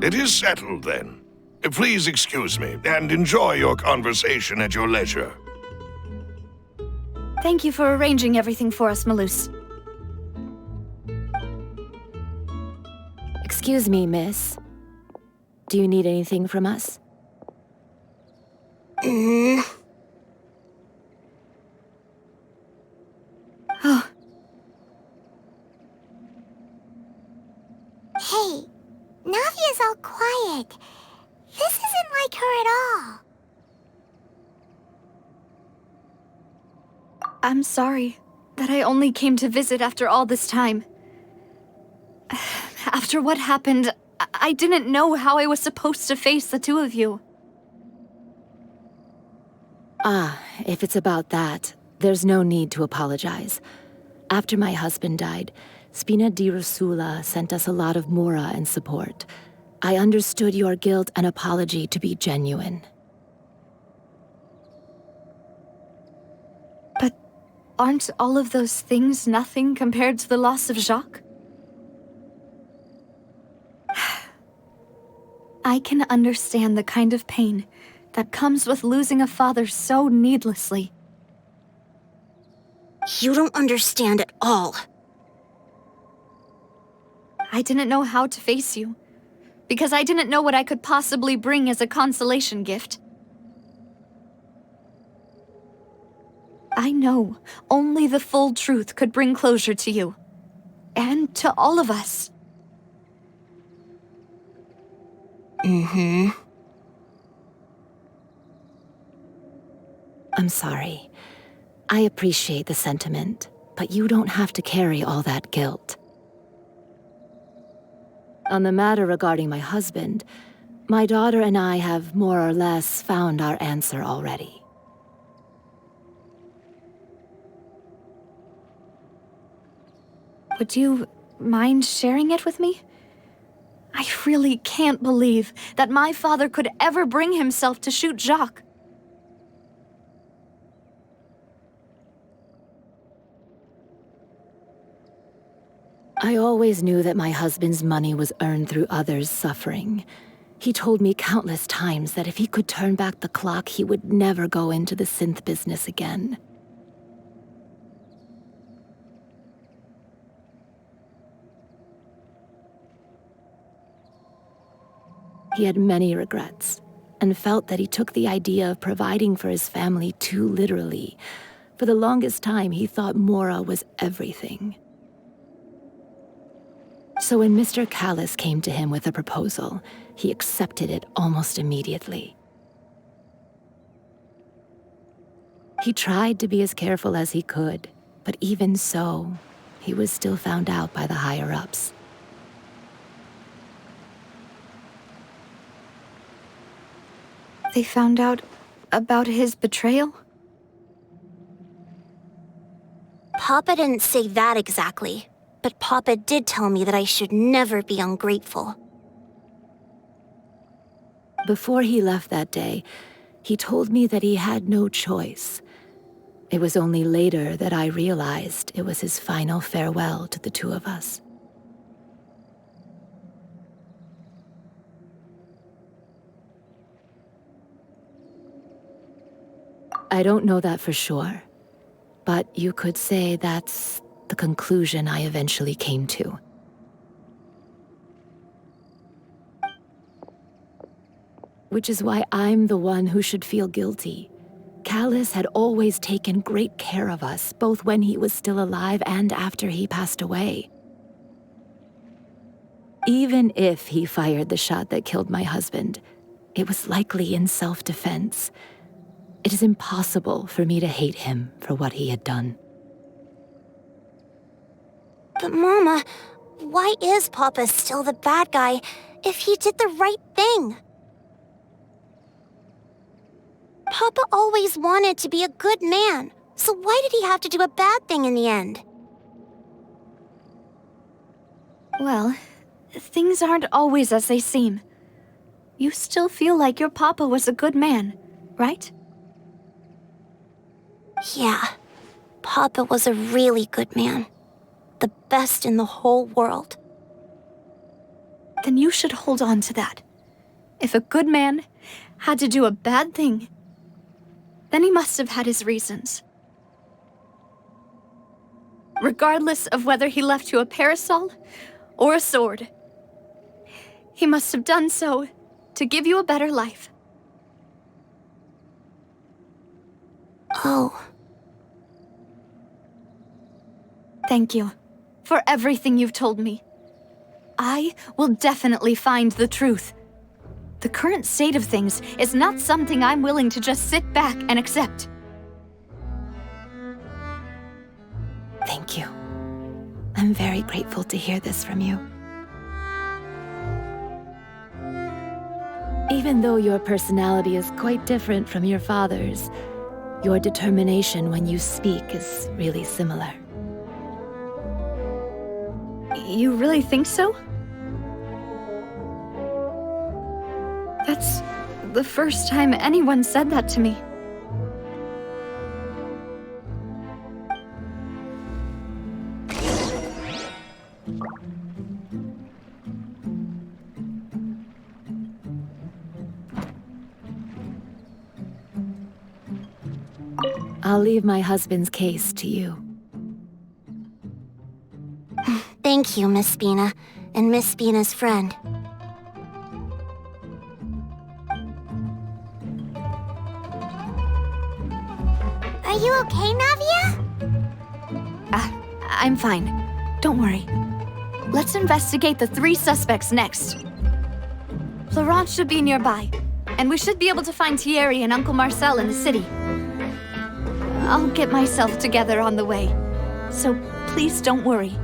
It is settled, then. Please excuse me, and enjoy your conversation at your leisure. Thank you for arranging everything for us, Malus. Excuse me, miss. Do you need anything from us? Oh. Hey, Navia's all quiet. This isn't like her at all. I'm sorry that I only came to visit after all this time. After what happened, I didn't know how I was supposed to face the two of you. Ah, if it's about that, there's no need to apologize. After my husband died, Spina di Rosula sent us a lot of mora and support. I understood your guilt and apology to be genuine. But aren't all of those things nothing compared to the loss of Jacques? I can understand the kind of pain that comes with losing a father so needlessly. You don't understand at all. I didn't know how to face you, because I didn't know what I could possibly bring as a consolation gift. I know only the full truth could bring closure to you, and to all of us. Mm-hmm. I'm sorry. I appreciate the sentiment, but you don't have to carry all that guilt. On the matter regarding my husband, my daughter and I have more or less found our answer already. Would you mind sharing it with me? I really can't believe that my father could ever bring himself to shoot Jacques. I always knew that my husband's money was earned through others' suffering. He told me countless times that if he could turn back the clock, he would never go into the synth business again. He had many regrets, and felt that he took the idea of providing for his family too literally. For the longest time, he thought Mora was everything. So when Mr. Callis came to him with a proposal, he accepted it almost immediately. He tried to be as careful as he could, but even so, he was still found out by the higher-ups. They found out about his betrayal? Papa didn't say that exactly, but Papa did tell me that I should never be ungrateful. Before he left that day, he told me that he had no choice. It was only later that I realized it was his final farewell to the two of us. I don't know that for sure, but you could say that's the conclusion I eventually came to. Which is why I'm the one who should feel guilty. Callis had always taken great care of us, both when he was still alive and after he passed away. Even if he fired the shot that killed my husband, it was likely in self-defense. It is impossible for me to hate him for what he had done. But Mama, why is Papa still the bad guy if he did the right thing? Papa always wanted to be a good man, so why did he have to do a bad thing in the end? Well, things aren't always as they seem. You still feel like your papa was a good man, right? Yeah, Papa was a really good man. The best in the whole world. Then you should hold on to that. If a good man had to do a bad thing, then he must have had his reasons. Regardless of whether he left you a parasol or a sword, he must have done so to give you a better life. Oh. Thank you for everything you've told me. I will definitely find the truth. The current state of things is not something I'm willing to just sit back and accept. Thank you. I'm very grateful to hear this from you. Even though your personality is quite different from your father's, your determination when you speak is really similar. You really think so? That's the first time anyone said that to me. I'll leave my husband's case to you. Thank you, Miss Spina, and Miss Spina's friend. Are you okay, Navia? I'm fine. Don't worry. Let's investigate the 3 suspects next. Florence should be nearby, and we should be able to find Thierry and Uncle Marcel in the city. I'll get myself together on the way, so please don't worry.